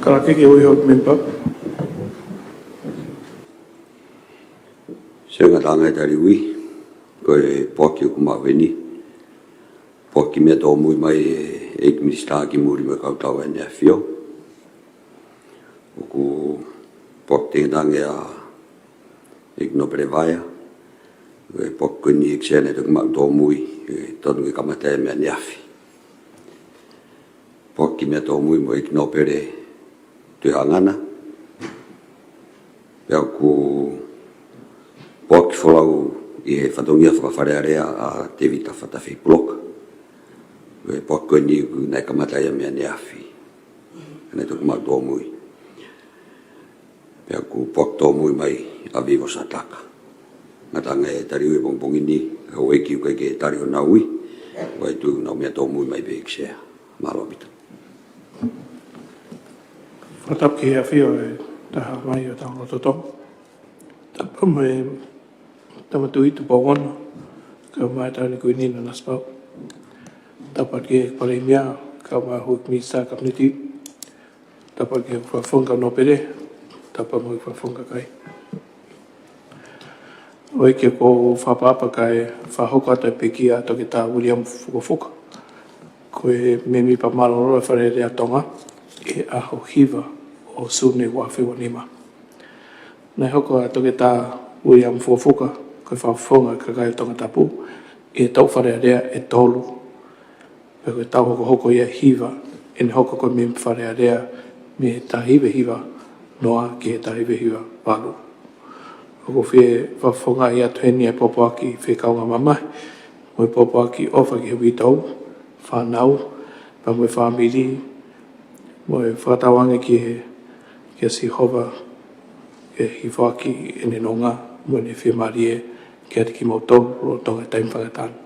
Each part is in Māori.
Kalaki ke oi hok member. Senga tanga tari ui, koe poki o kumawini. Poki mea tō mui mai e minister ki muri me kautau e nea fio. Oku poki tengange a no prevaya. Koe poki kuni iksene te kumau tō mui, tonu ke kamatea mea neafi. Poki mea tō mui mo no pere te hangana. Pea ku poki whalau i he whatongia whakawharearea a te vita whatawhi bloka. Koe poki kuni ku nei kamatea mea neafi. Nei tuku mau tō mui. Pea ku poki tō mui mai a vivo sa taka. Ngatanga e tari ui pongpongi ni, hau eki ukai ke tari o nau ui, wai tu nau mea tō mui mai pe iksea. Malo pita. Whatap ki hea whio e taha mai o tanga toto. Tapa mai tamatu i tu pawona, ka mai tani kui nina naspau. Tapa ki e pare mea, ka mai hui mi sa kapniti. Tapa ki e whafonga no pere, tapa mai whafonga kai. Oi ke ko whapapa kai whahoka tai peki a toki tā William Fukafuka. Koe me mi pa maloro e whare rea tonga e aho hiva o sune wawhiwa nima. Nei hoko a toki tā William Fukafuka koe whawhonga ka kai tonga tapu e tau whare rea e tolu. Pe koe tau hoko ia hiva e ne hoko koe me whare rea me tā hiva noa ki e tā hiva palu. Ko fe whawhonga i atuheni e popoaki whi kaunga mamai. Moe popoaki ofa ki hui tau, whanau, pa moe whamiri, moe whakatawange ki si hova, ke hi whaki e ne nonga, moe ne whi marie, ki ati ki mautou, ro tonga taim whakatana.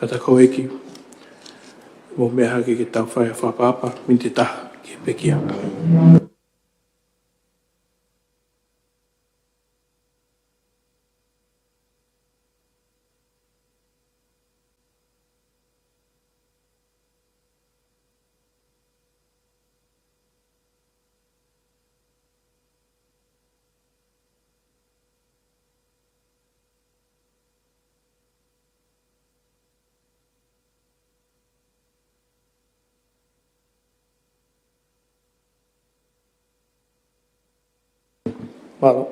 Kata ko eki, mo mea haki ki tau whai a whapapa, minti taha ki pekia. Malo.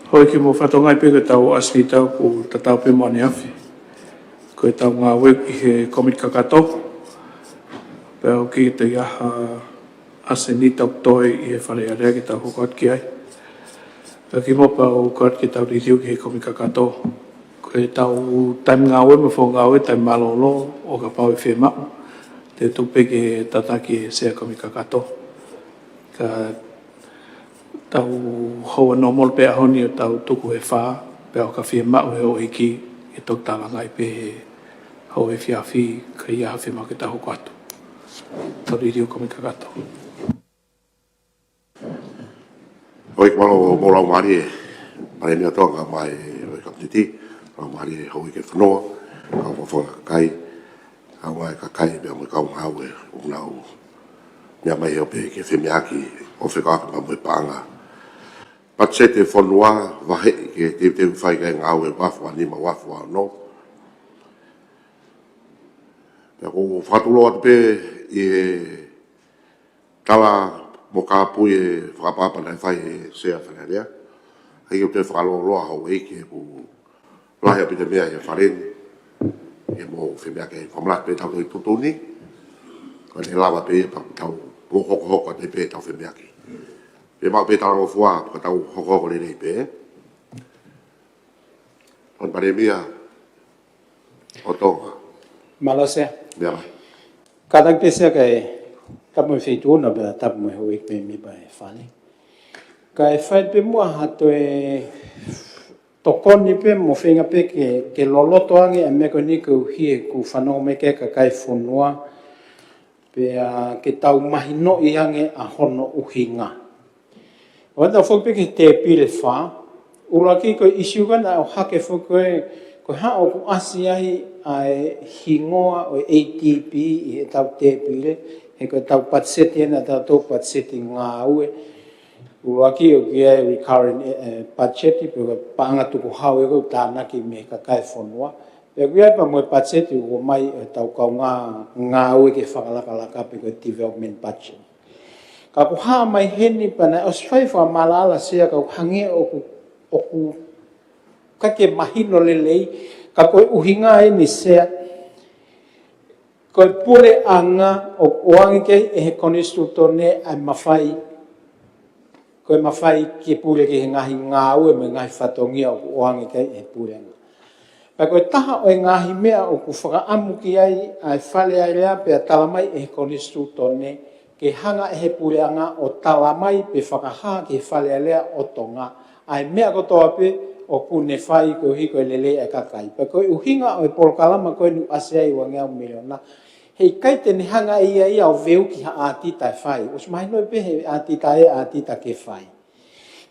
Hoi ki mo whatongai pe koe tau asni tau ku tatau pe moane awhi. Koe tau ngā wek i he komit kakato. Peo ki te iaha asni tau toi i he whare area ki tau hukot ki ai. Peo ki mo pao kot ki tau ririu ki he komit kakato. Koe tau taim ngā we me fo ngā we taim malolo o ka pao i whemau. Te tupe ki he tataki he sea komit kakato. Ka tau hoa normal pe ahoni o tau tuku he wha, pe o ka whia mau he o hiki, e tok tala ngai pe he hau e whia whi, ka ia hawhi mau ke tahu katu. Tau riri o komi kakato. Hoi kumalo mo lau maari e, pare ni atonga mai o i kaptiti, lau maari e hoi ke whanoa, kau whawhonga kakai, kau mai kakai mea mo i kau ngau e, unau, mea mai heo pe ke whimiaki, o whikaka ma mo i paanga. Patse te whanua wahe ke te whai kai ngau e wafua ni ma wafua no. Pea ko whatuloa te pe i e tala mo ka pui e whakapapa nei whai e sea whanarea. Hei o te whakaloa hau eike e ku lahi api te mea e whareni. E mo whemea ke whamlat pe tau tui tutuni. Ka ne lawa pe e tau hoko te pe tau whemea ke. E mau pe talango fua, ka tau hoko le nei pe. On pare mia, o tonga. Malase. Mea mai. Katak pe sea kai tapu me feitu ona pe tapu me hoi pe mi pa e whale. Kai whai pe mua hato e tokoni pe mo whenga pe ke loloto ange a meko ni ku hie ku whanau me ke ka kai whonua pe ke tau mahi no i ange a hono uhinga. Wanda whokpe ki te pile wha, ura ki koe isiuga na o hake whokoe ko ha o ku asi ai ai hingoa o ATP I tau te pile he ko tau patseti na tau to patseti nga ue uaki o kia recurrent budget pe panga tu ko hau e ko tana ki me ka kai fonua pe kia pa mo patseti ko mai tau ka nga ue ke whakalaka pe ko development budget ka ko ha mai heni pana o sfai fa malala sia ka hange o ku ka ke mahino lelei ka ko uhinga ni sea ko pule anga o oangi ke e konistutone ai mafai ko mafai ke pule ke ngahi ngau me ngahi fatongia o oangi ke e pule anga pa ko taha o ngahi mea o ku whaka amu ki ai fale ai rea pe talamai e konistutone ke hanga e pule anga o talamai pe whakaha ke fale ai rea o tonga ai mea ko toa pe o pune fai ko hiko lele e kakai pa ko uhinga o polkalama ko nu asiai wa ngau miliona hei kai te ni hanga ia o veu ki ati tai fai os mai no pe he ati ta ke fai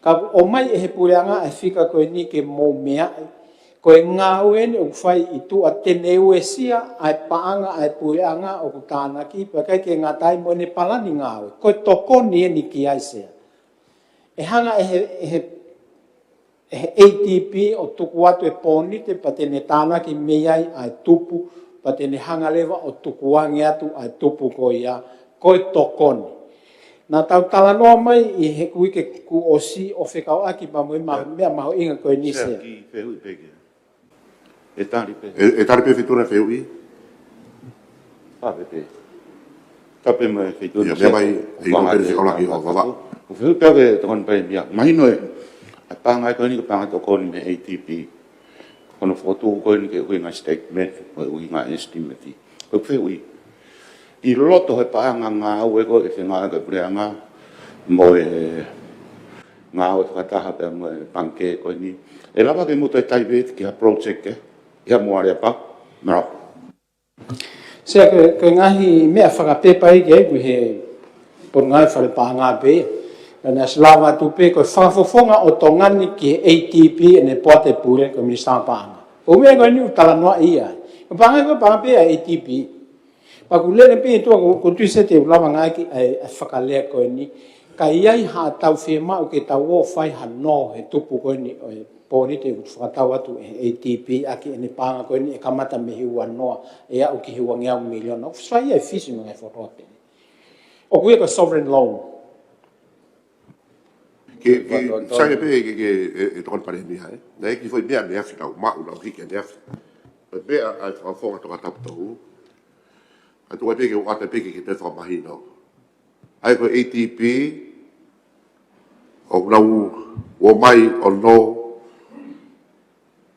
ka o mai e puleanga e fika ko ni ke mo mea ko ngau en o fai I tu atene uesia ai paanga ai puleanga o kutana ki pa kai ke ngatai mo ne palani ngau ko toko ni ki ai se e hanga ATP o tuku atu e poni te patene tana ki meiai ai tupu patene hanga lewa o tukuangi atu ai tupu ko ia ko tokoni na tau tala noa mai I he kui ke ku osi o whekau aki pa mo mea maho inga koe nisea ki whehui peke e tari pe E tari pe fitura wheui? pape pe tape mo e wheituri Ia mea mai e ino pere se kaulaki o wawa. o whehui pewe tokon pai mia mahino e a panga ko ni ko panga to ko ni me ATP kono foto ko ni ke uinga statement o uinga estimate ko whehui I loto he panga nga ue ko e whenga ka preanga mo e nga o whakataha pe mo e panke ko ni e lava ke muto e taibet ki ha project ke ia moare pa mara sea ko ngahi mea whakapepa I ke he por ngai whare panga pe na slava tu pe ko whakafofonga o tongani ki ATP ne poate pure ko minister panga o mea ko ni utala noa ia ko panga ko panga pe ATP pa ku lele pe to ko tu se te lava ngai ki ai whakalea ko ni ka iai ha tau firma o ke tau o fai ha no he tupu ko ni o poni te whakatau atu ATP aki ne panga ko ni e kamata me hiua noa e au ki hiua ngea miliona o fai e fisi mga whorote o kuia ko sovereign loan Ke sai pe ke tokon pare mia e. Nei ki foi mea mea fitau ma una hiki ne af. Pe pe ai fa fonga to tap to. Ai tu pe ke o ata pe ke te fa mahino. Ai ko ATP o lau o mai o no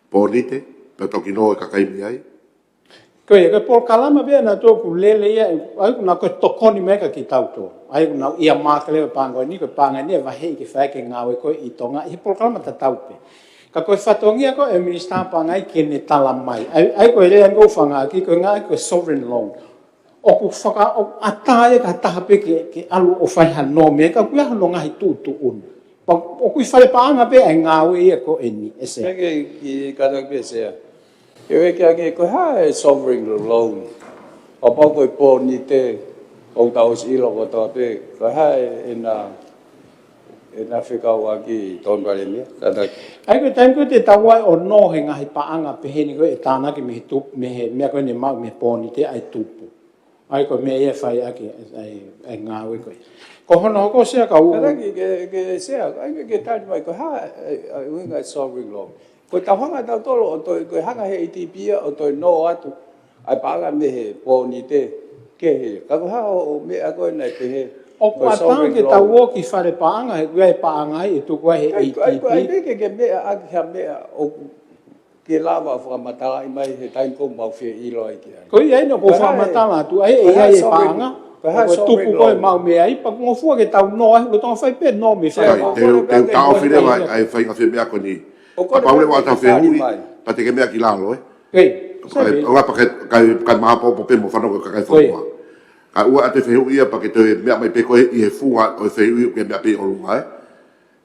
polite pe to ki no ka kai mi ai. ko e por kalama be na to ku lele ia ai na ko tokoni meka ki tau to ai na ia makle panga ni ko panga ni va hei ki fa ke ngawe ko I tonga I por kalama ta tau pe ka ko fatongia ko e minister panga I ke ne tala mai ai ko ele ngo fanga ki ko ngai ko sovereign loan o ku faka o atae ka tahape ke alu o fai hano me ka ku hano ngai tu un o ku fale panga pe ai ngawe ia ko eni ese ki kada pe se eu que ko ha sovereign loan o pa ko po ni te o ta os ilo ko ta pe ko ha ena fika wa ki ton vale me kada ai ko time ko te tawa o no he ngai paanga pe he ni ko e tana ki me tu me ko ni ma me po ni te ai tupu ai ko me e fai aki ai ngawe ko hono ko se ka u kada ke se ai ke ta mai ko ha winga sovereign loan ko ta hanga ta tolo o to ko hanga he ATP o to no atu ai paga me he po ni te ke he ka ha o me a ko na te he o ko ata ke ta wo ki fare paanga he ai paanga I tu ko he ai ATP ke me a ke me o ke lava fra matala mai he time ko mau fe I loi ki ko ai no ko fa matala tu ai ai paanga ko tu ko mau me ai pa ko fu ke ta no ai ko to fai pe no me fai Te tau fire mai ai fai ka fire mea ko ni. Pa paule wa ta whehui, pa te ke mea ki lalo e. Kei, o pa kai maha po pe mo whanau ka kai whanua. Ka ua ate whehui ia pa ke te mea mai pe koe I he funga o whehui ke mea pe o lunga e.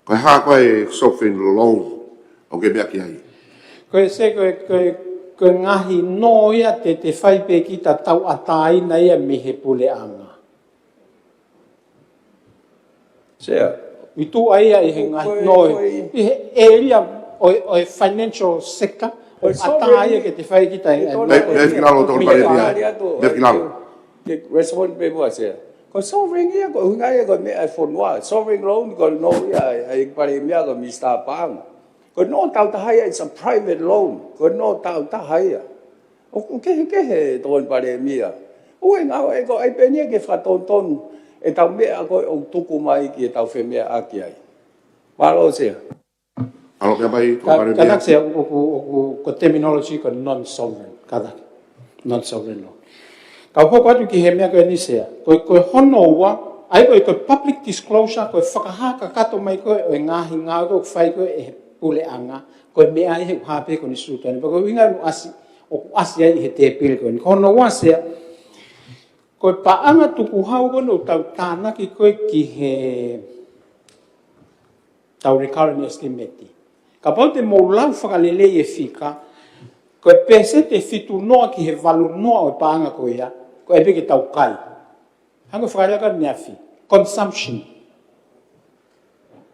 Koe haa koe sovereign loan o ke mea ki ai. Koe se koe ngahi no ia te whai pe ki ta tau atai na ia mi he pule anga. Sea. I tu aia I he ngahi no I he area o financial sector o atai ke te whai ki ta Kilalo tō pareria. Kilalo. Ke respond pe mo sea. Ko sovereign ia ko ngai ko me iPhone wa sovereign loan ko no ia ai pare mia ko Mr. Pang. Ko no tau ta hai it's a private loan. Ko no tau ta hai. O ke he ton pare mia. O nga ko ai pe ni ke fa ton e tau me ko o tuku mai ki tau fe me aki ai. Palo sea. Alo pe mai tō pareria. Kanak se ko terminology ko non-sovereign. Kanak. Non-sovereign law. Kau hoko atu ki he mea koe nisea. Koe hono ua, ai koe public disclosure, koe whakahaka kato mai koe o ngahi ngā koe whai koe e pule anga, koe mea I he uhape koe ni sūtani. Pako inga asi ai he te pile koe. Hono ua sea, koe paanga tuku hau koe no tau tānaki koe ki he tau recurrent estimate. Ka pau te moulau whakalele e whika, koe pese te fitu noa ki he valu noa o paanga koe ia, koe e peke tau kai. Hango whakareaka niafi. Consumption.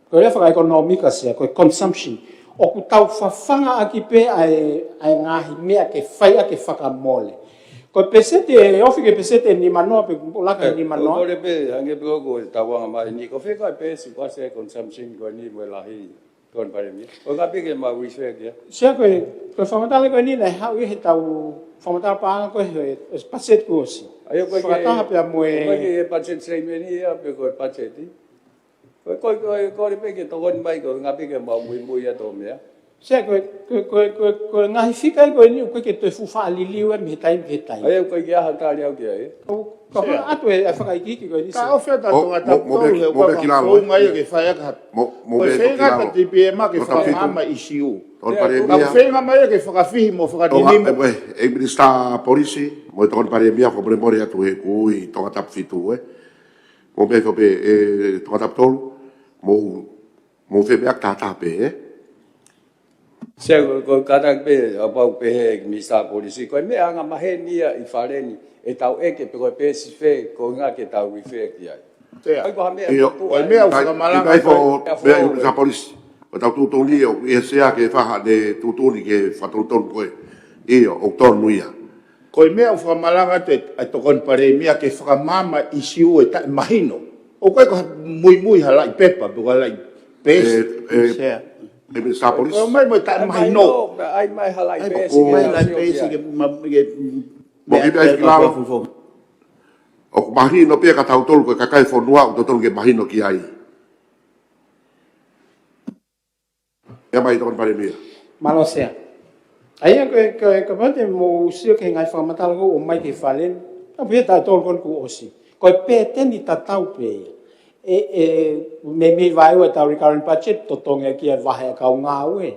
Koe rea whakaekonomika sea, koe consumption. O ku tau whawhanga aki pe ai ngahi mea ke whai ake whakamole. Koe pese te, ofi ke pese te ni manoa, pe laka ni manoa. Koe pe, hange pe ko tawanga mai ni, ko wheka pe si kwa se consumption koe ni mo lahi. Koe pare mi. O ka peke ma wiswe kia. Sia koe whamatala koe ni nei hau I he tau whamatala paanga koe he paset kuosi. Ayo koe Whakataha pia moe... Koe ke paset seimeni ia pe koe paseti. Koe peke tokoni mai koe ngā peke ma mui ato mea. Sia koe ngahi whikai koe ni koe ke toi fuwha aliliu e mihe taimi he taimi. Ayo koe kia hatari au kia e. Ka hoa atu e whakaikiki koe ni se. Ka ofea tato ngā tau he waka whaungai ke whai aka hatu. Koe whenga ta tipi e ma ke whakahama isiu. Tōn pareria. Ka whenga mai ke whakawhihi mo whakadinimo. E Minister Polisi, mo tōn pareria ko premore atu he kui tonga tap fitu e. Mo pe ko pe tonga tap tolu. Mo fe be akta tape e. Sia ko katak pe apau pe he Mr. Polisi. Koe mea anga mahe nia I whareni. E tau eke pe koe pe si fe ko ngā ke tau wife ki ai. Tea. Koe koha mea. Koe mea whakamalanga. Kai fo mea I Minister Polisi. O tau tūtoni o e sea ke whaha de tūtoni ke whatolotonu koe. Iyo, o tonu ia. Koe mea whakamalanga te ai tokon pare mea ke whakamama isiu e tae mahino. O koe ko mui halai pepa, buka halai pesi. Sia. E Minister Polisi. Koe mai mo tae mahino. Ai mai halai pesi. Koe mai halai pesi ke Mo ki pia kilalo. O mahino pia ka tau tolu koe kakai whanua o tolu ke mahino ki ai. Ia mai tōn pare mea. Malo sea. Aia koe pate mo usio ke ngai whakamatala ko o mai ke whalen. A pia tā tōl kon ku osi. Koe pē teni tā tau pē. Me vai o tau recurrent budget to tonga ki vahe ka ngā ue.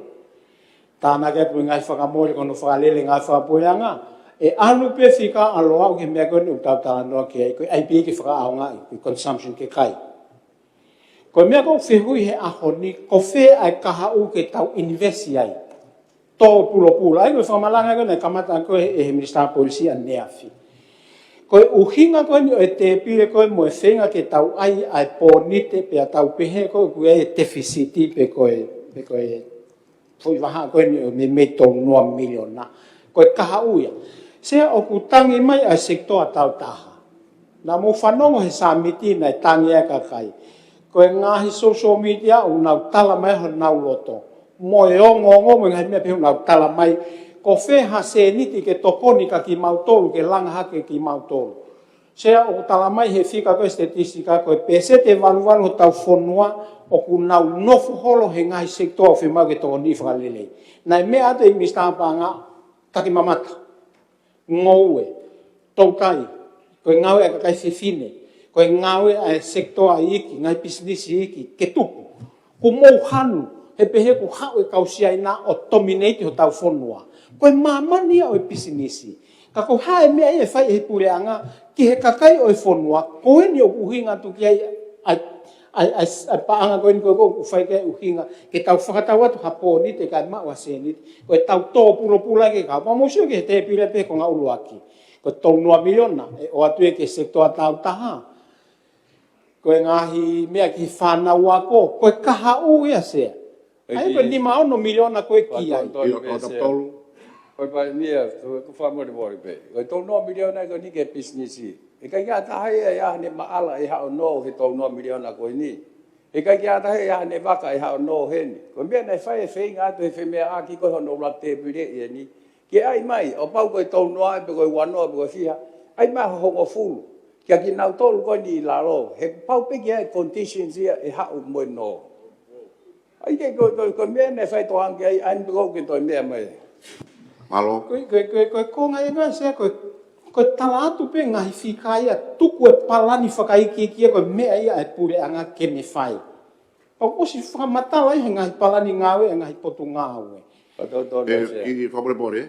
Tāna ke pu ngai whakamore kono whakalele ngai whakapoianga. E anu pe whika aloa o ke mea koe ni utau tāna noa ki ai. Koe ai pia ke whakaonga I consumption ke kai. Ko mea ko whihui he ahoni, ko whē ai kaha u ke tau investi ai. Tō pulo. Ai koe whamalanga koe nei kamata koe he Minister Polisi a neafi. Koe uhinga koe ni o e te pire koe mo e whenga ke tau ai pōnite pe a tau pehe koe koe e deficiti pe koe fui waha koe ni o me tō noa miliona. Koe kaha uia. Sea o ku tangi mai ai sektoa tau taha. Nā mo whanongo he samiti nei tangi e kakai. Koe ngahi social media o nau tala mai ho nau loto. Mo e ongo mo ngai mea pe nau tala mai. Ko wheha se niti ke tokoni ka ki mautolu, ke langa hake ki mautolu. Sea o tala mai he whika koe statistika koe pese te walu ho tau whonua o ku nau nofu holo he ngahi sektoa o whemau ke tokoni whakalelei. Nai mea ate I Mr. Panga taki mamata. Ngoue, tautai, koe ngaue a kakai whiwhine. Koe ngaue a sektoa iki, ngai businessi iki, ke tupu. Ku mou hanu, he pehe ku hau e kausia ina o dominate ho tau whonua. Koe mamani o e businessi. Ka ko hae mea e whai e pureanga, ki he kakai o e whonua, koe ni o uhinga tu ki ai ai paanga ko ni ko fai ke uhinga ke tau whakatawa tu hapo ni te kai ma wase ni ko tau to pula ke ka pa mo sio ke te pile pe ko nga uluaki ko tau noa miliona o atu ke sektor tau taha ko ngahi mea ki whana wako ko kaha u ia se ai ko ni ma ono miliona ko ki ai Oi pa nia ko fa mo de bori pe. Ko to no miliona ko ni ke business i. E ka ya ta hai ya ne ma ala e ha no he to no miliona ko ni. E ka ya ta ya ne vaka e ha no he ni. Ko me na fai fe nga to fe me a ki ko no la te pire e ni. Ke ai mai o pau ko to no ai ko wa no ko fia. Ai ma ho ko fu. Ke ki na to ko ni la lo. He pau pe ke conditions e ha o mo no. Ai ke ko me na fai to ang ke ai an ko ke to me mai. Malo. Ko ngai nga se ko talatu pe ngai fikai tu ko palani fakai ki ko me ai ai pure anga ke me fai. O si fa matala ai ngai palani ngawe ngai potu ngawe. Ki fa bore.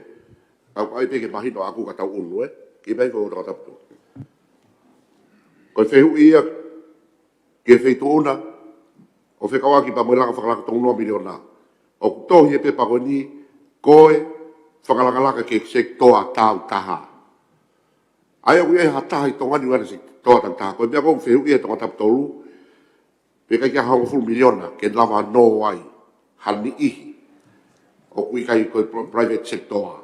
Ai pe ke mahito aku ka tau unu ki pe ko ta tapu. Ko fe hu ia ke fe tona. O fe kawa ki pa mo la fa la to 1 miliona. O to hi pe pa ko ni koe whakalaka ke sektoa tau taha. Ai au e hata i tonga ni wana sektoa tau taha. Koe mea kong whehu i e tonga tapu tolu. Peka kia hau full miliona ke lava no ai. Hani ihi. O kui kai koe private sektoa.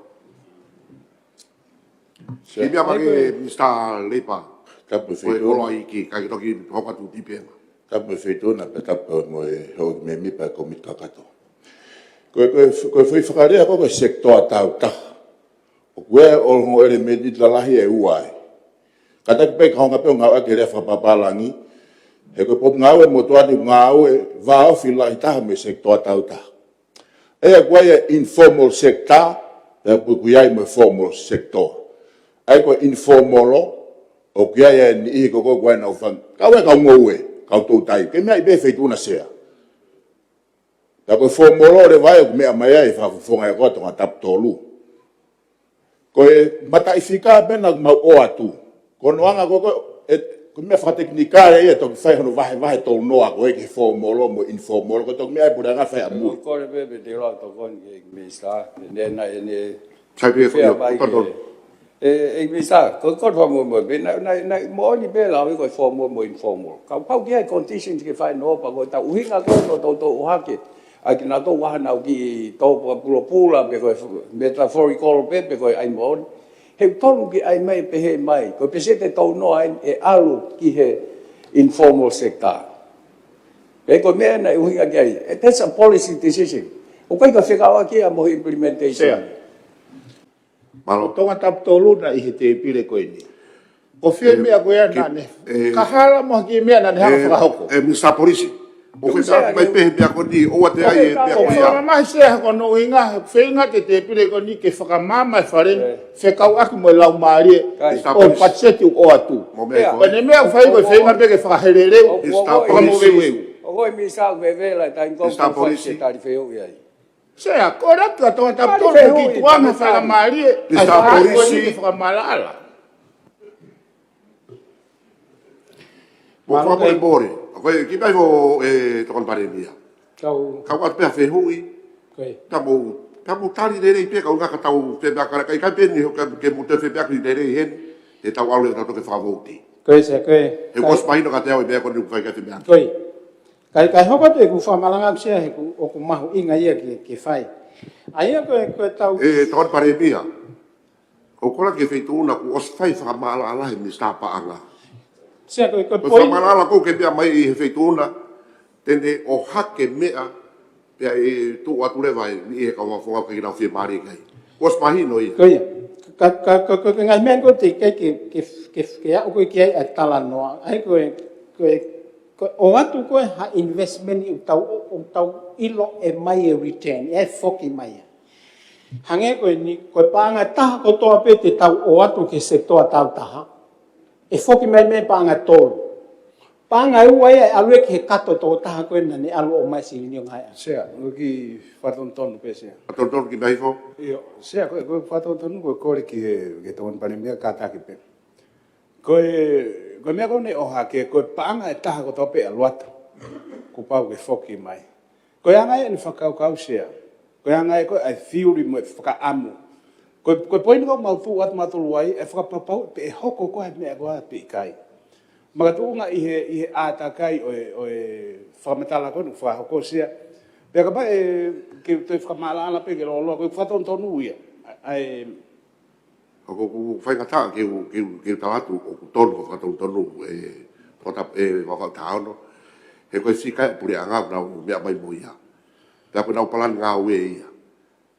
Ki mea mage Mr. Lepa. Tapu Koe olo ai ki kai toki hokatu tipenga. Tapu whetuna pe tapu mo e hau me mipa komit kakato. Koe foi whakarea ko koe sektoa tau taha. O koe o ngo ere me di lalahi e uai. Katak pe kaonga pe o ngau ake rea whapapalangi. He koe pop ngau e motuani ngau e vao whila i taha me sektoa tau taha. E a koe e informal sector, e koe kuiai me formal sector. Ai koe informalo, o kuiai e ni ihi koko koe na ufang. Kau e kau ngou e, kau tau tai. Ke mea i be feituna sea. Ta ko formolo re vai me mai ai fa fonga ko to tap tolu ko e mata ifika ben na ma o atu ko no anga ko ko me fa teknika e to fa no vai to no ko e formolo mo informolo ko to me ai pura nga fa amu Ko re be de lo to kon ke me sta ne na ne Sai pe ko to e mi sa ko fa mo be na mo ni be la ko formal mo informal ka pau ke conditions ke fa no pa ko ta uhinga ko to ha ke ai na to wa na ki to pula pe ko metaphorical pe ko ai mo he tolu ki ai mai pe he mai ko pe se te to no ai e alu ki he informal sector pe ko me na uhinga ki ai that's a policy decision o kai ka fika wa ki a mo implementation Malo. tonga tap tolu na i te pile ko ni ko fe me a koe na ne ka hala mo ki me na ne ha fa hoko Mr. Polisi. O fe sa mai pe pia ko ni o te ai e pia ko o ia. ma se ko no inga fe inga te pile ko ni ke fa mama fare fe kau aku mo lau mari o patseti o atu Mo me ko. ko ne me fa ko fe inga pe ke fa helele o mo we we o ko mi sa ve la ta in ko fa se ta fe o ai se a kora ka to tap to ki tuanga fa mari Mr. Polisi. fa malala Mo fa mo bore. Ko ki bai vo to kon pare mia. Kau Ka wa pe fe hui. koe. Ta mo tali de pe ka nga ka tau te ba ka kai pe ni ke mo te fe pe ki de hen. E tau au le ta to ke fa voti. Koe se koe. E was mai no ka te au be ko ni fa ka te ba. Koe. Kai hoko te ku fa malanga se he ku o ku mahu inga ia ki fai. Ai koe tau E to kon pare mia. O kola ke fe tu na ku os fai fa mala ala ni sta pa anga. se koe Ko poi. whamarala ko ke pia mai i he whaituna, tene o hake mea, pia e tu ature vai, ni e kawa whonga ki nau whi maari kai. Kos mahino ia. Koe. Ka ngai men ko te ke au koe ki ai tala noa. Ai koe o atu koe ha investment i tau ilo e mai e return, e foki mai. Hange koe ni koe panga taha ko toa pe te tau o atu ke se toa tau taha. E foki mai me panga tolu. Panga ua ia alue ke kato tō taha koe na ne alu o mai si rinio ngai. sea o ki faton pe sea Atonton ki mai fo. Io, sea ko fato tonu ko kore ki ke ton pane mea kata ki pe. Ko mea ko ne o ha ke ko panga e taha ko tope a luata. ku pau ke foki mai ko anga e whakaukau sea ko anga e ko ai theory mo whakaamu ko poinga mau tu at matuluai e whakapapau pe hoko ko me agora pe kai magatunga i atakai o whakamatala ko no whahoko sea pe ka ba ke te whakamala pe ke lo ko whatonu ia ai Ako fai ngata ke tawatu o tonu ko tonu pota ko taono he ko sika puri anga na mea mai moia ta ko na palan nga we ia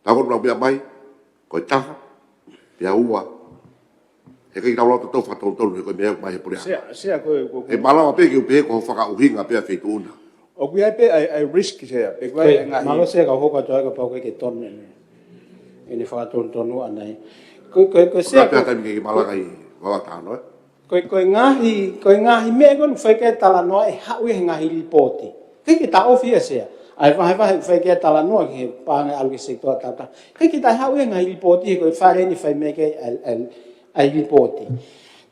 ta ko na mea mai ko taha pia ua he ke tawlo to tonu ko mea mai puri sea ko e mala pe ke pe ko faka uhinga pe feituna o ku pe ai risk sea pe ko nga malo se ka hoko to ka pau ke ton ne fa tonu anai ko se ko ta mi ke mala kai wa ta no ko ngahi me ko fai ke tala no e ha we ngahi lipoti ke ta ofia se ai vai fai ke tala no ke pa algo se to ta ke ta ha we ngahi lipoti ko fa ni fai me ke ai lipoti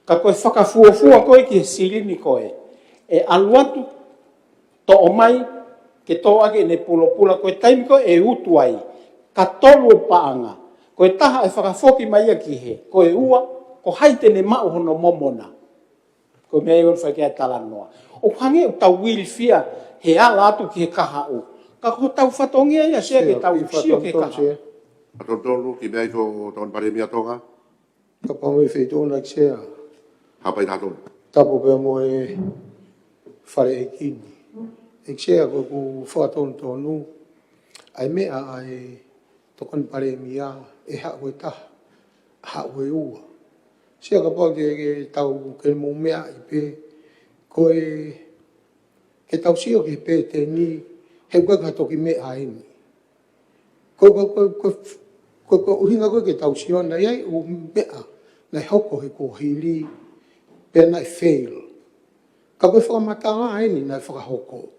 ka ko whakafuafua koe ki silini koe e aluatu to o mai ke tō ake ne pula koe taimi koe e utu ai ka tolu e paanga koe taha e whakafoki mai a ki he koe ua ko haite ne mau hono momona koe mea iwan whakea tala noa o hange o tau wilfia he ala atu ki he kaha u ka ko tau whatongia ia sea ke tau sio ke kaha ato tolu ki mea ko ton pare mia tonga Ka pangai feitona ki sea. hapai tato Tapo pe mo e whare e kini. E ki sea ko ku whaatonu tonu. Ai mea ai tokon pare mia e hawe taha. Hawe ua. Sea ka pau ke tau ke mo mea i pe. Koe ke tau sio ke pe te ni. He koe ka toki mea ini. Ko uhinga koe ke tau sio na iai o mea. Nai hoko he ko hili, pe nai fail. Ka koe whakamatanga aini nai whakahoko.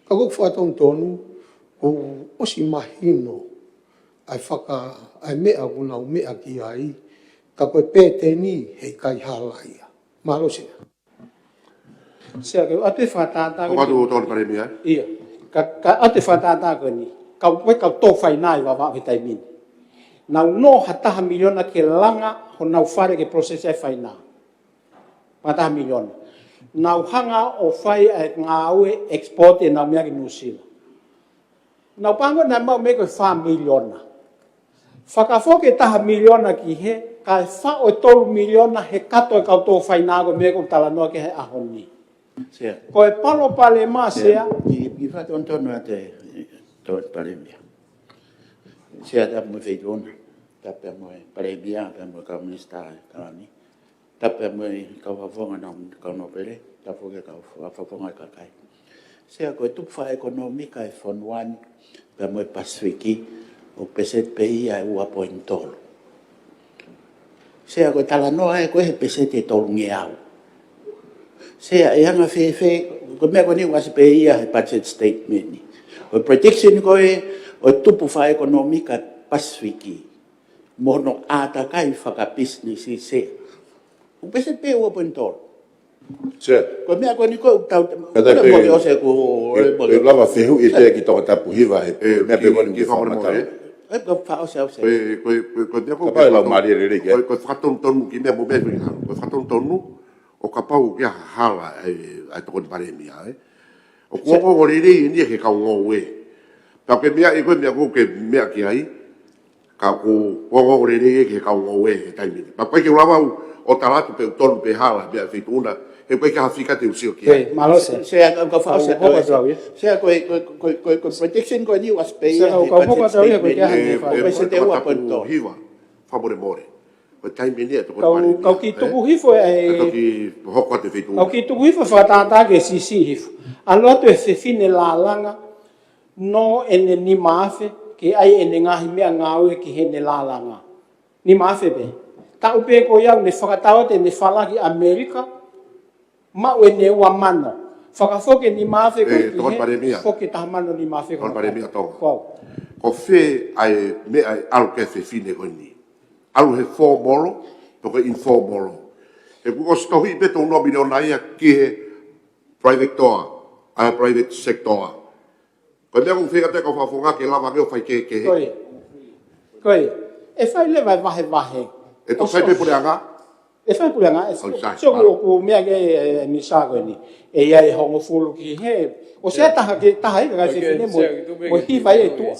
Ka koe whakatonu tonu, o osi mahino, ai mea kuna o mea ki ai, ka koe pēteni hei kai halaia. Malo sea. sea ke ate whatata ko atu ton pare mia ia ka ate whatata ko ni ka koe ka tō whainai wa wa vitai min nau no hataha miliona ke langa ho nau whare ke proses e whaina. Hataha miliona. Nau hanga o whai e ngāue export e nau mea ki Nusila. Nau pango nai mau me koe 4 miliona. Whakafoke taha miliona ki he, ka e wha o 3 miliona he kato e kau tō whaina ko me ko tala noa ke he ahoni. sea Ko e palo pale ma sea, i whaton tonu a te tō paremia. Sea ta mo feitona. Tape mo paremia, tape mo komunista kalani. Tape mo ka whafonga na ka no pere, tapo ke ka whafonga ka kai. Sea ko tupa ekonomika e fonwani, tape mo Pasifiki, o peset pei a ua pointolo. Sea ko talanoa e ko he peset e tolu ngeau. Sea e anga ko mea ko ni wasi pei a he budget statement ni. O prediction ko e o tupu wha ekonomika Pasifiki. Mono ata kai whaka business i se. O pese pe ua pointolo. Se. Ko mea ko ni ko tau Kada ko mo ose ko e lava fehu e te ki toka tapu hiva e mea pe koni ki whamata. e ko fa ose ose. ko te ko Ka pai lau maari e rere ke. ko whatonu tonu ki mea mo mea ko whatonu tonu o ka pau ki hala ai tokon pare mia o ko ko riri ni ke ka ngowe pa ke mea e ko mea ko ke mea ki ai ka ko ko riri ke ka ngowe tai ni pa ke lava o talatu pe tonu pe hala mea feituna e ko ka fika te usio ki ai malo sea. Sea ko fa ose Hoko tau ia. sea ko prediction ko ni was pay. Sea ko hoko tau ia ko te hane wha. Pese te ua pointolo. hiva favore more ko tai ni e tokon pare Kau ki tuku hifo to e... ki hoko te feituna Kau ki tuku hifo whatata ke sisi hifo. Alo atu e whiwhine la langa no ene ni maafe ke ai ene ngahi mea ngāue ki hene la langa. Ni maafe be. Ta upe ko iau ne whakatau te ne whalaki Amerika mau e ne ua mano. Whakafoke ni maafe ko ki tokon pare mia. Foke taha mano ni maafe ko. Tokon pare mia tonga. Kau. ko fe ai me ai alu ke fe fine ko ni alu he formolo to ko informolo e ko stohi be to no miliona ia ki he private toa a private sector. Ko te ko whenga te ko whafonga ke lava ngeo whai ke he. Koe, e whai le vai vahe. E to whai pe pure anga? E whai pure anga, so ko mea ke ni sa koe ni. E ia e hongo fulu ki he. O sea taha i ka kai whiwhine mo hi vai e tua.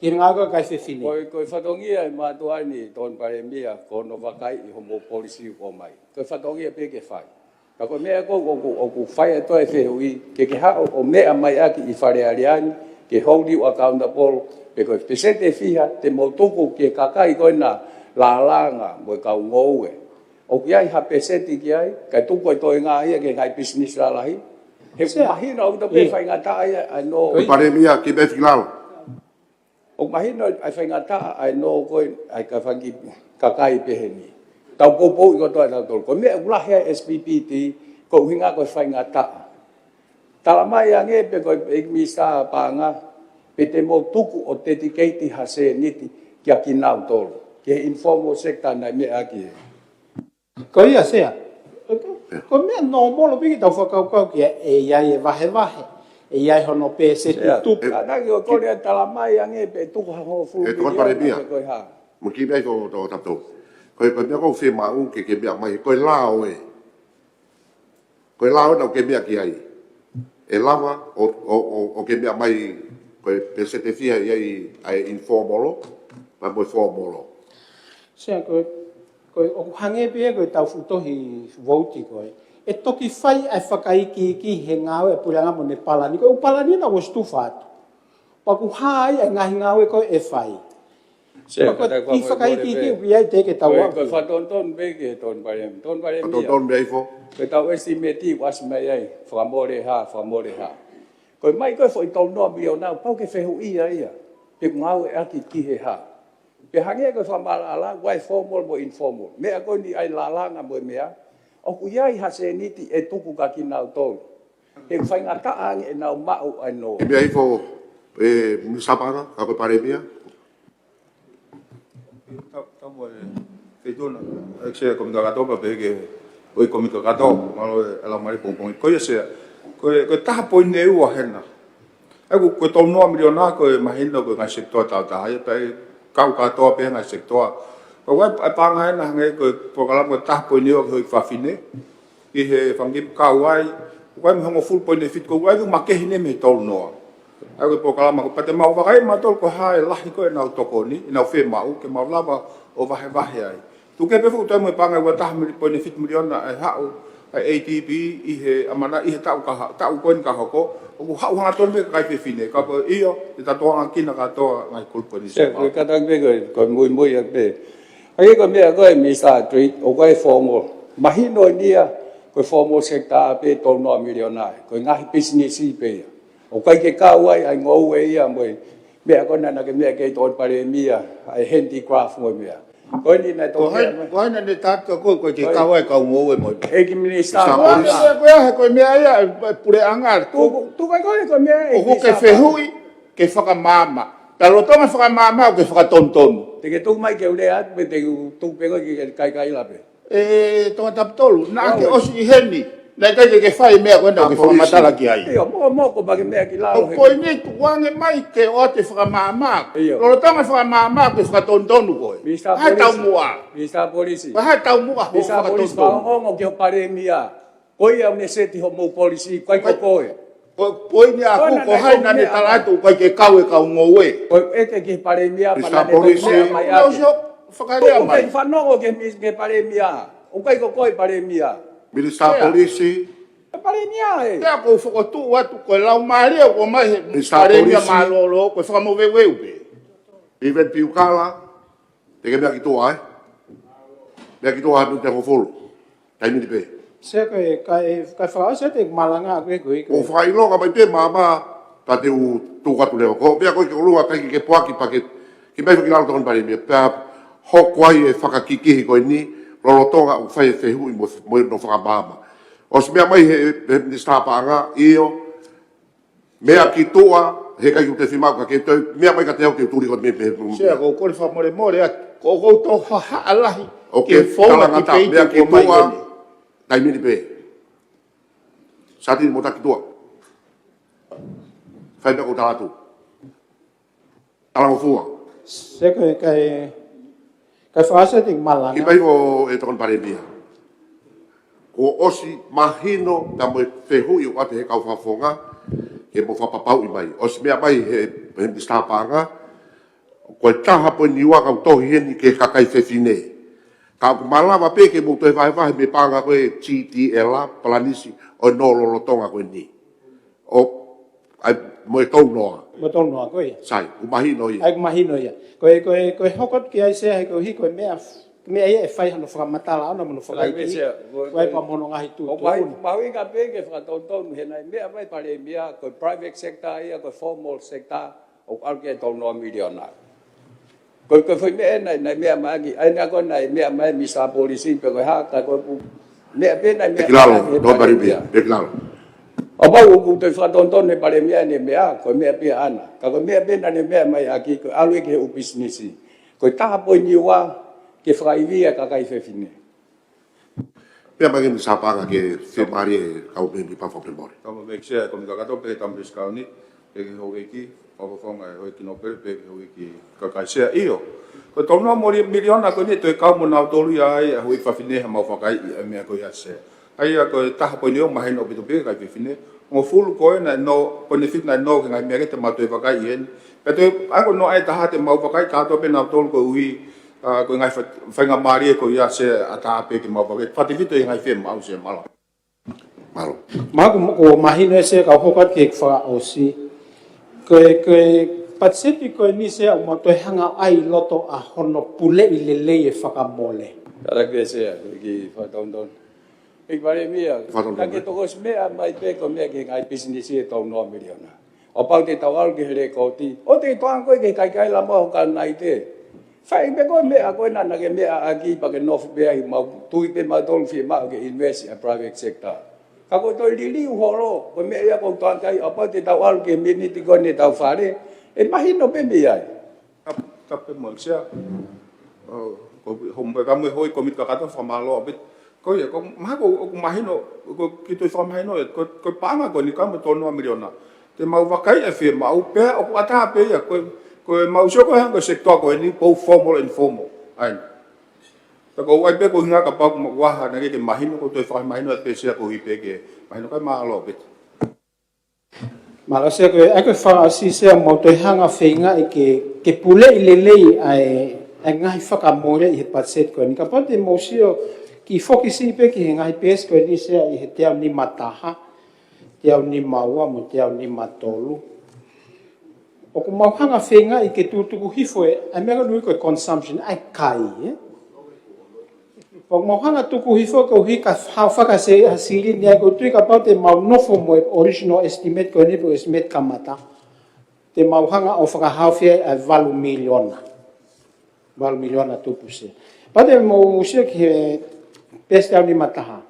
Ki ngā ka kai whiwhine. Koe whatongia e mātua ni tōn pare mia ko no wakai i homo polisi ko mai. Koe whatongia pe ke whai. Ka koe mea ko whai e toi whihui ke hao o mea mai aki i whare ariani ke hold you accountable pe koe pesete whiha te motuku ke kakai koe na lālanga mo e kau ngōue. O ki ai ha pesete ki ai, kai tuku e toi ngā ia ke kai business ralahi. He mahina o ta pe whai ngata ai no. Ko pare mia ki be whilalo. O mahina ai whai ngata ai no koe ai ka whangi kakai peheni. Tau popo i ko toi tau tolu. Ko mea ulahe SPPT ko hinga koe whai ngata. Tala mai ange pe koe ikmi sa panga pe te mo tuku o te tikeiti hase niti kia ki nau tolu. Ke informal sector nai mea ki e. Ko ia sea. Ko mea no molo piki tau whakaukau ki e iai e vahe. E iai hono pe se tupu. Naki o kore tala mai ange pe tuku hango fulu. E tuan pare mia. Mo ki mea ko tō taptou. Koe mea ko whi maung ke mea mai. Koe lao e. Koe lao nau ke mea ki ai. E lava o ke mea mai. Koe pe se te whia iai ai informolo. Ma mo formolo. Sea koe o hange pia koe tau futohi vouti koe. E toki whai ai whakaiki ki he ngāwe e puranga mo ne palani. Koe o palani na o stufa atu. Paku hai ai ngahi ngāwe koe e whai. Ki whakaiki ki upi ai teke tau apu. Koe whatonton beke ton parem. Ton parem mia. Whatonton mea ifo. Koe tau estimeti was mai ai. Whamore ha. Koe mai koe fo i tau noa mio nau. Pau ke whehu ia ia. Pe ngāwe aki ki he ha. Pe hange koe whamalala, wai formal mo informal. Mea koe ni ai lalanga mo mea. O ku iai hase niti e tuku ka ki nau tolu. He whainga taang e nau mau ai no. Mea ifo, misapanga, ka koe pare mea. Tamo e feitona, e se kom da gato pa pe ke oi komi ka gato, malo e ala mari pong. Ko ia se, ko taha poin ne ua hena. Ai ko tau noa miliona ko mahina ko ngai sektor tau tai pe kau katoa pe ngai sektor. Ko wai panga hena ngai ko program ko taha poin ne ua ko fafine. Ki he fangip kau wai mo full point fit ko wai ma ke hine me tau noa. Ai ko program ko pate mau vai ma tol ko hai lahi ko na tokoni, na fe mau ke mau lava o vahe ai. Tu ke pe fu tau mo panga ko taha point fit miliona ai hau. Ai ATP i he amana i he tau koin ka hoko o hau hanga ton me kai fine ka ko io te tatoa kina ka toa ngai kulpa ni Se ko katang be ko muy be. Ai ko me ko mi sa street o ko formal. Mahino dia ko formal sector pe to no milionaire ko ngai business pe. O kai ke ka wai ai ngo we ia mo me ko na ke me ke to pare mia ai handicraft mo mea. Ko ni na to ko na ne tato ko ke kawai ka ngo mo e ki minister ko me ia pure angar tu vai ko me o ke fehui ke faka mama pero toma faka mama o ke faka tonton te ke tu mai ke ule at pe te tu pe ko ki kai la pe to taptolu na ke osi heni na ke fai me ko na ke faka matala ki ai mo ko ba ke me ki la o ko ni tu wange mai ke o te faka mama lo toma faka mama ke faka tonton ko ha tau mua Mr. Polisi. ha tau mua ho Mr. faka Polisi tonton ba ngo ke pare mia. Koi au ne seti ho mo polisi kai ko koe. Poi ni aku ko hai na ni talatu ko ke kau e kau ngowe. Ko e ke pare mia Mr. Polisi. No so fakare Mai mai. fa no ke pare mia. O kai ko koe pare mia. Minister Polisi. Pare mia e. Ya ko foko tu watu ko lau mari ko mai Mr. pare mia Polisi. malolo ko faka mo wewe ube. Ivet piukala. Te ke mea ki toa, Mea ki toa nu te hofolo. Tai mini pe. Sea koe kai whakao se te malanga koe. O whailoga mai pe mama ta te u tūkatu leo. Ko mea koe ke olua kai ke poaki pa ke mai whakilalo tokon pare mea. Pea hoko ai e whakakikihi koe ni lolotonga u whai e whehui mo no whakamama. O se mea mai he ni stapanga io mea ki toa he kai te whimau ka ke tau mea mai ka te au te tūri koe me pe. Sea ko ko fa more more ko to ha alahi. O ke talangata mea ki toa tai mini pe. Sati mo taki toa. Fai me ko tātu. Alango fua. Se kai whaasa te malanga. Ki mai ko e tokon pare mia. Ko osi mahino ta mo fehu i wate he kau whafonga ke mo whapapau i mai. Osi mea mai he mistapanga ko e taha po niwa kau tohi heni ke kakai whewhine. Ka malawa pe ke mo te whae me panga koe GTL planisi o no lolotonga koe ni. O ai mo e tau noa. Mo tau noa koe. Sai, umahino ia. Ai mahino ia. Koe hokot ki ai se ai koe hi koe mea ia e whai hano whakamatala ana mono whakaiti. Koe pa mono ngahi tu. O mai ka pe ke whakatautonu he nai mea mai pare mea koe private sector ia koe formal sector o alke tau noa miliona. Koe whai mea nai mea magi. Ai nea koe nai mea mai misa polisi pe koe haka koe pu. Mea pe nai mea. Pekilalo, no pare mea. Pekilalo. O pau ku te whakatautonu he pare mea ne mea koe mea pe ana. Ka koe mea pe nai mea mai aki koe alue ke u businessi. Koe taha po niwa ke whakaivia kakai whewhine. Pea mai ni sapanga ke whemari e kau me mi pa whapemore. Tama me ksia ko mi kakato pe tam riskauni pe ke ho eki o fonga o eki no pe ho eki kakaisia io. Ko tono mori miliona ko ni to ka mo na tolu ya ai ho i fafine ha mo fakai me ko ya se. Ai ko ta po ni o mai no bitu pe ka fine. Mo full ko na no benefit na no ngai me ke te ma to fakai yen. Pe to ai ko no ai ta ha te mo fakai ka to pe na tolu ko ui ko ngai whainga maari ko ia se ata ape ki mawake. Whativito i ngai whem au se malo. Malo. Maku ko mahino e se ka hokot ke wha o si. Koe patseti koe ni se au mato hanga ai loto a hono pule i lele e whakamole. Kara ke se ki whataundon. Ik pare mea. Taki tokos mea mai pe ko mea ke ngai business e tau noa miliona. O pau te tau al ke here kouti. O te toan koe ke kai la maho ka nai te. Fai pe koe mea koe nana ke mea aki pa ke nofu pea hi mau tui pe mau tolu fie mau ke invest in private sector. Ka koe toi liliu horo, koe mea ia kou toan kai, o pau te tau al ke miniti koe ne tau whare, e mahino pe mea ai. Tape mo ksia. Ko hombe ka mo hoi komit ka kata whamalo abit. Ko ia ko maha ko mahino ko ki toi whamahino ko panga ko ni ka mo tono miliona. Te mau wakai e fie mau pe o ata pe ia ko mau sio ko hanga sektor ko ni both formal and informal. Ai. Ta ko ai pe ko hinga ka pa mo wa na ke mahino ko toi whamahino pe sia ko hi pe ke mahino ka malo abit. Mala se koe wha asi se mo toi hanga whenga i ke pule i lelei ai ngahi whakamore i he patset koe ni. Ka pate mo sio ki fokisi pe ki he ngahi pes koe ni se i he teau ni mataha, teau ni maua mo teau ni matolu. O ko mau hanga whenga i ke tutuku hifo ai mea nui koe consumption ai kai. O mau hanga tuku hifo ko hi ka hau whaka se hasiri ni ai ko tui ka pau te mau nofo mo original estimate ko ni po estimate kamata. Te mau hanga o whaka hau whia ai 8 miliona. 8 miliona tupu se. Pate mo usia ki he peste au ni mataha.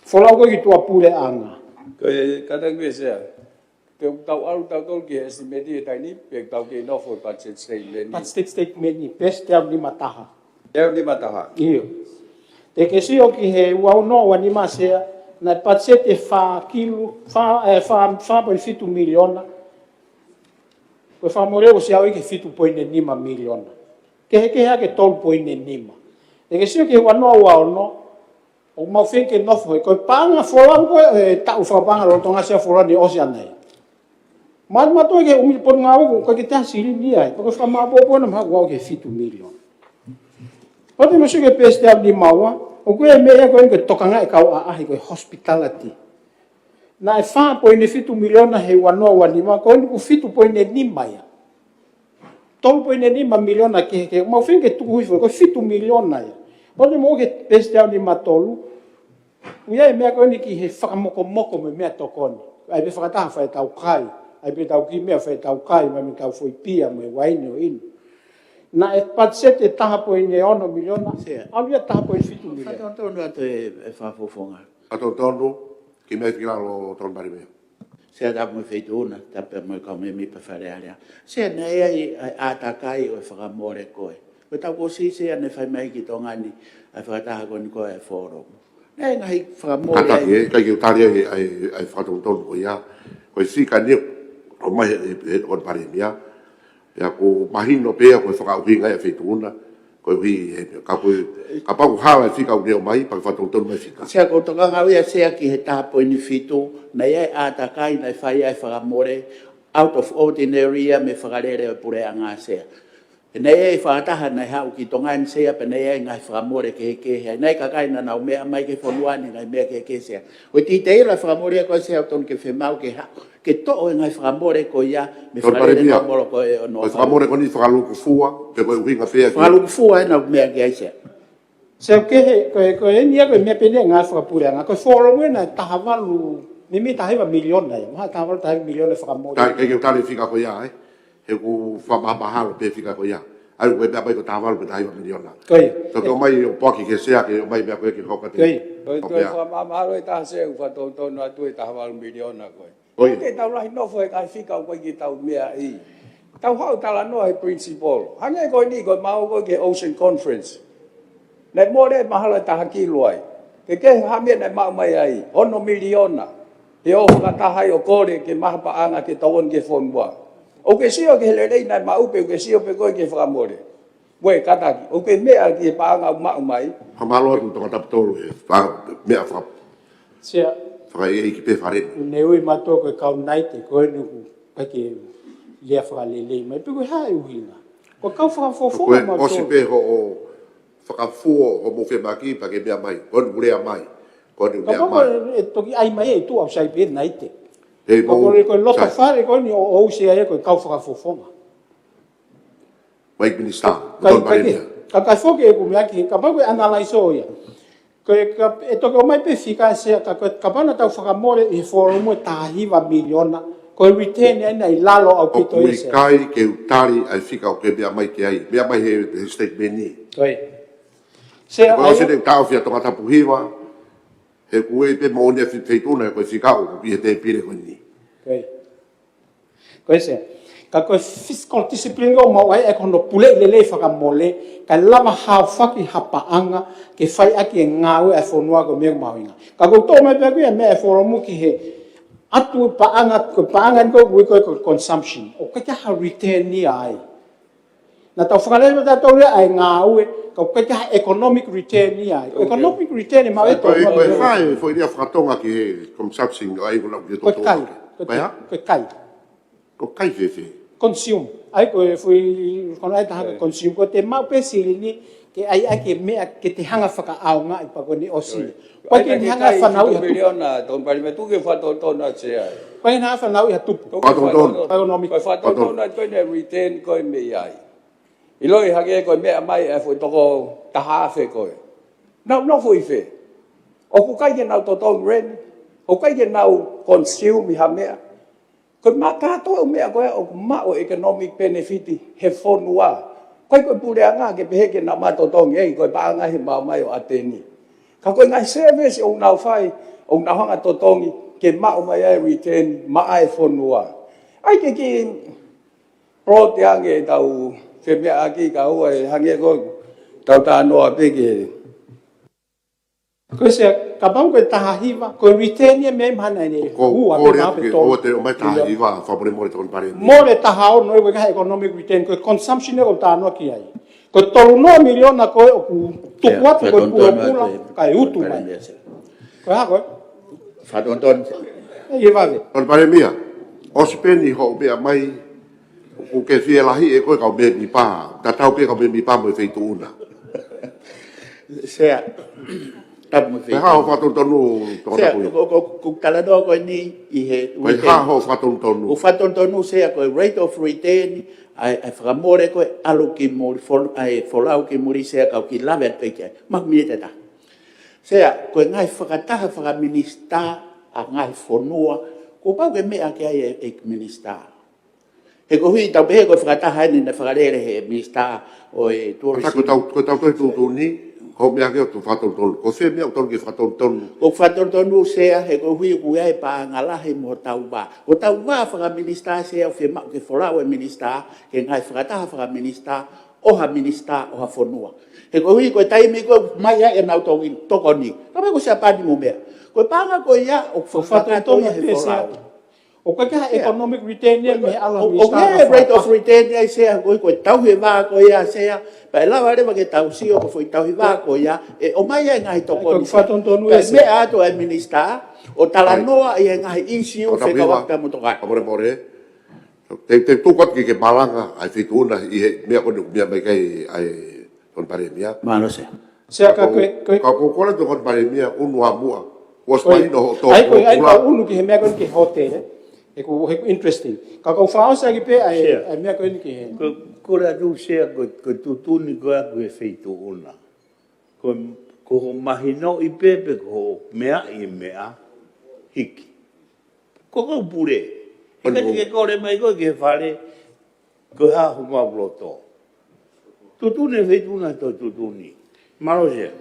Folau ko ki tua pule anga. Koe kata kue sea. Te tau alu tau tol ki estimate e taini, pe tau ki nofo budget statement. But statement ni peste au ni mataha. Teo ni mataha. Iyo. Te ke si o ki he wau no wani masea, na budget e wha kilu, wha poi fitu miliona. Koe wha moreo si au i ke fitu poine nima miliona. Ke hea ke tol poine nima. Te ke si o ki he wanoa wau no, o mau whenke nofo e koe panga folau koe, tau whakapanga rotonga sea folau ni osi anai. Mat mato ke umil pon ngau ko ke ta siri ni ai, ko fa ma bo na ma ko ke fitu milion. Pati mo ke peste ab di mawa, o ko me ya ko ke tokanga e ka a ko hospitality. Na e fa po ni fitu milion na he wano wa ni ma ko ni fitu po ni ni ya. Tol po ni milion na ke ma fin ke tu ko fitu milion na ya. Pati mo ke peste ab di matolu. Uia me ko ni ki he fa moko me me tokoni. Ai be fa ta fa tau kai. Ai pe tau ki mea whai tau kai, mai me tau whoi pia, mai waini o inu. Na e patsete taha po i ne ono miliona, awia taha po i fitu miliona. Whai tonu atu e whafofonga. Ato tonu, ki mea ki lalo tonu bari mea. Sea tapu me whaitu una, tapu me kau me mipa whare area. Sea na ea i ātakai o e whakamore koe. Ko tau ko si sea ne whai mai ki tō ngani, ai whakataha ko ni koe e whōrongo. Nei ngai whakamore Kata ai. ke kai ke tari ai whatonton ko ia. Ko si ka ni o mai o pare mia. Ya ko mahino pe ko whakauhinga e whetuna. Ko hui ka pa ko hawa si ka o mai pa whatonton mai fika. Sea ko toka ngau ia sea ki he tapo ni fitu, na ia ata kai na whai ai whakamore, out of ordinary ia me whakarere o pure anga sea. Nei e whakataha nei hau ki tongan sea, pe nei e ngai whakamore ke hea. Nei kakai na nau mea mai ke whanuani ngai mea ke sea. O ti te ira whakamore ko sea ton ke whemau ke hau. Ke to o ngai whakamore ko ia, me whakarere na moro ko e ono. O whakamore ko ni whakaluku fua, pe ko uhinga whea. Whakaluku fua e nau mea ke sea. Se ke ko e nia ko me pene nga fa pura nga ko foro na tahavalu mimi tahiva milion na ma tahavalu tahiva milion fa mo Ta ke tali fika ko ia he ku fa ba halo pe fika ko ia ai ko ba ko tahavalu pe tahiva milion na kai to ko mai o poki ke sea ke mai be ko ke ko ka kai Toi fa mamalo e ta se fa ton na tu e ta hawal milion na ko. Oi. Ke tau lahi no foi kai fika ko ki tau mea I. Tau hau tala no e principal. Hanga ko ni ko mau ko ke Ocean Conference. Nei more mahala ta haki loai. Ke hamia nei mau mai ai. Ono miliona. He o ka tahai o kore ke maha paanga ke tawon ke fonwa. O ke sio ke hele nei nei mau pe ke sio pe ko ke whakamore. Wei kataki. O ke mea ke paanga mau mai. Hamalo tu to ta tolu e fa me fa se fa e ki pe fare ne ui mato ko ka nai te ko ni ku pa ke le fa le mai pe ko ha u hina ko ka fa fo ko o si pe ho o fa fu o mo fe maki pa ke be mai ko ni bure mai ko ni ka be ko mai e to ki ai mai e tu au sai pe nai te e ko mo ko lo ta fare ko ni o se ai ko ka fa fo fo mai minister ka don bare ka fo ke ku mea ki ka pa ko analyze o ia ko e to ko mai pe fika se ka pa na ta whakamore e foro mo tahiva miliona ko retain ai nei lalo au o pito kui ese kai ke utari ai fika o ke be mai ke ai be mai he statement ni Koi. Se ko se de tau fia to ta puhiwa he ku e pe mo ne fi feituna ko fika o bi te pire ko ni Koi. Koi se. Ka ko fiscal discipline go mo ai e kono pule le whakamole ka lama ha faki hapaanga ke fai aki e ngau e fonua ko me mauinga. Ka ko to me pe ko me e foromu ki he atu paanga ko consumption o ka ha return ni ai. Na tau whakalele ta tau ai ngau e ka economic return ni ai. Economic return e mau e to. ko fai foi dia fratonga ki consumption ai ko na ke to Ko kai. Ko kai. ko kai fe Consume. Ai ko fui kono ai ta consume ko te mau pe ni ke ai ke me ke te hanga whaka au nga i pa ko ni osi. Ko ke hanga whanau i miliona ton pari me tu ke fa ton na se ai. ko ke hanga whanau i tupu. Economic. Ko fa ton na ko ne retain ko me ai. I loi hage ko me mai e foi toko taha fe ko. No foi fe. O ku kai ke na to ton ren. O kai ke na consume ha me. Ko maka to me ko o ma o economic benefit he fonua. Ko pure anga ke pe ke na ma to tong e ko pa anga he ma mai o ateni. Ka ko ngai service o na fai o na hanga to tongi ke ma o mai return ma ai fonua. Ai ke pro te ange tau fe me aki ka o hange ko tau ta no pe ke Ko se ka bang ko tahiva ko return ye me mana ni. ko Ua ko pe re ma pe ke to. o te o mai ta i va fa por mo te kon pare More tahao no we ka economic return ko consumption ko ta no ki ai. Ko tolu no miliona ko o ku tu kwatu ko pula ka utu mai. Ko ha ko. Whatonton. E va ve. kon pare mia o se peni ho be mai o ke fie lahi e ko ka be ni pa ta tau pe ka be ni pa mo feitu una Sea. Tapu me pe ha ho fa ton tonu to ta Sea, pu ko kalado ko ni i he. pe ha ho fa ton tonu O whatonton sea ko rate of return ai whakamore ko alu ki mori ai folau ki mori sea ka ki lawe pe ke. Mak mi te ta. Sea ko ngai whakataha whakaminista a ngai fonua ko pau ke mea ke ai e minista. He ko hui tau pehe ko whakataha ni na whakarere he minista o e ta tourism. ko tau tu tu ni ho me ke tu fa ton tonu ko fe me o ton ke fa ton tonu O whatonton sea he ko hui ku ai pa ngalahi mo tau ba. O tau ba whakaminista sea o whema ke folau e minista ke ngai whakataha whakaminista o ha minista o ha fonua. He ko hui ko taimi ko mai e na to tokoni. Ka me ko se pani mo mea. Ko panga ko ia o Whawhata tōna he whorau. O ka kaha economic return ia me ala o me rate of return ia se ko tau he va ko ia se pa la va re ke tau si o ko foi tau he va ko ia e o mai e ngai tokoni. Me ato e minista o talanoa i ngai isi o se ka waka mo toka. More. Te tukot ki ke malanga ai fituna i mea ko mea mai kai ai ton pare mea. Mano se. Se ka ko ko to kon pare mea unua mua. Was mai no to. Ai ko unu ki he mea ko ki hotel. E ko interesting. Ka ko fa sa ki pe ai mea ko ki he. Ko ra du se ko tutuni ko a ko feito una. Ko mahino i pepe ko mea i mea hiki. Ko pure. Ika ke kore mai ko ke whare, ko ha hunga bloto. Tutune veituna to tutuni. Maro se.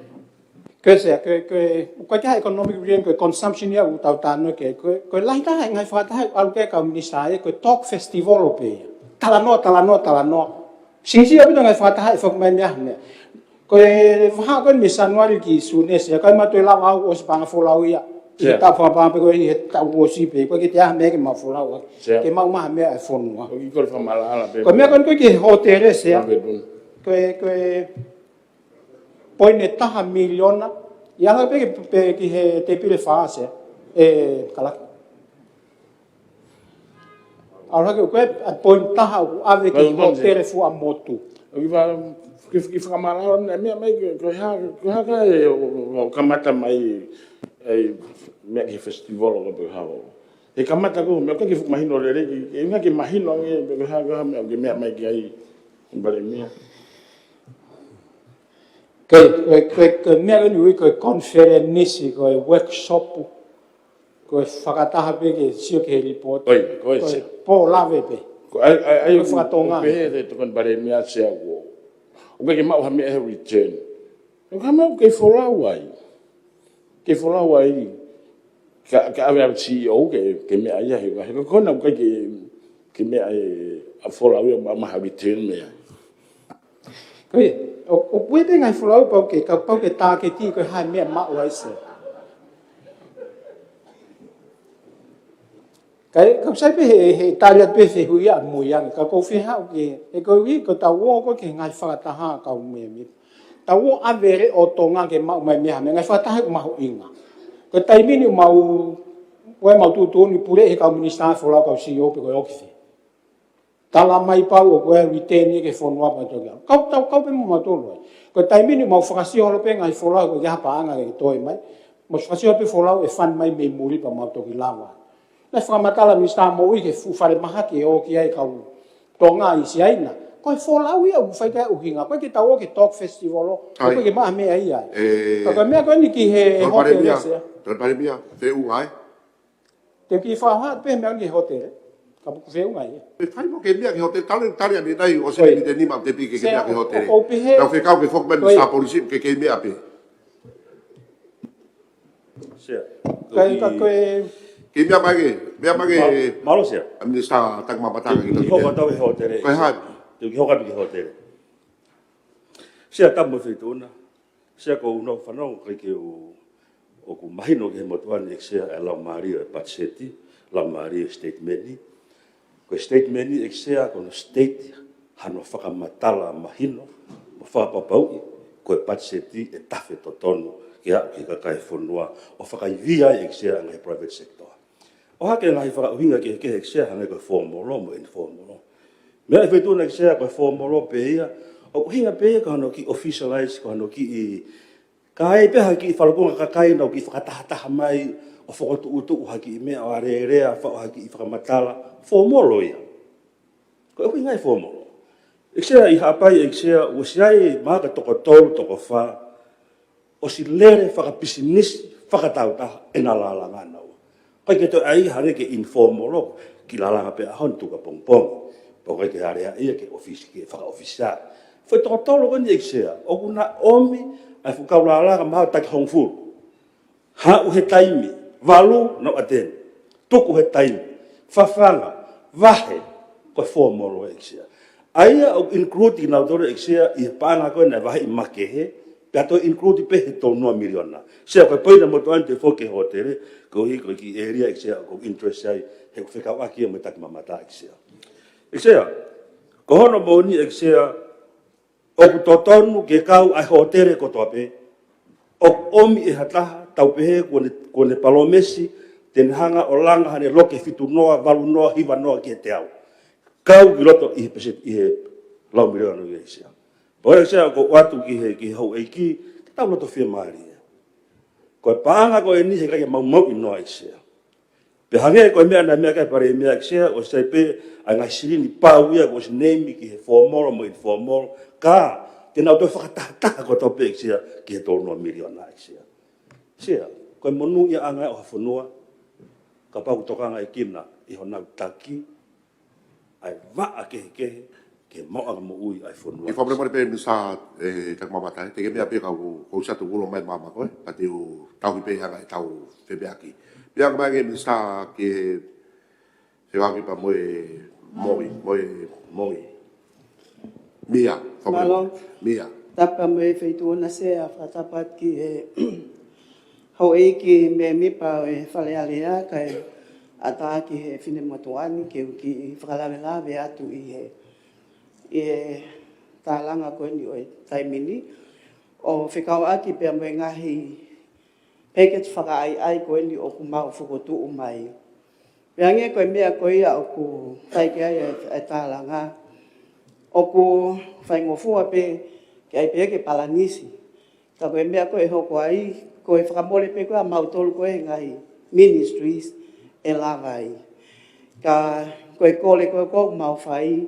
Ko se, ko ka economic return ko consumption ia u tau tano ke ko lai ta ngai fa ta al ke ka minista ko talk festival o pe. Talano. Singsi abi ngai fa ta fa mai ne. Ko ha ko mi sanuari ki sune se ka ma to la wa o spanga folau ia. Ta fa pa pe ko ni ta wo si pe ko ke ta me ke ma folau. Ke ma me e fonua. O ki ko fa mala pe. Ko me ko ke hotel se. Ko poine taha miliona. Ia la pe ki he te pile fa se. Kala. Ara ke ko poine taha ave ki hotel fu a motu. O ki va ki fa mala me ko ha ka o kamata mai me ke festival o pe ha e kamata ko me ke fu mahino le e nga ke mahino nge pe ha ga me ke me mai ki ai bare me ke me ni ko conference ko workshop ko fakataha pe ke sio ke report ko se po lave pe ko ai fa tonga pe de to kon bare me se go o ke ma ha me return o ka ma ke fola wai ke fola wai ka ave CEO ke me ai he ko na ke me ai a fola wai ma ha return me o puede ngai fola pa ke ka pa ke ta ke ti ko ha me ma wai se cái không sai về tài liệu về về huy à mùi ăn cái cô phi hao gì cái cô biết cái tàu vô có cái ngày phát ta ha cầu mềm tàu vô ăn về cái ô tô ngang cái màu mềm mềm ngày phát ta hết màu in à cái tay mình màu quay màu tu ni pure cái cầu minister phụ lao cầu CEO bị cái office ta làm mai bao quay retain cái phone qua cho cái câu bên màu tu rồi cái tay mình màu phát siêu nó bên ngày phụ lao cái giá bán ngày tôi mấy một phát siêu bên phụ lao cái fan mai memory bằng màu tu cái lava na whakamatala minista mo i ke whare maha ke o ki ai kau tonga i si aina. Koe wholau ia u whaikai uhinga. Koe ke tau o ke talk festival o. Koe ke maha mea ia. Kaka mea koe ni ki he hotel ese. Tore mea, te ungai. Te ki whaha, pe mea ki hotel. Ka puku whe ungai. E whai mo ke mea ki hotel, tare ani nei o se ni te nima te pi ke mea ki hotel. Tau whekau ke whokmen sa polisi ke mea pe. Koe Ki mea mage malo sia Minista tak mamatanga ki ki hoka tau he hotere Koe hai ki hoka ki hotere sia tamu fituna sia ko no fano ke o ku mahino ke motuan exia la Maria Patseti la Maria statement ni ko statement ni exia ko no state hano whakamatala mahino mo whapapau ko Patseti e tafe totono ki ka fonua o whakaivia exia ngai private sector o hake ngai whakauhinga ke exia hangai ko formolo mo informolo mea e whetuna exia ko formolo pe ia o hinga pe ka no ki officialize ko no ki i kai pe haki whalakunga kakai no ki whakatahataha mai o whakotu utu haki mea o arerea haki i whakamatala formolo ia ko e hinga i formolo exia i hapai exia o siai maka toko tolu toko wha o si lere whakapisinisi whakatautaha e na lalangana ua. Pai ke to ai hare ke informolo ki lalanga pe ahon tuka pongpong. Poi ke hare ia ke ofisi ke whaka-ofisa. Whai toko tolo kani eksea, o kuna omi ai whukau lalanga maha taki hongfuru. Ha u he taimi, walu no aten. Tuku he taimi, whawhanga, wahe, koe formolo eksea. Aia o include na dore exia I panga ko na vai makehe, pe to include pe he to no miliona. Se ko poina mo to ante fo ke hotel, ko hi ko ki area exia ko interest ai he ko fika wa ki mo tak mamata exia. Exia, ko hono mo ni exia o ku totonu ke kau ai hotel ko to pe. O omi e hata tau pe ko ne palomesi ten hanga o langa hane loke fitu noa valu noa hiva noa ki te au. Kau ki loto I peset I he lau miliona i eisia. Poi sea ko watu ki hau eiki, ki tau loto fia maari. Ko paanga ko ni he kai mau mau I noa eisia. Pe hange ko mea na mea kai pare mea eisia, o sei pe a ngai sirini pauia ko si neimi ki he formal mo informal, ka te nau toi whakatahataha ko tau pe eisia ki he tolu noa miliona eisia. Sia, ko monu ia anga o hafunua, ka pau tokanga I kina I honau taki, ai va ke mo ang mo ui ai fonu. I whabre mare pe misa tak mamata, te ke mea pe kau sa tu ulo mai mama koe, pati u tau hi pe hanga I tau febeaki. Pia ka mai misa ke se wangi pa moi. Mia, Malong. Mia. Tapa me feitu na se a whatapat ki e hau e ki me mi pa e whale alea kai ata ki he fine motuani ki whakalawelawe atu I he tālanga koe ni o e taimini o whikau aki pia me ngahi package whakaai ai koe ni o ku mau whukotu umai. Pia nge koe mea koe ia o ku taike ai e tālanga o ku whaingofua pe ki ai pe ke palanisi. Ka koe mea koe hoko ai koe whakamole pe koe a mautolu koe ngahi ministries e lavai. Ka koe kole koe kou mau whai,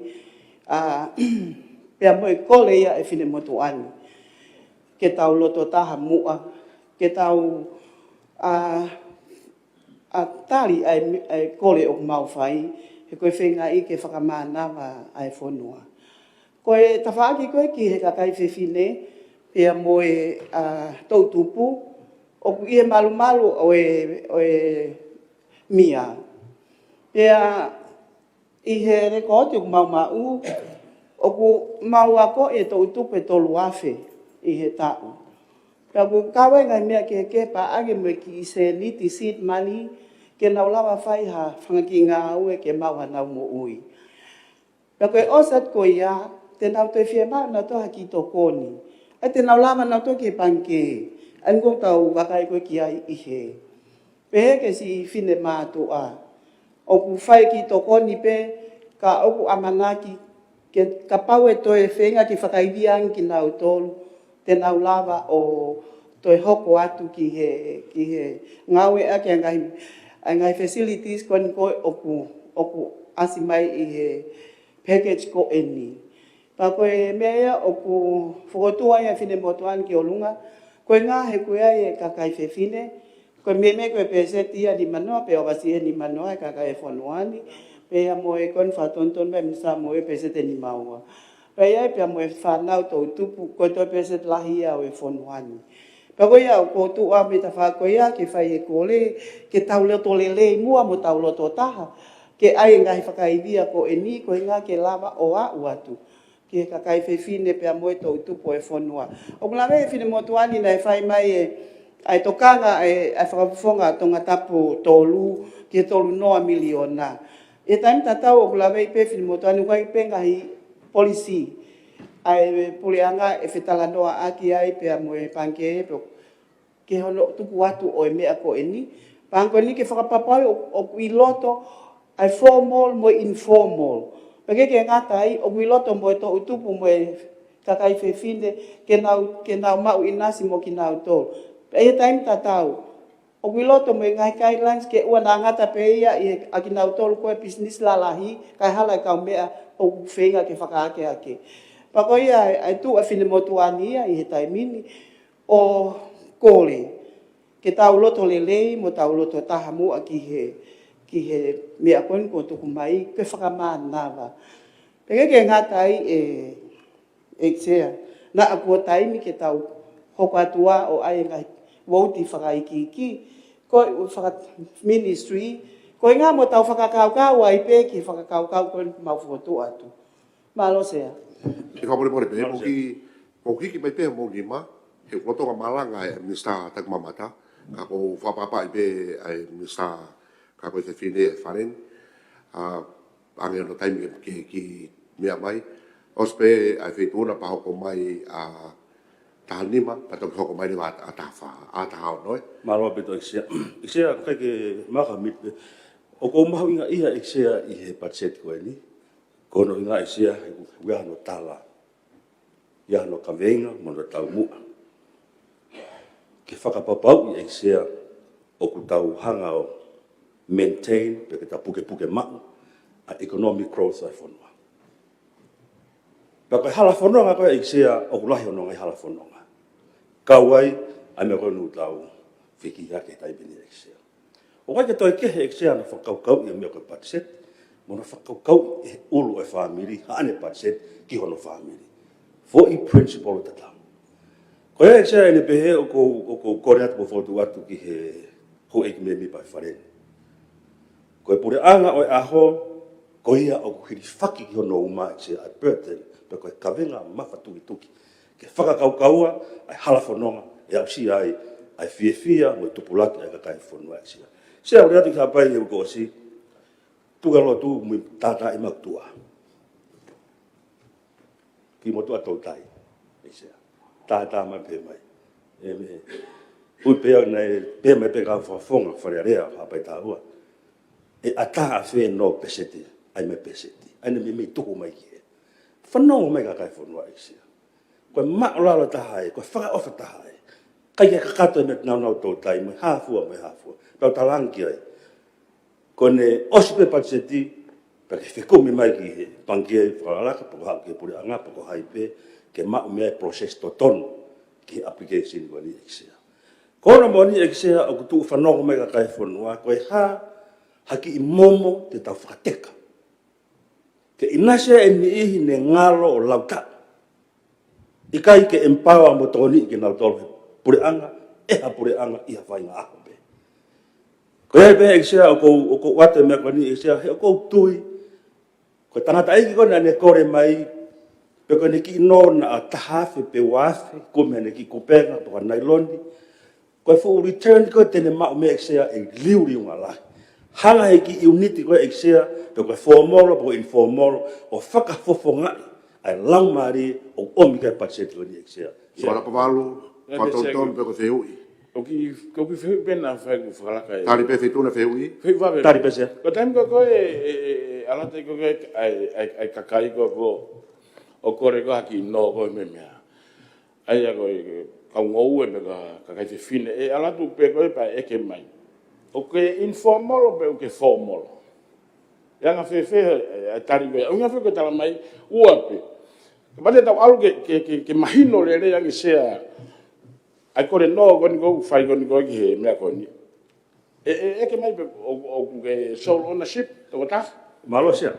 pia moe kole ia e whine motu ani. Ke tau loto taha mua, ke tau tari ai kole o mau whai, he koe whenga I ke whakamanawa ai whonua. Koe tawhaaki koe ki he kakai whiwhine, pia moe tautupu, o ku ie malu o e mia. Pea I he rekoti o mau mau, o ku mau ako e tau tupe tolu afe I he tau. Pea ku kawe ngai mea ke pa age me ki se liti seed money, ke nau lawa whai ha whangaki ngā ue ke mau hanau mo ui. Pea koe osat ko ia, te nau te whia mau na toha ki to koni. E te nau lawa na to ke panke, an ko tau wakai koe ki ai I he. Pe ke si fine mātua. O ku whai ki to koni pe, ka oku amanaki, ke ka pau e toe whenga ki whakaiviang ki nau tolu, te nau lava o toe hoko atu ki he ngawe ake ngai facilities koni koe oku asimai I he package ko eni. Pa koe mea oku whukotua ia whine motuan ki o lunga, koe ngā he koe ai e kakai whewhine, koe me koe pese tia ni manoa, pe o wasi e ni manoa e kaka e whanuani, pe a moe kon whatonton me misa moe pese te ni maua. Pe ai pe a moe whanau tau tupu, koe toi pese lahi au e whanuani. Pe koe au kōtu a me ta whako ia, ke whai e kōle, ke tau leto lele mua mo tau loto taha, ke ai ngai whakaivia ko e ni, koe ngā ke lava o a uatu. Ke kakai whewhine pe a moe tau tupu e whanua. O kuna me whine motuani nei whai mai e, ai tokanga e whakapufonga tonga tapu tolu, ki tolu noa miliona. E taim tatau o kula wei pe whini motuani, kai pe ngahi polisi. Ai puleanga e whetala noa aki ai pe a moe panke e pe ke hono tupu atu o e mea ko e ni. Panko ni ke whakapapau o kuiloto ai formal mo informal. Pake ke ngata ai o kuiloto mo e to utupu mo e kakai whewhine ke nau mau inasi mo ki nau tolu. E taim tatau, o kuiloto mo ngai guidelines ke ua na ngata pe ia I aki nau tolu koe business lalahi, kai hala I kau mea o whenga ke whakaake ake. Pako ia ai tu a whine motuani ia I he taimini o kore. Ke tau loto lelei mo tau loto taha mua ki he mea koen ko tuku mai, ke whakamanawa. Peke ke ngata ai e ksea, na akua taimi ke tau hoko atua o ai ngai wauti whakaikiki, ko ministry, ko ngā mo tau whakakaukau ai pe ki whakakaukau koe mau whotu atu. Malo sea. E ka pole pe mo ki mai pe mo lima he ko to malanga e mista tak mamata ka ko fa papa pe ai mista ka ko te fine faren a angel no time ki mea mai ospe ai fe tuna pa ko mai a tanima pa to ko mai wa atafa ata no Malo pe to exia ka ke maka mit o ko mau inga ia exia I he budget ko ni kono inga exia wa no tala ia no kavenga mo no tau mu ke whakapapau I exia o ku tau hanga o maintain pe ta puke ma a economic growth ai fonwa pa ko hala fonwa ko exia o ku lahi no ngai hala fonwa kawai ai me ko no tau fiki ya ke tai bini exia o ka toi ke exia na whakau I me ko budget mo na whakau e ulu e family ane budget ki hono family for I principle of the town. Ko e exia ene pehe o ko korea ko fotu atu ki he ho ek me mi pa faren. Ko e pure anga o aho ko ia o ku hiri whaki ki hono uma exia at birthday pe ko e kawenga mawhatuki tuki ke whakakaukaua ai halafononga e au si ai fia mo tupulaki ai kakai fonua exia. Sia ore atu ki hapai e ko si tugalo tu mu tata I maktua. Ki mo tu atou tai. Isia. Tata mai pe mai. E me. Ui pea nei pe mai pe ka fonga farea hapai taua. E ata a fe no pesete ai me pesete. Ai me tuku mai ki. Whanau mai ka kai fonua isia. Ko ma ola ta hai, ko whaka ofa ta hai. Kai ke kakato me nau tau tai mai hafua. Tau talangi ai. Kone osipe patseti pe ke fekumi mai ki he pangie whakalaka po ha ke puri anga po hai pe ke ma me process to ton ki application ko ni exia. Kono mo ni exia o tu whanongo mai ka kai fonua ko haki I momo te tau whakateka. Ke inase e ni ihi ne ngalo o lauta. I kai ke empower mo toni ke nau tolo puri anga ha puri anga I ha whainga aho. Ko e pe exia o ko wate me ko ni exia he ko tui ko tangata ai ko na ne kore mai pe ko ne ki no na tahafe pe wafe ko me ne ki kupenga po na ilondi ko fu return ko tene ma me exia e liuri ngala hanga e ki unity ko exia pe ko formal po informal o faka fofonga ai lang mari o omika patset ko ni exia Ora pa valu patonton pe ko feu O ki fe pena fa ku falaka. Tari pe fe tuna feu Fe va ver. Tari pe se. Ko time ko ala te ko ai kakai ko o kore ko aki no ko me me. Ai ko ka ngou e me ka kai fe fine e ala tu pe ko pa e ke mai. O ke informal o pe o ke formal. Ya nga fe tari ko. O nga fe ko tala mai uape. Ba te tau alu ke mahino le yang sea ai kore no goni go fai goni go ki me ko ni e ke mai o ke sole ownership to ta malo sia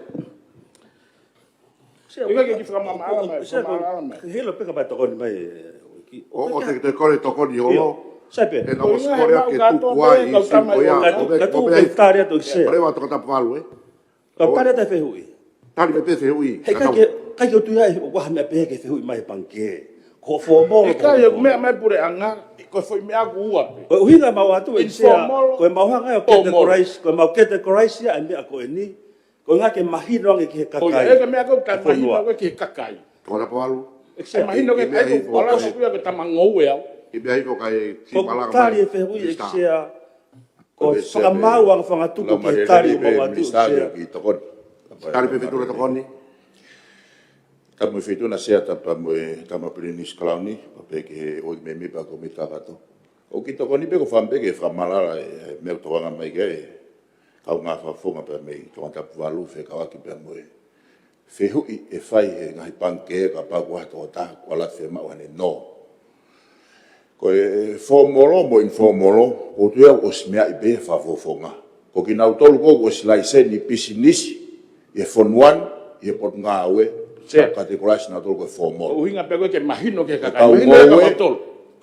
ke fra mama ala helo pe ka ba to goni mai o te kore to goni o sabe e no kore ke tu kuai ka tu taria to se preva to ta palu ka taria ta fe hui tali pe fe hui he ka tu ya o wa me pe ke fe hui mai panke ko formal e ka yo me pure anga ko foi me agu uape o hinga ma watu e sia ko ma hanga ko categorize ko ma categorize ya me ko ni ko nga ke mahino nge ke kakai e ka me agu ta mahino ke kakai ko la palu e mahino ke ai ko ala so ke tamangou e e be ai ko kai si malanga tari e fe hui e sia ko fa mau ang fa ngatu ko ke tari mo watu sia ki tokon tari pe tu to koni Tamu fitu na sea tapa mo tama plinis klauni pa pe ke o me pa ko mita gato. O ki to koni pe ko fambe ke fra malala me to nga mai ke ka nga fa fonga pe me to ta valu fe ka ki pe mo fe hu e fai e nga panke ka pa ko to ta ko la fe ma wane no. Ko e formolo mo informolo o tu o smea i be fa fonga. Ko ki na tolu ko slai se ni pisinisi e fonwan e pot nga we categorize na tolo ko formal. O hinga pego ke mahino ke kakai. Mahino ke tolo.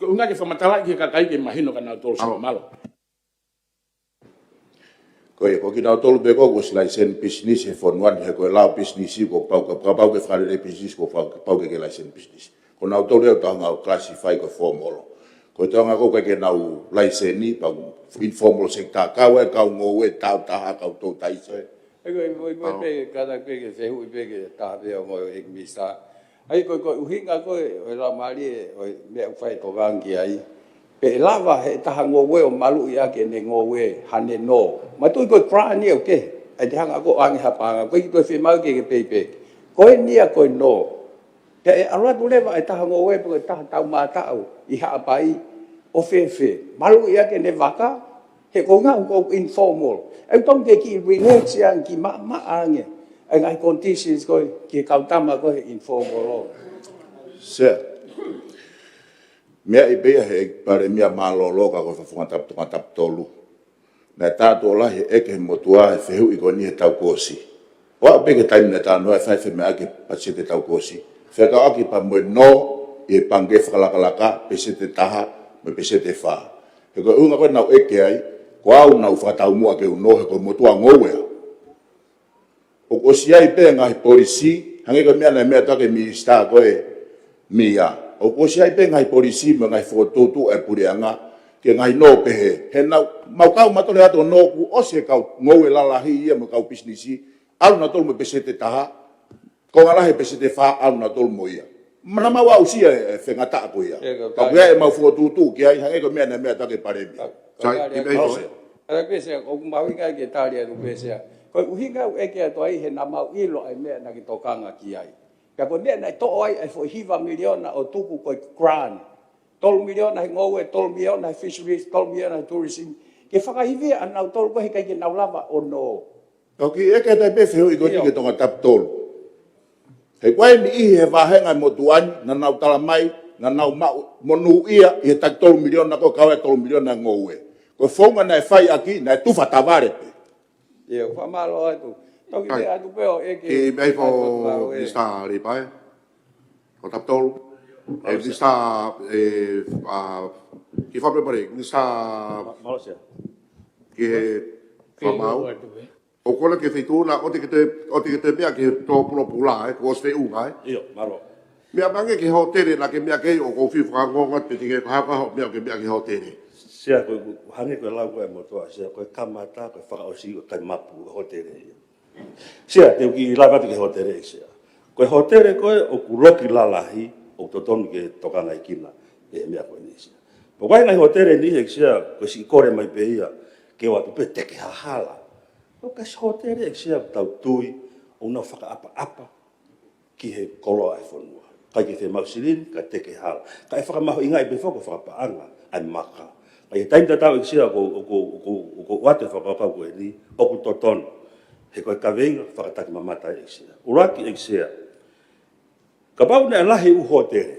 Unga ke famatala ke kakai ke mahino kana tolo so malo. ko ki na tolu be ko ko license business e fonuan he ko la business ko pau ke fare business ko pau ke license business ko na tolu e tanga classify ko formal ko tanga ko ke na license ni pau informal sector ka we ka ngo we ta ka to tai se ko pe kada pe ke se hu pe ke ta pe mo ek misa ai ko uhinga ko la mali me fai ko gangi ai pe lava he ta ngo we o malu ya ke ne ngo we hane no ma tu ko kra ni o ke ai hanga ko ang ha pa ko ko fi ma ke pe ko ni ko no ke ala tu le va ta ngo we ko ta ma ta o I ha pai o fe malu ya ke ne vaka he ko nga ko informal ai tong ke ki relax yang ki ma ange ai ngai conditions ko ki kautama ko informal se mea I bea he pare mea malolo ka ko fa tap tolu na tato la he eke motua he fehu I ko ni he tau kosi wa be ke time na ta no fa fe mea ke pasi te tau kosi fe ka aki pa mo no e pange falaka pese te taha me pese te fa he ko unga ko na eke ai ko au na fa tau mo ke no he ko motua ngowe o ko si ai pe nga polisi hange ko mea na mea ta ke minister ko e mia o ko si ai pe ngai polisi me ngai foto tu e purianga ke ngai no pe he na mau kau matore ato no ku o se kau ngowe la la hi mo kau business al na tol me pesete taha ko ala he pesete fa al na tol mo ia mana mau au si e fe ngata ko ia ka e mau foto tu ke ai hange ko me na me ta ke pare bi sai I bei ko ala pe se o mau inga ke talia du pe se ko uhinga e ke to ai he na mau ilo ai me na ki tokanga ki ai ka ko ne na to ai fo hiva miliona o tuku ko grant tol miliona ngowe tol miliona fisheries tol miliona tourism ke whakahiwi anau tol ko he kai ke nau lava o no okay e ke tai pe feo I ko ni ke tonga tap tol he kwai ni I he vahenga mo tuani na nau tala mai na nau monu ia I tak tol miliona ko kawe tol miliona ngowe ko fonga na fai aki na tu fatavare pe ye fa malo atu toki te atu pe o e ke bei po lista ri pai ko tap tol e lista ki fa prepare lista Malaysia ke fa mau o kola ke feituna o te ke mea ke to pulo pula ko se u ai io malo mea bange ke hotel la ke mea ke o ko fi fra ngonga pe ke ha ha mea ke mea ke hotel sia ko hange ko lau ko mo to sia ko kamata ko fa o si ko kai mapu hotel sia te ki lava te hotel sia ko hotel ko o ku loki lalahi o to ton ke toka ngai kina e mea ko ni sia po kai ngai hotel ni sia ko si kore mai pe ia ke wa pe te ke hala o ka hotel sia tau tui o na fa apa ki he kolo iPhone kai ke te mausilin ka te ke hala kai fa ma inga be fa ko fa pa anga ai maka ai time tau sia ko wate fa ka ko ni o ku toton he ko ka venga fa ka mamata sia uraki sia ka bau na lahi u hotel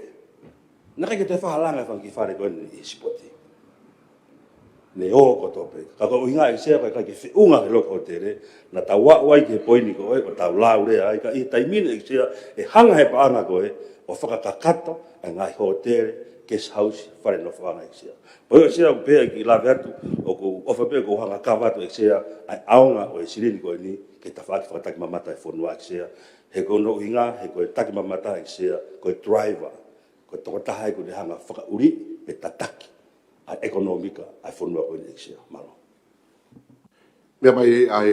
na ke te fa halanga fa ki fare ko ni spoti ne o ko to pe ka ko inga sia ka ke unga lo hotel na ta wa ke poini ko e ko ta laure ai ka I taimine sia e hanga he pa anga ko e o fa ka kato ngai hotel guest house fare no fa ngai sia po sia pe ki la vertu o ko o fa pe ko hanga ka va to sia ai aunga o silini ko ni ke ta fa ta mamata e fonua sia he ko no inga he ko ta mamata sia ko driver ko to ta hai ko de hanga fa uri pe tataki a economica a fonua ko ni sia malo mea mai ai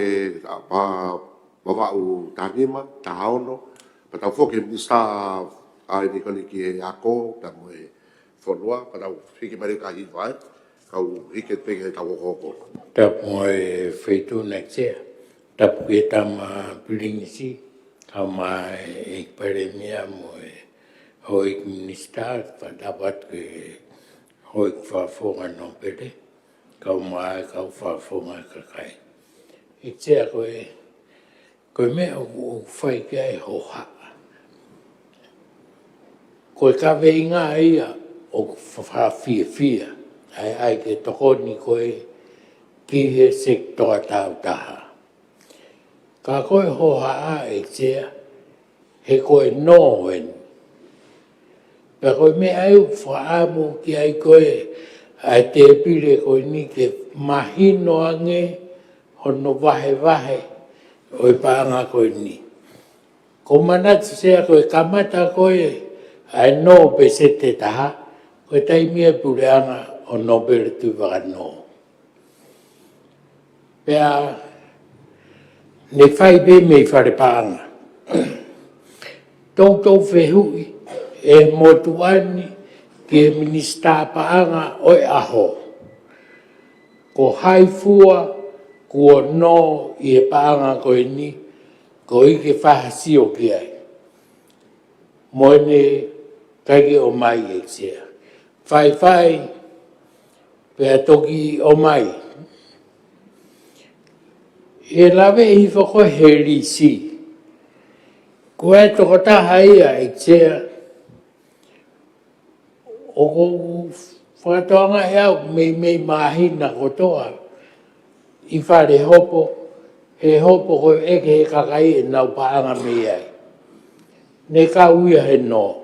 pa u tanima taono pa tau foke lista ai ni ko ni ki ako ta mo fonua pa tau fiki mai ka hi vai ka u hike pe ke tau ko Tap moe feito nexia. Tap ke tama pilingisi. Kama ik paremia moe hoik minister pa dapat ke hoik fa fonga no pede. Kau mai kau fa fonga kakai. Ik sia koe me o fai ke ho ha. Koe ka veinga ia o fa fia. Ai ke toko ni koe ki he sektor tau taha. Ka koe hoha a e tia, he koe noen. Pe koe me au whaamu ki ai koe, ai te pile koe ni ke mahino ange, hono vahe, o paanga koe ni. Ko manatu sea koe kamata koe, ai no pe se te taha, koe taimia pureanga o no bere tu waka no. Pea, ne whai be mei whare paanga. Tau whehui, e motuani ki e minista paanga oi aho. Ko haifua, kua no i e paanga koe ni, ko ike whahasio ki ai. Moene kaike o mai e sea. Whai, pea toki o mai. E lawe i whako he risi. Ko e toko taha ia e sea. O ko whakatoanga e au mei mahina kotoa. I whare hopo, he hopo ko eke he kakai e nau paanga mei ai. Ne ka uia he no.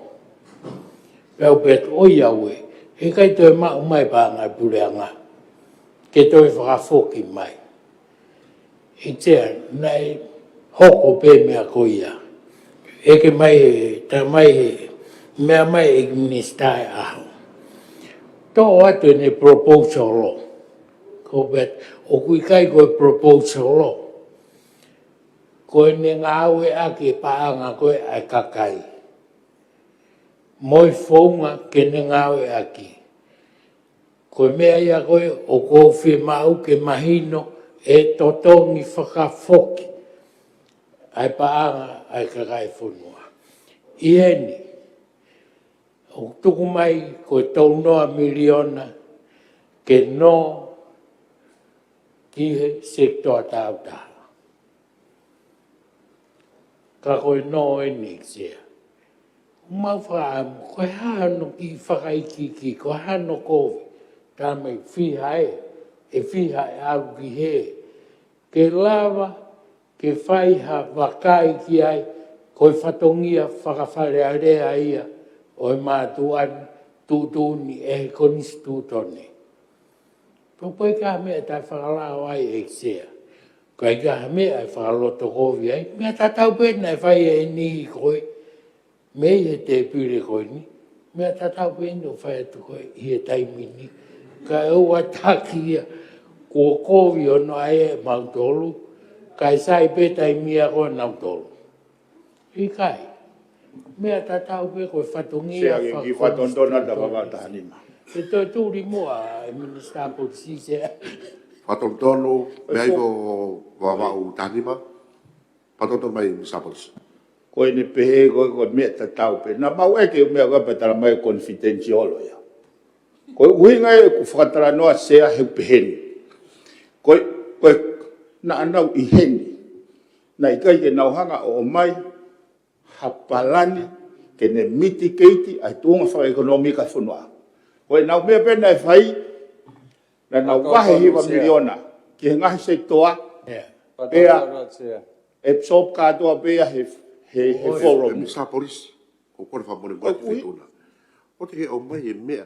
Peo pet oi au e, he kai toi ma umai paanga pureanga. Ke toi whakafoki mai. I tea, nei hoko pe mea koia. Eke mai he, ta mai he, mea mai e ministai aho. Tō atu ne proposal lo. Ko bet, o kui kai koe proposal lo. Koe ne ngāwe ake paanga koe ai kakai. Moi whaunga ke ne ngāwe ake. Koe mea ia koe o kōwhi mau ke mahino e totongi whakafoki. Ai paanga ai kakai whunua. Ieni. O tuku mai koe taunoa miliona ke no ki he sektoa tāutaha. Ka koe no e nixia. Mau whaamu, koe hano ki whakaiki, koe hano kowe. Tā mai whihae, e whihae au ki he. Ke lava, ke whaiha wakai ki ai, koe whatongia whakawharearea ia, o e mātuan tūtūni e he konis tūtone. Pōpoi ka mea tai whakalao ai e sea. Kai ka mea e whakaloto kovi ai, mea tatau pēna e whai e ni koe, mei he te pire koe ni, mea tatau pēna o whai atu koe i e taimini. Ka e ua takia, kua kovi o no ai e mautolu, kai sai pētai mia koe nautolu. I kai. Mea tatau pe koe whatungia. Sea ki whatondona da wawatahanima. E toi tūri mua e minister polisi se. Whatondonu, mea iwo wawau tanima, whatondonu mai misapos. Koe ne pehe koe mea tatau pe. Na mau eke mea koe petara mai confidentialo ia. Koe uhinga e ku whakatara noa sea heu peheni. Koe na anau i heni. Na ikai ke nauhanga o mai, hapalani, ke ne mitigate ai tuonga whaka ekonomika whunua. Koe nau mea pena e whai, na nau wahe hiwa miliona, ki he ngahi sektoa, pea, e psop kātoa pea he forum. E misa polisi, o kore whamone mwai te whetuna. O te ke o mai e mea,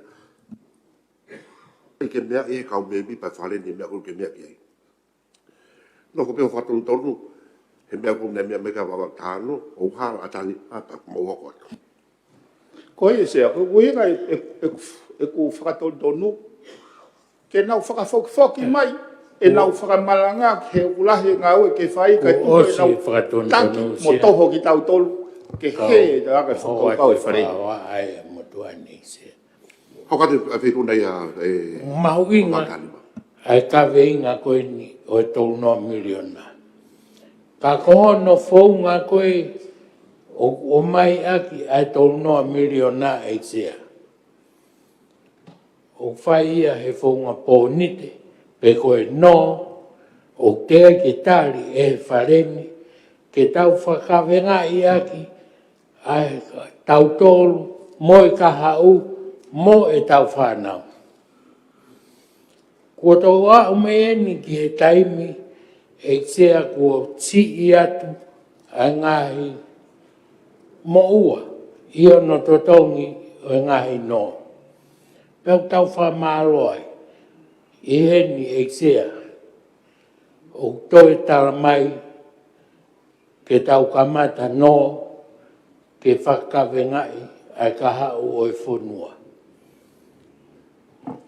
ke mea e kau mea mi pai whare ni mea kuru ke mea ki ai. No ko peo whatonu tonu, he mea kum ne mea meka wawa tāno, o hala atani, apa mauhoko atu. Koe e sea, koe uhinga e ku whakatonu, ke nau whakafoki mai, e nau whakamalanga, he ulahi ngā ue ke whai, kai tuko e nau taki mo toho ki tau tolu, ke he e te aka whakau e wharei. Ai mo tuani se. Hokate a whetuna ia e... Mauinga, ai ka veinga koe ni, o e tolu noa miliona. Ka kohono whaunga koe, o mai aki ai tolu noa miliona e sea. O whai ia he whaunga pōnite, pe koe no, o tea ke tari e whareni, ke tau whakawenga i aki, ai tau tolu, mo e kahau, mo e tau whanau. Kua tau a umeeni ki he taimi, e sea kua ti i atu, a ngahi, mo ua, i ono totongi o ngahi no. Pau tau whamālo ai, i heni e sea. o toi tala mai ke tau kamata no ke whakawengai ai ka hau o e whonua.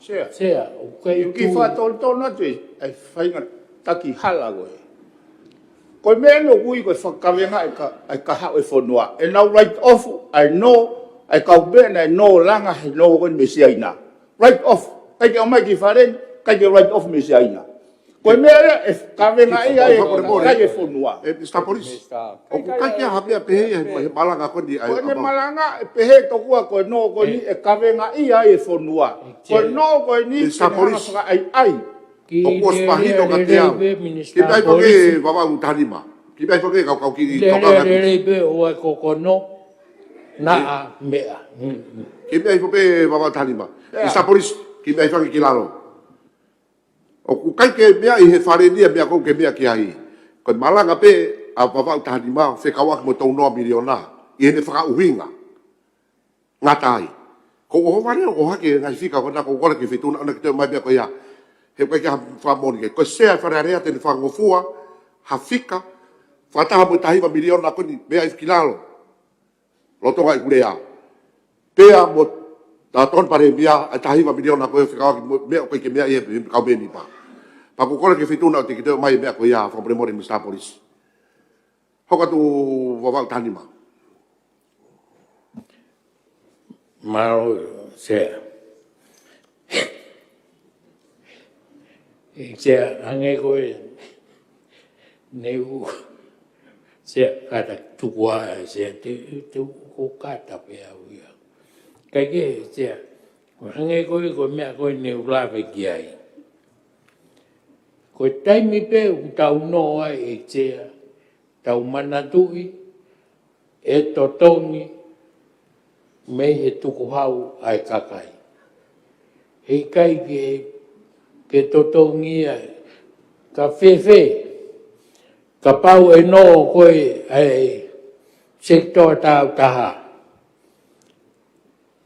Sea, o kai Ki whātōna te ai whainga taki hala koe. Koe mea no kui koe whakawenga ai ka hau e whonua. E nau right off, ai no, ai kau bena, ai no langa, ai no koe me se aina. Right off, kai ke o mai ki wharen, kai ke right off me se aina. Koe mea e kawenga ia e kai e whonua. E Mr. Police, o ku kai kia hapea pehe e malanga koe ni ai. Koe ne malanga e pehe tokua koe no koe ni e kawenga ia e whonua. Koe no koe ni Mr. Police, ai. o kua spahino ka te au. Ki pai toke wawa utanima. Ki pai toke kau ki toka ngati. Lere o e kokono na a mea. Ki pai toke wawa utanima. Mr. Police, ki pai toke ki lalo. O ku kai ke mea i he wharenia mea kou ke mea ki ai. Koe malanga pe a wawa utanima whekawak mo tau noa miliona. I hene whakauhinga. Ngatai. Ko o wale o hake ngai fika ko na ko kore ki fituna ana ki te mai bia ko ia. He koe kia whamoni ke. Koe sea wharearea te ni whangofua, ha fika, whataha mo tahiwa miliona ko ni mea i whikilalo. Lotonga i kurea. Pea mo ta ton pare mea a tahiwa miliona ko e whikawa ki mea koe ke mea i he kau meni pa. Pa ko kore ki fituna o te ki te mai mea ko ia whampremore Mr. Police. Hoka tu wawau tanima. Maro sea. Sea ange koe neu sea kata tukua sea te ko kata pe au ia. Kai ke sea ange koe mea koe neu lave ki ai. Koe taimi pe u tau no ai e sea tau manatui e totongi me he tuku hau ai kakai. Hei kai ke totongi ai. Ka whewhe, ka pau e no koe ai sektor tau taha.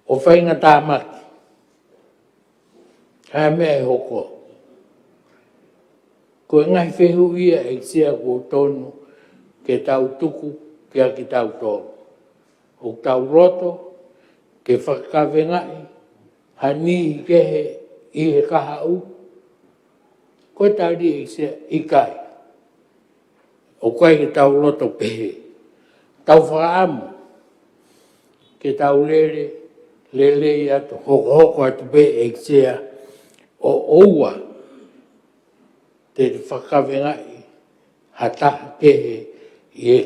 O whainga tā maki. Hai mea e hoko. Koe ngai whehu ia e sia ko tonu ke tau tuku kia ki tau tonu. O tau roto, ke whakawengai, hani ke he i he kahau, koe tauri i kai. O koe ke tau loto pehe. Tau whaamu, ke tau lele i atu, hoko atu pe e sea, o oua, te whakawengai, hataha ke he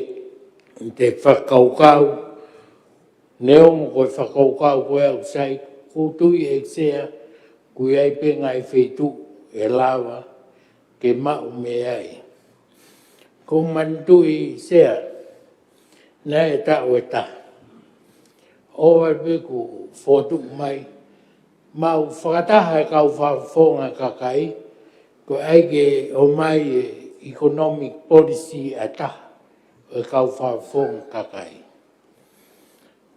i te whakaukau, neo mo koe whakaukau koe au sai, kutui e sea, kui ai penga e whetu e lawa, ke mau me ai. Ko mantui sea, na e tau e ta. Oa peku fotu mai, mau whakataha e kau whawhonga kakai, ko ai ke o mai e economic policy a taha, e kau whawhonga kakai.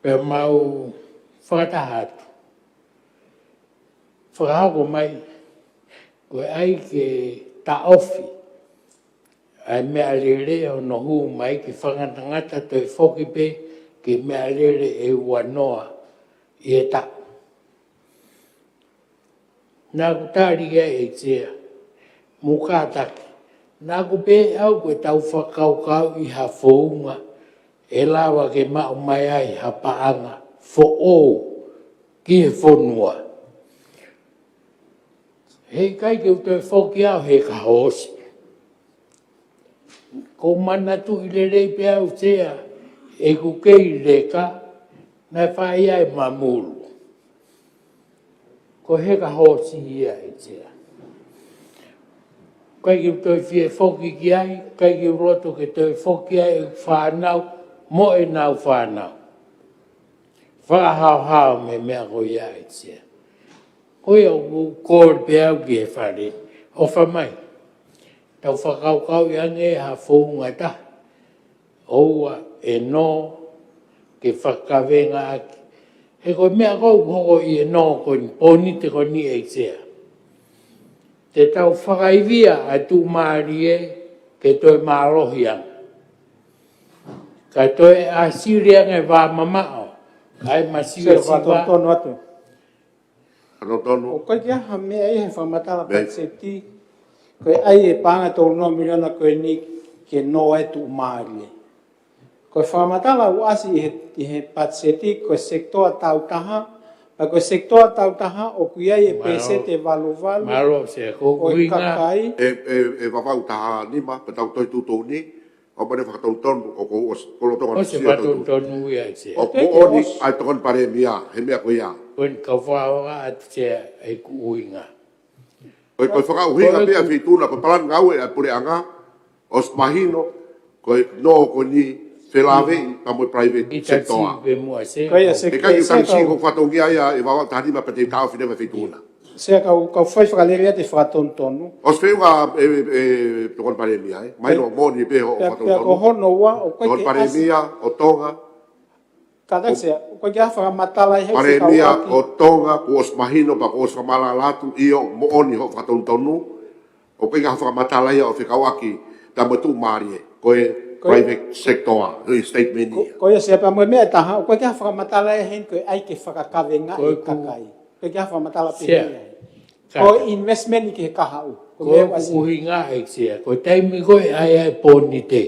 Pe mau whakataha atu. Whakahako mai, koe ai ke ta ofi, ai mea lere o no hu mai ke whangatangata toi whoki pe, ke mea lere e ua noa i e ta. Nā ku tāri e tea, mukātaki, nā ku pe au koe tau whakaukau i ha whounga, e lawa ke mau mai ai ha paanga, fo o ki he whonua. Hei kai ke utoi whoki au he ka hosi. Ko mana tu i le rei pe au tea, e ku kei leka, na whai ai mamuru. Ko he ka hosi ia e tea. Kai ke utoi fie whoki ki ai, kai ke roto ke toi whoki ai e whanau, mo e nau whanau. Whahau hau me mea ko ia e tea. Koe au kōr pe au ki e whare, o whamai. Tau whakaukau i ange ha whounga ta. Oua e no ke whakawenga aki. He koe mea kou hoko i e no koe ni poni te koe ni e tea. te tau whakaivia a tū maari e ke toi mārohiang. Ka toi a siriang e wā mamao. Ai masiwa siwa. Tono atu. Tono. O koe kia ha mea e he whamatala patseti. Koe ai e panga tō no miliona koe ni ke no e tū maari e. Koe whamatala uasi i he patseti koe sektoa tautaha. A koe sektoa tautaha o kuia e pese te valu-valu. Maro se ko kuinga. E wawau taha nima, pe tau toi tūtou ni. O mene whakatautonu o ko kolotonga. O se whakatautonu ia se. O mooni ai tokon pare mia, he mea koe ia. Koe ka whaoa at se e kuinga. Koe whakauhinga mea whituna, koe palan ngau e a pure anga. O smahino, koe no ko ni whelawei pa moe private sector. E kai u tansi ko whatongia ia e wawa tahima pa te tau whinewa whituna. Se kau whai whakaleria te whakatontonu. O swheunga tokon pare mia, mai no moni pe o whakatontonu. Pea ko hono ua o koe tokon pare mia o tonga. Katak se, koe kia whakamatala i hei pare mia o tonga, ko os mahino pa ko os whamala latu i o mooni ho whakatontonu. O koe kia whakamatala ia o whikauaki ta matu marie, koe private sector, state meni. Koe se pa moe mea taha, koe kia whakamatala i hei koe ai ke whakakawenga i kakai. Koe kia whakamatala pe hei. Ko investment i ke kahau. Ko uhinga e sia. Ko taimi koe ai ai poni te.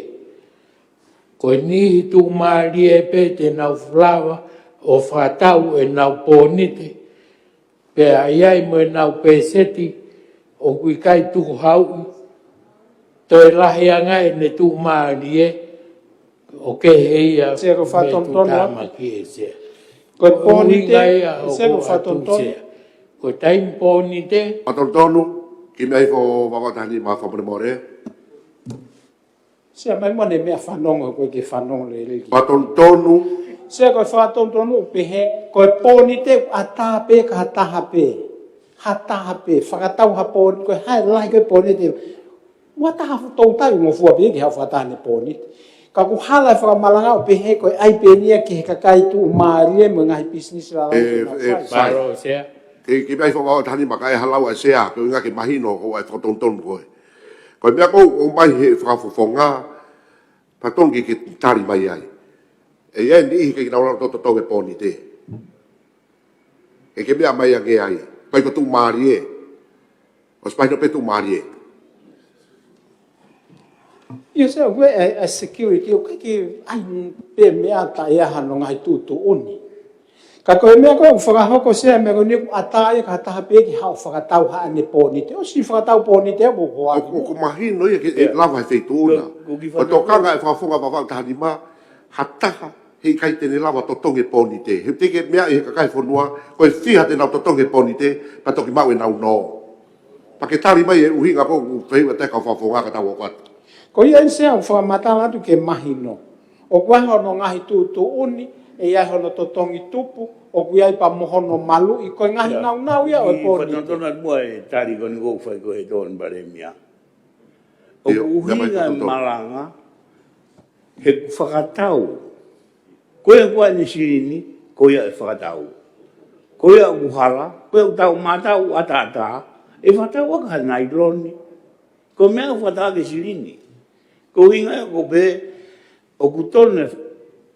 Ko ni tu mari e pe te nau flawa o whatau e nau poni te. Pe ai ai mo nau peseti o kui kai tu hau. Toi lahi anga e ne tu mari e o ke heia me tu tamaki e sia. Ko poni te, se ko whatontonu. Ko taim poni te. Whatontonu, ki mei fo wawatani ma whaparemore. Se mai mone mea whanongo koe ke whanongo le reki. Whatontonu. Se koe whatontonu pehe, koe poni te atape ka hatahape. Hatahape, whakatau ha poni, koe hai lai koe poni te. Wataha tautai ngofua pe ki hau whatane poni. Ka ku hala whakamalanga o pehe koe ai penia ki he kakai tu umarie mo ngahi business la Baro sea. Ki mei fo wawatani ma kai halau a sea, koe nga ki mahino ko ai whatontonu koe. Koe mea kou o mai he whakafofonga, patongi ki tari mai ai. E ia ni ihi kei naurau tototau e poni te. E ke mea mai a nge ai. Pai ko tu maari e. O spaino pe tu maari e. Ia se koe a security, o kai ke ai pe mea ta ia hano ngai tutu oni. Ka koe mea koe whakahoko sea mea koe niku atai ka taha pe ki hao whakatau haa ne pōni te. O si whakatau pōni te o hoa. O mahino ia ke lawa he feituna. O tokanga e whafonga wawau tahani ma, hataha hei kai tene lawa totonge pōni te. He teke mea i he kakai whanua, koe whiha te nau totonge pōni te, pa toki mau e nau no. Pa ke tari mai e uhinga ko whaiwa teka whafonga ka tau o kwatu. Ko ia insea o whamatala atu ke mahino. O kua hono ngahi tutu uni, e ia hono totongi tupu, o kua i pa mohono malu, i koe ngahi nau ia o e pōni. I whanatona mua e tari koni kou whai ko he tōn bare mea. O uhinga malanga, he whakatau. Koe kua ni sirini, koe e whakatau. Koe a uhala, koe u tau matau atata, e whatau aka nailoni. Ko mea whatau ke sirini. Ko inga ko be o kutone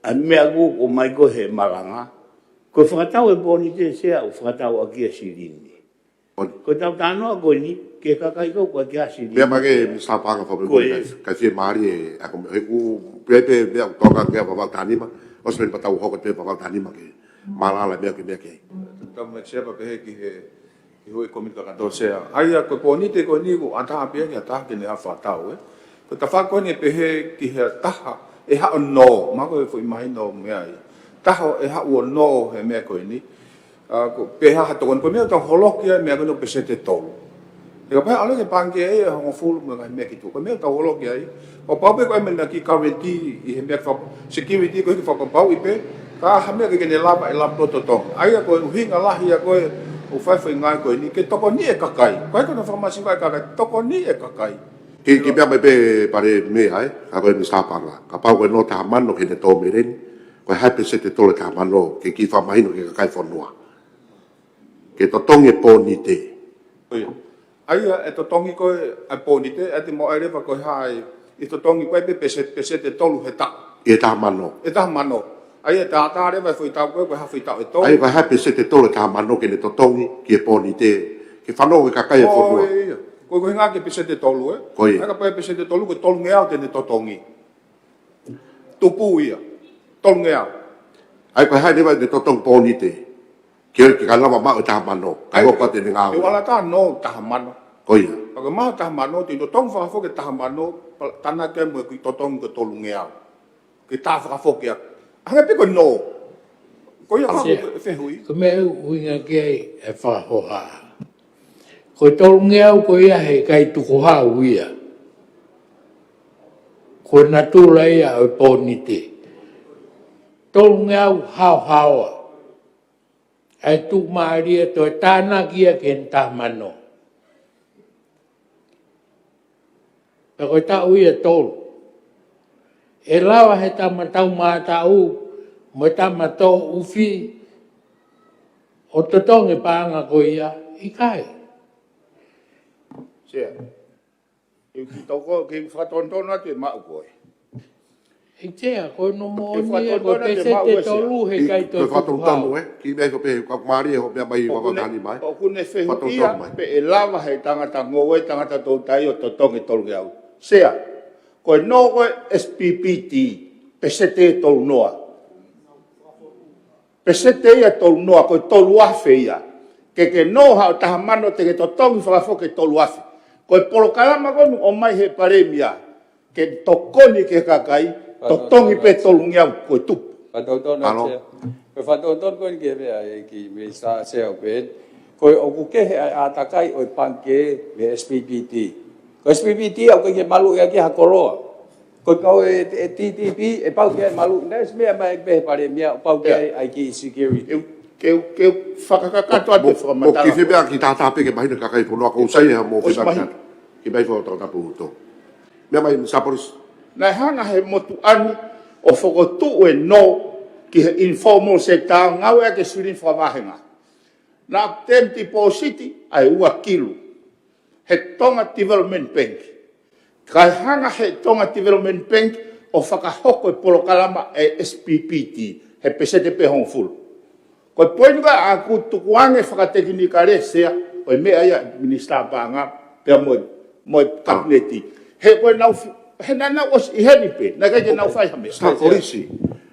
a mea ko mai ko he malanga. Ko whakatau e pōni te sea o whakatau a kia sirini. Ko tau tānoa ko ni, ke kakai ko kua kia sirini. Mea mage mi sāpanga whapemoe kai whie maari e ako me heku pepe mea tonga kia wawau tānima, o se patau hoko te wawau tānima ke malala mea ke mea ke. Tau me sepa pehe ki he ki hui komita kato sea. Aia ko pōni te ko ni ko ataha pia ki ataha ki ne a whatau e. Ko ta whakone pehe ki he taha e hao no, mako e fui mai no mea i. Taha e hao no he mea koe ni. Peha hatokon ko mea tau holokia mea kono pese te tolu. E ka pae ala ke pange e hongo fulu mea mea ki tu. Ko mea tau holokia i. O paupe koe mea ki currency i he mea security ko hiki whakapau i pe. Ka ha mea ke kene lapa e lapo totong. Aia koe uhinga lahi a koe o whaiwhai ngai koe ni. Ke toko ni e kakai. Koe kono whamasi vai kakai. Toko ni e kakai. Ki mea mai pe pare mea e, ka koe mi sāpanga. Ka pau koe no te hamano ke ne tō mereni. Koe haipe se te tole ka hamano ke ki whamahino ke kakai whanua. Ke totonge pōni te. Aia e to tongi koe ai poni te e te mo ai rewa koe hai i to tongi koe pe pese te tolu he ta. E tā mano. E ta mano. Aia tā tā rewa fui tau koe koe hawhi tau e tolu. Ai vai hape se te tole tā mano ke ne to tongi ki e poni te ke whanau e kakai e whanua. Koe koe ngā ke pese te tolu e. Koe. Aka koe pese te tolu koe tolu ngeau te ne to tongi. Tupu ia. Tolu ngeau. Ai koe hai rewa ne to tongi poni te. Ke kalawa mao tā mano. Kai hopa te ne ngā E wala tā no taha mano. Koia. Paka maha taha mano te to tongi whakafoke taha mano tana ke mua ki to tongi ko tolu ngeau. Ki tā whakafoke a. Hanga pe koe no. Koe ia kako whehui. Ko me uinga ke e whahoha. Ko tolu ngeau ko ia he kai tuko ha uia. Ko natura ia o poni te. Tolu ngeau hao haoa. Ai tu maaria to tāna kia ke tā mano. E koe tā uia tolu. E lawa he tā matau mā tā u, mo tā matau uwhi, o totonge pāanga ko ia, i kai. Sia. E ki toko ke whatontona te mau koe. I tea, koe no mo nia, koe pese te tolu he kai to Koe whatontonu ki mea ko pe kak maari e ho mea mai wakakani mai. O kune whehu ia, pe e lava he tangata ngoe, tangata tautai o totonge tolu au. Sia. Koe no koe SPPT, pesete e tolu noa. Pesete ia tolu noa, koe tolu afe ia. Ke no hao taha mano te ke totongi whakafoke tolu afe. Koe polo kalama konu o mai he paremia, ke tokoni ke kakai, totongi pe tolu ngiau koe tupu. Whatoutona tia. Koe whatouton koe ni ke mea e ki me sa seo pen. Koe o kukehe ai atakai o panke me SPPT. Ko SPPT au ke malu ia ki hakoroa. Ko kau e TTP e pau ke malu nes mea mai be pare mea pau ke ai ki security. Ke whakakakato ate whamatara. O ki whebea ki tātāpe ke mahina kakai whanua ka usai ha mō whebea ki mai whao tapu huto. Mea mai Saporis. Nai hanga he motu ani o whakotu e no ki he informal sector ngau e ke surin whamahenga. Nā temti po city ai ua kilu. He Tonga Development Bank. Kai hanga he Tonga Development Bank o whakahoko e polokalama e SPPT, he pesete pe hong fulu. Koe poinuka a kutukuange whakatekinika re sea, o mea ia minister pānga, pia moi kabineti. He koe nau, he nana os i heni pe, na kai ke nau whai hame. Sa polisi.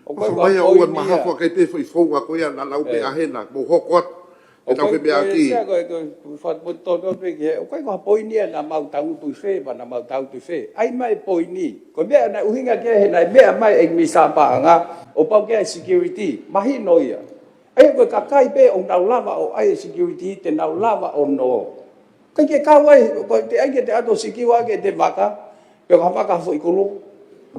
O whai a ua mahafua kai te whai whaunga koe a nau pe ahena, mō hokot. E tau whebea ki. Koe whatoutono pe ke, o koe koha poinia na mau tau tu whe, ma na mau tau tu whe. Ai mai poini. Koe mea na uhinga ke he nai mea mai e misa pānga, o pau ke security, mahi noia. Ai koe kakai pe o nau lava o ai security, te nau lava o no. Kai ke kawai, koe te aike te ato sikiwa ke te waka, pe ka waka fo ikulu,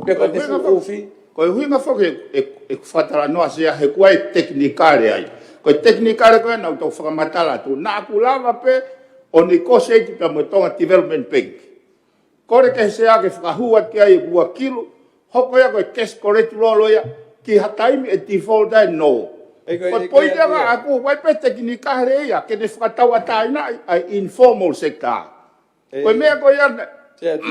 pe ka te fu ufi. Koe huinga whoke e whatara noa sea he kua e teknikare ai. Koe teknikare koe nau tau whakamatala tu. Nā aku lava pe o ni kose eki pe mo Tonga Development Bank. Kore ke sea ke whakahua ki ai e ua kilu, hoko ia koe cash correct lolo ia, ki hataimi e default ai no. Koe poideanga aku, wai pe teknikare ia, ke ne whakatau ataina ai informal sector. Koe mea koe ia, Tia tu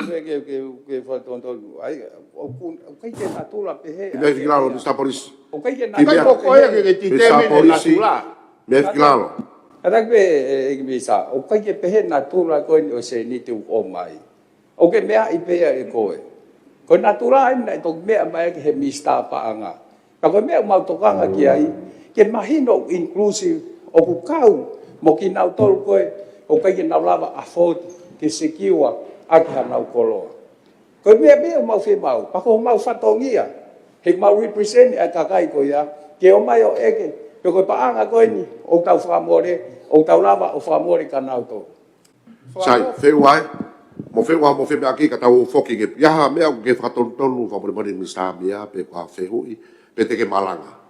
ke whatoutono. Ai, o kai ke natula pe he. I mea whikilalo ni Saporis. O kai ke Kai koko ia ke titeme ne natula. Mea whikilalo. Atak pe e bisa. O kai ke pehe natula koe o se ni tu o mai. O ke mea i pe e koe. Ko natula ai na to mea mai ke he mista paanga. Ka ko mea mau tokanga ki ai. Ke mahino inclusive o ku kau mo ki nau tol koe. O kai ke nau lava afford ke secure aka nau koloa. Koe mea mea mau whi mau. Pako mau whatongia. He mau represent a kakai ko ia. Ke o mai o eke. Pe koe paanga koe ni. O tau whamore. O tau lava o whamore ka nau tō. Sai, wheu ai. Mo wheu ai, mo wheu aki ka tau whoki ke. Iaha mea ke whatonu whamore mani ni sā mea. Pe kua wheu i. Pe te ke malanga.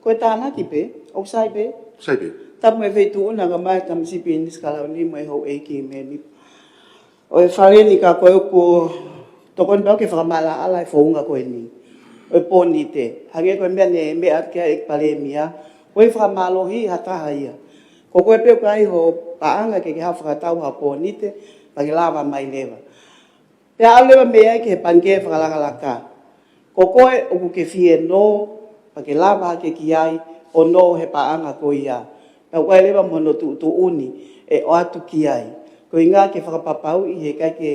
Koe tāna ki pe. O sai pe. Sai pe. Tapu me wheitu una ka mai tam sipi ni skala ni mo e hau eiki me ni. O e whare ni ka koe ko tokon pao ke whakamala ala e whaunga koe ni. O e pōni te. Hange koe mea ne mea ke ek pale mia. O e whakamalohi hataha ia. Ko koe peo kai ho paanga ke ha whakatau ha pōnite, pa ke lawa mai lewa. Pea au lewa mea ke he pange whakalakalaka. Ko koe o ke fie no, pa ke lawa ke ki ai, o no he paanga ko ia. Pea koe lewa mono tu uni, e o atu ki ai. Ko inga ke whakapapau i he kai ke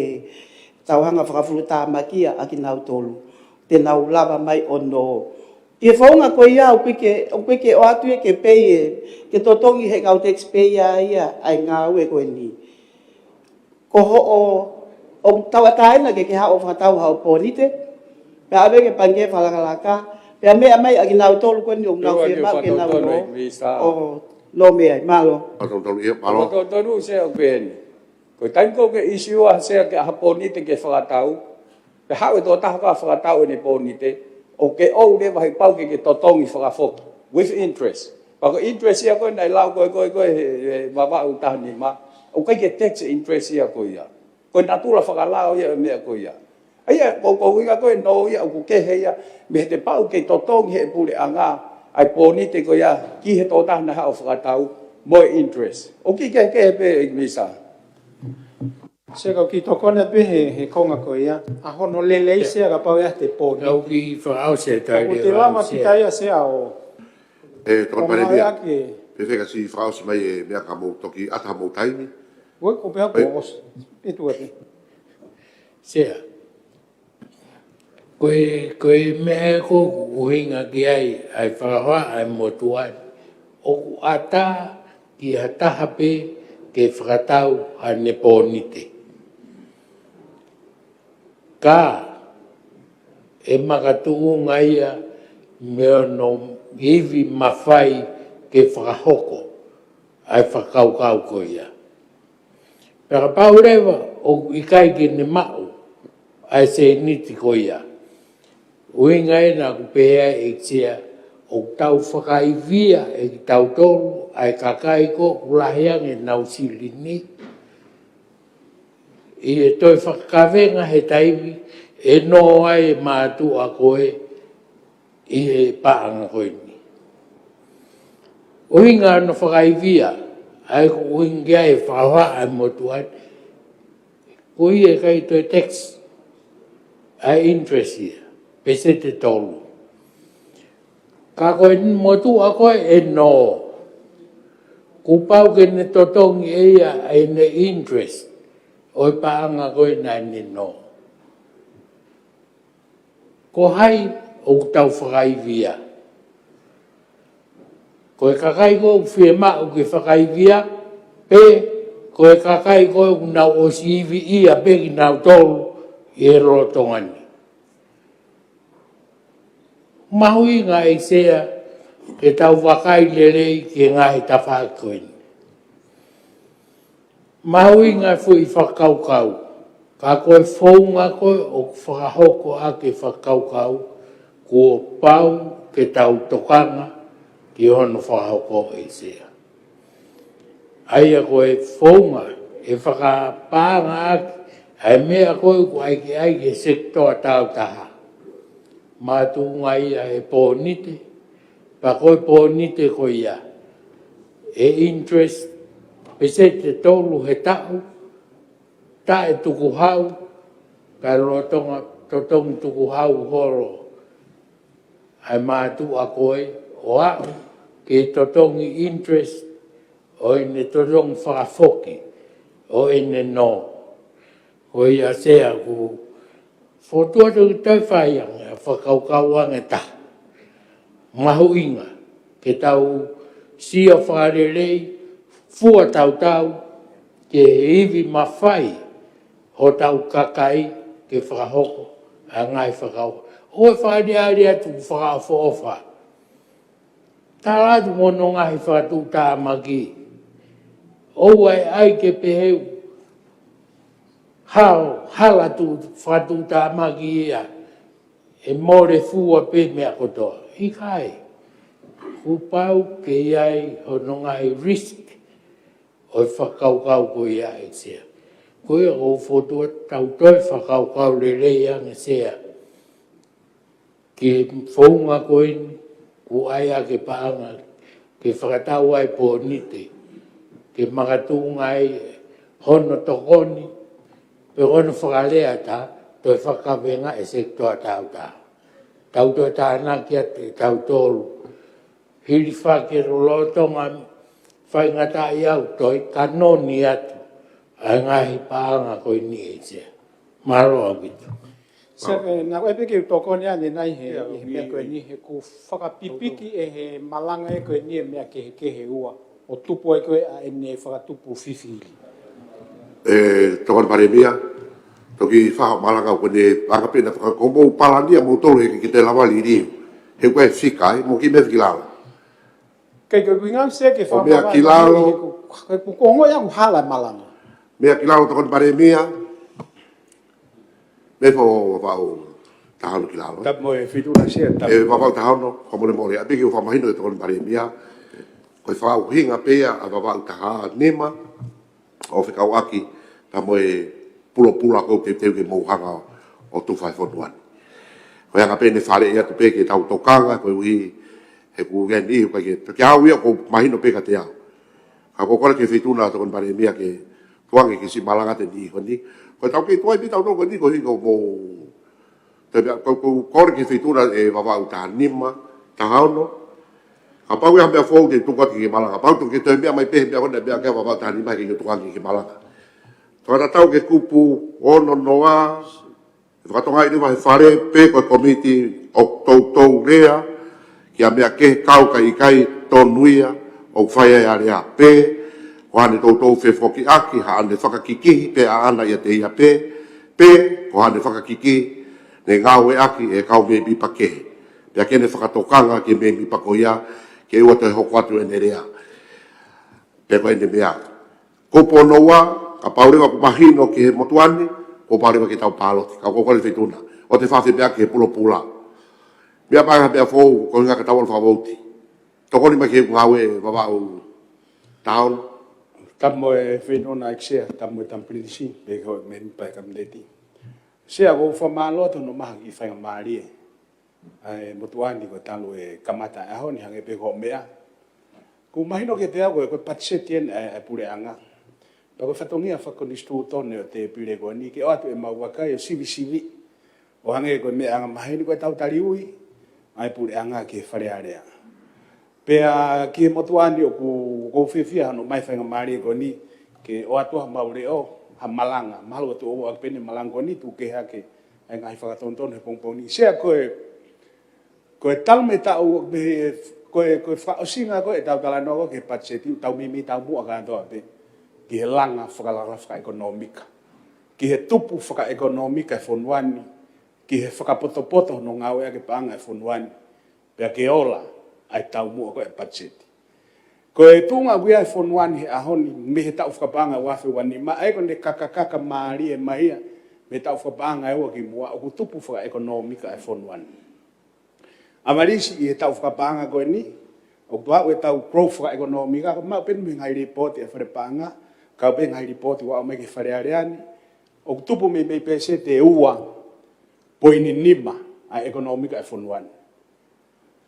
tauhanga whakafuluta makia a ki nau tolu. Te nau lawa mai o no. Ke whaunga ko ia, o ke o atu e ke pei ke totongi he kau te pei ia, ai ngā ue koe ni. Ko ho o tawataina ke hao whakatau hao pōnite, pe awe ke pange whalakalaka, pe mea mai a ki nau tolu koe ni o nau whia mau ke nau no. O lo mea, malo. Malo. Tonu se o koe ni. Ko tanko ke isiua se ke ha pōnite ke whakatau, pe hao e tō tahaka whakatau ni pōnite, o ke ou le wahi pau ke totongi whakafoki, with interest. Pako interest ia koe nai lau koe wawa utahani ma, o kai ke tax interest ia koe ia. Koe natula whakalao ia mea koe ia. Aia, ko inga koe no ia, o kehe ia, me te pau ke totongi he pule anga, ai pōnite koe ia, ki he tōtahana hao whakatau, moe interest. O ki ke pe misa. Se kau ki tokona pe he konga ko ia, a hono lelei se ka pau ia te pōni. Kau ki whaau se tai reo. Ko te lama ki tai a se ao. Tokon pare mea, pe wheka si whaau si mai e mea ka mou toki ata mou taimi. Ue, ko pea ko os, e tu ati. Sea, koe mea ko uhinga ki ai whakahoa ai motuai. O ata ki hataha pe ke whakatau ha ne pōnite. Ka e makatuu ngaia mea no hivi mawhai ke whakahoko ai whakaukau ko ia. Pera pau rewa o ikai ke ne mau ai se niti ko ia. Uinga e nā kupea e tia o tau whakaivia e ki tau tolu ai kakai ko ulahiang e nau silini. I e toi whakawenga he taiwi e no ai mātu a koe i he paanga koe ni. Uinga no whakaivia ai ko uinga e whakawa ai motu ai. Ko i e kai toi tax ai interest ia. Pese te tolu. Ka koe motu a koe e no. Ku pau ke ne totongi e ia e ne interest. Oi paanga koe nai ne no. Ko hai o tau whakaivia. Koe kakai ko whie mau ke whakaivia. Pe koe kakai ko nau o siivi ia pe ki nau tolu i e rotongani. Mahui ngā e sea ke tau wakai lerei ke ngā he tawhakoen. Mahui ngā fui whakaukau. Ka koe whaunga koe o whakahoko a ke whakaukau kua pau ke tau tokanga ki hono whakahoko e sea. Aia koe whaunga e whakapanga ake ai mea koe ko aike aike sektoa tau taha. Mātu ngai a e pōnite, pa koe pōnite koe ia. E interest, pese te tolu he tau, ta e tuku hau, ka rotonga totongi tuku hau horo. Ai mātu a koe o au, ke totongi interest, o ene totongi whakafoki, o ene no. Koe ia sea ku, fotua tu tau whaianga, whakaukauanga ta. Mahu inga, ke tau sia whakarerei, fua tau tau, ke iwi mawhai, ho tau kakai, ke whakahoko, a ngai whakau. Oe whakareare atu whakawhoofa. Tā rātu mono ngahi whakatu tā maki. Oe ai ke peheu, hao, hala tu whakatu tā maki ia, e more fua pe mea kotoa. I kai, kupau ke iai hono ngai risk o whakaukau ko iai sea. Koe o whotua tau toi whakaukau le reianga sea. Ke whaunga koe ni, ku ai a ke paanga, ke whakatau ai pōnite. ke magatunga ai hono tokoni pe ono whakalea ta toi whakawenga e sektoa tau. Tau toi tāna kia te tau tōru. Hiri whakero lotonga whaingata i au toi kanoni atu. Ai ngahi pāanga koe ni e tia. Maroa witu. Saka na koe peke tokoni ane nai he mea koe ni he ku whakapipiki e he malanga e koe ni e mea ke he ua. O tupu e koe a ene whakatupu whiwhiri. Tokon Paremia, toki whaka malanga koe ne pangapena whakakombo palania mo tolu he ki te lawali ni. He koe whikai, mo ki me whikilala. Kei koe kuinga se ke O mea kilalo. Koe kukongo ia kuhala malanga. Mea kilalo tokon Paremia. Me fo wau tahano kilalo. Tap mo e whituna sea. E wau tahano, komole mole. A bigi o whamahino e tokon Paremia. Koe whau hinga pea a wau taha nema. O whikau aki. Ta mo e pula kou te teu ke mouhanga o tu whai whonuani. Koe anga pene whare ia tu peke tau tokanga. Koe ui he ku geni koe ke. Ke au ia ko mahino peka te au. Ka kokore ke whituna tokon Paremia ke tuange ke si malanga te ni honi. Koe tau ke tuai pitau toko ni koe hiko mo... Koe kore ke whituna e wawau taha nima, tahauno. Ka pau ia mea fōu te tukati ke malanga. Pau tu ke toi mea mai pehe mea hona mea kia wawau taha nima ke tukati ke malanga. Toa tau ke kupu ono noa. E whakatonga i riwa he whare pe koe komiti o tautou rea. Kia mea ke kau ka i kai tonuia o whaia ia rea pe. Ko hane tautou whewhoki aki, ha ane whakakikihi pe a ana ia te ia pe, ko hane whakakikihi, ne ngau e aki e kau me bipa kehe. Pea kene whakatokanga ke me bipa ko ia, ke ua te hoko atu e nerea. Pea ko ene mea. Ko ponoa, ka paurewa ku mahino ke he motuani, ko paurewa ke tau paloti, ka kokore whetuna. O te whawhi mea ke he pulo pula. Mea panga mea fōu, ko hinga ka tawal whawauti. Tokoni mai ke ngau e wawau taon. Tamo e whenona eksea, tamo e tampirisi, pe koe me nipai kamleti. Sea ko whamalo to no maha ki whainga maari e. Ai motuani ko talo e kamata e aho ni hange pe ko mea. Ko mahino ke te ako e koe patsetien e pure anga. Pa koe whatongia whakonistu tone o te pire ko ni ke o atu e mauakai o sivi. O hange koe mea anga mahini koe tau tari ui, ai pure anga ke whare area. Pea ki motuani o ku whiwhia no mai whainga maari ko ni ke o atua maure o ha malanga. Mahalu atu o akpene malanga ko ni tu ke hake ai ngai whakatonton he pongpong ni. Sea koe talme tau koe whaosinga koe tau talanoa ke patseti tau mimi tau mua kantoa pe ki he langa whakalala whakaekonomika. Ki he tupu whakaekonomika e whonuani. Ki he whakapoto no ngau ea ke paanga e whonuani. Pea ke ola ai tau mua koe patseti. Koe tunga wia e whonuani he ahoni, me he tau whakapanga wafe wani, ma eko ne kakakaka maari e maia, me tau whakapanga e waki mua, o kutupu whaka ekonomika e whonuani. Amarisi i he tau whakapanga koe ni, o kutua ue tau growth whaka ekonomika, ko mau penu me ngai ripoti e wharepanga, kau pe ngai ripoti wa o meke whareareani, o kutupu me mei pese te ua, poini nima a ekonomika e whonuani.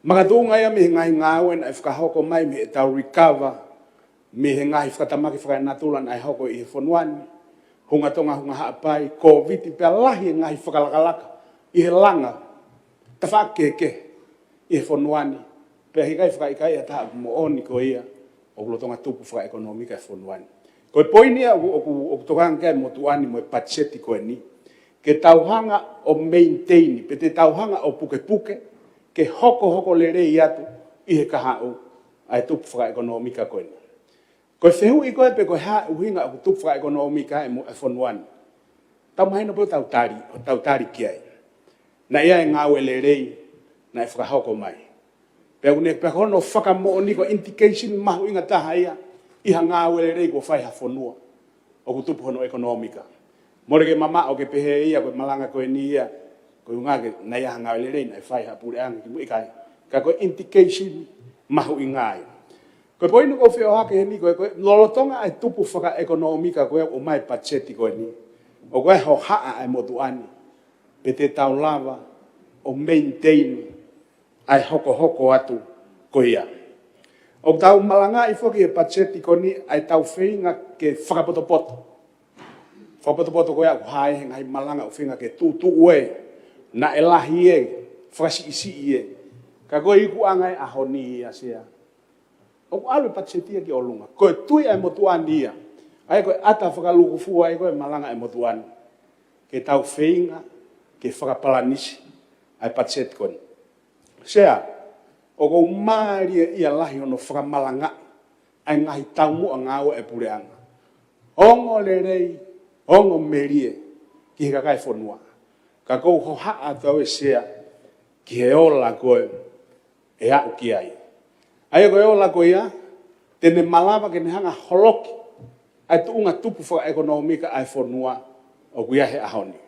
Makatunga ia me ngai ngawen ai whakahoko mai me tau recover me he ngai whakatamaki whakanatulan ai hoko i he whonuani. Hunga tonga hunga haapai, COVID i pia lahi ngai whakalakalaka i he langa. Ta whakeke i he whonuani. Pia hi kai whakaikai a taha mo oni ko ia o kulotonga tupu whakaekonomika e whonuani. Koe poini ia o kutokanga kai motuani mo e patseti koe ni. Ke tauhanga o maintain, pe te tauhanga o puke. Ke hoko le rei atu i he kahau ai tupu whakaekonomika koe ni. Koe whehu i koe pe koe haa uhinga o tupu whakaekonomika e whonuani. Tau mahina po tau tari kiai. Na ia e ngāwe le rei na e whakahoko mai. Pea kune pe hono whakamooni ko indication mahu inga taha ia i ha ngāwe le rei ko whai ha whonua o tupu hono ekonomika. More ke mama o ke pehe ia koe malanga koe ni ia koe ngake na ia ngā le na e whai ha pure anga ki mui kai. Ka koe indication mahu i ngai. Koe poinu ko whio hake he ni koe lolotonga ai tupu whaka ekonomika koe o mai patseti koe ni. O koe ho haa ai motuani. Pe te tau lava o maintain ai hoko atu koe ia. O tau malanga I foki e pacheti koni ai tau whainga ke whakapotopoto. Whakapotopoto koe aku hae henga I malanga o whainga ke tūtu ue na elahi e, whakasi isi i e. Ka koe iku angai ahoni ia sea. O alu pacheti ki olunga. Koe tui ai motuani ia. Ai koe ata whakaluku fua ai koe malanga ai motuani. Ke tau whainga ke whakapalanisi ai pacheti koni. Sea, o kou maari ia lahi ono whakamalanga ai ngahi taumu a ngāua e pureanga. Ongo le rei, ongo merie, ki he kakai whanua. Ka kou ho haa tau e sea, ki he ola koe, e au ki ai. Ai koe ola koe ia, tene malawa ke ne hanga holoki, ai tuunga tupu whaka ekonomika ai whanua, o kuia he ahoni.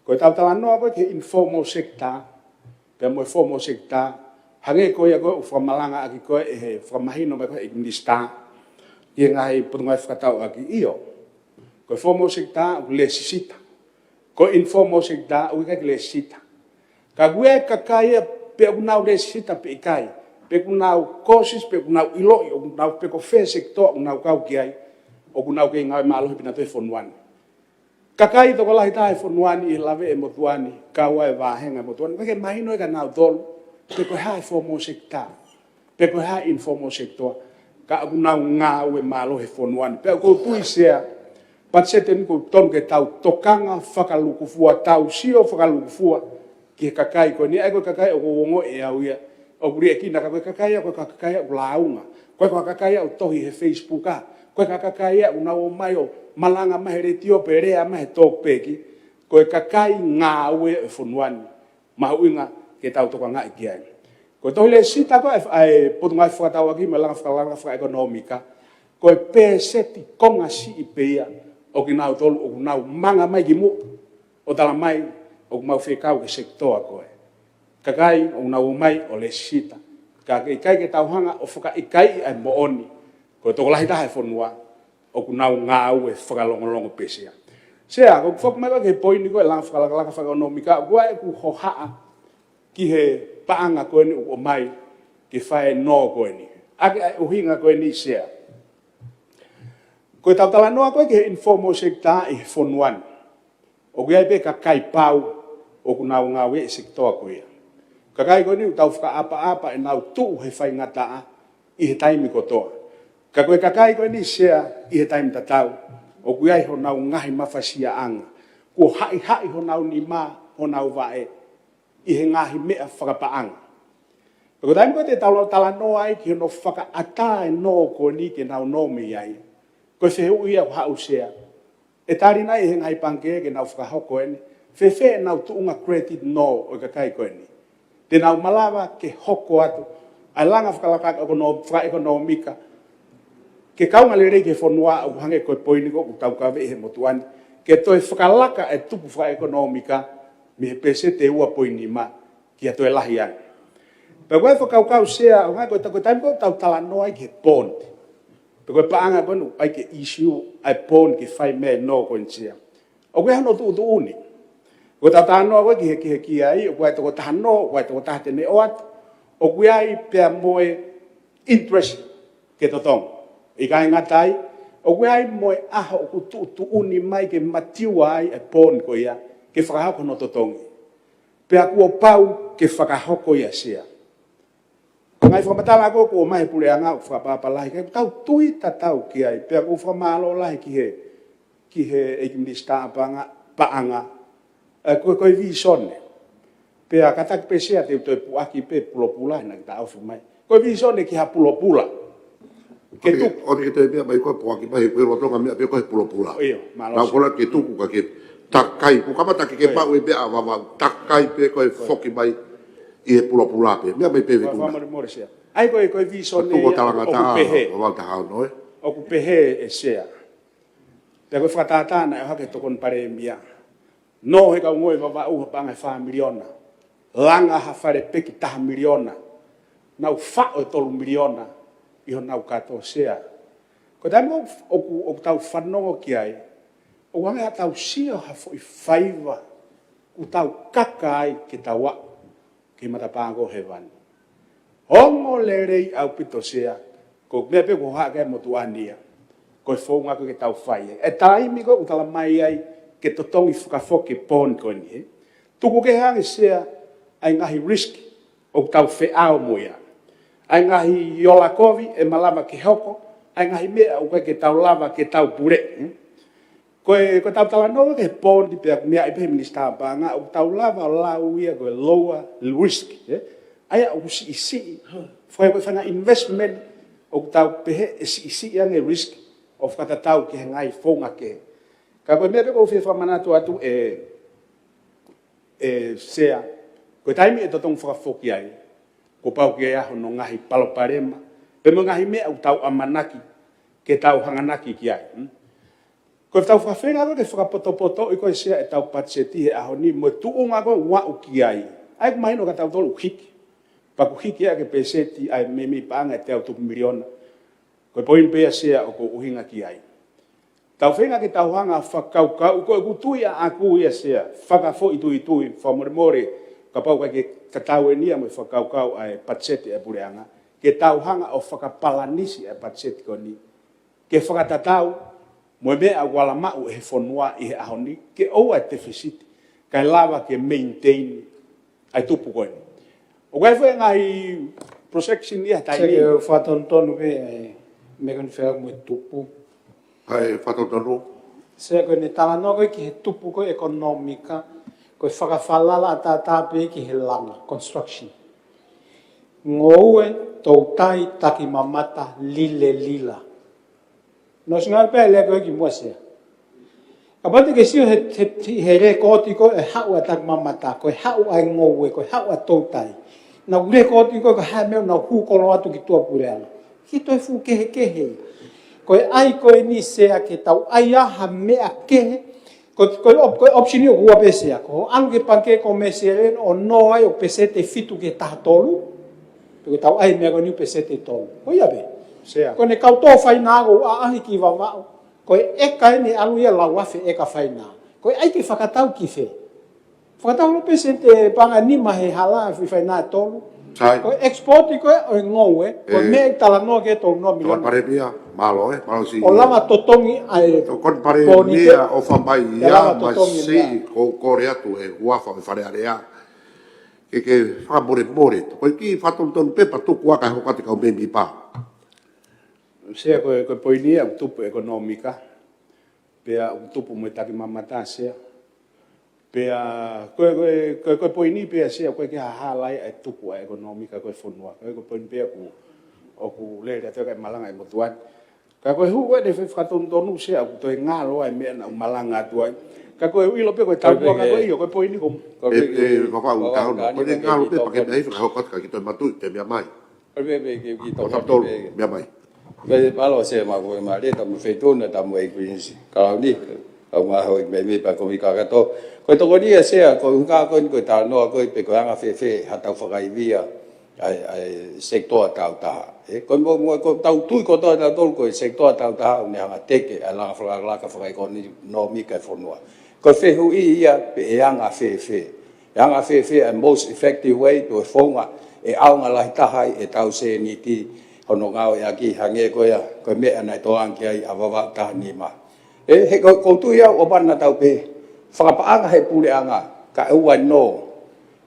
Koe tau tala noa koe ke informal sector, pe mo formal sector, hange koe ia koe u whamalanga aki koe e he whamahino mai koe e minister, i ngai putungai whakatau aki iyo. Koe formal sector u le sisita. Koe informal sector u ikai le sisita. Ka gue kakai pe unau le sisita pe ikai. Pe unau courses, pe unau iloi, o unau pe ko fair sector, unau kau kiai, o unau ke ngai maalohi pina te fonuani. Kakai toko lahi tae fonuani I lave e motuani, kaua e vahenga e motuani. Wake mahino e ka nau tolu, pe koe hae formal sector, pe koe hae informal sector, ka aku nau ngā ue malo he fonuani. Pe ako tui sea, patsete ni ko tonu ke tau tokanga whakalukufua, tau sio whakalukufua, ki he kakai koe ni, ai koe kakai o wongo e au ia, o kuri e kina ka koe kakai a koe kakai a launga, koe kakai a tohi he Facebook a, koe kakai a unau o mai o malanga mahe re tio pe rea mahe tōk peki, koe kakai ngā ue e fonuani, maha uinga ke tau toka ngā iki ai. Koe tohi le sita koe ai potungai whakatau aki, me langa whaka ekonomika, koe pē seti konga si I peia, o ki nau tolu, o ki nau manga mai ki mu, o tala mai, o ki mau whekau ke sektoa koe. Kakai o nau mai o le sita, ka ikai ke tau hanga o whaka ikai ai mooni, koe toko lahi taha e fonua, o kunau ngā ue whakalongolongo pesia. Sea, ko whakmaiwa ke poini koe langa whakalaka whakanomika, koe e ku hohaa ki he paanga koe ni o mai ki whae no koe ni. Ake ai uhinga koe ni sea. Koe tau tala noa koe ki he informal sector I he fonuani. O koe ai pe kakai pau o kunau ngā ue e sektoa koe. Kakai koe ni tau whaka apa e nau tuu he whai ngataa I he taimi kotoa. Ka koe kakai koe ni sea I he taimi tatau, o koe ai ho nau ngahi mawhasia anga. Ko hai ho nau ni mā, ho nau vae, I he ngahi mea whakapaanga. Ko taimi koe te tala noa ai ki no whaka ata e no koe ni ke nau no me ai. Koe wheheu ia ko hau sea. E tari nai he ngahi panke ke nau whakahoko e ni, whewhe nau tuunga credit no o kakai koe ni. Te nau malawa ke hoko atu, ai langa whakalaka whaka ekonomika, ke kaunga le rei ke whanua au hange koe poini ko ku tau kawe he motuani. Ke toi whakalaka e tupu whaka ekonomika me he pese te ua poini ma ki a toi lahi ai. Pe koe whakaukau sea au hange koe taimi koe tau tala noa ai ke bond. Pe koe paanga koe ai ke issue ai bond ki whai me no koe nsia. O koe hano tu uni. Koe tau tala noa koe ki he ki ai, o koe toko taha no, o koe toko taha tene o atu. O koe ai pia moe interest ke totonga. I kai ngatai, o koe ai moe aha o tu uni mai ke matiua ai e pōni ko ia, ke whakahoko no totongi. Pea kua pau ke whakahoko ia sea. Ngai whamatala ko ko mai puleanga o whakapapalahi, kei tau tui tatau ki ai, pea kua whamalo lahi ki he ekimista paanga, koe visone. Pea katak pesea te utoi puaki pe pulopula, na kita au mai. Koe visone ki ha pulopula. O te te mea mai koe poaki mai koe rotonga mea pe koe pulopula. Nau kola ke tuku ka ke takai, ko kamata ke pau e mea wawau, takai pe koe foki mai I he pulopula pe. Mea mai pe vetuna. Ai koe visone o pehe. O ku pehe e sea. Te koe whakatātāna e hake tokon pare mia. No he kau ngoe wawau hapanga e wha miliona. Langa ha whare peki taha miliona. Nau wha o tolu miliona. Iho nau kato sea. Ko taimo o tau whanongo ki ai, o wange a tau sia ha fo I whaiva, o tau kaka ai ki tau a, ki matapango he wani. Hongo le rei au pito sea, ko me pe ko ha ke mo tuania ko fo nga ko ke tau fai e tai mi ko utala mai ai ke to tongi whakafoke pon ko ni tuku ke hangi sea ai ngahi risk o tau fe ao moia ai ngahi yolakovi e malama ke hoko ai ngahi mea o ke tau lava ke tau pure ko tau tala no ke pon di pe mea i pe minista pa nga o tau lava lau ia ko lower risk ai o si foi fana investment o tau pe si yang risk of kata tau ke ngai fonga ke ka ko me ko fe fa mana to atu sea ko taimi e totong fa foki ai ko pau ke ya no ngahi palo parema pe mo ngahi me au tau amanaki ke tau hanganaki ki ai ko tau fa fenga ko ke fa poto i ko sea e tau patseti e ahoni mo tu unga ko wa uki ai ai mai no ka tau tolu hiki pa ku hiki ke peseti ai memi panga te au tu miliona ko poin pe sea o ko uhinga ki ai tau whenga ke tau hanga whakaukau, ko e kutuia aku ia sea, whakafo itui, whamoremore, ka pau ke tau e nia mo whakaukau ai patseti e pureanga, ke tau hanga o whakapalanisi e patseti ko ni, ke whakatatau, mo e mea wala mau e whonua i he ahoni, ke oua te whisiti, kai lava ke maintain ai tupu koe. O kai whenga i prosection ia tai ni. Seke whatontonu e megan whea mo tupu. Ai whatontonu. Seke ne tala no koe ki he tupu koe ekonomika, koe whakawhalala a tāpe ki he langa, construction. Ngoue tau tai taki mamata lila. No singa pe le koe ki mua sea. Kapate ke sio he rekoti koe e hau a taki mamata, koe hau ai ngoue, koe hau a tau tai. Na rekoti koe ka hae meo na hukolo atu ki tua pureana. Ki toi fu kehe. Koe ai koe ni sea ke tau ai aha mea kehe, koe opsini o kua pesea, ko anu ke panke ko me seren o no ai o pesete fitu ke taha tolu, koe tau ai mea koe ni pesete tolu. Koe ia be? Sea. Koe ne kau tō whainago a ahi ki wawao, koe eka ni alu ia lauafe eka whainago. Koe ai ke whakatau ki whe. Whakatau lo pesete panga nima he hala fi whainago tolu. Koe exporti koe o ngoue, koe me tala no ke tolu no miliona. Tokan pare mia, malo si. O lama totongi ai. Tokan pare mia o whamai ia, masi ko kore atu e uafa me whare area. Ke whakamore. Koe ki whatontonu pepa tuku waka e hokate kau memi pa. Sea koe poinia o tupu ekonomika, pea o tupu mo taki mamata sea. Pea koe poini pea sea koe ke hahalai e tupu a ekonomika koe whonua. Koe poini pea o ku lere atoe kai malanga e motuan. Ka koe hu koe de whakatontonu sea o toi ngalo ai mea na malanga atuai. Ka koe uilo pea koe taupua ka koe iyo koe poini kom. Wakau kauna. Koe ngalo pea pake mea hifika hokata ka ki toi matui te mea mai. O taptolu mea mai. Ve palo se ma ko ma le tamu feitona tamu e kwinsi ka ni au ma ho me pa ko mi ka to ko to ko ni se ko ka ko ta no ko pe ko nga fe ha ta fa kai via ai sector ta ko mo ko ta tu ko to ko sector ta ne ha te ke ala fa ka fa kai ko ni no mi ka fo no ko fe hu ia pe nga fe a most effective way to fonga e au nga la ta hai e tau se ni ti hono ngao ya ki hange ko ya ko me ana to ang ki ai awawa ta ni ma he ko tu ya o bana tau pe fa pa anga he pule anga ka u wa no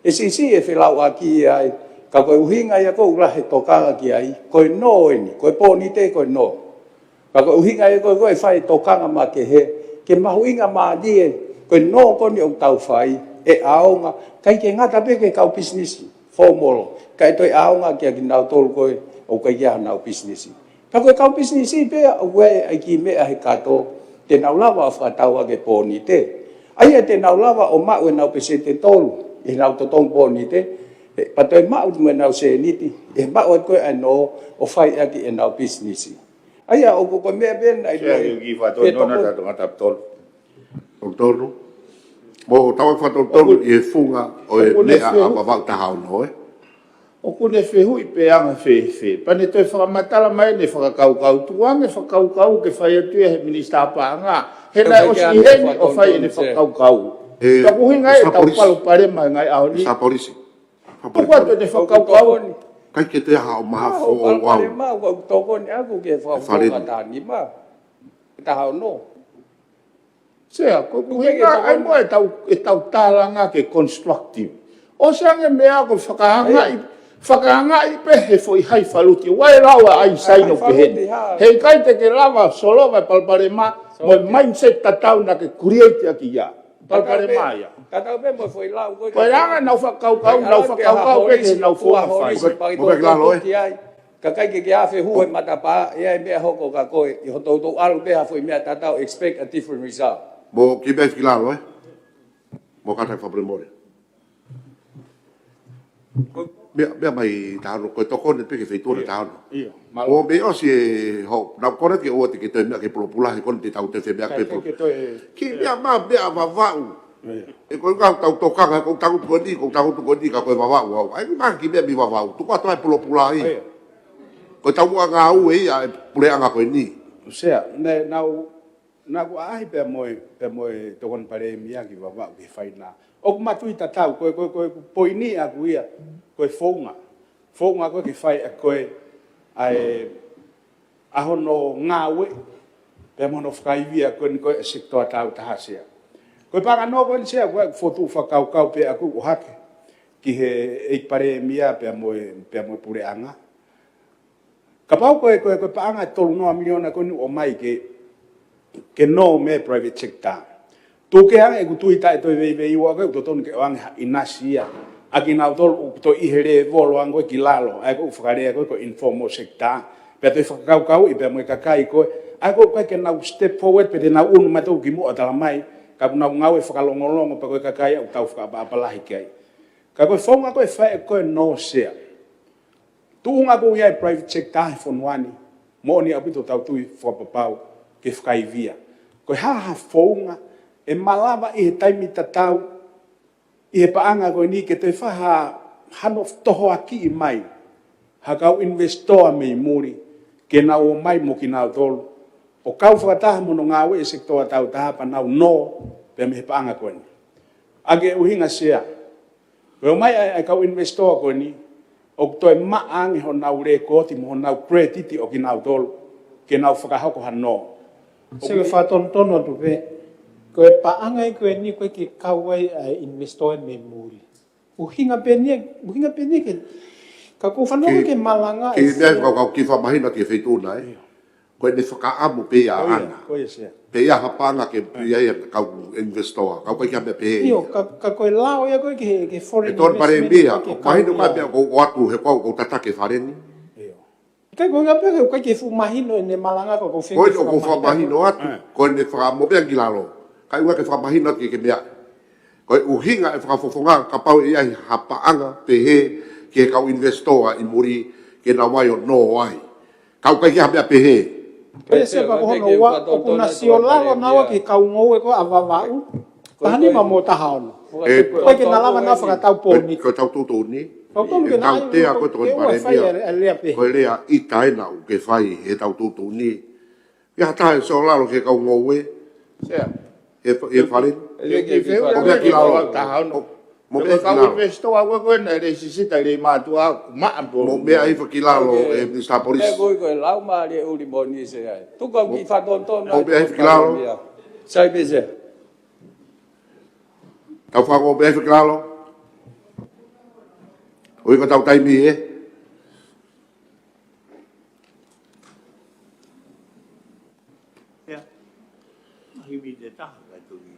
si e fela wa ki ai ka ko uhinga ya ko ula he to ka ki ai ko no ni ko po ni te ko no ka ko uhinga ya ko fai to ka ma ke he ke ma uhinga ma di ko no ko ni o tau fai e aonga kai ke ngata pe ke ka business formal kai to aonga ke ki na tol ko o ka ia na business. Ka ko ka business pe we ai ki me ai ka to te na lava fa tau ke poni te. Ai te na lava o ma we na pesete tolu. E na to tong poni te. Pa to ma u me na se niti. E ma o ko ano o fai aki e na business. Ai o ko me ben ai le ki fa to no na to ngata tolu. Tolu. Mo tau fa tolu e funga o e le a wa ta hau no o kune whehui pe anga whehe. Pane toi whakamatala mai ne whakakau tuange whakakau ke whai atua he minista paanga. He nai o si heni o whai ne whakakau. Ka kuhi ngai e tau palo pare mai ngai ao ni. Sa polisi. Tuku atu ne whakakau. Kai ke te hao maha fo o Pale wau. ma ko toko ni aku ke fa Whare ka tani ma. Ta hao no. Sea, ko kuhinga ai mo e tau tālanga ke constructive. O sange mea ko whakahanga i pe he foi hai whaluti. Wai rawa ai saino pe he. Hei kai te ke lava solo vai palpare ma, mo mindset tatau na ke create aki ia. Palpare ma ia. Kata pe mo foi lau ko. Koe ranga nau whakau pe ke nau fua whai. Mo pe klaro e. Ka kai ke afe hu mata pa ia me hoko ka koe i hoto to alu be ha foi me tatau expect a different result. Mo ki be klaro e. Mo kata fa premore. Mea mai tāno, koe toko ne peke whaitore tāno. O me o si e ho, nau kore ke oa te ke toi mea ke pulopula, he kone te tau te whemea ke pulopula. Ki mea maa mea wawau. E koe ngau tau tokanga, kou tau tuko ni, kou tau tuko ni, ka koe wawau au. Ai maa ki mea mi wawau, tuko atoa e pulopula i. Koe tau mua ngā u e ia e pule anga koe ni. Sea, ne nau ai pe moe tokon pare mia ki wawau ki whaina. O matui tatau, koe poini aku ia, koe whaunga. Whaunga koe ki whai a koe ai ahono ngāwe, pe mono whakaivia koe ni koe sektoa tau tahasea. Koe panga no koe ni sea, koe whotu whakau pe aku o hake, ki he eik pare mia pe moe pure anga. Ka pau koe paanga tolu noa miliona koe ni o mai ke no me private sector. Tuke anga e kutui tae toi vei ua koe utotonu ke oange inasia. Aki nau tolu to ihere volo ango ki lalo. Ai koe whakarea koe informal sector. Pea toi whakakau i pea moe kakai koe. Ai koe ke nau step forward pe te nau unu mai tau ki mua tala mai. Ka nau ngau e whakalongolongo pa koe kakai au tau whakapalahi ki ai. Ka koe whaunga koe whae koe no sea. Tuunga koe iai private sector he whanuani. Mo ni apito tau tui whapapau ke whakaivia. Koe haha whaunga. E malava i he taimi tatau, i he paanga koe ni ke te whaha hano toho aki i mai. Hakau investoa mei muri, ke nau o mai mo ki nau tolu. O kau whakataha mono ngāwe e sektoa tau taha pa nau no, pe me he paanga koe ni. Age uhinga sea. Koe o mai ai kau investoa koe ni, o toi maangi ho nau re koti mo ho nau kretiti o ki nau tolu, ke nau whakahako hano. Sewe whatontono tu pe. Koe paanga i koe ni koe ki kawai investoa me muri. Uhinga penia ke ka ko whanau ke malanga. Ki mea kau ki whamahina ki whaituna e. Koe ne whakaamu pe a ana. Pe a hapanga ke ia ia kau investoa. Kau koe kia mea pe e. Io, ka koe lao ia koe ke foreign investment. E ton pare mea, mahina mai mea kou atu he kou tatake whareni. Kai koe ngā pēke koe ke whumahino ne malanga ko whengi whakamahino. Koe ko whamahino atu. Koe ne whakamopea ki lalo. Kai ua ke whamahina ki ke mea. Koe uhinga e whakafofonga ka pau i ai hapaanga pe he ke kau investoa i muri ke na wai o no ai. Kau kai kia mea pe he. Koe se pa kohono wa o kuna siolalo nawa ki kau ngou e koe awawau. Tahani ma mo tahaono. Koe ke nalawa na whakatau pōni. Koe tau tūtū ni. Kau tonu ke nai tea koe tōni pare mea. Koe rea i taena u ke whai he tau tūtū ni. Ia tae siolalo ke kau ngou e. Sea. E whare? O mea ki lalo tahaono. Mo mea ki lalo. Investoa koe na re sisita re mātua maampo. Mo mea i whakilalo e Mr. Police. E koe lau maari e uri moni se ai. Tuka ki whatontono. Mo mea i whakilalo. Sai pese. Tau whango mea i whakilalo. O i ka tau taimi e. Hiwi te taha kai tui.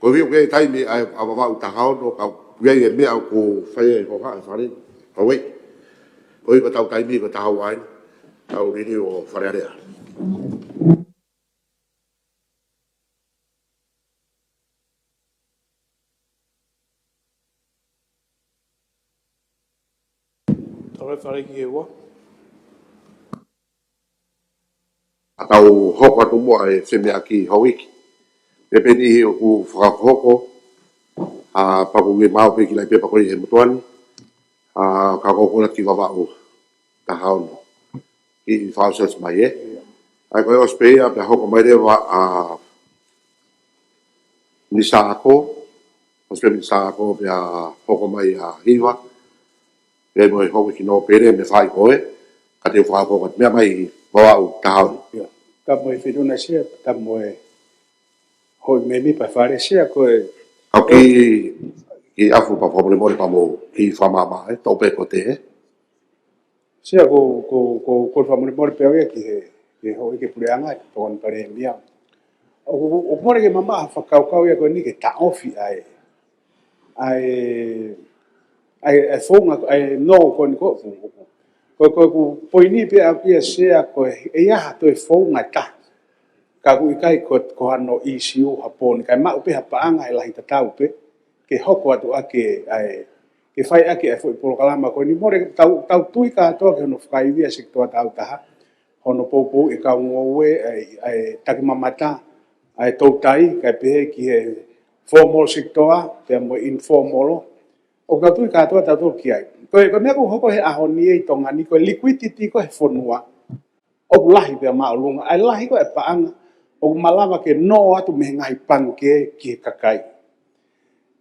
Ko vi ke taimi ai ava utahao no ka wei e mea ko whai e hoha e whare. Ka wei. Ko i ka tau taimi ka tahau ai. Tau rini o wharearea. Tore whare ki e ua. Atau hoko atu mua e whemea ki hauiki. Me peni hi o ku whakahoko. Paku nge mau pe ki lai pepa kori he mutuani. Ka kokona ki wawau. Tahau no. Ki whausas mai e. Ai koe ospea pe hoko mai rewa nisa ako. Ospea nisa ako pe hoko mai hiwa. pe mo ho ki no pere me fai ko e ka te fa ko me mai ba o ta ka mo e fidu na sia ta mo e ho me mi pa fare sia ko e ki afu pa problema pa mo ki fa mama e to pe ko te sia ko fa mo pe ke ho ke puleanga to on pare mia o mo ke mama fa ka ya ko ni ke ta ofi ai fonga ai no ko ni ko poini pe a pia sea ko e ia to e fonga ta ka ku kai ko ano isiu hapon kai ma pe hapanga ila hita tau pe ke hoko atu ake ai ke fai ake e foi por kalama ko ni more tau tui ka to ke no fai via sektor tau ta hono popo e ka ngowe ai taki mamata ai toutai kai pe ki e formal sector pe mo informal o ka tui ka to ta to ki ai ko me ko hoko he ahoni e tonga ni ko liquidity ko he fonua o lahi pe ma lunga ai lahi ko e paanga o malava ke no atu me ngai panke ki kakai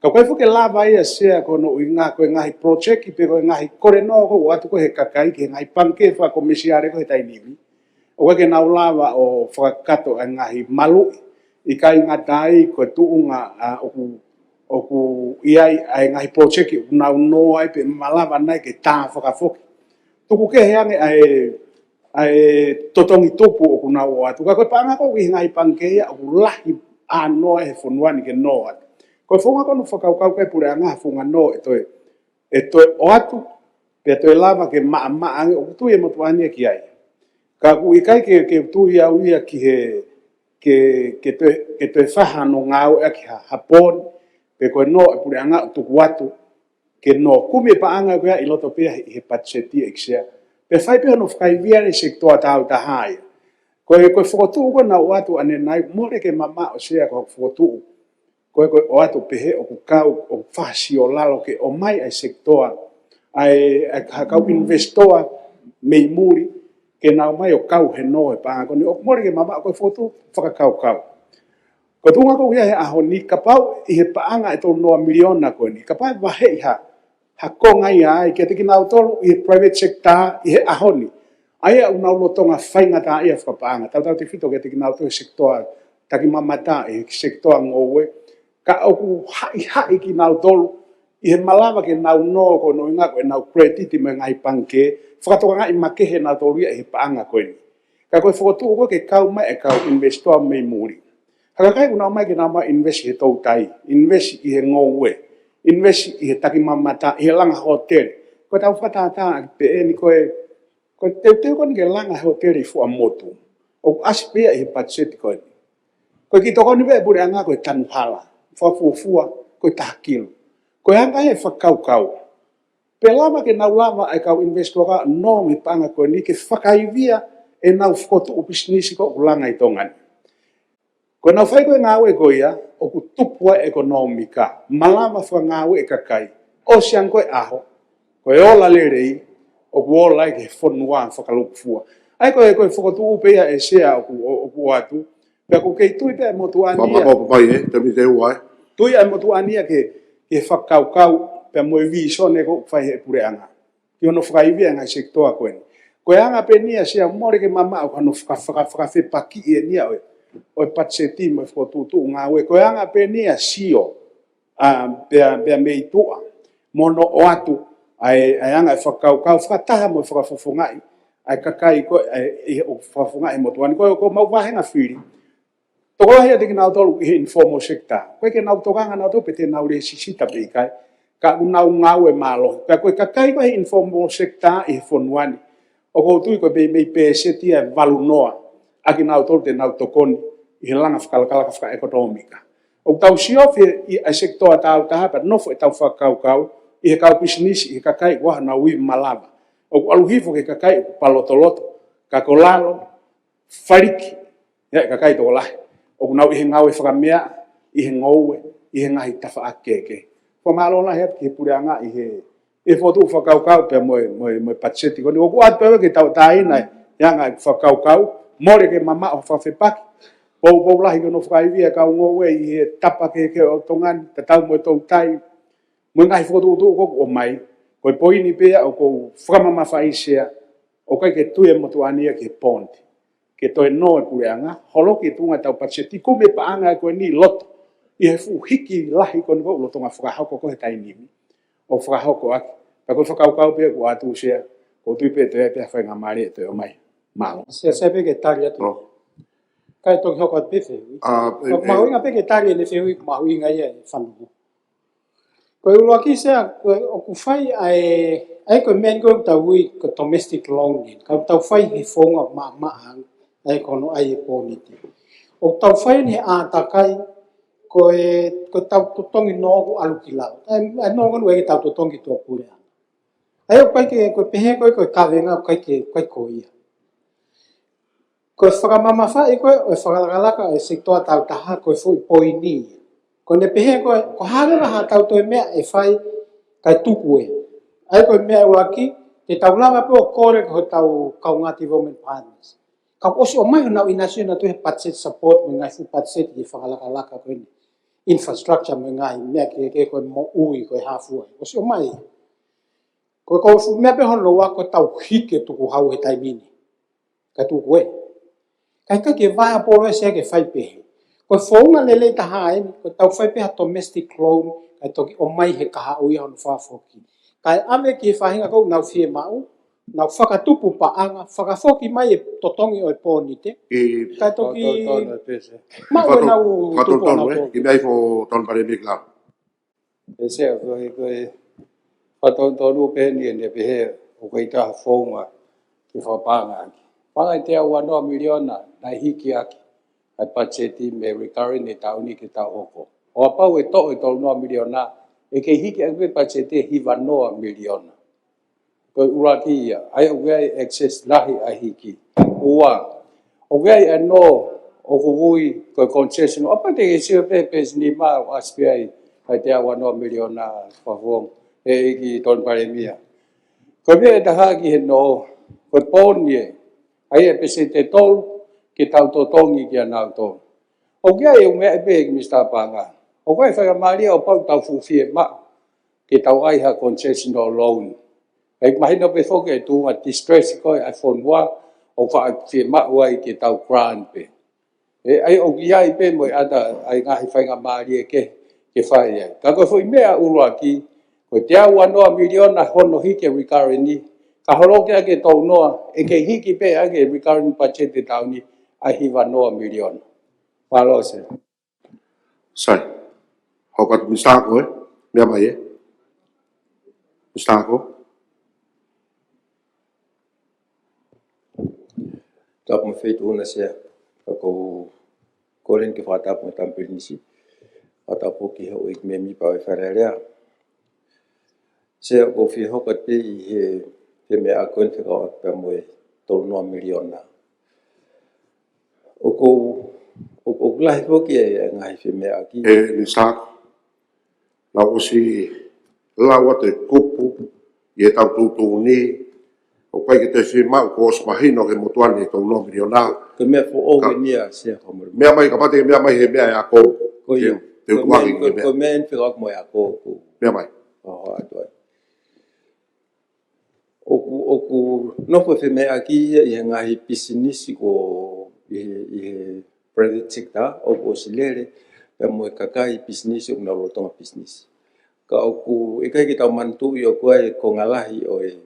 ka koe fuke lava ia sea ko no inga ko ngai project ki pe ko ngai kore no ko atu ko he kakai ki ngai panke fa komisiare ko he tainimi o ke na lava o fakato ngai malu i kai ngatai ko tuunga o ku iai ai ngai project ki na no ai pe malava nai ke ta fakafoki tuku ke heange ai totongi tupu o kuna o atu ka koe panga ko i ngai panke ia o lahi ano e fonuani ke no atu ko fonga ko no fakau kai pure anga fonga no e to o atu pe to lava ke ma ange o tu e mo tuani ki ai ka ku i kai ke tu ia uia ki he ke to faha no ngau e ki hapon pe ko no e pure anga tu atu ke no kumi pa anga ko i loto pe he patseti exia pe fai pe no fai via ni sector ta hai ko fotu ko na watu ane nai more ke mama o sea ko fotu ko o atu pe o kau o fasi o lalo ke o mai ai sector ai ka investor me muri ke na mai o kau he no e pa ko ni o more ke mama ko fotu faka kau ko tunga ko ia a honi kapau i he paanga e to no miliona ko ni kapau va he ha konga ia ke te kina tolu i private sector i he ahoni ai una lotonga fainga ta ia fa paanga tau te fito ke te kina tolu sector ta ki mamata e sector ngowe ka o hai ki na tolu i he malava ke na no ko no nga ko na credit me ngai panke fa to nga i make he na tolu i he paanga ko ni ka ko foto ko ke kau mai e kau investor me muri ka kai una mai ke na ma invest he to tai invest i he ngowe invest i he taki mamata i he langa hotel ko tau fatata pe ni ko te ko ni langa hotel i fu a motu o aspia i he budget ko ki to ko ni be bure anga ko tan phala fa fu ko takil ko anga he fa kau pe lama ke na lama ai kau investor ka no mi panga ko ni ke fakaivia e na foto o business ko langa i tongan ko na fai ko ngawe ko ia o ku tupua ekonomika malama fa ngawe e kakai o siang ko aho ko e ola lerei o ku ola ke fonua fa kalufua ai ko foto pe ia e sea o ku atu pe ko ke tu pe motuani ba pai te mi te uai tu ia motuani ke fa kau pe mo vision e ko fai e pure anga yo no fai via nga sector ko en ko anga pe nia sea more ke mama ko no fa fe paki e nia o patseti mo foto tu ngawe ko anga pe nia sio pe me tua mono o atu ai anga fa kau fa ta mo fa fofonga ai kakai ko o fa fofonga e motuani ko mau va henga firi to ko ia te na to informal sector ko ke na to kanga na to pe te na ure sisita pe kai ka una ngawe malo pe ko kakai ko informal sector e fonuani o ko tu ko be me pe seti e valunoa aki na to te na to kon i langa fkala fka ekonomika o tau siofe i a sector tau ta pa no fo tau fa kau i ka business i kakai wa na wi malava o aluhifo ke kakai palotoloto ka kolalo fariki ya kakai to la o na i ngawe fa mea i ngowe i ngai tafa akeke ko malo la het ki puranga i he e foto fa kau pe mo patseti ko ni o at pe ke tau tai na ya ngai fa kau more ke mama o fa fe pak po la hi no fai via ka ngowe i tapa ke o tongan te tau mo to tai mo ngai foto tu ko o mai Koe poini pea o kou whamama whaisea, o kai ke tue motuania ke ponte. Ke toi no e pureanga, holo ke tunga tau patseti, kume paanga e koe ni loto. I he fu hiki lahi koni ko loto ngā whakahoko ko he tainimi. O whakahoko aki. Pa koe whakaukau pea ko atu sea, ko tui pea te pea whainga maari e te o mai. Malo. Se pe ke tari atu. Kai toki hoko at pefe. Mahuinga pe ke tari ne fehui mahuinga ia e whanungu. Koe ulua ki sea, o ku whai ai koe men koe tau hui ko domestic longing. Kau tau whai he whonga maang ai kono ai e pōniti. O tau whai ni a takai koe tau totongi nōku alu ki lau. Ai nōku nu e tau totongi tō pūrea. Ai o kai ke koe pehe koe kawenga kai koe ia. Koe whakamama whai koe o whakalalaka e sektoa tau taha koe fui poini. Ko ne pehe ko hana ha tau to mea e fai kai tuku e. Ai ko mea waki te tau lava pe o kore ko tau kaunga development partners. Ka osi o mai na inasio na to he budget support me ngai fu budget di whakalaka ko ni infrastructure me ngai mea ke ko mo ui ko hafu. Osi o mai. Ko fu mea pe hono wa ko tau hike tuku hau he taimini. Ka tuku e. Kai ka ke vai apolo se ke fai pehe. Ko whaunga lele taha e, ko tau whai peha domestic loan, kai toki o mai he kaha ui honu whaafoki. Kai ame ki whahinga kou nau whie mau, nau whakatupu paanga, whakafoki mai e totongi o e pōnite. Kai toki... Mau e nau tupu o nau tōki. Ki mei fo ton pare mi klau. E sea, koe whatonu pehe ni e ne pehe o koe taha whaunga ki whapanga aki. Whanga i te au anoa miliona na hiki aki. Ai pacheti me recurring e tauni ke tau hoko. O apau e to e tolu noa miliona, e ke hiki ake pacheti e hiva noa miliona. Koe uraki ia, ai o gai access lahi a hiki. Ua, o gai e no o kukui koe concession, o apa te ke sio pepes ni maa o aspiai, ai te awa noa miliona whawong, e iki ton paremia. Koe mea e taha ki he no, koe pōni e, ai e pese te tolu, ke tau totongi ki anau tō. O kia e umea e pēki mista pānga. O kai whakamaria o pau tau fuwhie ma, ke tau aiha concessional loan. Ai mahina pe whoke e tūma distress koe ai whonua, o whaakawhie ma uai ke tau grant pe. E ai o kia i pē moe ata ai ngahi whakamaria ke whai ai. Ka koe whui mea urua ki, koe te au anoa miliona hono hike recurring ni, ka horoke ake tau noa, e ke hiki pē ake recurring budget te tau ni, ai hiva noa miliona. Walo se. Sai. Hokat mistako mea mai e. Mistako. Tapu me feitu una sea. Kako koren ke whatapu me tampiri nisi. Whatapu ki hau ik me mi pawe wharerea. Sea ko fi hokat pe i he mea koen whikau akpea moe tolu noa miliona. O lahi poki e ngai whi mea aki. E ni sako. La osi lawa te kupu, i e tau tūtū ni, o kai ke te whi mau ko os mahino ke motuani e tau no miliona. Ke mea fo owe nia sea komaru. Mea mai, ka pate mea mai he mea e a kou. Te ukuaki ke mea. Ko mea en whikau ak moe a kou. Mea mai. Oho atu ai. Oku noko whi mea aki i e ngahi pisinisi ko i private sector, oku osilere, pe moe kakai pisinisi o ngaro tonga pisinisi. Ka oku, e kai ki tau mantu i o kuai ko ngalahi o e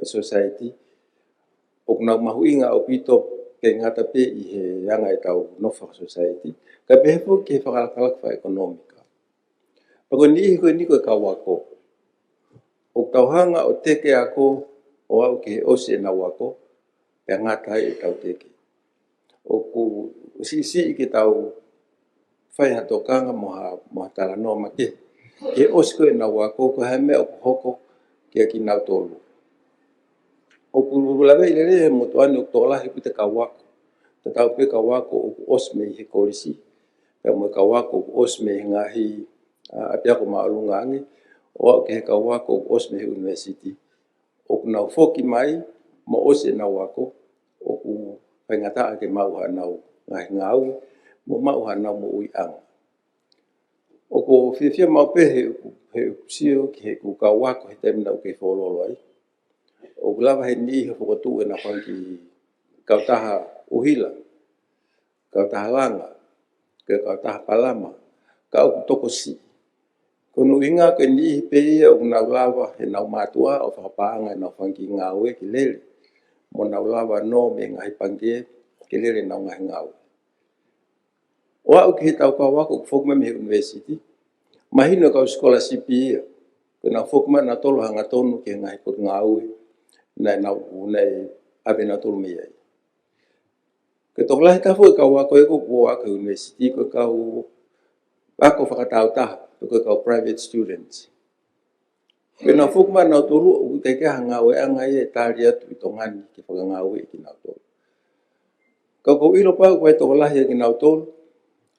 society, oku nau mahuinga o pito ke ngata pe i he yanga e tau nofa society, ka pehepo ke whakalakalakwa ekonomika. Pako ni koe ni koe kawako, o tauhanga o teke ako, o au ke ose na wako, pe ngata e tau teke. O ku sisi i ke tau whai hatokanga moha tala no ma ke. Ke ose koe na wako, ko hae mea o hoko ke aki nau tolu. O ku lawe i lere he motuani o tolahi pita ka wako. Te tau pe ka wako o ku ose me he korisi. Pe mo ka wako o ku ose me ngahi apiako maalunga angi. O au ke he ka wako o ku ose me he university. O ku nau foki mai, mo ose na wako, o ku whaingata ake mau hanau ngahi ngau, mo mau hanau mo ui anga. O ko fia mau pe he sio ki he ku ka wako he temna o ke fololo ai. O lava he ni he fokotu e na whanki kautaha uhila, kautaha langa, ke kautaha palama, ka o toko si. Kono inga ke ni pe ia o na lava he na matua o whakapaanga e na whanki ngawe ki lele. Mo na lava no me ngai pangie ki lele na ngai ngawe. O au ki he tau ka wako kufokme me university, mahino ka scholarship ia. Kena fokma na tolo hanga tonu ke ngai pot ngawe na ave na tolo me ai. Ke toklahi ka fo ka wako e ko wako university ko ka wako whakatau taha ko ka private students. Kena fokma na tolo u te ke hanga we anga e taria tu tongani ke whakangawe ki na tolo. Ka ko ilo pa ko e toklahi ki na tolo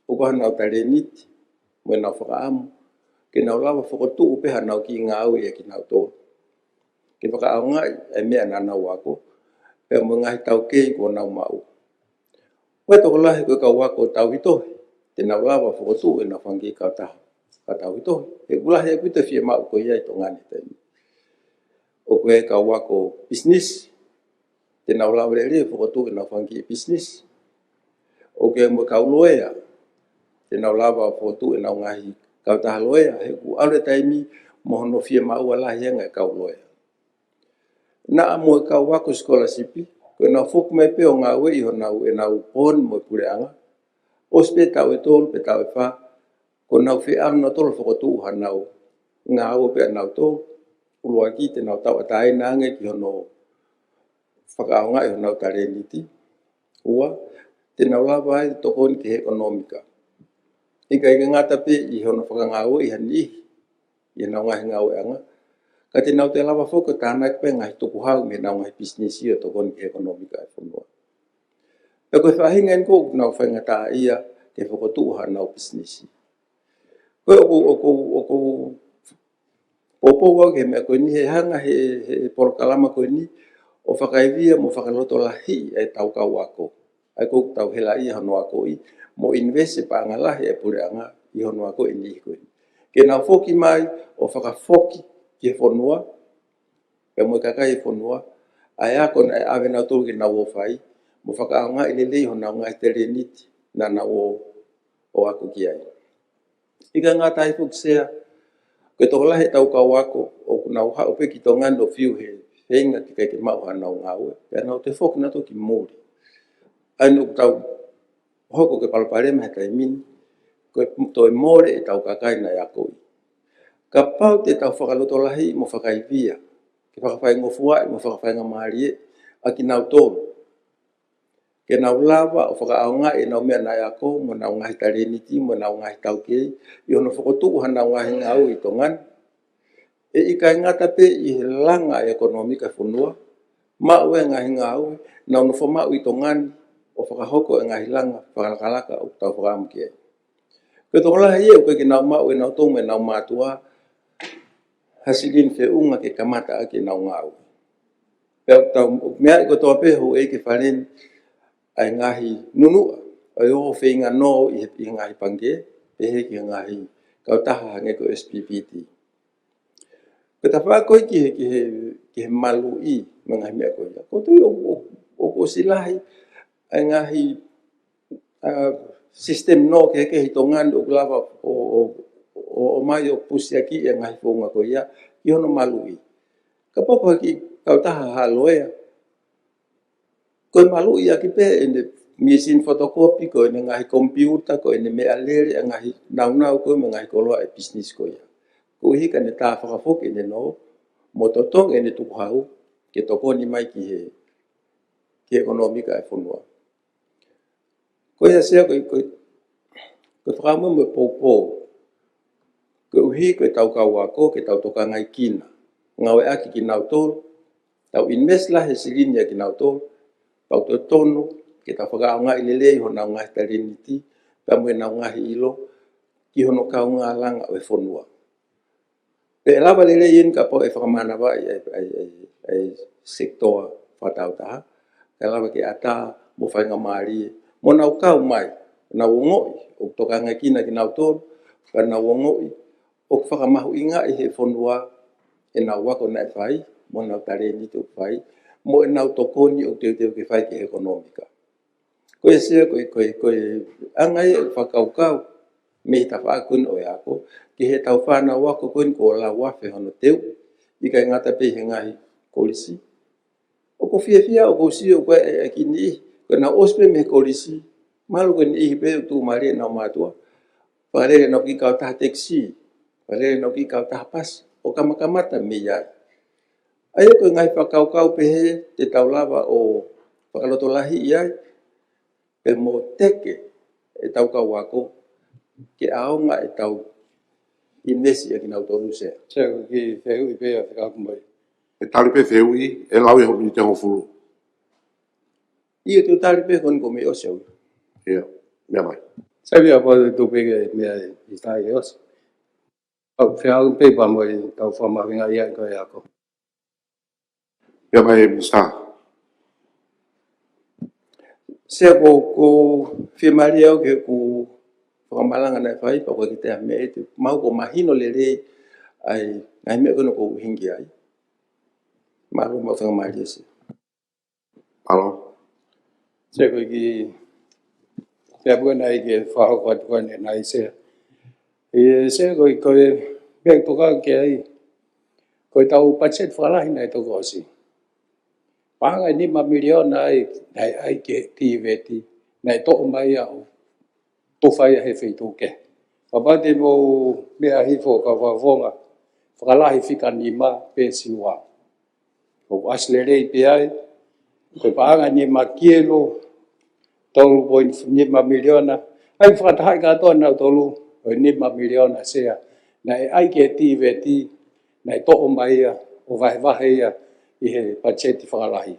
o ko hana tare niti mo na whakaamu. Ke nau lawa whakotu upe hanau ki ngā aue e ki nau tō. Ke whakaao ngai e mea nana wako, pe mo ngai tau kei ko nau mau. Koe toko lahi koe kau wako tau hitohi, te nau lawa whakotu e na whangi kau taha, ka tau hitohi. E kulahi e kuita fia mau ko iai tō ngani taimi. O koe kau wako business, te nau lawa rea whakotu e na whangi business. O koe mo kau loea, te nau lawa whakotu e nau ngahi kau taha loea, he ku aure taimi mohono fia maua lahi anga e kau loea. Na mo kau wako scholarship, ko na fok me pe o ngā ue iho nau e nau pon mo pure anga. O spe tau e tolu pe tau e wha, ko nau fia anu na tolu whakotu hanau ngā ue pe nau tolu, ulua ki te nau tau atai nange ki hono whakao ngā iho nau tare niti. Ua, te nau lawa ai tokoni ki he ekonomika. Ika ngata pe I hono whakangau I hani I nau ngahi ngau e anga. Ka te nau te lawa whoka tāna pe ngahi tuku hau me nau ngahi business ia tokoni ki ekonomika e whanua. E koe whahinga en kou nau whaingata ia ke whakotuha nau business. Koe oku popo wau ke mea koe ni he hanga he porokalama koe ni o whakaivia mo whakaloto lahi e tau kau wako. Ai kou tau hela ia hano wako I. Mo investe pa ngalahi e pure anga I hono ako I ni koe. Ke nau foki mai o whakafoki ki whanua, pe mo kakai whanua, ai ako na ave nau tolu ki nau o whai, mo whakaanga I lelei ho nau ngai tere niti na nau o ako ki ai. Ika ngā tai fuk sea, koe tokolahe tau kau ako, o nau hao pe ki tongan do fiu he whenga ki kai ke mau hanau ngāue, pe nau te foki na to ki mōri. Ai nuk tau hoko ke palapare me tai min ko to more e tau kakai na yako. Ka pau te tau whakaloto lahi mo whakaivia. Ke whakawhai ngofua mo whakawhai ngamarie a ki nau tōru. Ke nau lava o whakaaonga e nau mea na yako mo nau ngahi tareniti mo nau ngahi tau kei. I hono whakotuha nau ngahi ngau I tongan. E ika ngata pe I langa ekonomika whanua. Mau e ngahi ngau nau no whamau I tongan o whakahoko e ngahi langa, whakalakalaka o tau whakamuki e. Koe tokola hei e koe ki nau mau e nau tonga e nau mātua, hasilin whi unga ke kamata a ke nau ngau. Pea tau mea I koe toa peho e ke wharen ai ngahi nunua, ai o whinga no I ngahi pange, pehe ki ngahi kautaha hange ko SPPT. Koe ta whakoi ki he malu I, mga mea koe. Ko tui o silahi, ai ngahi sistem no ke hitongan o lava o mai o pusiaki e ngahi whonga ko ia I hono malui. Ka poko ki kautaha haloea. Koe malui aki pe ene machine photocopy ko ene ngahi kompiuta ko ene mea lere ngahi nau ko me ngahi koloa e business ko ia. Ko hika ne tā whakafoki ene no mo totong ene tuku hau ke tokoni mai ki ekonomika e whanua. Koe a sea koe whakamu me poupou. Koe uhi koe tau kau wako, ke tau toka ngai kina. Ngawe aki ki nau tolu, tau invest lah he silinia ki nau tolu, pau to tonu, ke tau whakao ngai lelei ho nau ngai tariniti, pamu e nau ngai ilo, ki hono kau ngā langa o e whanua. Pe lawa lelei in ka po e whakamana wa ai sektoa whatau taha, ka lawa ke ata mo whainga maari mo nau kau mai, nau ngoi, o toka ngai kina ki nau tōru, Kana wongo o whakamahu inga I he whonua e nā wako nai whai, mo nau tare ni te whai, mo e nau tokoni o te ke whai ke ekonomika. Koe sea koe angai e whakaukau, me ta whakun o ako, ki he tau whana wako koe ko la wafe hono teu, I kai ngata pe he ngahi kolisi. O ko fia o ko si o koe e kini, koe na ospe me kolisi, malu koe ni I pe tu mare na matua, whare no ki kau taha teksi, whare no ki kau taha pas, o kamakamata me iai. Ai koe ngai whakaukau pe he te taulawa o whakaloto lahi iai, pe mo teke e tau kau wako, ke aonga e tau investi e ki nau tonu sea. Sea ki wheu I pēa whakakumai. E tali pe wheui, e lau e hopi te hofuru. Ia te tali pe kon ko me o seu. Ia, mea mai. Sa via po tu pege mea I tai e os. Au whea pe pa mo I tau whamawinga ia koe ako. Mea mai, Mr. Sea ko whia maria o ke ku whakamalanga nei whai, pa koe ki te me e te mau ko mahino le rei, ai ngai mea kono ko hingi ai. Maru ma whakamaria se. Alo. Sea koe ki Pea pua nai ke whahoko atu koe nai sea. E sea koe mea toka ke ai. Koe tau budget whalahi nai toko osi. Panga ni ma miliona ai ke tiveti. Nai toko mai au. Tofai he wheito ke. Kapate mo mea hifo ka whawonga. Whakalahi whika ni ma pensi wā. Ko aslerei pe ai. Koe panga ni ma kielo. Tolu poin nima miliona. Ai whakatahai katoa nau tolu nima miliona sea. Nai ai ke tiveti. Nai toko mai ia. O vahe ia. I he pacheti whakalahi.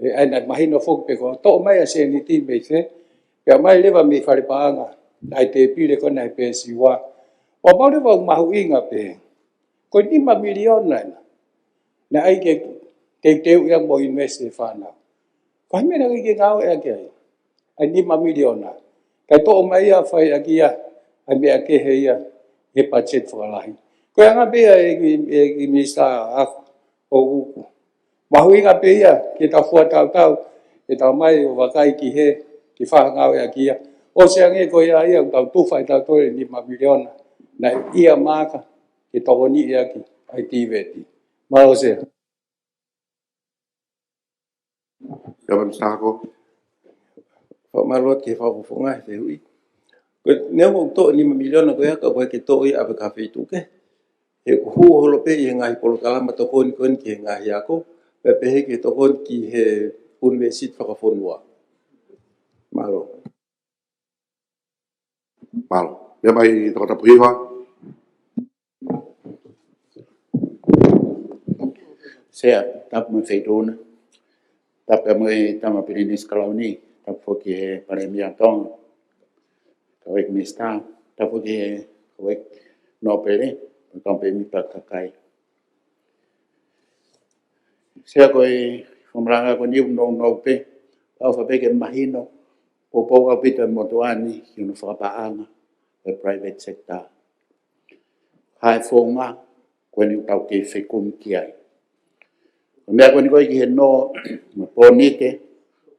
E ai nai mahino whoku peko. Toko mai a se ni ti mei se. Pea mai lewa mi wharepaanga. Nai te pire ko nai pēsi wā. Wa maure wau mahu inga pe. Ko nima miliona ina. Nai ai ke teu ia mo investe whanau. Ko hai mena ke ngau ea ke ai. Ai nima miliona. Kai toko mai ia whai a kia. Ai mea ke he ia. He pachet whakalahi. Koe anga pia e mista ako. O uku. Mahu inga pe ia. Ke tau fua tau. E tau mai o wakai ki he. Ki whahangau ea kia. O se ange ko ia ia. Tau tufai tau tore nima miliona. Nai ia maka. Ke toko ni ia ki. Ai tiveti. Mao se. Ia mai, Mr. Hako. Whamarot ke whapufunga he hui. Nea mo to ni miliona ko ia ka koe ke to I ape ka whetu ke. He hu holo pe I ngai polo kalama to kon ki ngai ako. Pe pe he ke to kon ki he universit whakafonua. Malo. Malo. Mea mai, toko tapu hiwa. Sea tapu me whaitona. Tapu me tama pirinis kalauni. Tapu ki he paremia tonga. Kawek mista. Tapu ki he kawek nopere. Kampe mipa kakai. Sea koe whamranga ko niu nong pe. Au whapeke mahino. Popo au pita motoani. Kino whakapaanga. The private sector. Hai whonga. Koe ni tau ke whekum ki ai. Mea koe ni koe ki he no. Pōnike.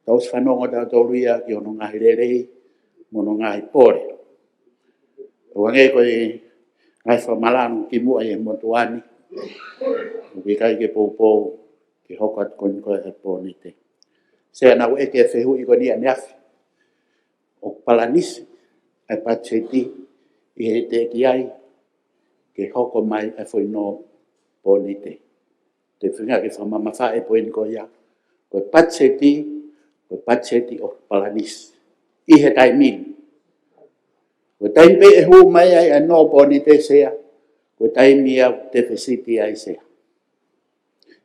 Tau whanonga tau tōruia. Ki ono ngahi rerei. Mono ngahi pōre. Wange koe ngai whamalanu ki mua I motuani. Ki kai ke pōpō ki hokat koe koe e pōnite. Sea nau e ke whehu I koe ni aneafi. O palanisi e pacheti I he te ki ai ke hoko mai e whaino pōnite. Te whinga ke whamamawha e poeni koe ia. Koe pacheti o palanisi. I he taimini. Koe taimi pe e hu mai ai a no pōnite sea. Koe taimi au te whesiti ai sea.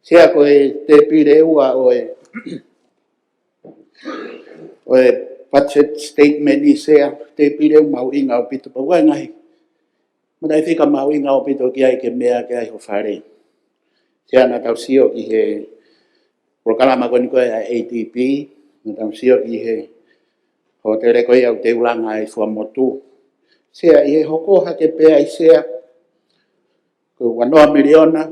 Sea koe te pire ua oe budget statement I sea. Te pire u mau inga o pito. Pa wai ngahi. Mata I whika mau inga o pito ki ai ke mea ke ai ho whare. Sea na tau sio ki he prokalama koe ni koe a ATP. Na tau sio ki he ho te reko I au te ulanga I whamotu. Sea i hoko hake pea i sea. Ko wanoa miliona.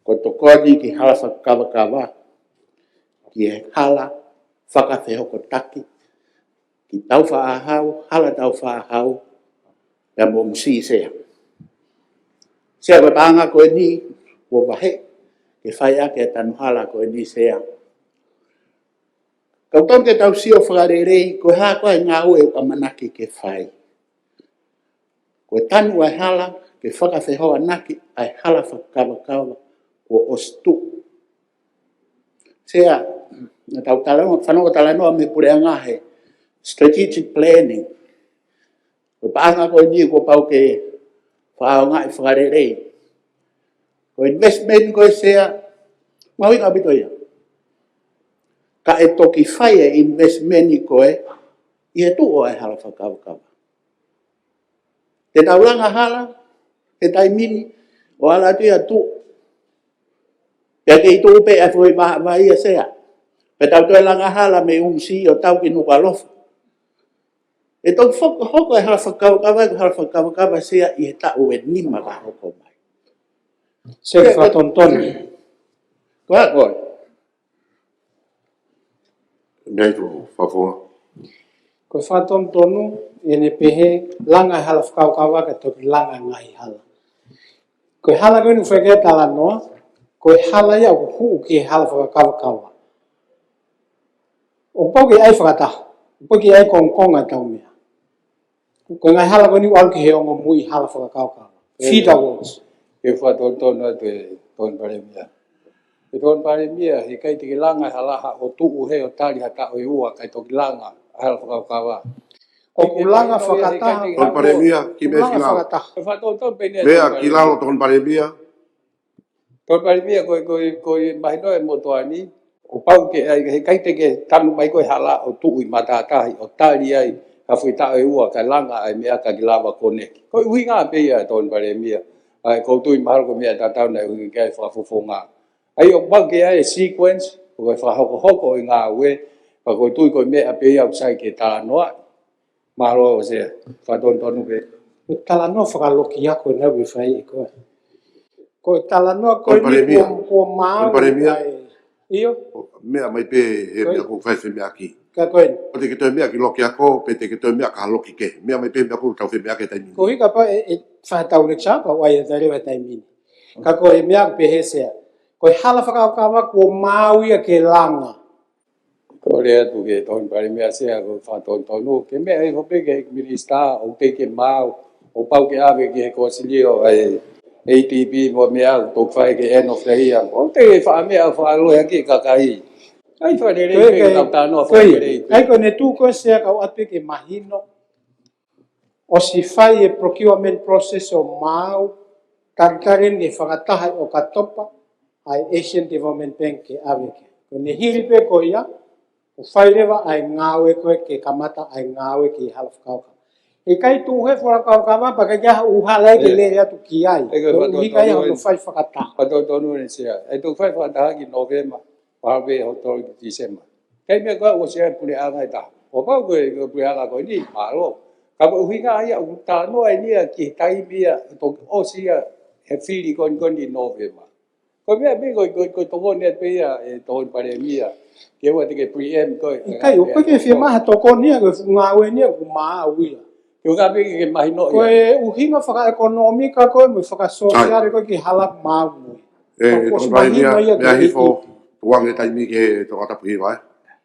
Ko tokoni ki hala whakawakawa. Ki e hala whakawhehoko taki. Ki tau whaahau, hala tau whaahau. Pea mo msi sea. Sea koe panga koe ni, wo wahe. Ke whai ake tanu hala koe ni sea. Kau tau te tau sio whakarerei, koe haa koe ngā ue o manaki ke whai. Koe tanu ai hala, ke whakawhehoa naki, ai hala whakawakawa, ko ostu. Sea, na tau talanoa, whanau talanoa me pure angahe, strategic planning. Koe paanga koe ni, ko pau ke whaao ngai whakarerei. Koe investment koe sea, maui ka bito ia. Ka e toki whai e investment i koe, i e tu o e hala whakawakawa. Te taulanga hala, te taimini, o ala tu ia tu. Pea ke i tu upe e fwoi maha ia sea. Pe tau toi langa hala me umsi o tau ki nuka lofa. E tau hoko e hala whakawakawa sea i e tau e nima ka hoko mai. Se whatonton. Koe koe. Nei tu whafonga. Ko whatontonu, e ne pehe, langa e hala whakawakawa ka toki langa ngai hala. Ko hala koe nu whakea tala noa, ko hala ia o huu ki hala whakawakawa. O pau ki ai whakataha, o pau ki ai kongkonga tau mea. Ko ngai hala koe ni walu ki he ongo mui hala whakawakawa. Feeder walls. Ke whatontonu atu ton paremia. E ton paremia, he kai te langa halaha o tuu he o tali hata o iua kai toki langa hala whakawakawa. O kulanga whakataha. Ton paremia, ki mea ki lao. Mea ki lao ton paremia. Ton paremia koe mahinoe motoani. O pau ke he kai te ke tanu mai koe hala o tuu i matatahi o tali ai hawhi ta o iua kai langa ai mea ka ki lava koneki. Koe ui ngā peia ton paremia. Ai koutu i mahalo ko mea tatau nei ui kai whafufonga. Ai o pau ke ai sequence, o kai whahoko i ngā ue, pa koe tui koe mea peia o sai ke tā noa. Mahalo o se whatontonu pe. Tala noa whakaloki a koe nau i whai e koe. Koe tala noa koe ni kua māu. Ton paremia. Iyo. Mea mai pe he mea ko whai mea ki. Ka koe. O te ke toi mea ki loki ako, pe te ke toi mea ka loki ke. Mea mai pe mea ko tau mea ke taimini. Ko hika pa e whahatau le chapa wai e tarewa taimini. Ka koe mea pe he sea. Koe hala whakawakawa kua māu ia ke langa. Ko rea tu ke ton paremia sea ko whatontonu. Ke mea e hope ke minista o te ke mau. O pau ke ave ke konsilio ai ATP mo mea o whai ke end of the year. O te wha mea whaaloa ki kakai. Ai whaerei ke kau tānoa whaerei. Ai koe ne tū koe sea kau atu ke mahino. O si whai e procurement process o mau. Karikaren e whakataha o katopa. Ai Asian Development Bank ke ave ke. Ko ne hiri pe ko ia. O whai rewa ai ngāwe koe ke kamata ai ngāwe ki hala whakauka. E kai tu he whakaukawa pa ka jaha uhala ke le atu ki ai. Ko hika ia hono whai whakataha. Whatontonu ne sea. E tu whai whakataha ki November. Pawe ho tolu ki December. Kai mea koe o sea pune anga i taha. O pau koe pune anga koe ni malo. Ka koe uhinga ia u tānoa i nia ki taimia o sia he whiri koni November. Ko mea me koe tokone at pia e tohon paremia. Ke ua te ke pre-em koe. Kai o koe ke whia maha tokone ia koe ngāwe nia ku maa uia. Ke ngā peke ke mahino ia. Koe uhinga whaka-ekonomika koe mui whakasosiare koe ki halak maa mui. E ton paremia, mea hifo tuange taimi ke toka tapu hiwa.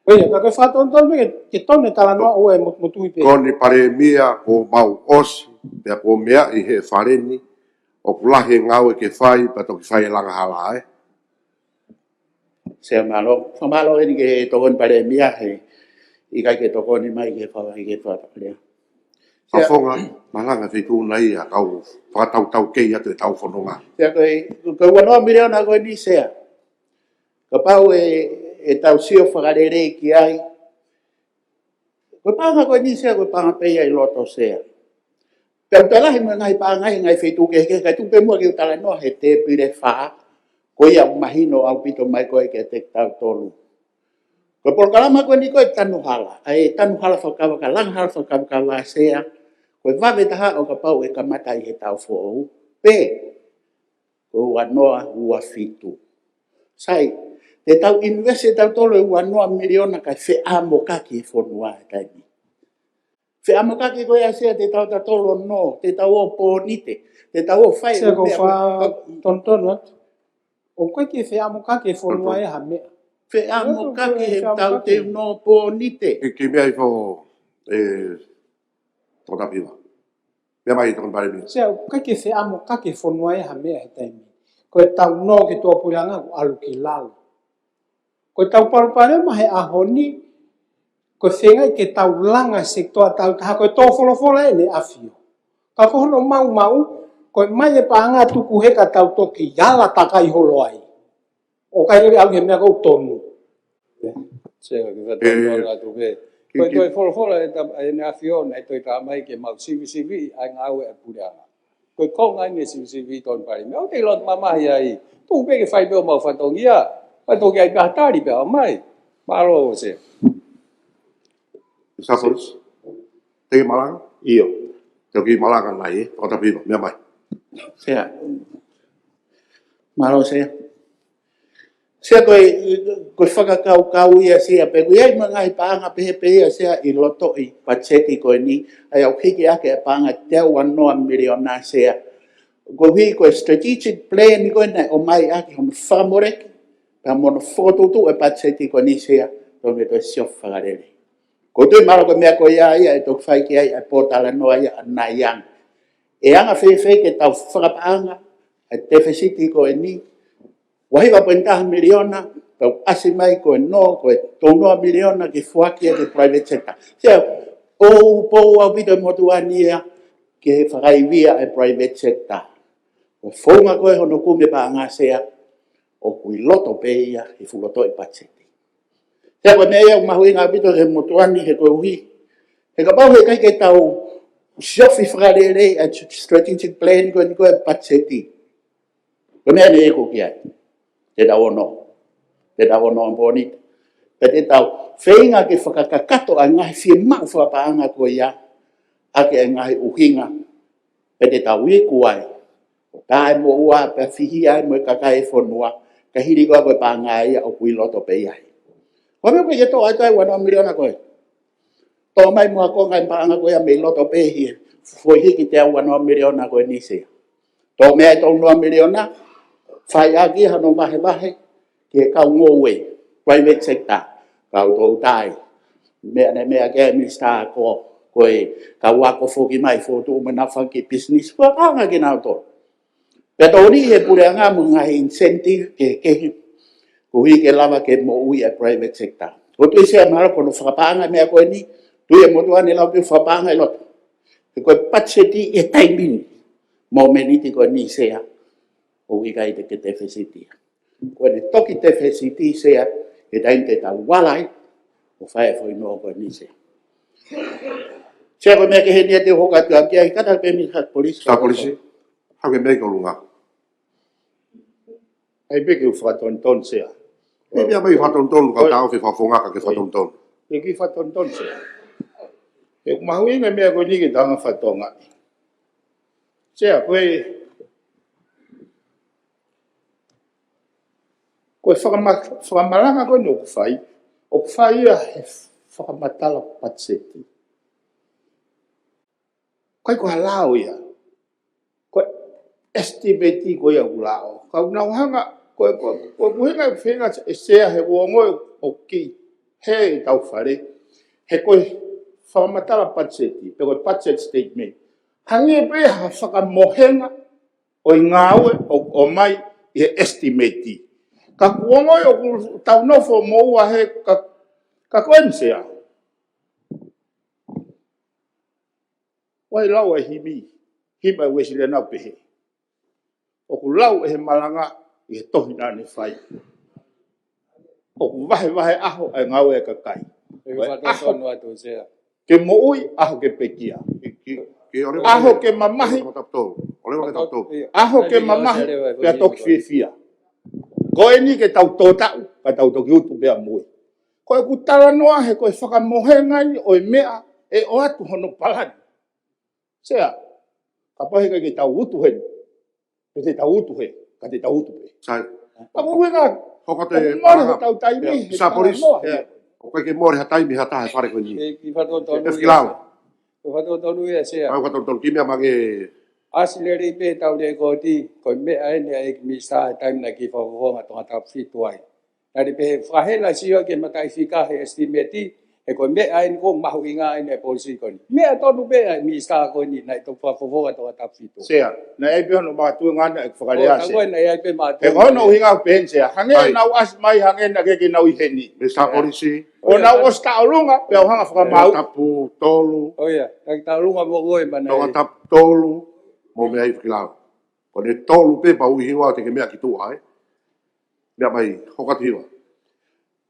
Oia, ka koe whatontonu ke tone tala noa ue mutuhi pe. Koni paremia ko mau osi, pea ko mea i he whareni, o kulahe ngau e ke whai, pa toki whai e langa hala Sea malo. Malo e ni ke tokon paremia he. I kai ke tokoni mai ke whawai ke whawai. Whafonga, malanga whitu nei a kau whakatau kei atu e tau whanonga. Sea koe wanoa mireona koe ni sea. Ka pau e tau sio whakarere ki ai. Koe panga koe ni sea, koe panga peia i loto sea. Pea utalahi mo ngai pangai ngai whitu ke kai tupe mua ki utala noa he te pire wha. Koe ia mahino au pito mai koe ke te tau tolu. Ko programa ko ni ko tanu hala. Ai tanu hala whakawa ka lang hala whakawa ka wasea. Ko vave taha o ka pau e ka mata i he tau fo pe. Ko wanoa ua fitu. Sai, te tau investe tau tolo e wanoa miliona ka fe amo kaki e whanua e taimi. Fe amo kaki ko ia sea te tau tolo no, te tau o ponite, te tau o whai. Sea ko wha tontono atu. O koe ki fe amo kaki e whanua e ha mea. Fe amo kaki he tau te no ponite. Ki mea i fo tōna piwa. Mea mai i tōna pare mea. Sea koe ki fe amo kaki e whanua e ha mea he taimi. Koe tau no ki tō puranga ko alu ki lalo. Koe tau parupare ma he ahoni, koe whengai ke tau langa se toa tau taha koe tō wholofola e ne awhio. Ka kohono mau, koe mai e paanga tuku heka tau toki yala takai holo ai. O kai riri au he mea kou tonu. Sega ki whatono ngā tuke. Koe toi wholofola e ne awhiona e toi tā mai ke mau sivi ai ngā ue e pureanga. Koe konga ne sivi ton pari me. O te lot mamahi ai. Tu peke whai peo mau whatongi a. Whatongi ai pihatari peo mai. Maro o se. Sasoris. Te malanga? Iyo. Te ki malanga nai e. Tōna piwa. Mea mai. Sea. Maro se. Sea koe whakakau ia sea. Pe koe ai mga i paanga pehe ia sea i loto i pacheti koe ni. Ai au hiki ake e paanga te wanoa miliona sea. Koe hui koe strategic plan ni koe nei o mai ake hono whamoreki. Pea mono whototu e pacheti koe ni sea. Tōme toi siof whakarere. Ko tui maro koe mea koe ia ia e tok whaiki ai e pōtala noa ia anai yang. E anga whewhi ke tau whakapaanga e defisiti koe ni. Wahiwa pointaha miliona, pau asi mai koe no, koe tōnoa miliona ki whuaki e ke private sector. Sea, o pou au pito motuania ke whakaivia e private sector. Koe whaunga koe hono kume pa ngā sea, o kui loto peia i fuloto i pacheti. Sea koe mea iau mahui ngā pito he motuani he koe hui. He ka pau he kai ke tau siofi whakarere a strategic plan koe ni koe pacheti. Koe mea ne eko ki ai. Te tau ono. Te tau ono amponit. Pe te tau whainga ke whakakakato a ngahi whie mau whapaanga koe ia. Ake a ngahi uhinga. Pe te tau iku ai. Tae mo ua pe whihi ai mo kakai whanua. Ka hiri koe koe paanga ia o kui loto pe iai. Koe me koe to ai tai wana miliona koe. Tō mai mua ko ngai paanga koe a me loto pe hie. Foi hiki te wana miliona koe nise. Tō mea e tō miliona. Whai aki hano mahe, ke kau ngowe, private sector, kau tau tai. Mea ke minister koe, kau wako whoki mai whotu umena whanki business, whakanga ki nao tō. Pea tōni he pureanga mga incentive ke kehi, kuhi ke lava ke mo ui a private sector. Ko tui sea mara kono whakapanga mea koe ni, tui e motuane lau ki whakapanga i loto. Koe patseti e taimini, mo meniti koe ni sea. O ikai te ke te whesiti. Koe ne toki te whesiti sea, e tain te tau walai, o whae fwoi noa koe ni sea. Sea koe mea ke he nia te hoka tu akia, i kata pe mi hat polisi. Sa polisi, hake mea ko lunga. Ai peke u whatonton sea. E mea mai whatonton, kau tau whi whawhongaka ke whatonton. E ki whatonton sea. E kumahui ngai mea koe ni ke tanga whatonga. Sea koe, koe whakamaranga koe no kuwhai. O kuwhai ia he whakamatala patseti. Koe ko halao ia. Koe estimate koe ia kulao. Kau nauhanga, koe kuhinga whenga e sea he uongoe o ki he i tau whare. He koe whakamatala patseti, pe koe patset statement. Hangi e pe ha whakamohenga o i ngāue o mai i he estimate. Ka kuongo o tau nofo moua he ka koensea. Wai lau e himi e wesile nau pehe. O ku lau e he malanga i he tohi nane whai. O ku wahe aho e ngau e kakai. Ke moui aho ke pekia. Aho ke mamahi. Aho ke mamahi pia toki whiwhia. Koe ni ke tau tōtau, ka tau toki utu pia mui. Koe ku tala noa he koe whakamohengai o mea e o atu hono palani. Sea, ka pahi kai ke tau utu he. Pe te tau utu he, ka te tau utu he. Sai. Pa kuwenga, Hokate mare ho tau taimi, he sa tala polis. noa. O kai ke mori ha taimi ha tahe whare koe ni. Ki whato tonu. E whilau. Ki whato tonu ia sea. Au kato tonu ki mea mange... Asi le ri pe tau le ko ti ko me ai ne ai mi sa time na ki fa ho ma to ta fi tu ai. Na ri pe fa he la si o ke ma kai fi ka he estimate e ko me ai ko ma hu inga ai ne policy ko ni. Me to nu be ai mi sa ko ni na to fa ho to ta fi tu. Sea, na e pe no ma tu ngana e whakalea se. Ko na ai pe ma. E hono hinga pen sea, hange na as mai hange na ke na uheni. Me sa polisi. O na o sta olunga pe o hanga whakamau. Tapu tolu. Oh ya, tak ta lunga mo go e mana. Tonga tapu tolu. Mo mea i whikilau. Ko ne tolu pe pa ui hiwa te ke mea ki tua ai. Mea mai, hokatu hiwa.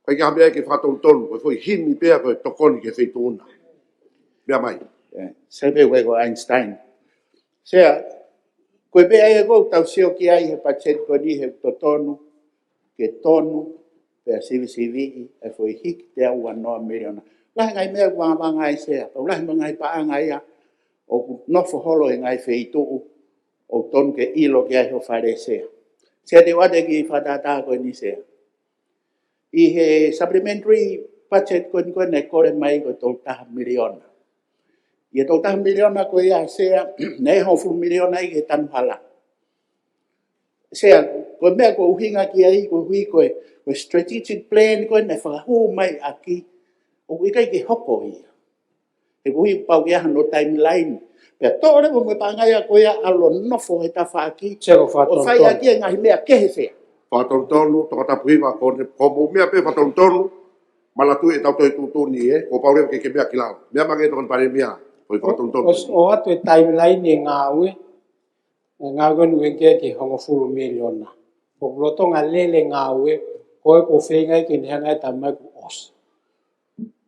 Kai ka mea ke whakatonu tonu, koe fwoi himi pea koe tokoni ke wheitu una. Mea mai. Sepe koe ko Einstein. Sea, koe pe ai ko tau seo ki ai he pachet ko ni he totonu, ke tonu, pe a sivi e fwoi hik te au anoa miliona. Lahi ngai mea wanga ngai sea, o lahi ngai pa ngai a, o nofo holo e ngai wheitu o tonu ke ilo ke ai ho whare sea. Sea te wate ki whatata ko ni sea. I he supplementary budget ko ni ko ne kore mai ko tol taha miliona. Ia tol taha miliona ko ia sea, nei hofu miliona i ke tanu hala. Sea, ko mea ko uhinga ki ai ko hui ko strategic plan ko ne whakahu mai aki, o ikai ke hoko ia. E hui pau ia no timeline. Pea tōre mo me pangai a koea alo nofo he ta whaaki. O whai a kia ngahi mea kehe sea. Whatontonu, toka tapu hiwa, ko mo mea pe whatontonu, malatu e tau toi tūtuni e, ko paureo ke mea ki lau. Mea mange tokon pare mea, koi whatontonu. O atu e timeline e ngā ue, ngā ue nu e ke hongo furu miliona. Ko loto ngā lele ngā ue, koe ko whengai ke nehangai ta mai ku os.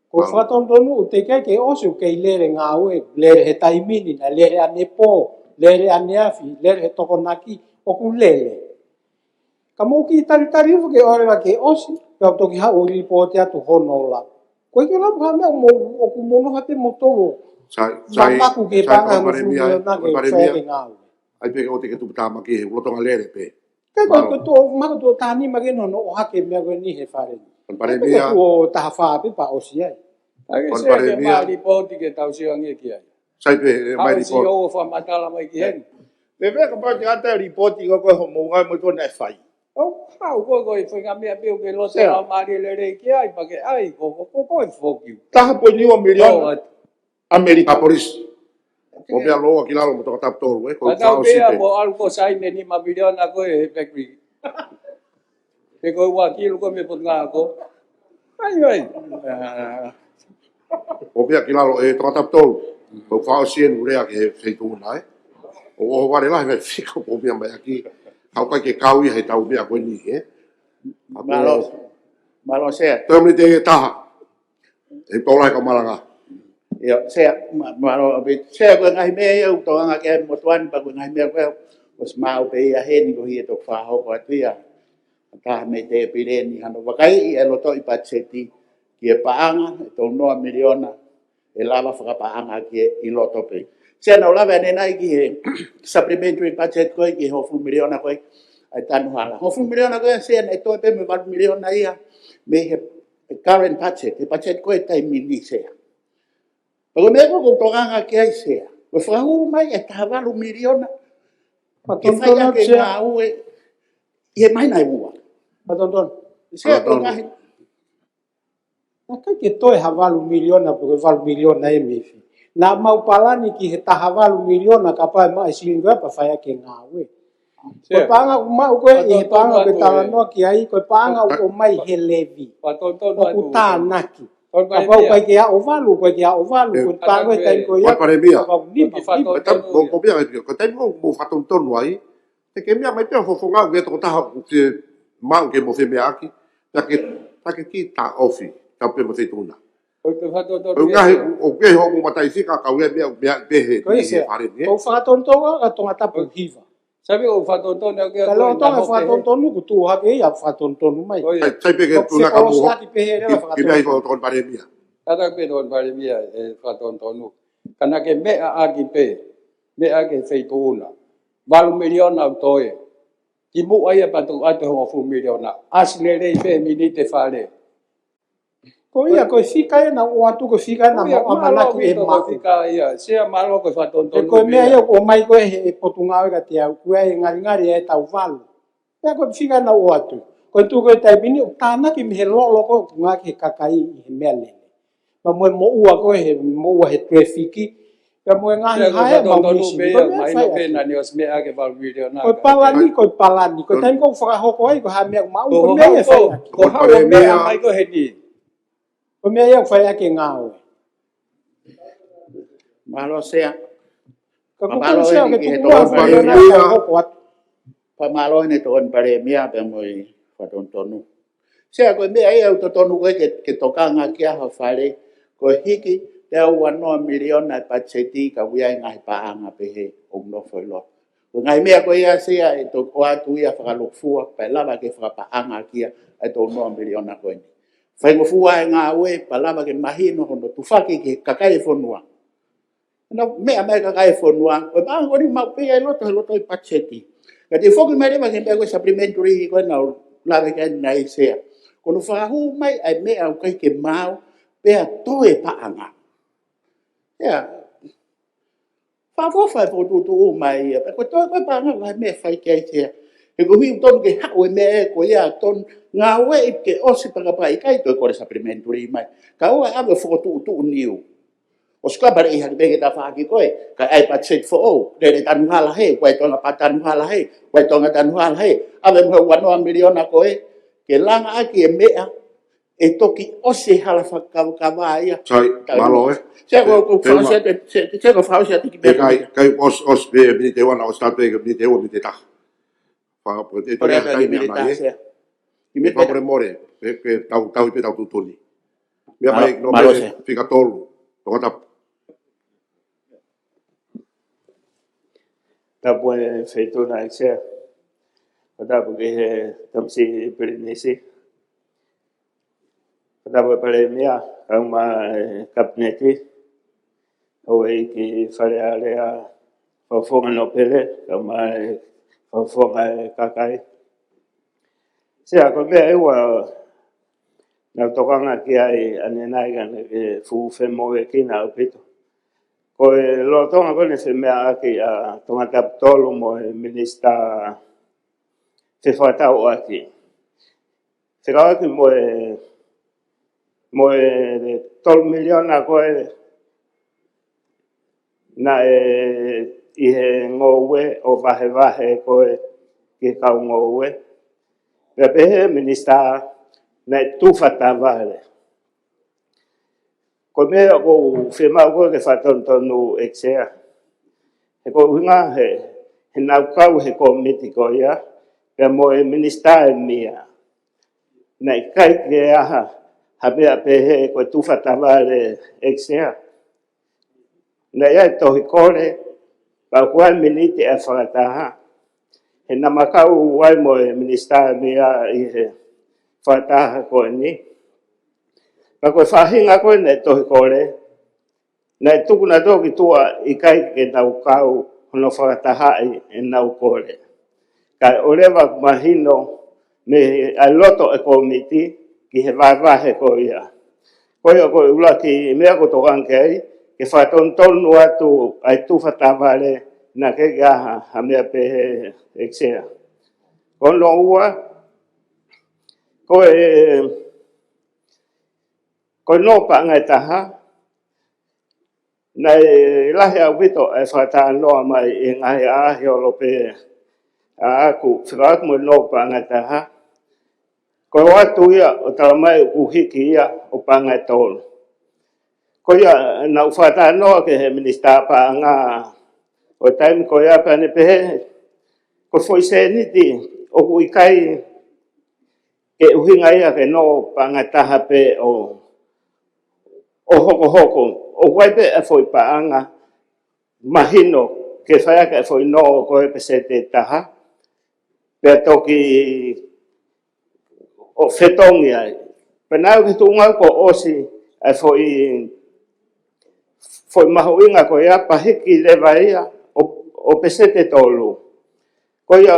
Ko whatondonu u te kai ke osu kei lere ngā ue, lere he taimini na, lere ane pō, lere ane afi, lere he tokonaki, o ku lele. Ka mō ki tari ufu ke orewa ke osi, kau toki ha uri po te atu hono la. Koe ke rapu ha mea o ku mono hate motoro. Mamaku ke panga mo furu na ke whaere ngā ue. Ai pe o te ke tuputama ki he ulotonga lere pe. Kai koe to, maka to tāni mageno no o hake mea koe ni he whaere. Pare mea. O taha whaapi pa osi ai. Ake se ke maa ripoti ke tau si ange ki ai. Sai pe, mai ripoti. Hau si o whamatala mai ki hen. Pe vea ka pati ata ripoti ko koe ho moungai mo tōna e whai. Hau koe whinga mea peo ke loto la maari le rei ki ai, pa ke ai, koe whokiu. Taha po niwa miliona Amerika. Polis. O mea loa ki lalo mo toka tapu tolu, Ka tau pea mo alu ko saine ni ma miliona koe he pekri. Pe koe wakilu koe me pot ngā ko. Ai. O mea ki lalo e toka tapu tolu. Ko whao sien urea ke he wheitu una, e. O ware lahi mai whika o mea mai aki. Hau kai ke kau ia he tau mea koe ni, e. Malo sea. Tōmri te e taha. E pōlai ka malanga. Ia, sea, malo, sea koe ngahi mea iau, toanga ke motuani pa koe ngahi mea koe, os mau pe ia heni ko hia tok whaho ko atu ia. Taha me te pireni hano wakai, e loto i patseti, ki e paanga, e tō noa miliona, e lava whakapaanga ki e loto pe. Sea nau lava ane nai ki he supplementary budget koe, ki hofu miliona koe, ai tanu hala. Hofu miliona koe, sea ne toi pe me 1 miliona ia, me he current budget, he budget koe tai mini sea. Pako mea ko tonganga ki ai sea. Ko whahu mai e tahawalu miliona. Ke whaia ke ngā ue, i e mai nai ua. Patonton. Sea tongahi. Na kai ke toi hawalu miliona, pako 1 miliona e mifi. Na mau palani ki he tahawalu miliona, ka pai mai silingoa pa whaia ke ngā ue. Koe panga mau koe, i he panga ke talanoa ki ai, koe panga o mai he levi. O ku tānaki. Ka pau kai ke a o walu, koe ke a o walu, koe panga e tai koe ia. Koe pare mea. Ko Ko tai mo whatontonu ai. Te ke mea mai pia whawhongau ke toko taha te mau ke mo whi mea aki. Take ki tā ofi, tau pe mo whi tūna. O ke ho mo matai whika kau e mea pehe. Koe se, o whakatontonu a tonga tapu hiva. Sabi o whātontonu au kia Kalau tong e whātontonu ku tū hake ia whātontonu mai. Tai peke puna ka mo. Psikolosi ki pehe rewa Ki mai whātontonu. ko ton pare mia. Kata pe don pare mia e whātontonu. Kana ke mea aki pe, mea ke whaitūna. Walu miliona au toe. Ki mu aia patu ate honga fu miliona. Asile rei pe minite whare. Ko ia ko fika e na o atu ko fika na mo amana ku e ma. Fika ia, sea malo ko E whātontonu. ko mea ia o mai ko e potunga e ka te au ku e ngari e tau walu. Ia ko fika na o atu. Ko tu ko tai bini o tāna ki mihe lolo ko ngā ki kakai i he mea lene. Ma moe mo ua ko he mo ua he trafiki. Ka moe ngahi hae ma umisi. Mai no pe na ni os mea ke walu miliona. Ko palani. Ko tai ko whakahoko ai ko ha mea ma u ko mea e whai. Ko hao mea mai ko he ni. Ko mea ia whai ake ngāo. Malo sea. Ka Malo kukuru sea ni ke ki he tukua tōn miliona pare ka hoko atu. Pamalo ni tōn pare mea pe moi whatontonu. Sea koe mea ia uto tonu koe ke tokanga ki aha whare. Koe hiki te au anoa miliona e patseti ka wiai ngahi paanga pehe o mnowhoi lo. Koe ngai mea koe ia sea e tō koatu ia whakalokfua pa lava ke whakapaanga kia e tō noa miliona koe ni. Whaingofua e ngā ue pa lava ke mahino hono tufaki ke kakai whonua. Mea mai kakai whonua. Koe paanga koni mau pia e loto he loto i patseti. Ka te whoki mai rewa ke mea koe supplementary koe nau lava ke nai sea. Kono whakahu mai ai mea au kai ke mau pea toe paanga. Ia, whawhawhai whotutu o mai ia. Koe toe koe paanga lai mea whai kia sea. He ko hui tonu ke hao e mea e ko ia ton ngā ue i ke osi pakapai kai toi kore supplementary mai. Ka oa awe whotutu niu. O sklabare i haki peke ta whaki koe, ka ai pat set for o, rere tanu hala he, koe tonga pat tanu hala he, koe tonga tanu hala he, awe mga wanoa miliona koe, ke langa aki e mea, e toki ose hala whakawakawa ia. Sai, malo e. Sea ko whausia te ki peke. Kai os be mi te wana o start peke mi te o mi te taha. Whaka po te Korea kai mi mea mai e. Ki Me papore more, pe tau i pe tau tutuni. Mea mai no malo me se. fika tolu. Tokata Tapu e whaitona e sea. Tapu ke he tamsi i Pirinisi. Tapu e pare mea, au ma kapneti. O e ki whare area whawhonga no pele, au ma whawhonga e kakai. Sea, ko mea ewa nau tokanga ki ai anenai gana ke fuwhemo e kina au pito. Ko e lo tonga kone se mea aki a tonga tapitolo mo e minista se whatau aki. Se kau aki mo e 12 miliona koe na e i he ngoue o vahe koe ki kau ngoue. Pea pehe minista na e tūwhata vale. Ko mea ko whemau koe ke whatontonu exea. He ko hunga he nau kau he komiti ko ia. Pea mo e minista e mia. Na i kai ke aha hapea pehe ko tūwhata vale exea. Na ia e tohi kore pa kua miniti e whakataha. He namakau wai mo e minista e mia i he whakataha ko ni. Ka koe whahinga koe nei tohi kore, nei tukuna toki tua i kai ke nau kau hono whakatahai e nau kore. Ka orewa mahino me a loto e komiti ki he waiwahe ko ia. Koe o koe ulaki mea ko tokanke ai, ke whatontonu atu ai tūwhatawale na ke gaha ha mea pehe eksea. Kono ua, ko no pa ngai taha nei lahi au vito e whata noa mai i ngai ahi o lope a aku whakaak mo no pa ngai taha ko watu ia o tala mai uhiki ia o pa ngai tolu ko ia na whata noa ke he minista pa ngā o taimi ko ia pa ne pehe ko foi se niti o kui kai ke uhinga ia ke no pa ngai taha pe o hoko, o waipe e foi paanga mahino ke whaia ka fo ino ko e pese te taha. Pea toki o whetongi ai. Penau ki tunga ko osi ai fo i mahuinga ko ia pahiki lewa ia o pese te tolu. Ko ia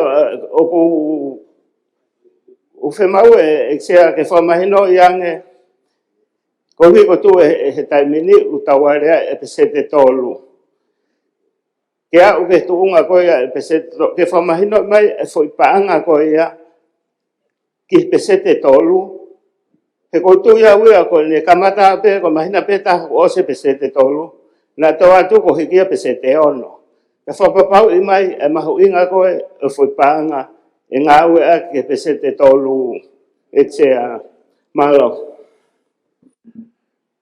o ku o whemau e sea ke whamahino iange ko hi ko tu he taimini utawarea e pese te tolu. Kea uke tuunga ko ia e pese te tolu. Ke whamahino mai e fo i paanga ko ia ki pese te tolu. He koutu ia uia ko ne kamata pe ko mahina pe ta o se pese te tolu. Na toa tu ko hikia pese te ono. Ka whapapau i mai e mahu inga ko e fo i paanga e ngā ue a ke pese te tolu e tea malo.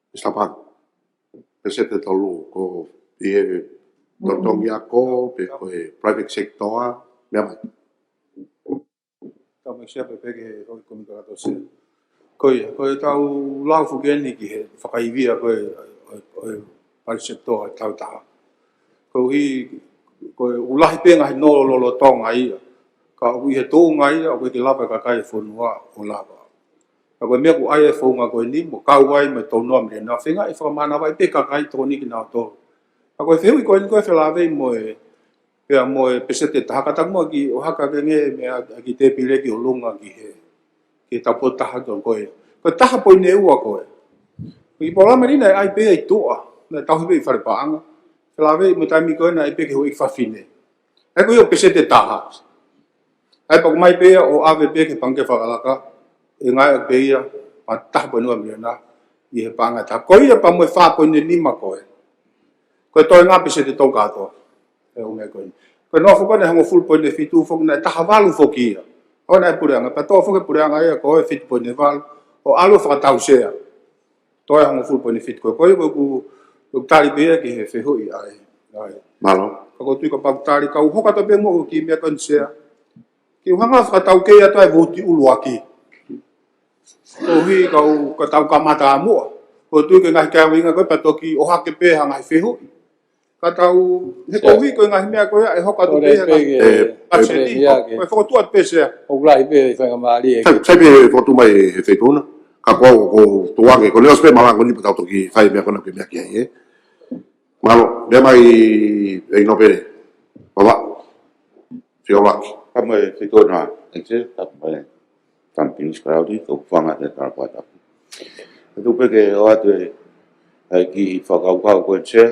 Mr. Pang, pese te tolu ko i e totongi a ko, pe ko e private sector, mea mai. Tau mai sea pepe ke hoi komika kato se. Koe tau lau fukeni ki he whakaivia koe private sector tau taha. Koe ulahi penga he nolo lolo tonga ia. Ka ui he tōnga ia, koe ke lapa kakai e whonua o lapa. Ka koe mea ku ai e whonga koe ni, mo kau ai me tōnua mre na whenga e whakamana wai pe kakai tōni ki nao tō. Ka koe whehui koe ni koe whelawei mo e pea mo e pesete tahakatang mo ki o haka ke nge mea ki te pire ki o lunga ki tapo taha ki o koe. Koe taha poi ne ua koe. Ki pola marina e ai pe ai toa, na tauhipe i whare paanga. Whelawei mo taimi koe na ai pe ke hoi whawhine. E koe o pesete taha. Ai pa mai pe o ave pe ke pange whakalaka. E ngai o pe ia, pa taha poi nua mire i he paanga taha. Koe ia pa mo e wha poi ne lima koe. Koe toi ngā pesete tau katoa. E o mea koe. Koe noa whukone hango full point e fitu whukone e taha walu whoki ia. Ona e pureanga. Pa toa whuke pureanga ia koe fitu point e walu. O alu whakatau sea. Toi hango full point e fitu koe. Koe ku tari pea ki he whehui ai. Malo. Kako tui ka pautari ka uhoka to pe mo ki mea koe sea. Ki uhanga whakatau kei ato e voti ulu aki. Kohi ka tau kamata a mua. Ko tui ke ngahi kia winga koe pa toki ohake pe hanga he whehui. Ka tau, he kohi koe ngahi mea koe e hoka tu pe hanga. Paseti, koe whakatuat pe sea. O grai pe whanga maari e. Sai pe whotu mai he wheitona. Ka kua ko tuange, ko leos pe malango ni patau toki whai mea kona ke mea kia ie. Malo, mea mai e ino pere. Baba. Whio laki. Ka mai wheitona, e te, ka mai Tampines Crowdy, ko whanga te tarapatapu. E tu peke o atu e ki whakaukau koe tse,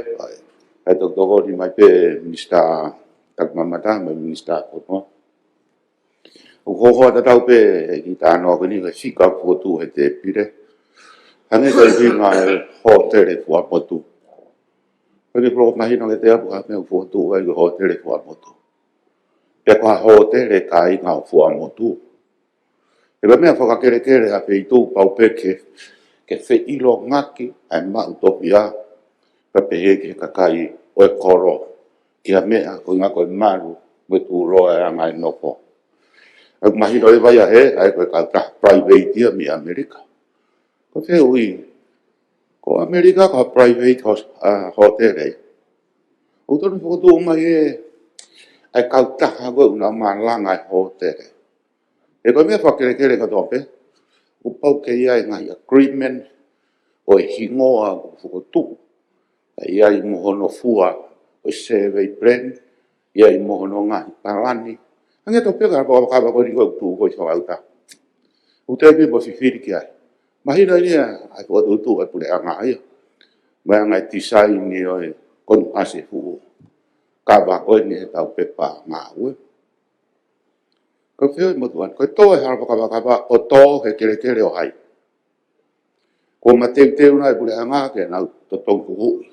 e toko ni mai pe Minister Takmamata, mai Minister Kotoa. O koho ata tau pe ki tānoa kini ka whika puotu he te pire. Hange koe winga e hōtere fua motu. Koe pro mahino ke te apu ka mea puotu e ki hōtere fua motu. Pe koha hōtere ka inga fua motu. E ba mea whakakere a peitu pau peke ke wheilo ngaki ai mautopia ka pehe ke kakai o e koro ki a mea ko inga koe maru me tu roa e angai nopo. Ak mahino e vai a he ai koe ka private ia mi Amerika. Ko te ui ko Amerika ka private hotere. O tonu whakotu mai e ai kautaha koe una malanga e hotere. E koe mea whakere ka tope, o pau ke ia ngai agreement o e hingoa o whukotu. Ia i mohono fua o survey plan, ia i mohono ngahi parani. Ange tope ka rapa wakaba koe riko tu koe sa auta. O te api mo whiwhiri ki ai. Mahina nia, ai kua tu ai pule anga ia. Mai ngai tisai ni o e konu ase fu. Kaba koe ni he tau pepa ngā ue. Ko whio i motuan, koe tō e harapa kaba o tō he kere o hai. Ko ma teu nai pule anga ke nau to tongu hui.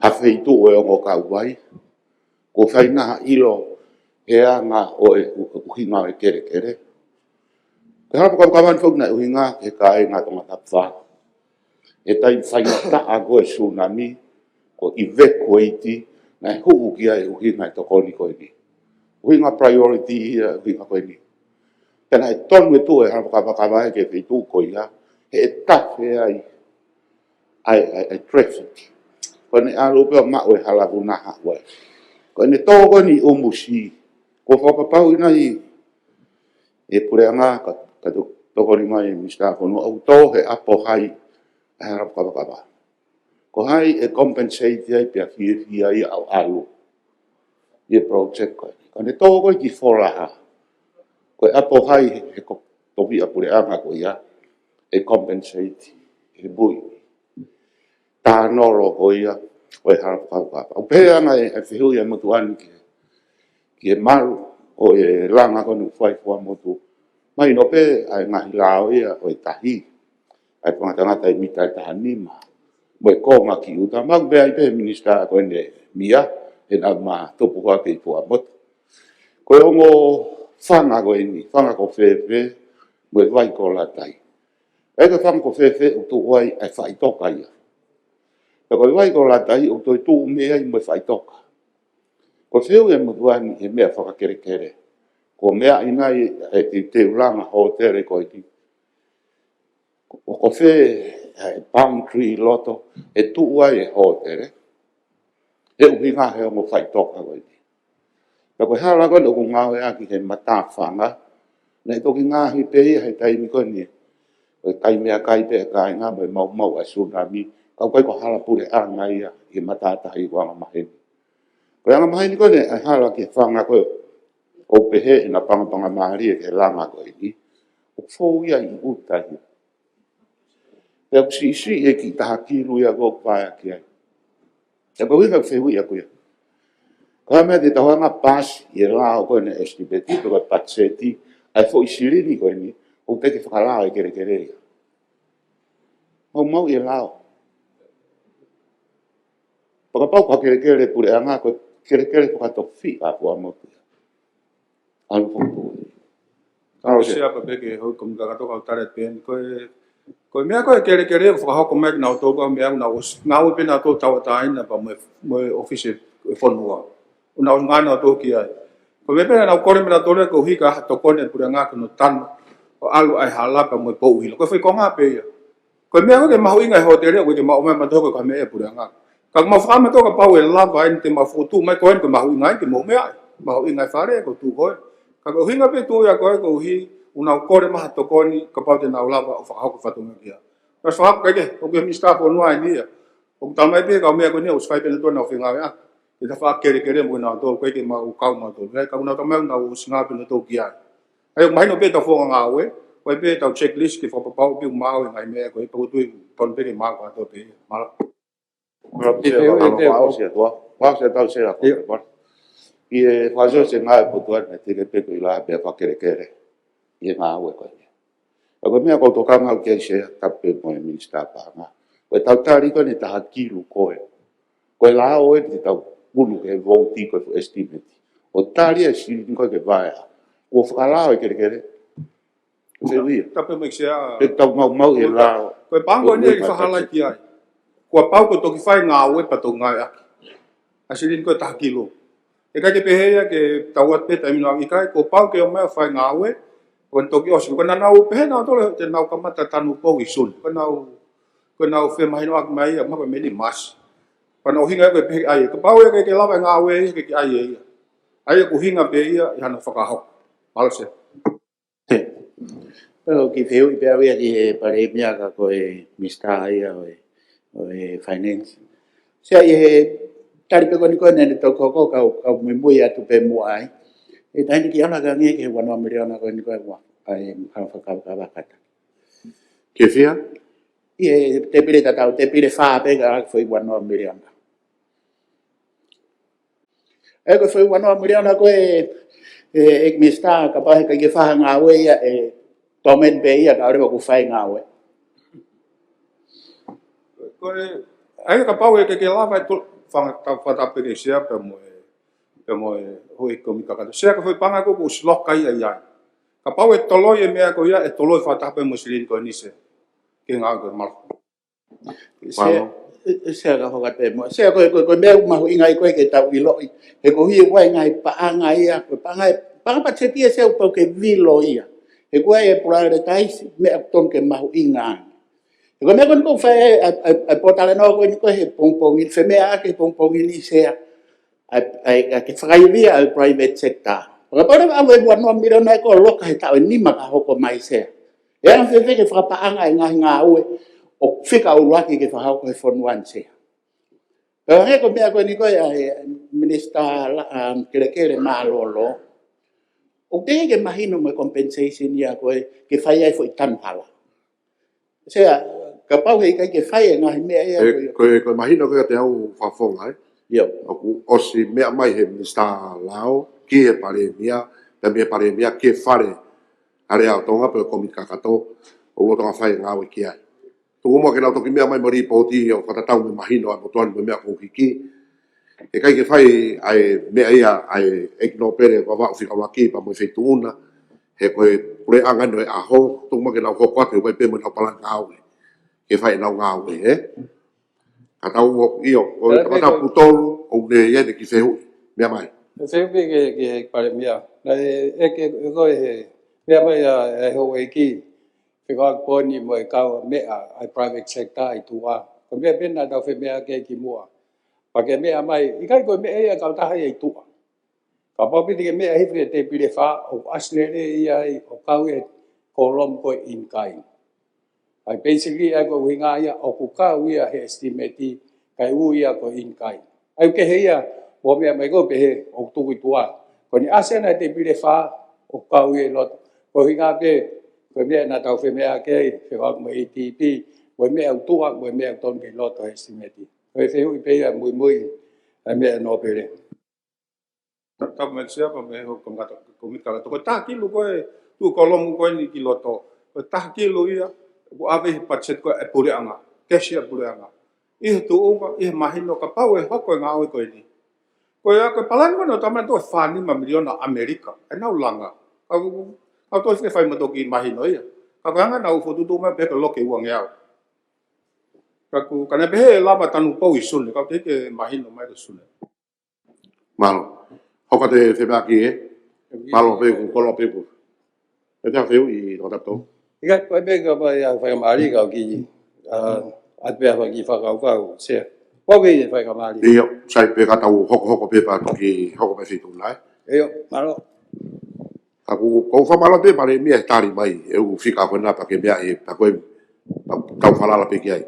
Ha wheitu o e ongo kau wai. Ko whaina ilo he anga o e uhinga e kere. Ko harapa kaba ni whauna e uhinga he ka e ngā tonga tapwha. E tai whaina taa ko e tsunami, ko i veko iti, nai huu ki ai uhinga e tokoni koe ni. Uhinga priority ia uhinga koe ni. Tena e tonu e tu e harapakawakawa e ke whitu ko ia, he e tafe ai traffic. Kone alu peo mao e halaku naha wai. Ko ne tō ko ni o musi. Ko whakapau ina e pureanga ka toko ni mai Mr. Kono au tō he apo hai a harap kawakawa. Ko hai e compensate ai pia fia ai au alu. I project ko. Ko ne tō ko ki whoraha. Ko apo hai he topi a pureanga ko ia e compensate e bui. Tā noro ko ia o e harap kawakawa. Au peanga e whihui a mutuani ki e maru o e langa konu whai fua motu. Mai no pe ai ngahi lao ia o e tahi. Ai pangatangata e mita e tahanima. Mo e konga ki uta. Mau be ai pe minister ko ene mia. E na ma topu hoa ke i fua motu. Ko e ongo whanga ko eni. Whanga ko whewhe. Mo e vai ko la tai. E ka whanga ko whewhe o tu wai ai whai toka ia. E ko e vai ko la tai o tu tu mea i mo e whai toka. Ko whiu e mutuani e mea whakakere kere. Ko mea ina i te uranga ho tere ko i ti. Ko whe palm tree loto e tuua e ho tere. E uhi ngā heo mo whai toka ko i ti. Ka koe hala koe no ku ngāwe aki he mata whanga. Nei toki ngāhi pehi hei taimi koe ni. Koe kai mea kai pe kai ngā mai mau mau a tsunami. Kau koe ko hala pure a ngai a i mata tahi wanga maheni. Koe anga maheni koe ne ai hala ki whanga koe o pehe na pangapanga mahari e ke langa koe ni. O fōu ia i utahi. Pea kusisi e ki taha kiru ia ko kaya ki ai. E koe wika whehui a koe. Koe mea te tahoanga pasi i e lao koe ne estipeti, koe patseti, ai fo i sirini koe ni, o teke whakalao e kere kere ia. Mau mau i e lao. Pakapau kwa kere kere pure anga koe kere kere whakato whi a fua motu. Alu whakapau. Karo se apa peke hoi kum kakato kau taret pen koe mea koe kere kere whakahoko mek nao tōku mea una os ngau pe na tō tawatain pa mo office e whanua. Una os ngana tō ki ai. Koe me pena nao kore mena tōre ko hika to kone pure anga kono tanu o alu ai halapa mo pou hilo. Koe whai konga pe ia. Koe mea koe mahu inga ho tere koe ke mau mea matoko ka mea pure anga. Ka mau whama toka pau e lava ai te mau whotu mai koe ke mahu inga ai ke mau mea ai. Mahu inga ai whare ko tū koe. Ka ko hinga pe tu ya ko hi una kore maha to koni ka pa te na lava o fa ko fatu ngia. Ka fa ka ke o ke mi sta ko no ai ni. O ta mai pe ka me ko ni o sfai pe to na finga ya. E ta fa kere kere mo na to ko ke ma u ka ma to. Ka una ta mai na o singa pe to kia. Ai mai no pe ta fo nga we. Ko pe ta checklist ke fa pa pa pe ma o ngai me ko e pa tu ton pe ma ko to pe. Ma Wa se ta se la ko. I e whaso se ngā e putua na te peko i la pia whakere kere. I e ngā ue koe. A koe mea koutou kangau kia i se tape mo e minister pānga. Koe tau tāri koe ne taha kilu koe. Koe la o e te tau pulu ke vouti koe fu estimate. O tāri e siri koe ke vaea. Ua whakalao e kere kere. Se wia. Tape mo i se a... Pe tau mau mau e lao. Koe pāngo ni e whahala ki ai. Kua pau ko toki whai ngā ue pato ngā aki. A siri koe taha kilo. E kai ke pehea ke tauat pe taimino ang ikai, ko pau ke o mea whai ngāwe, ko toki osi, ko na nau pehe nao tole, te nau kamata tanu pou i sun, ko nau whe mahino ak mai, a mapa meni mas. Ko nau hinga e pehe ai, ko pau e ke lawa ngāwe, ke ke ai e ia. Ai e ku hinga pe ia, i hana whakahau. Malo se. Pero ki whiu i pēr wea di he pare mea ka koe mista ia o e finance. Sia i he tari pe koni koe nene tau koko kau mui atu pe mua ai. E taini ki ana ka nge ke wanoa miriona koe ni koe wa. Ai mkana whakau ka wakata. Ke whia? I te pire tatau, te pire whaa pe ka aki whai wanoa miriona. E koe whai wanoa miriona koe ek mista ka pahe ka ke whaha ngā ue ia e tomen pe ia ka arewa ku whai ngā ue. Koe, ai ka pau e ke lawa e tolu. Whatapere sea pe mo e hoi komi kakato. Sea ka whai panga ko sloka ia iai. Ka pau e toloi e mea ko ia e toloi whatape mo silin ko nise. Ke ngā koe malo. Sea ka whakate mo. Sea koe mea umahu ingai koe ke tau iloi. He ko hui koe ngai paanga ia. Panga patetia sea upau ke vilo ia. He koe e purare taisi mea ton ke mahu ingai. E koe mea koe niko whae a potale noa koe niko he pongpongi, whemea ake pongpongi ni sea. ai ke whakaivia au private sector. Pagapara awe wanoa mira na ko loka he tau ni maka hoko mai se. E ang fefe ke whakapaanga e ngahi ngā ue o whika uruaki ke whahauko he whanuan se. Pero he ko mea koe ni koe ai minister kere mālolo. O te ke mahino mo compensation ia koe ke whai ai fo i tanpala. Sea, ka pau hei kai ke whai e ngahi mea ia koe. Koe mahino koe te au whafonga, Yo. Aku osi mea mai he minister lao, ki e pare mea, te mea pare mea, ki e whare, are au tonga, pero komi kakato, o lo tonga whai ngāwe ki ai. Tuku mua ke nau toki mea mai mari poti, o whatatau me mahino, a motuani me mea kōkiki. E kai ke whai, ai mea ia, ai ekino pere, wawau whika waki, pa moi whaitu una, he koe pure angano e aho, tuku mua ke nau hoko atu, koe pe mo nau palang ngāwe. Ke whai nau ngāwe, Katau o iyo, o katau putolu, o ne yene ki whehu, mea mai. Se upi ke pare mia. Na ke koe he mea mai e ho e ki. Ke koe poni mo e kau mea ai private sector ai tua. Ko mea pena tau whi mea ke ki mua. Pa ke mea mai, i kai koe mea ia kau taha i tua. Ka papiti ke mea hifri te pire wha, o aslere ia i o kau e kolom koe in kai. Ai basically ai ko winga ia o ku ka ia he estimate kai u ia ko in kai. Ai ke he ia bo me mai ko be o tu ku tua. Ko ni ase na te pile fa o ka u lot. Ko winga be ko me na tau fe me a ke fe wa mo ATP, bo me au tua bo me ton ke lot o estimate. Ko fe u pe ia muy ai me no pele. Ta me sia pa me ho ko mi kala to ta ki lu ko tu kolom ko ni ki loto. Ko ta ki lu ia ko ave patset ko e pure anga kesia pure anga I tu unga I mahino ka pau e hoko ngā oe koe ni ko ia ko palan mo no tama to fani ma miliona Amerika e nau langa au to se fai mo to ki mahino ia ka ganga na u fotu tu ma pe ko loke uang ia ka ku kana be lava tanu pau I sun ka te ke mahino mai do sun Malo. Hoka te whebaki Malo pe ku kolo pe ku. E te hawheu I rotato. Ika koe pe ka pa ia whai maari kau ki atpea ki whakau kau se. Koke I whai ka maari. Iyo, sai pe katau hoko pe pa toki hoko pe fitu nai. Iyo, malo. Aku kou whamala pe pare mea tari mai e u whika koe nā pa ke mea e pa koe tau whalala pe ki ai.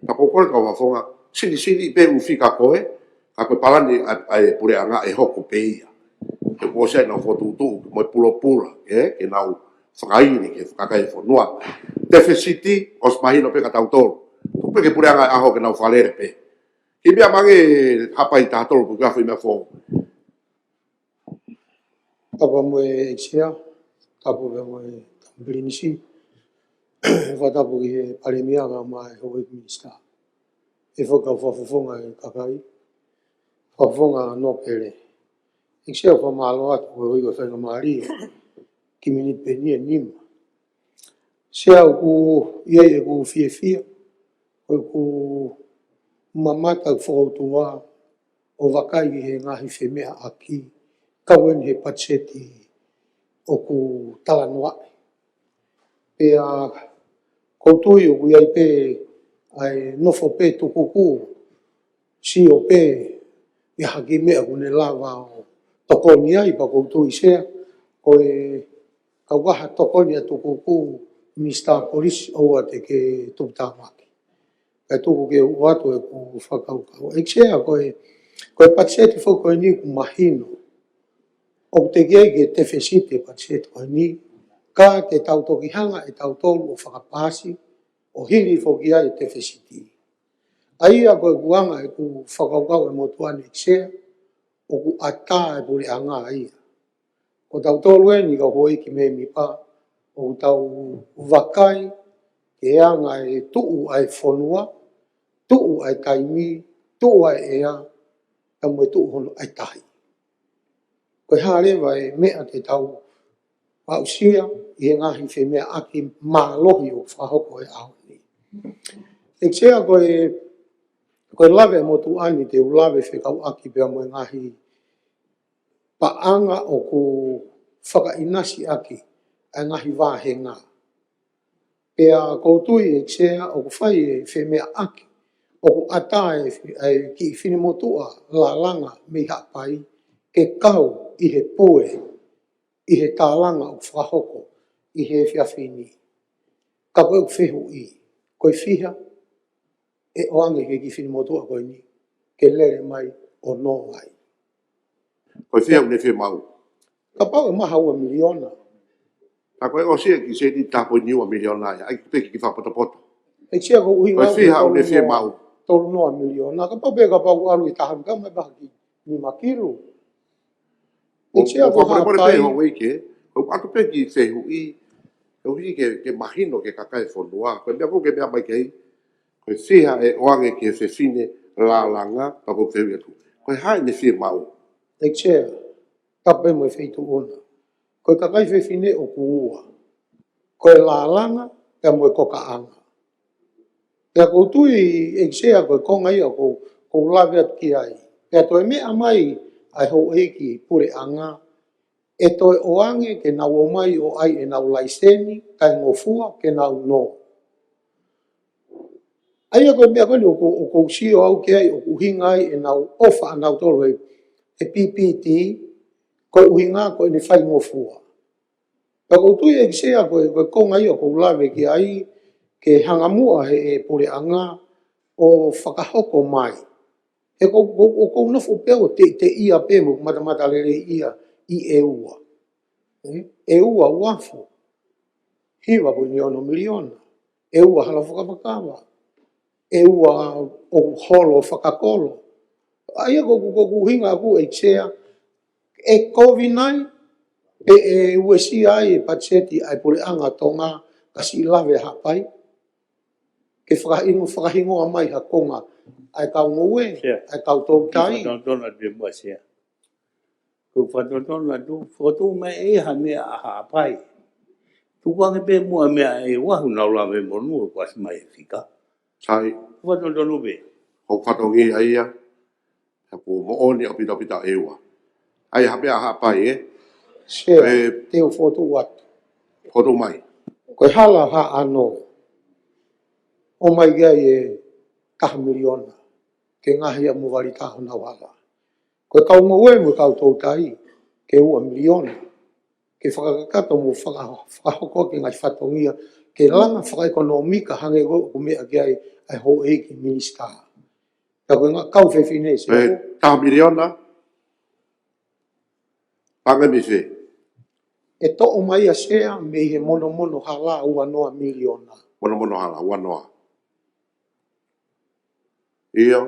Pa kou kore kau whafonga sini pe u whika koe ka koe palani ai pure anga e hoko pe ia. E kua se nau whotutu mo pula ke nau whakairi ke whakakai whanua. Deficiti os mahino pe katau tolu. Tupe ke pure anga aho ke nau whalere pe. Ki mea mange hapai tātoro pu kawhi mea whongu. Tapa mo e Exia, tapu ke mo e Tambirinisi, whatapu ki e Paremianga ma e Hawaiian Minister. E whakau whafufonga e kakai, whafufonga no pere. Exia whamalo atu e hoi ko whainga maari, ki minit pe ni e nima. Sea ku iei e ku fia, ku mamata whakautua o wakai he ngahi whemea aki, kawen he patseti o ku talanoa. Pea koutui o ku iai pe ai nofo pe tukuku si o pe i haki mea kune lava o tokoni ai pa koutui sea ko e kawaha tokoni a tukuku Mr. Police o te ke tuptamaki. Kai tuku ke uatu e ku whakaukau. E sea ko e patseti fo ko e ni ku mahino. O te gei ke te whesite patseti ko e ni ka te tautokihanga e tautolu o whakapasi o hili foki ai te whesiti. Aia koe kuanga e ku whakaukau e motuane e sea o ku ata e pure anga aia. Ko tautolu e ni ka hoi ki me mi pa o tau wakai ke anga e tuu ai whonua, tuu ai taimi, tuu ai ea, tamu e tuu hono ai tahi. Koe hārewa e mea te tau pausia I e ngahi whi mea aki mālohi o whahoko e au ni. E sea koe lawe motu ani te ulawe whekau aki pia mo e ngahi paanga o ku whakainasi aki a ngahi wāhenga. Pea koutui e sea o ku whai e whi mea aki o ku ata e ki fini motua la langa me ha pai ke kau i he poe i he tālanga o whahoko i he whiawhini. Ka koe u whehu i, koe whiha e oange ke ki fini motua koe ni, ke lere mai o no ai. Koe whiha une whi mau. Ka pau e maha ua miliona. Ta koe o sia ki se ni tāpoi niua miliona ai, ai peki ki whapotopoto. E tia ko uhi Koe whiha une whi mau. Tolu noa miliona. Ka pau pe ka pau alu i tahan ka mai baki ni makilu. E tia ko haa pai. Ho weike, o atu peki whehu i, o hi ke mahino ke kakai whonua. Koe mea ko ke mea mai kei, koe whiha e oange ke whewhine la langa, pa ko whehu atu. Koe hae ne whi mau. E tia, tape mo e wheitu ona. Koe kakai whewhine o kuua. Koe la langa, pe mo e koka anga. Pea kou tui e tia koe konga ia kou lawe atu ki ai. Pea toi mea mai ai ho eiki pure anga. E toi oange ke nau o mai o ai e nau laiseni, kai ngofua ke nau no. Aia koe mea koe o kou sio au ke ai o uhinga ai e nau ofa anau tolo e PPT, koe uhinga koe ni whai ngofua. Pea kou tui e tia koe konga ia kou lawe ki ai ke hangamua he e pure anga o whakahoko mai. E kou nofu peo te ia pe mo matamata lere ia I e ua. E ua wafu. Hiwa ko ni ono miliona. E ua hala whakawakawa. E ua o holo whakakolo. Aia ko hinga aku e tia. E kovi nai. E uesi ai e patseti ai pure anga tonga kasi lawe hapai. Ke whakahingo a mai hakonga. Ai kau ngoe. Ai kau tau tai. Dona de mo sia. Ko whatotona tu, whotu me e ha mea a hapai. Tu wange pe mua mea e wahu nau la me monu o kwasi mai e whika. Sai. Whatotonu be. Ho whatongi ai ia. Hapo mo oni o pita e ua. Ai hape a hapai e. Sea, te o whotu watu. Whotu mai. Koe hala ha ano. O mai gai e kaha miliona. Ke ngahi a muwari taho nau hala. Koe kau ngoe mo kau tau tai, ke ua miliona. Ke whakakato mo whakahoko ke ngai whatongia, ke langa whakaekonomika hange go o mea ki ai ho eiki minista. Ka koe ngā kau whewhine se. Taha miliona? Panga mi se. E to o mai a sea me he mono hala ua noa miliona. Mono hala ua noa. Ia.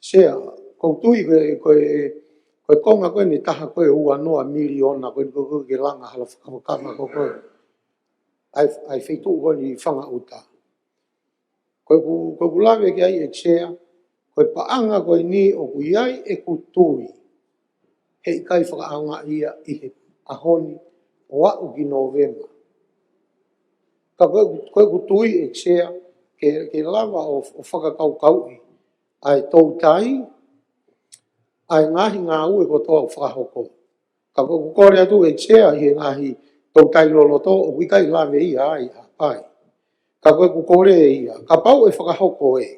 Sea, kou tui koe konga koe ni taha koe ua noa miliona koe koe ke langa hala whakawakama koe. Ai wheitu koe ni whanga uta. Koe kulawe ki ai e ksea, koe paanga koe ni o kui ai e kutui. Hei kai whakaanga ia i he ahoni o au ki Novemba. Ka koe kutui e ksea, ke lava o whakakaukau ai tau tai, ai ngahi ngā ue ko toa whakahoko. Ka kore atu e ksea i he ngahi tau tai loloto o wikai lawe ia ai hapai. Ka koe kore ia, ka pau e whakahoko e.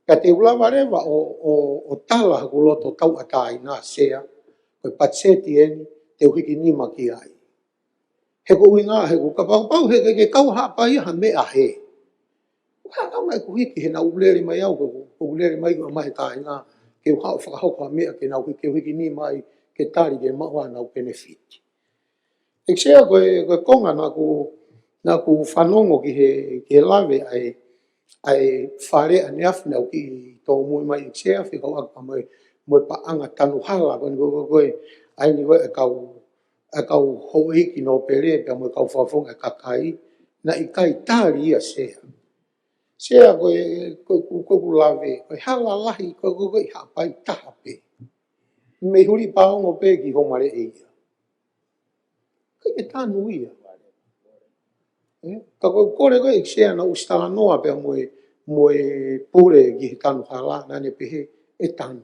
Ka te ulawa rewa o tala haku loto tau atai nā sea, koe patseti eni te uhiki nima ki ai. He ko uinga, he ko kapau, he kau hapai ha mea he. Kau mai kuhiki he na uleri mai au, ko uleri mai ko mai tai ngā, ke uhau whakahoko mea ke nau ke uhiki ni mai ke tari ke maua nau benefit. E sea koe konga na ku whanongo ki he lawe ai whare ane awhinau ki tō mui mai e sea whikau akpa moi paanga tanu hala koe ai ni koe e kau hoi ki no pere pe moi kau whawhonga e kakai na i kai tari ia sea. Sea koe lawe, koe hala lahi, koe hapai tahape. Me huri paongo pe ki homare e ia. Koe ke tānu ia. Ka koe kore koe sea na ustala noa pe moe pure ki he tānu hala, nane pehe e tānu.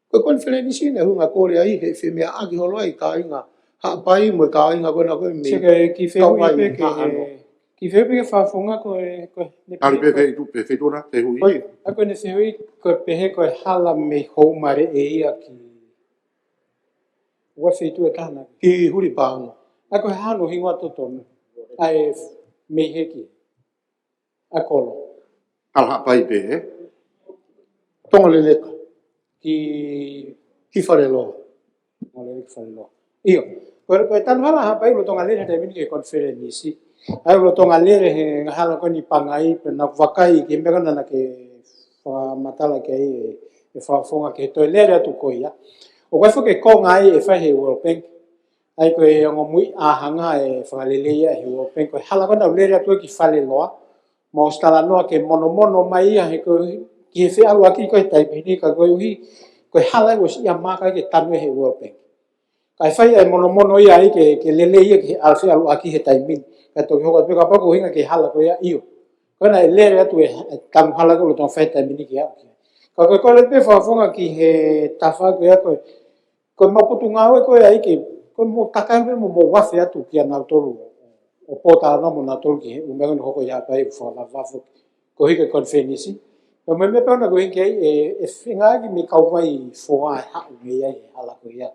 Koe koe wheneni sine hunga kore ai he whemea aki holo ai ka inga hapai moe ka inga koe na koe me. Sika ki whenui pe Ki fepe ke whafonga Ali pe feitona, te hui. Oi, ako ne se hui ko pehe ko hala me hou mare e ia ki wa feitu e tahana. Ki huri pāngo. Ako he hano hingoa totonu. Ai me heki. Akolo. Alha pai pe, Tonga leleka. Ki whareloa. Ngale ki whareloa. Iyo. Ko tanu hala hapai lo tonga lere te mini ke konferenisi. Ai lo tonga lere he ngahala ko ni pangai pe na wakai ki mbeka na ke matala ke e whafonga ke toi lere atu ko ia. O kai whake ko ngai e whahe World Bank. Ai ko e ongo mui ahanga e whakaleleia he World Bank. Ko hala ko na lere atu ki whale loa. Ma o stala noa ke mono mai ia he ko ki he whea aki ko e taipini ka ko uhi ko hala ko si ia maka ke tanu he World Bank. Kai whai ai mono ia ai ke lele ia ke alwhi alu aki he taimini. Kai toki hoka pika pako hinga ke hala ko ia iyo. Ko na e lere atu e tanu hala ko lo tong whai taimini ki au. Ka koe kore pe whafonga ki he tawha ko ia koe. Koe maputu ngāwe koe ai ke koe mo takai me mo wafe atu ki a nau toru. O pōtā no mo nau toru ki he umega no hoko ia pai whana wafo. Ko hike konfenisi. Ko me me peona ko hike ai e whinga ki me kau mai whoa e hau me ia e hala ko ia.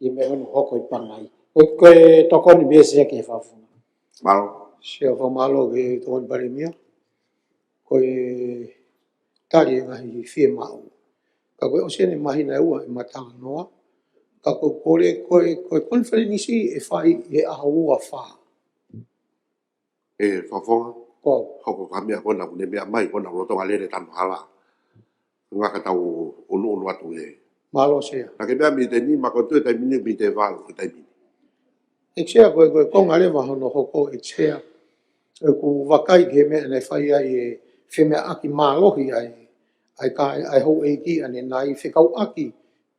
I umega no hoko i pangai. Koe tokoni me se ke whafonga. Malo. Sia whamalo ke tōni paremia. Koe tari e ngahi whie mau. Ka koe o sene mahina e ua e matanga noa. Ka koe koe konferenisi e whai e aha ua wha. E whafonga. Ko. Hoko kamea kona kune mea mai kona rotonga lere tanu hala. Ngaka tau onu atu e. Malo sea. Na ke mea mi te ni makotu e taimini mi te wālu e taimini. E sea koe konga lewa hono hoko e sea. E ku wakai ke mea nei whai ai e whemea aki mālohi ai. Ai hou e ki ane nai whekau aki.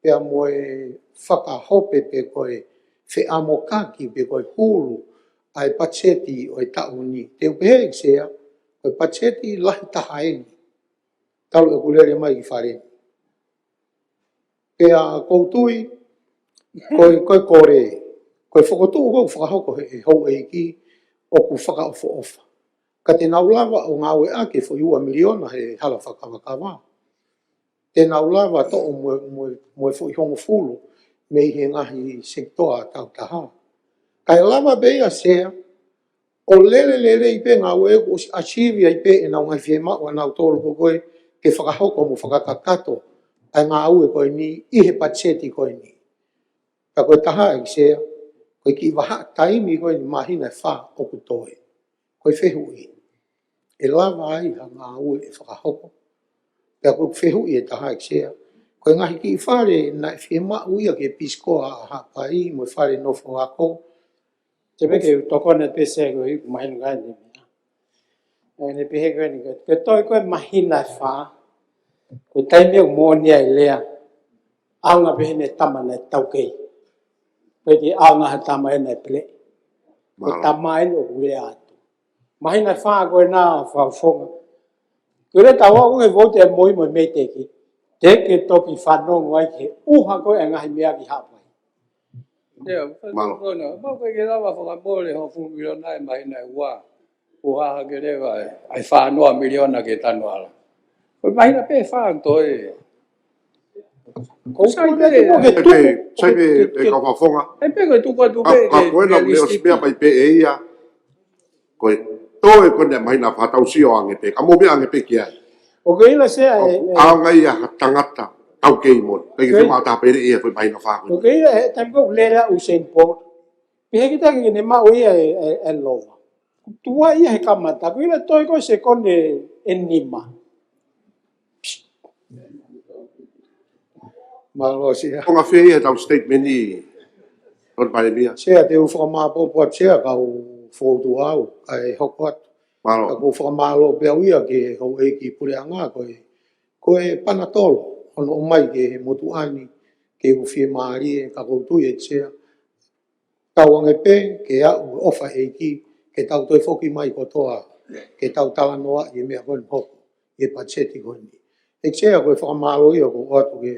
Pea moe whakahope pe koe wheamo kaki pe koe hulu. Ai pacheti o e tauni. Te upehe e sea. Koe pacheti lahi taha eni. Talu e kulere mai ki whare. Pea koutui. Koe kore. Koe whakotu kou whakahoko he hou e ki. O ku whakaofo ofa. Ka te naulawa o ngāwe ake fo iua miliona he hala whakawakawa. Te naulawa to o moe fo i hongo fulu. Me he ngahi sektoa tau taha. Kai lava beia sea. O lele i pe ngā ue ko achievia i pe e nau ngai whie mau anau tōru ko koe ke whakahoko mo whakakakato ai ngā ue koe ni i he pacheti koe ni. Ka koe taha e sea, koe ki waha taimi koe ni mahina e wha o kutoe. Koe whehu i. E lava ai ha ngā ue e whakahoko. Pea koe whehu i e taha e sea. Koe ngahi ki i whare na e whie mau ia ke piskoa a hapai mo e whare nofo ako. Te peke tokone pese ko hiku mahinu kai ni mea. Ne pehe koe ni koe. Koe toi koe mahina e wha. Koe taimi au mōnia i lea. Aunga pehe ne tamana e taukei. Koe ki aunga ha tama e nei pele. Koe tama e no kulea atu. Mahina e wha koe nā whaufonga. Koe re tawa unge vote e moi mo mei teki. Teke toki whanongo ai ke uha koe e ngahi mea ki hapa. Malo. Mau koe ke rawa whakamore ho fu miliona e mahina e ua. Uhaha ke rewa ai whanoa miliona ke tanu ala. Koe mahina pe whantoe. Sai pe e ka whafonga. E pe koe tuka tuke. Ka koe na leo spea pai pe e ia. Koe toe kone mahina whatau sio ange pe. Ka mōmea ange pe kia. O koe ila sea e... Aongai a tangata. Tau kei mon. Peki te mata pere ia koe mahina whako. O koe ila e tamiko lera Usain Bolt. Pihe kita ke ne mau ia e lova. Tua ia he kamata. Koe ila toi koe se kone e nima. Malo sea. Konga whia ia tau statement i non pandemia. Sea te u whakamāpopo at sea ka u whautu au. Ai hoko atu. Malo. Ka u whakamālo pia uia ke hau eiki pureanga koe. Koe panatolo. Ono o mai ke motu ani. Ke u whie maari e ka koutui e sea. Tau ange pe ke au ofa eiki. Ke tau toi whoki mai kotoa. Ke tau talanoa i mea koe hoko. I e pacheti koe ni. E sea koe whakamālo ia ko atu ke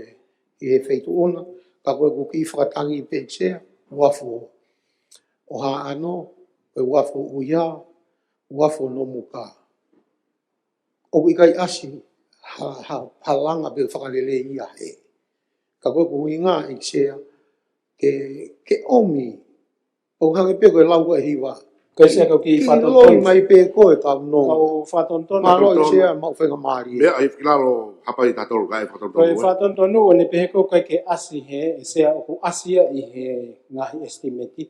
i he wheitu ona, ka koe kuki whakatangi pe sea, wafu o haa ano, koe wafu uia, wafo no muka. O ikai asi halanga be whakalele ia he. Ka koe kuhinga i sea ke omi. O hange pe koe lau e hiwa. Koe sea kau ki whatonton. Ki loi mai pe koe kau no. Kau whatonton. Malo i sea mau whenga maari. Mea ai whilalo hapa i tātoro kai whatonton. Koe whatonton o ne pehe koe ke asi he, e sea o ku asia i he ngahi estimeti.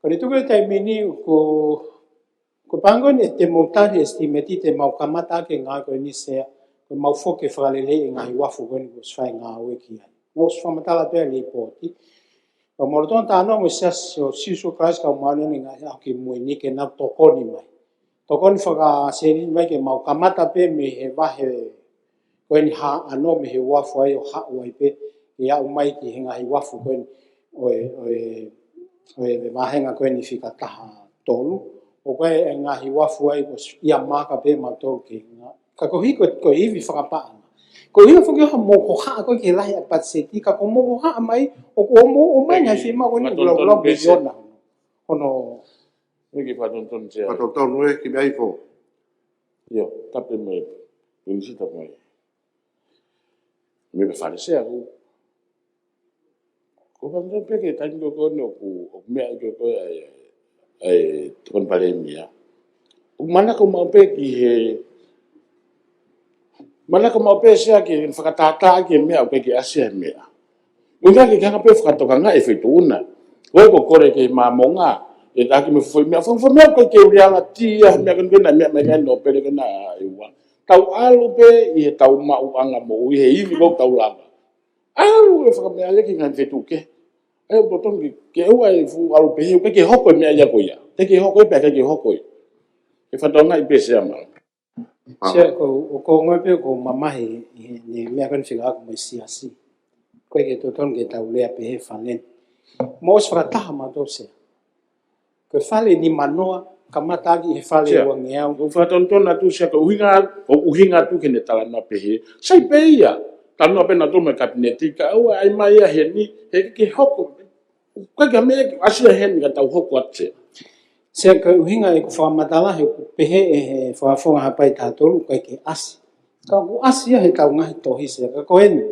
Kore tuku e tai mini ko pangon e te mautari estimeti te mau kamata ke ngā koe ni sea koe mau foke whakalele e ngahi wafu koe ni ko swai ngā oe ki hai. Nō whamatala pēr li pōti. Ka moroton tāno mo sea o sisu Christ ka umane ni ngā hea ki mui ni ke nau tokoni mai. Tokoni whaka seri mai ke mau kamata pe me he wahe koe ni ha ano me he wafu ai o ha uai pe e au mai ki he ngahi wafu koe ni oe mahenga koe ni whika taha tolu. O koe e ngahi wafu ai ko ia maka pe ma tolu ke ngā. Ka kohi koe hivi whakapaana. Ko hia whuki ha mō ko haa koe ke lahi a patseti, ka ko mō ko haa mai, o ko o mai ngai whima koe ni ulau beziona. Hono... Eki whatonton tia. Whatonton e ki mea i fō. Io, tape me, pinisita mai. Me pe wharesea ku. Ko whatonton peke tani ko kone o ku mea i koe koe ai tukon pare mia. O mana ko mau peki he mana ka mau pe sia ki whakatata ki mea o peki asia mea. Unga ki kanga pe whakatokanga e whituna. Koe ko kore ke mamonga, e taki me fwoi mea. Fwoi mea koe ke uriala tia, mea kan kena mea mea no pere kena iwa. Tau alu pe, i he tau mau anga mo, i he iwi kou tau lava. Alu e whakamea le ki ngan whituke. E o potong ke ua e fu alu pe hiu, ke hoko mea ia koia. Te ke hoko e pe ke hoko i. E whatonga i pe sea maa. Sia ko ngoi pe ko mamahi ni mea kan whika aku mai siasi. Koe ke toton ke tau lea pe he whanen. Mos whakataha mato sea. Koe whale ni manoa, kamatagi he whale ua ngeau. Ko whatonton atu sia ko uhinga atu kene talana pe he. Sai pe ia. Talana pe na tome kabineti ka ua ai mai a he ni, he ke hoko. Koe ka mea asia he ni ka tau hoko atu. Sia ka uhinga e ku whamatala he pehe e he whaafonga hapai tātolu koe ke asi. Ka ku asi he tau ngahi tohi sia. Ka koe ni.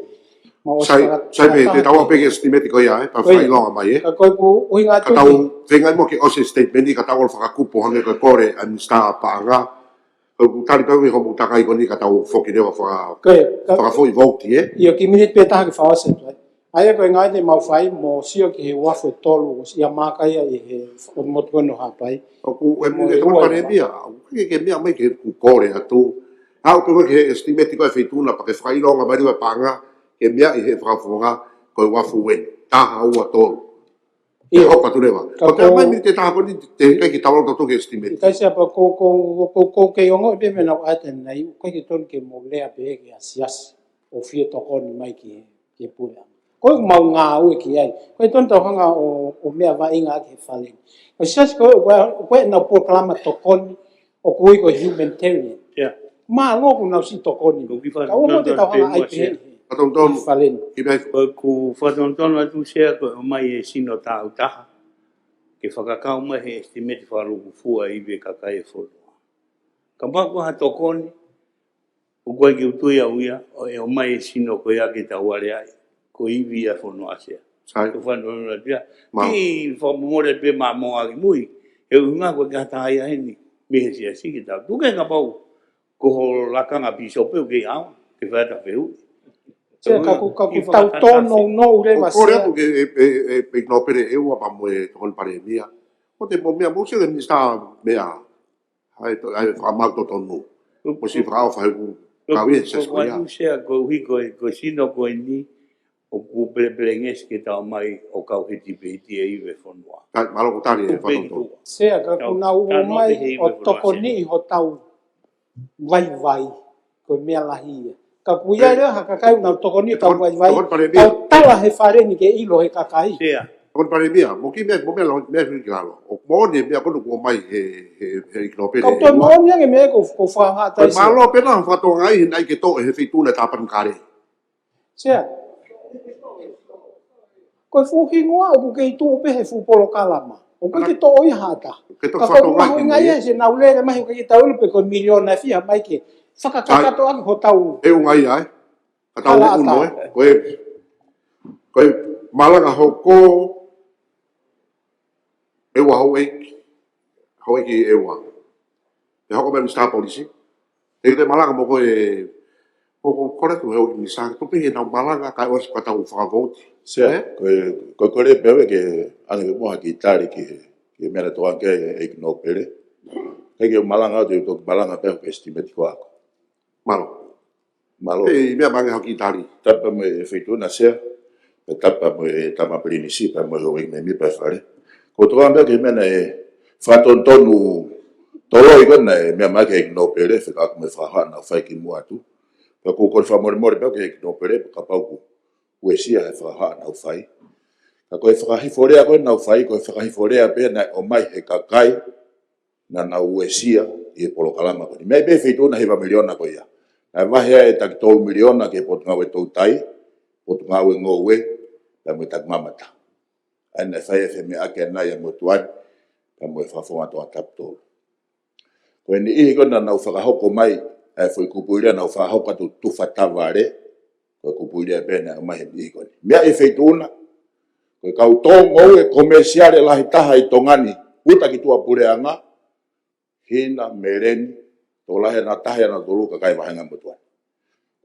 Sai pe te tau peke estimeti ko ia, pa whai longa mai e. Ka koe ku uhinga atu. Ka tau whengai mo ke ose statementi ka tau al whakakupo hange koe kore a mista paanga. Ka ku tari pau i homu takai koni ka tau whoki rewa whakafoi vauti e. Io ki minit pe taha ki whaose tu. Aia koe ngai te mau whai mo sio ki he wafu e tolu ia makaia i he motu no hapai. O ku e mo ke tōna pare mea, ke mea mai ke ku kore atu. Hau pe koe ke estimeti koe whituna pa ke whailonga mai riwa paanga, ke mea i he whakafonga koe wafu wen. Taha ua tolu. Ia hoka tu rewa. Ko te mai mi te taha koni te kai ki tawalo tatu ke estimeti. Kai sia pa ko ke ongo pe me na aten nei, koe ki ton ke mo lea pe ke asiasi. O fie tokoni mai ki pura. Koe mau ngā ue ki ai. Koe tonta hanga o mea wa inga ki whaleni. Koe siasi koe na proklama tokoni o koe koe humanitarian. Maa loku nau si tokoni. Ka omo te tau hanga ai pehe. Whatonton, i mei. Ku whatonton atu sea koe o mai e sino tāu taha. Ke whakakau mai he estimeti wharuku fua i be kakai e whonua. Ka mako ha tokoni, o koe ki utui au ia, o mai e sino koe ake tau are ai. Ko iwi a whanua sea. Ko whanua pia. Ki whamore pe mā moa ki mui. E unga koe ka tāi a heni. Mehe sia siki tau. Tuke ngā pau. Ko ho lakanga piso peu ke au. Ke whata peu. Sia ka ku tau tono no ure ma sea. Kore atu ke e no pere e ua pa moe tokon pare mea. Ko te mo mea mo se le nista mea. Hai whakamauto tonu. Mo si whakao whaheku. Kawe se skoia. Ko sea ko hui ko sino ko ni. O ku pelenges ke tau mai o kau hiti pehiti e iwe whanua. Kai, malo ko tari e whatonto. Sea, ka kuna ua mai o toko ni ho tau vai ko mea lahi. Ka kuia rea ha kakai unau toko ni tau vai. Tau tala he whare ni ke ilo he kakai. Sea. Tokon pare mea, mo ki mea, mo mea hui kilalo. O moone mea kono kua mai he iknopere. Kau toi moone ange mea ko whahata isi. Malo pena whatonga ai nai ke to he whituna tāpanu kare. Sea. Koe fuhi ngoa o kei tō pehe fu polo kalama. O ko ki to o hata. Ke to Ka fa to ko ngai ngai ngai se na ule mai ko ki tau pe ko milion na fia mai ke. Faka ka to ak ho tau. E ngai ai. Ka tau uno koe malanga ho ko e wa ho ki e wa. E hoko me sta polisi. E te malanga mo koe ko kore tu ho ni sa to pe na malanga ka o ka tau fa vote. Se ko kore pe ke ane ke mo ki tari ki mera to anke e no pere. Ke malanga to malanga pe ke estimate ko ako. Malo. E mea bange hoki tari. Tapa me feito na sea. Tapa me tama prinisi pa mo ho me mi pa fare. Ko to amba ke mena e faton tonu tolo i kona e mea ma ke no pere fe ka me fa ha na fa ki mo atu. Pa ko ko fa mo pe ke no pere ka pa ku. Uesia e fa ha na fai. Ka ko e fa hi fore a ko na fai ko fa hi fore a pe na o mai he ka kai na uesia e polo kalama ko. Me be feito na he va miliona ko ia. Na vahe e tak tol miliona ke pot ngawe tau tai, pot ngawe ngowe, la mo tak mamata. Ana fai e me ake na ya motuan, ka mo fa fo ato tap tol. Ko ni I ko na whakahoko mai, e foi kupuria na whakahoko tu whataware, ko kupuria pena mai I ko ni. Mea e feituna, ko kau tongo e komersiare lahi taha I tongani, uta ki tua pureanga, hina mereni, to lahe na tahe na tolu ka kai wahenga mutuan.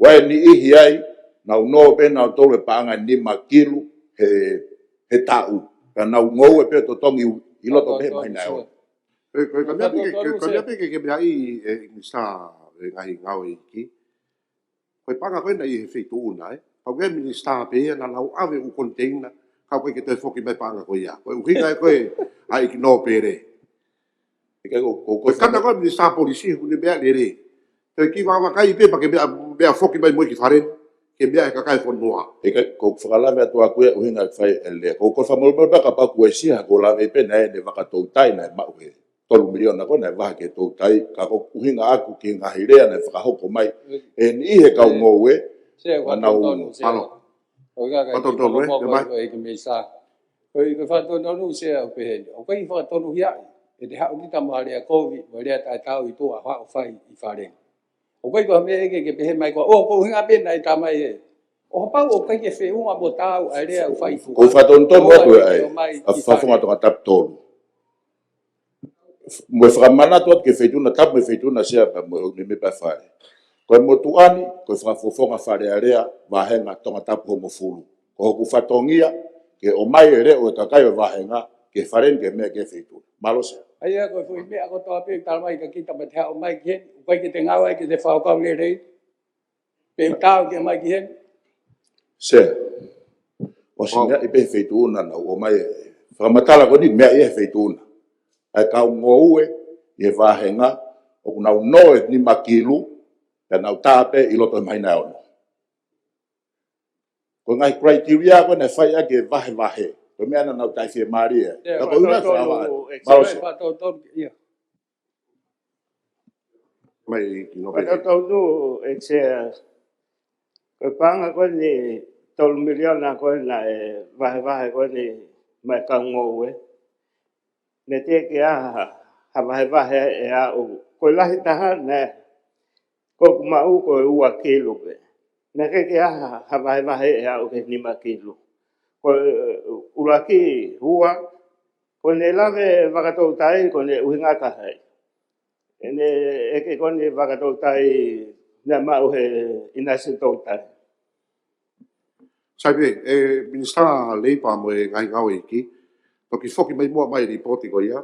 Wai ni ihi ai, na uno pe na tolu e paanga ni makilu he tau. Ka na ngou e pe to tongi ilo to pe mai na o. Ka mea peke ke mea I ni sa ngahi ngau ki. Koe panga koe na I he feitu una Pau ke minista pe na lau ave u container. Ka koe ke te foki mai panga koe ia. Koe uhinga koe ai ki no pere. Koe kata koe minista polisi hune mea lere. Koe ki wawa kai pe pa ke mea foki mai moi ki faren. Ke mea e kakai fonua. Ko whakalame atu a koe uhinga whai ele. Ko whamolpa ka pa kue sia ko lawe pe na e ne wakatou tai na e mau he. Tolu miliona ko na e waha ke tou tai. Ka ko uhinga aku ki ngahirea na e whakahoko mai. E ni he kau ngowe. Wanau palo. O ga ga tonu e ke mesa. Ko I whatonu se o pe. O kai whatonu hia. E te hau ki tamare a COVID. Wa rea tai tau I tua wha o whai I whare. O kai ko me ke pehe mai ko o ko hinga pe na I tamai e. O pau o kai ke fe unga bo tau a rea o whai fu. Ko whatonu atu ai. A whafunga tonga tap tolu. Mo whakamana tuat ke feituna tap me feituna sea pa mo me pa whare. Ko motuani ko whafofonga whare a rea wahenga tonga tap ho mo fulu. Ko hoku whatongia ke o mai e reo e kakai o wahenga ke wharen ke mea ke feituna. Malo sea. Aia ko foi me ako toa pe tal mai ka kita ba o mai ke ko ke te ngawa ke te fa ka le rei pe tau ke mai ke se o singa I pe feituna na o mai whamatala ko ni mea I feituna ai ka ngoue I wahenga o kuna unoe ni makilu e nau tape I loto mai na ono ko ngai criteria ko na whai ake wahe ko mea na nau tai fie maria ka ko una whawa malo se mai no pe to do exer ko panga ko ni tol miliona ko na va ko ni mai ka ngowe ne te ke ha va e a ko la ta ha ne ko ma u ko u a kilo pe ne ke ha va e a o ke ni ma kilo ko uraki hua ko ne la ve va ka to tai ko ne u nga ka hai ene e ke ko ne va ka to tai na ma o he ina se to tai sai pe minista lei pa mo ngai ngau ki to ki foki mai mo mai ripoti ko ia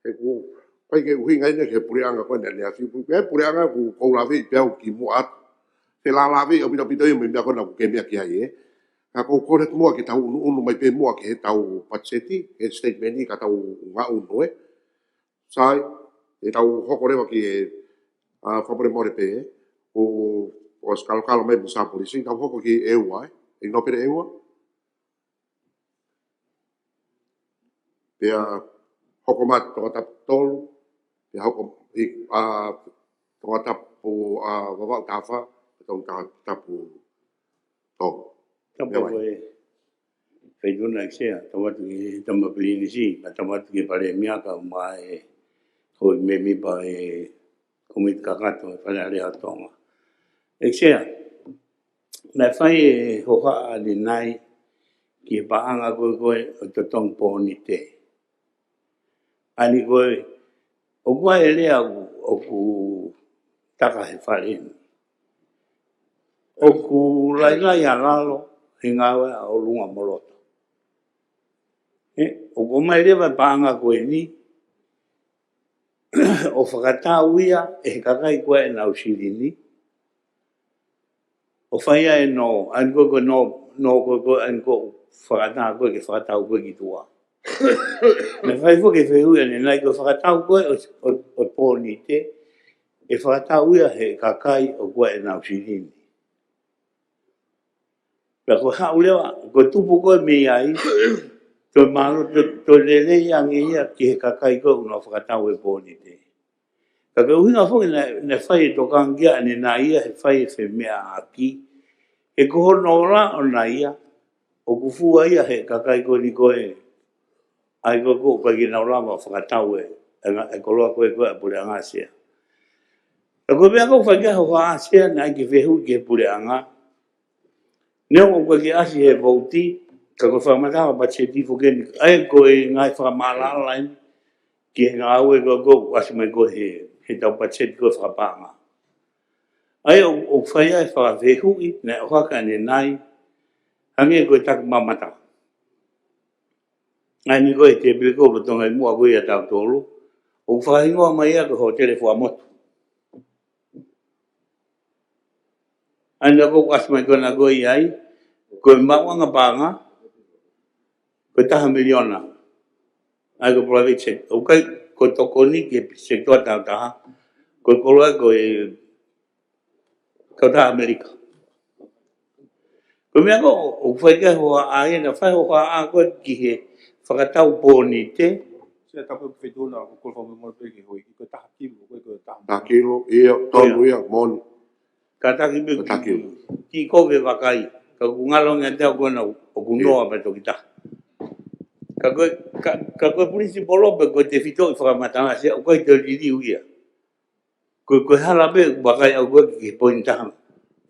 e ku pai ke hui ngai ne ke purianga ko ne le afi ku ke purianga ku ko la vi pe ki mo at te la vi o bito me ko na ku ke me ki ai ka ko ko re mo ki tau unu mai pe mo ki tau patseti e statement ni ka tau nga unu sai e tau hoko re ki a fapore mo re pe o skalo mai sa polisi tau hoko ki e wai e no pere ewa pea hoko mat tonga tap tolu pea hoko tonga tapu wawau tafa tonga tapu tolu tapu Feituna Exea, tamatu ki tamapilini si, tamatu ki pare miaka mai hoi me mi pa komit kakato e pale ale atonga. Exea, na fai hoha ali nai ki paanga koe o te tong pōni te. Ani koe, o kua e lea o ku taka he whareini. O ku lai a lalo, he ngawe a o lunga moloto. O ko mai lewa paanga koe ni, o whakatauia e he kakai koe e nau sirini. O whaia e no, an koe no koe an koe whakatau koe ke whakatau koe ki tua. Me whai fo ke whehui ane nai koe whakatau koe o pōni te, e whakatauia he kakai o koe e nau sirini. Pea koe hau lewa, koe tupu koe me ai, to malo to lele yang ia ki he kakai ko no whakatau e pōni te. Ka ke uhinga whongi ne whai to kangia ane na ia he whai e mea aki. E koho nora o na ia, o kufua ia he kakai ko ni koe. Ai ko ki na urama whakatau e koloa koe koe a pure anga sea. Ka koe mea ko whakia ho haa sea na ki whehu ki he pure anga. Neo koe ki asi he vauti, ka koe whamatawa pa che tifo keni, ai koe ngai whakamala ki he ngā aue koe wasi mai koe he tau pa che koe whakapanga. Ai o whaia e whakawehui, ne o haka ne nai, hangi koe taku mamata. Ai ni koe te piko ko tonga i mua koe a tau tolu, o whakahingoa mai a ko ho telefua motu. Ai na koe wasi mai koe na koe iai, koe mawanga panga, koe taha miliona. Ai ko private sector. O kai ko toko ni ke sektor tau taha, koe koloa koe kau taha Amerika. Koe mea ko o whaikai hoa a e na whai hoa a koe ki he whakatau pōni te. Se tapu whetuna o koe whamu mo peke hoi, koe taha kilo, koe taha. Taha kilo, ia, tonu ia, moni. Ka taki me ki kowe wakai, ka kungalo ngā teo koe na o kunoa pa toki taha. Ka koe polisi polope koe te whito i whakamatanga se, o koe te riri uia. Koe hala pe wakai au koe ki poini taha.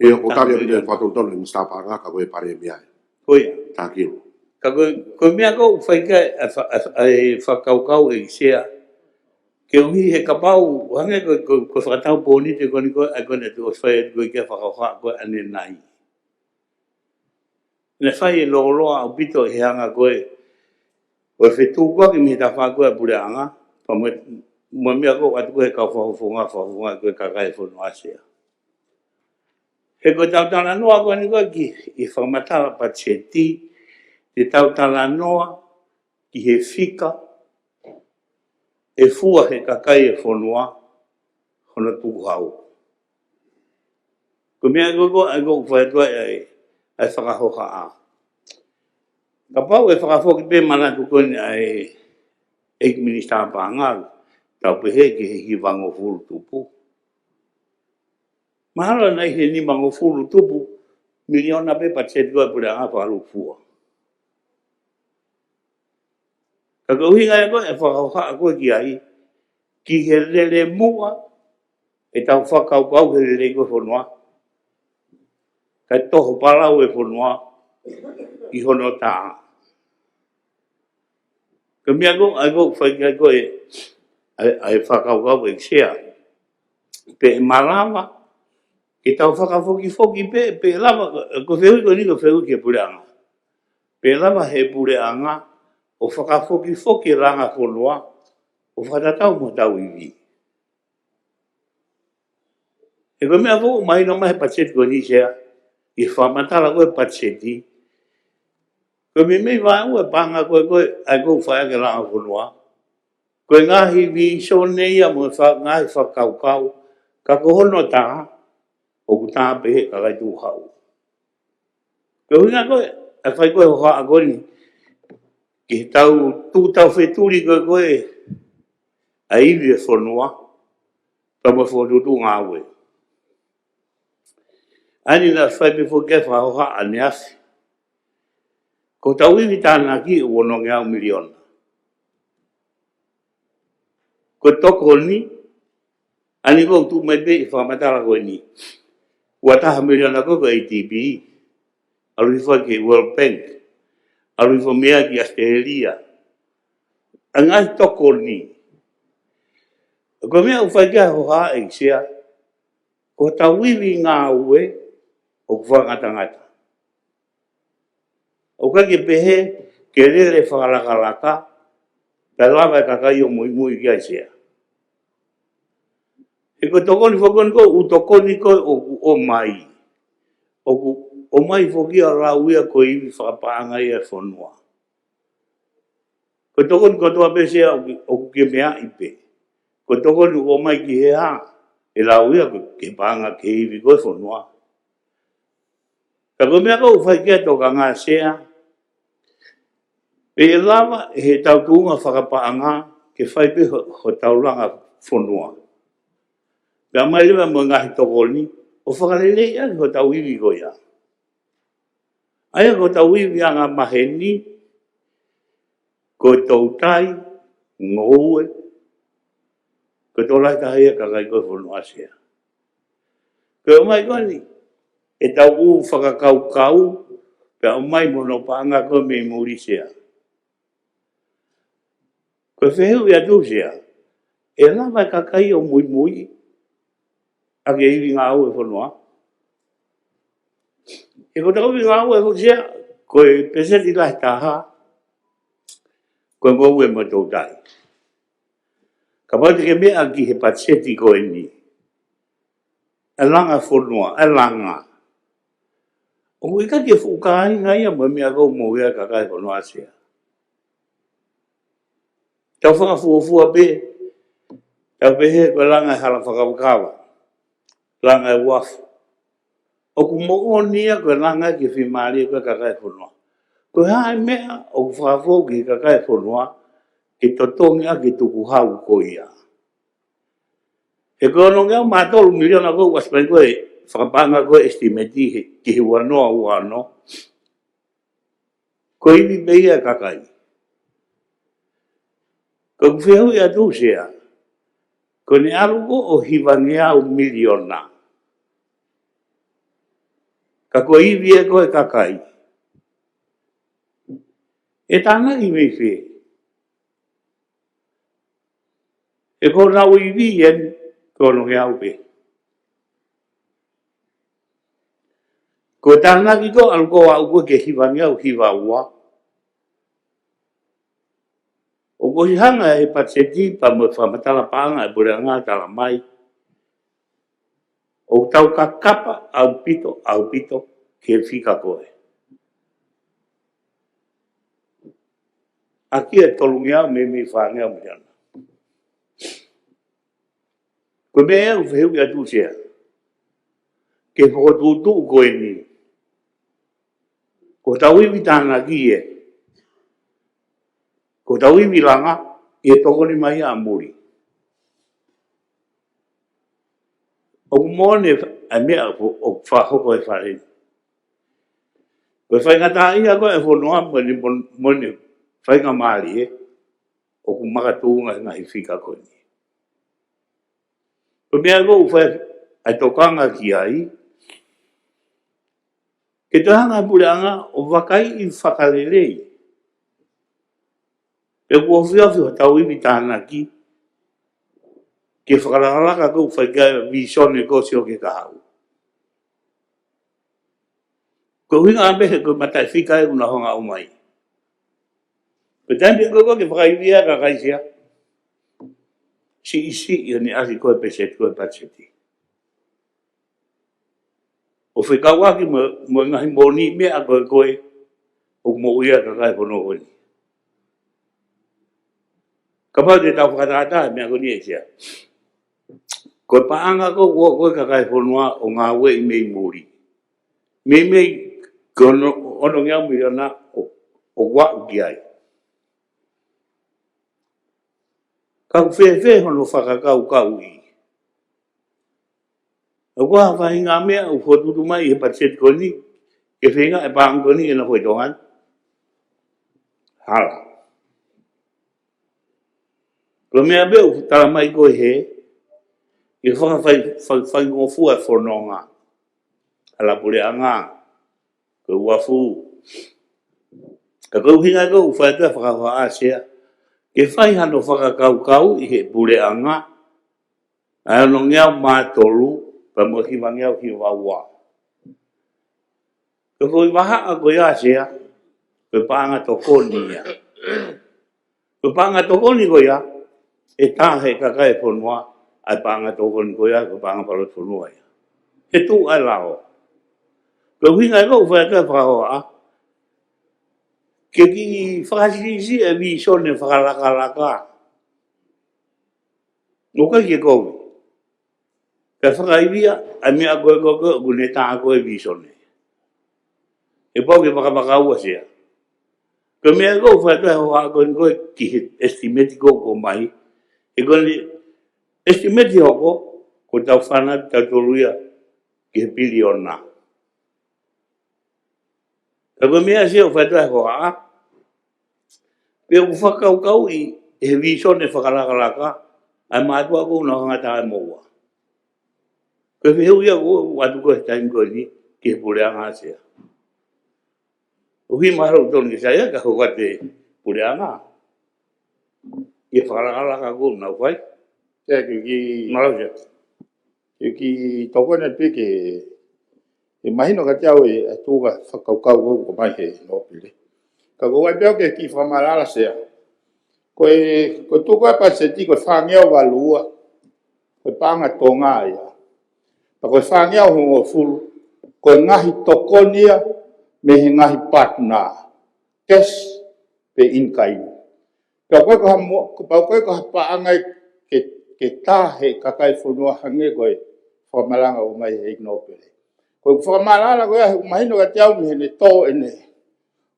Ia, o tari a pide whatou tonu i mista panga ka koe pare miai. Koea. Taha kilo. Ka koe mea kou whaikai e whakaukau e sea. Ke uhi he kapau, hange koe whakatau pōni te koni koe, a koe ne te oswhai koe kia whakauha koe ane nai. Ne whai e loa au pito he hanga koe, koe whetu koe ki mihi ta wha koe pure anga, pa mua mea koe atu koe kau whahufunga koe kakai whono asea. He koe tautala noa koe ni koe ki i whakamatawa pa cheti, te tautala noa ki he whika, e fua he kakai e whonua, hono tuku hau. Ko mea koko, ai koko whaetua e whakahoka a. Ka pau e whakahoki pe mana kuko ni ai Eik Minister Pangal, tau pehe ki he hiwango furu tupu. Mahalo nei he ni mango furu tupu, miliona pe patsetua pura nga whalu fua. Ka kauhinga e koe e whakauha a koe ki ai, ki he rere mua, e tau whakaukau he rere koe whanua. Kai toho palau e whanua, i hono taa. Ka mea koe, ai koe whaikai koe, ai whakaukau e sea. Pe e malawa, e tau whakafoki pe lava, ko whehui ko ni ko whehui ke pureanga. Pe lava he pureanga, o whakafoki ranga whanua, o whakatatau mo tau iwi. E koe mea fōku mai no mai pacheti ko ni sea, i whamatala koe pacheti, koe mei vai ue panga koe, ai koe whaia ke ranga whanua, koe ngahi vi so neia mo ngahi whakaukau, ka kohono taha, o ku taha pehe ka kai tū hau. Koe hunga koe, a whai koe hoa a koni, ki tū tau wheturi koe, a iwi e whanua, pa mo whotutu ngā ue. Ani na whai pe whoke whahoha ane afi. Ko tau iwi tāna ki o no ngau miliona. Ko toko ni, ani ko tu mai be i whamatara ko ni. Ua taha miliona ko ATB, alu i ke World Bank, alu i mea ki Australia. Angai toko ni. Ko mea uwhai kia ho hae sea, ko tau iwi ngā ue o whangatangata. O kake pehe, ke rere whakarakaraka, pe lawa e kakai o mui mui kia sea. E ko tokoni whakoni ko, u tokoni ko o mai. O mai whokia rauia ko iwi whakapaanga ia whanua. Ko tokoni ko toa pesea o ke mea ipe. Ko tokoni o mai ki he ha, e rauia ko ke paanga ke iwi ko whanua. Ka ko mea ko whai kia toka ngā sea, e lawa he tau tuunga whakapaanga ke whai pe ho tauranga whanua. Pea mai lewa mo ngahi tokoni, o whakarelei aki ho tau iwi ko ia. Aia ko tau iwi anga maheni, ko tau tai, ngoue, ko tau lai tahia kakai koe whanua sea. Ko o mai koni, e tau u whakakau-kau, pea o mai mono paanga koe me muri sea. Ko whehu ia tu sea, e lawa kakai o mui-mui, ake iwi ngā ue whanua. E ko tau iwi ngā ue whanua, ko e peseti lai taha, ko ngau e matou tai. Ka pati ke mea ki he patseti ko e ni. E langa whanua, e langa. O kui ka ke whukai ngai a mea kou mōia kakai whanua sea. Tau whakafua pe, tau pehe ko langa e hala whakawakawa. Langa e wafu. O ku mo'o nia ko langa ki whimari ko kakai whanua. Ko hae mea o ku whakafua ki kakai whanua, ki totongi a ki tuku hau ko ia. E ko anong au mātolu miliona ko waspai ko e whakapanga ko estimati ki he wanoa uano. Ko iwi beia kakai. Ko kuwhehu ia tu sea, ko ni alu ko o hiwangi au miliona. Ka ko iwi e ko e kakai. E tāna i mei whi. E ko nau iwi yen, ko no he au pe. Ko tāna ki ko alu ko au ko ke hiwangi au hiwa ua. O ko hanga e patseti pa mo whamatala paanga e pure ngā tala mai. O tau ka kapa au pito, ke whika koe. Aki e tolungi au me whāngia mo jana. Ko me e u whehu i atu sea. Ke whakotutu koe ni. Ko tau iwi tāna ki e. Ko tau iwi langa, e tokoni mai a muri. O kumone a mea o whahoko e whare. Ko whaingata ia koe e whanua mone whainga maari e. O kumakatunga ngahi whika koe ni. Ko mea ko uwhai ai tokanga ki ai. Ke te hanga pureanga o wakai i whakarelei. E kua whiawhi o tau iwi tāna ki. Ke whakaralaka ko whai kia visione ko sio ke kahau. Ko hinga ambehe ko matai whika e una honga o mai. Ko tāmpi ko ke whakaiwia ka kaisia. Si isi i ni asi koe peset koe patseti. O whikawaki mo ngahi moni mea koe o mo uia ka kai pono honi. Ka pau te tau whakatata mea ko ni e sia. Ko paanga ko koe ka kai ponua o ngā ue i mei muri. Mei kono ono ngā miliona o wau ki ai. Kau whewhe hono whakakau i. O kua whahi ngā mea o whotutu mai e patset koni, e whenga e pāng koni e na hoi tongan. hala. Ko mea beu tala mai koe he, i whai ngofua e whanonga. Ala pule anga, ko wafu. Ka kau hinga kau whai tua whakawha asea. Ke whai hano whakakau i he pule anga. Ano ngeau mātolu, pa mo hiwa ngeau hiwa wā. Ko koi waha a koe asea, ko pānga tokoni ia. Ko pānga tokoni koe ia, e tāhe kakai whanua, ai pānga tokoni koe ia, ko pānga palot whanua ia. He tū ai lao. Ko hinga kau whai tua whakahoa, ke ki whakasirisi e vi sone whakalaka. O kai ke koe. Ka whakaibia, a mea koe kune tā koe vi sone. E pau ke whakapakaua sea. Ka mea koe whai tua hoa koe ki he estimeti ko mai. E koe estimeti hoko, ko tau whana tau toluia ki he biliona. Ka koe mea sea whai tua hoa, pia ku whakaukau i he visone whakalaka, ai mātua kou na hangata ai moua. Koe whiheu ia kou watu koe taim koe ni, ki he pureanga sea. Uhi maharau tonu ki saya, ka hukate pureanga. Ki whakalaka kou na whai. Tea ki... Marau sea. Ki tokone pike, e mahino ka tiau e tūga whakaukau kou ko mai he nopile. Ka kou ai peo ke ki whamalala sea. Koe tūka e paseti, koe whangeo walua, koe pānga tonga ia. Pa koe whangeo hongo fulu, koe ngahi tokonia, me he ngahi patna, kes pe inkai. Pau koe ko hapaangai ke tāhe kakai whanua hange koe whamalanga o mai he ignopele. Koe whamalala koe ahe mahino ka tiau me he ne tō ene.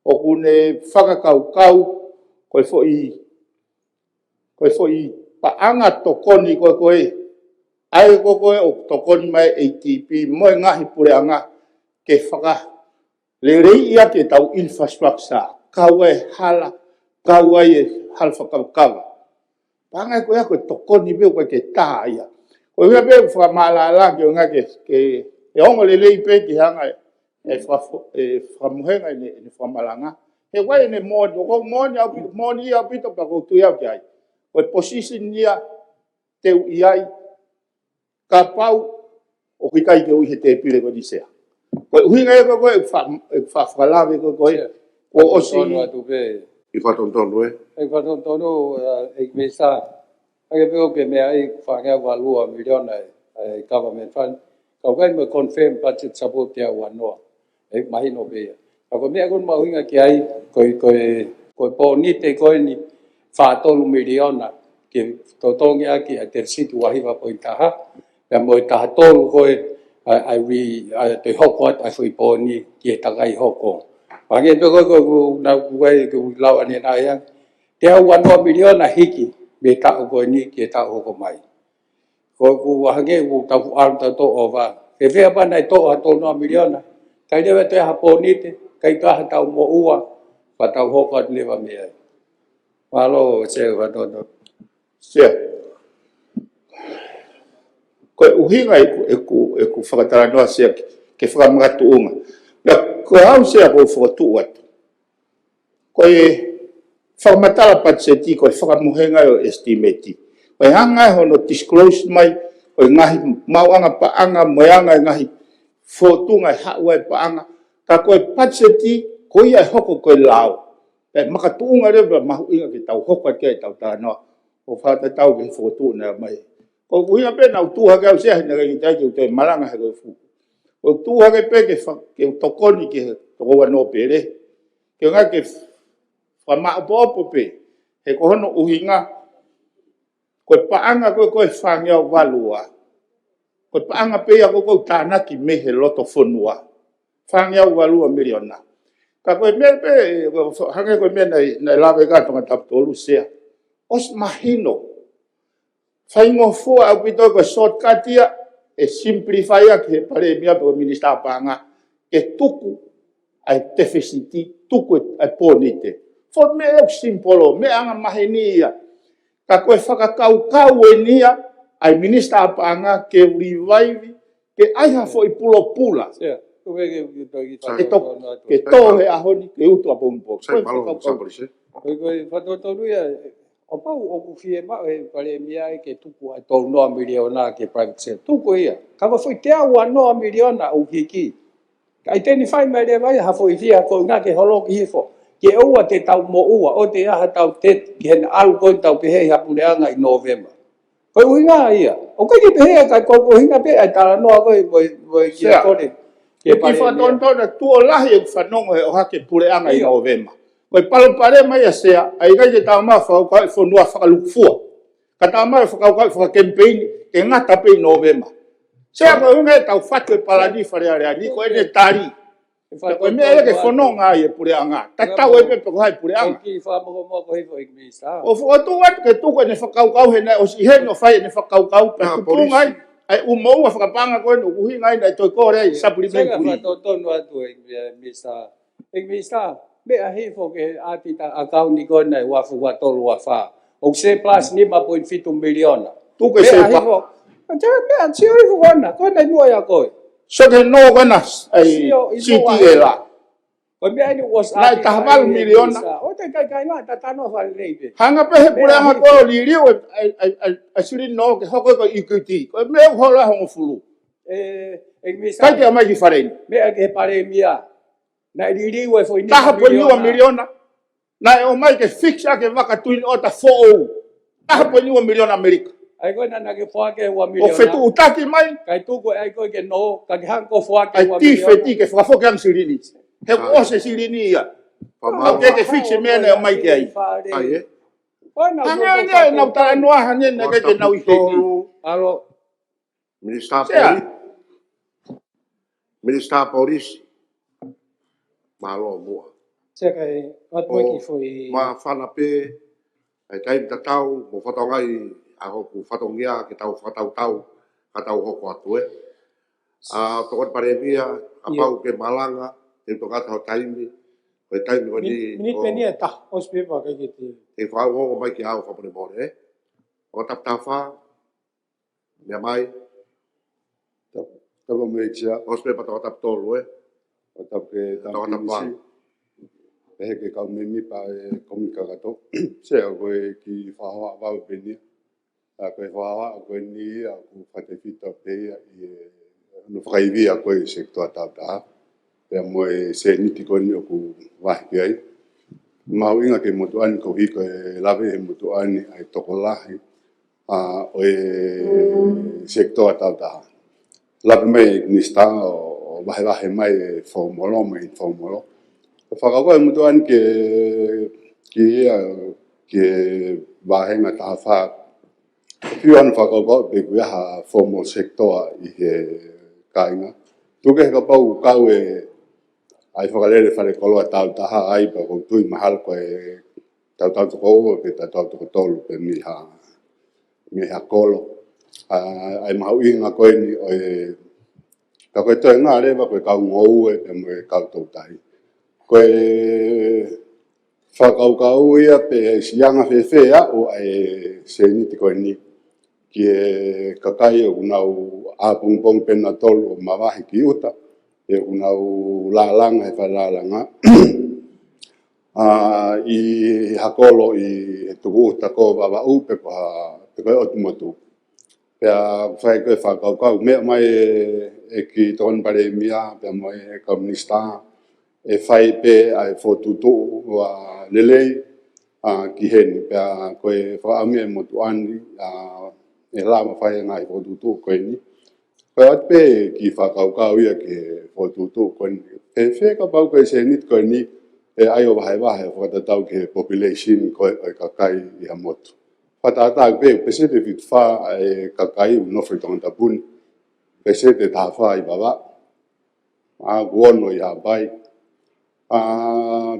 O kune whakakaukau koe fo i paanga tokoni koe. Ai koe o tokoni mai ATP moe ngahi pureanga ke whaka le rei ia ke tau infrastructure. Kaua e hala, kaua e hala whakaukawa. Paanga koe koe tokoni beo koe ke tā ia. Koe hua beo whamalala ke o ngā ke e ongo le lei pe ki hanga e whamuhenga ne whamalanga. He wai ne mōni au pito pa kou tui au ki ai. Koe position nia teu iai ka pau o kikai ke uihe te pile ko disea. Koe uhinga e koe whawhalawe koe ko osi. I whatontonu e? E whatontonu e mesa. Ake peo ke mea i whangea walua miliona e government fund. Kau kai me confirm budget support te au anoa. E mahino pea. Ako mea kun mauhinga ki ai koe po ni te koe ni whaatolu miliona ke totongi aki a te situ wahiwa po i taha. Pea mo i taha tolu koe ai te hoko at ai fui po ni ki e takai hoko. Pange to koe na kuai ke lau ane na yang. Te au anoa miliona hiki me tau koe ni ki e tau hoko mai. Koe ku wahange ku tau aru tau to ova. Ke whea pa nai to a tolu noa miliona. Kai dewe te hapo ni te. Kai kaha tau mo ua, pa tau hoko at lewa mea. Malo se watoto. Sea. Koe uhinga e ku whakatara noa sea ke whakamangatu unga. Koe hau sea koe whakatu atu. Koe whakamatala patseti koe whakamuhenga o estimati. Koe hanga hono disclose mai, koe ngahi mauanga paanga, moeanga ngahi whotunga haua e paanga. Ka koe patseti, koe ia hoko koe lao. E makatuunga rewa mahu inga ki tau hoko ke tau tānoa. O whata tau ke whakatu na mai. Ko kuhinga pe na utuha ke au sea hina ki tai ki te malanga he koe fu. O tuha ke pe ke tokoni ke toko wano pere. Ke ngā ke whamaupopo pe. He kohono uhinga. Koe paanga koe whangea walua. Koe paanga pe a koe tānaki me he loto whanua. Whangea walua miliona. Ka koe mea pe, hange koe mea nei lawe kātonga taputolu sea. Os mahino. Whaingo fua au pito koe shortcut ia, e simplify a ke pare mea pe o minister panga, e tuku ai deficiti, tuku ai pōnite. Fo me e simpolo, me anga mahenia. Ka koe whakakau e nia, ai minista apanga ke revive, ke aiha fo i pulo pula. Ke tohe ahoni, ke utu a pompo. Sai malo sabri se. Koe whatotonu ia, o pau o ku fie ma e pare mia e ke tuku a tau noa miliona ke private sector. Tuku ia. Kawa foi te awa noa miliona o hiki. Kai teni whai mai le vai ha foi fia ko ngā ke holo ki hifo. Ke ua te tau mo ua, o te aha tau te ki hen alu koi tau pehei hapuleanga i November. Koe uinga ia. O kai ki pehei kai ko hinga pe ai tala noa koe ki a kore. Ke ki whatontona tua lahi e whanongo he o hake puleanga i November. Koe palo pare mai a sea, ai kai te tau maa whakau e whanua whakalukufua. Ka tau maa whakau e whakacampaign ke ngata pe i November. Sea koe unga e tau whatu e palani wharearea, ni koe ne tari. Koe mea e ke whanonga ai e puleanga. Ta tau e pepe ko hai puleanga. Ki whamoko moko hifo i minista. O whakatu atu ke tuko ne whakaukau he nei, o si heno whai ne whakaukau, pe tupunga ai, ai umou a whakapanga koe no kuhinga ai nei toi kore ai supplement puri. Sega whatotonu atu e minista. E minista. Mea hifo ke atita akau ni koe nei wafu watolu wafa. O se plus 5.7 miliona. Tuke se pa. Mea sio hifo kona. Koe nei mua ya koe. So ke no kona ai CTA la. Koe mea ni was atita. Nai tahamalu miliona. O te kai ngā tatano whare leipe. Hanga pehe pureanga koe li riu a siri no ke hoko ko ikuti. Koe mea uhola hongo fulu. Kai te amai ki whareini. Mea ke pare mia. Na iriwe foi ni taha po niwa miliona na o mai ke fixa ke vaka tuin o ta fo taha po niwa miliona Amerika ai ko na ke fo ke wa miliona o fetu utaki mai kai tu ko ai ko ke no ka hang ko fo ke wa miliona ai ti feti ke fo ke ang sirini he o se sirini ya o ke fixe me na mai ke ai ai anga na utara no hanye na ke na uite alo Minister Police malo mua. Sia kai atoi ki foi ma fana pe ai kai tatau mo fatongai a ho ku fatongia ke tau fatau ka tau ho atu e a to kon paremia a pau ke malanga te to kata ho taimi ko taimi wani minit penia ta ospe pa ka kiti e fa ho mai ki au fa por more o tap tafa me mai tapa me chia ospe pa to tap tolu e o tap ke tampisi e ke kau mimi pa e komika kato se o ki whahawa wau peni a koe whahawa a koe ni a ku whate fita pe i no whakaiwi a koe sektoa tauta pea moe se niti koe ni o ku wahi ai mau inga ke motu ani ko hiko e lawe e motu ani ai toko lahi a o e sektoa tauta lawe mei nista o wahe mai e whaumolo mai whaumolo whakakoe mutu an ke wahenga taha wha whiu anu whakakoe pe kuiaha formal sector i he kainga tuke heka pau kau e ai whakalere whare koloa tau taha ai pa kou tui mahal koe tau toko ua pe tau toko tolu pe miha kolo ai mahu inga koe ni o e ka koe toi ngā rewa koe kau ngou e pe mo e kau tau tahi koe whakaukau ia pe sianga whewhea o ai se niti koe ni ki e kakai o unau āpungpong pena tolu o mawahi ki uta e unau lālanga he whalalanga i hakolo i he tuku uta ko wawa upe pe koe otumotu pea whai koe whakaukau mea mai e ki tokon pare mia pea mai e komunista e whai pe ai whotutu wa lelei ki heni pea koe whaami e motu ani e lama whai ngai whotutu koe ni koe at pe ki whakaukau ia ki whotutu koe ni e wheka pau koe se nit koe ni e ai o wahe whakatatau ki population koe o kakai i ha motu whatatak pe pese te whit wha e kakai u nofri tonga puni pese te taha wha i bawa guono i ha bai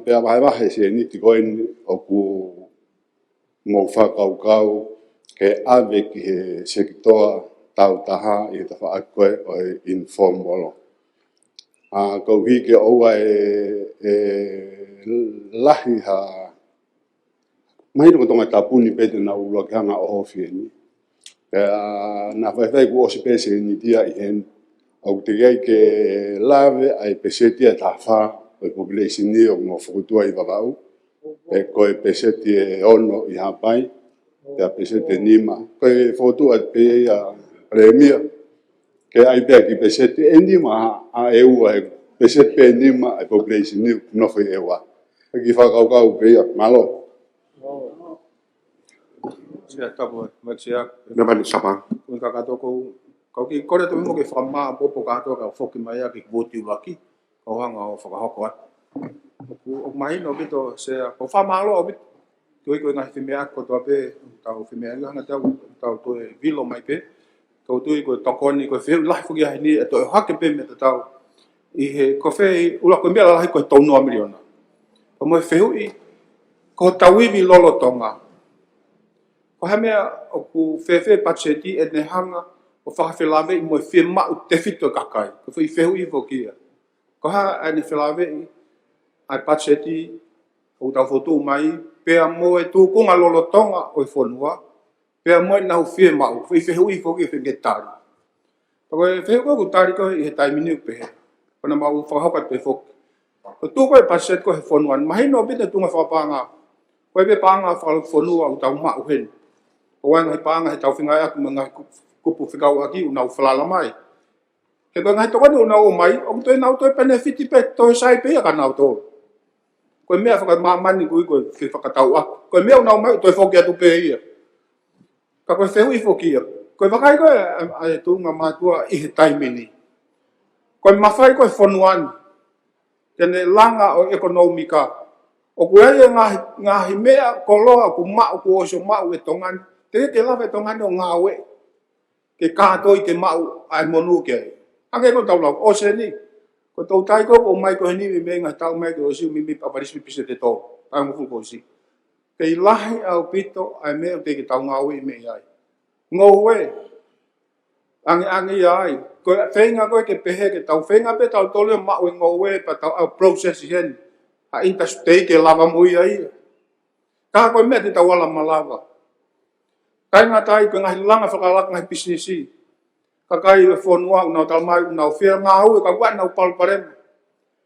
pea wahe se niti koe ni o ku mo whakaukau ke ave ki he sektoa tau taha i ta wha koe o he informolo. Kou hike oua e lahi ha mai ko tonga tapuni pe na ulo ka nga o fieni na vai ko o se pese ni dia i hen au te gai ke lave ai peseti a tafa o population ni o mo futua i vavau e ko e peseti e ono i hapai te a peseti nima ko e foto at pe a premier ke ai pe ki peseti e nima a eu a peseti pe nima a population ni no foi ewa ki fa kau pe malo sia tapo matsia na mani sapa ko ka to ko ki ko to mo ke fama po ka to ka fo ki mai ki voti laki ko hanga o fa ko o mai no bito se ko fama lo bit ko na fimea ko to pe ta o fimea la na ta to vilo mai pe ko tu ko to ko ni ko fe la fu ya ni to ha ke pe me ta i he ko fe ula ko me la ko to no miliona ko mo fe i ko tawi vi lolo tonga ko ha mea o ku fe pacheti e ne hanga o whakawhelave i moe whia mau te whito kakai. Ko whi whehu i whokia. Ko ha ane whelave i ai pacheti o tau whotu mai pea moe tūkunga lolotonga o i whonua pea moe nau whia mau whi whehu i whokia whinge tari. Ko e whehu ko tari ko i he taimini upehe. Kona mau whakahokat pe whoki. Ko tūko e pacheti ko he whonua. Mahino bina tunga whapanga. Ko e be panga whonua o tau mau hen. Ko wanga he panga he tau whingai aku mga kupu whikau aki unau whalala mai. Ke koe ngai tokani unau o mai, o toi nau toi benefiti pe, toi sai pe ka nau tō. Koe mea whaka mamani kui koe whakatau aku. Koe mea unau mai, toi whoki atu pe ia. Ka koe whehu i whoki ia. Koe wakai koe ai tūnga mātua i he taimini. Koe mawhai koe whonuani. Tene langa o ekonomika. O koe e ngahi mea koloa ku mau ku oso mau e tongani. Te lawe tongani o ngā we. Ke kātoi ke mau ai monu ke. Ake ko tau lau, o se ni. Ko tau tai ko o mai ko ni me ngai tau mai ko si mi paparis mi pise te tō. Ai mo ko si. Ke ilahi au pito ai me o te ke tau ngā we me ai. Ngō we. Angi ai. Ko whenga koe ke pehe ke tau whenga pe tau tole mau e ngō we pa tau au process hen. A interstate ke lava mui ai. Ka koe mea te tau ala malawa. Kai ngā tai ko ngahi langa whakalaka ngahi businessi. Ka kai e whonua unau talmai unau whia ngā hu e ka wai nau palparema.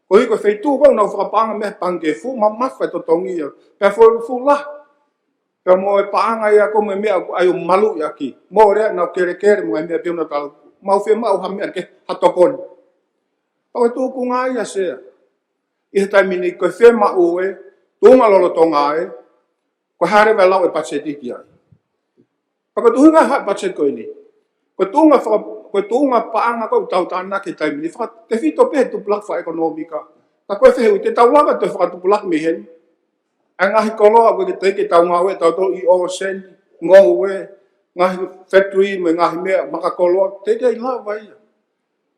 Ko hiko wheitu ko unau whakapanga mea pange fu ma mawhai to tongi ia. Pea fu la. Pea mo e paanga ia ko me mea ai o malu ia ki. Mo rea nau kere kere mo e mea piona tal. Mau whia mau ha mea ke hatokoni. Pau e tūku ngā ia sea. I he taimini ko whia mau e. Tūnga lolo tonga e. Ko hare vai lau e pachetiki ai. Paka tuhunga ha budget ko ini. Ko tunga paanga ko tau tana ke taimini. Whaka te whito pe tu plak wha ekonomika. Ka koe whehu te tau lava te whaka tu plak mi hen. A ngahi koloa koe ke teike tau ngawe tau tau i o sen. Ngōwe. Ngahi factory me ngahi mea maka koloa. Teike i lava ia.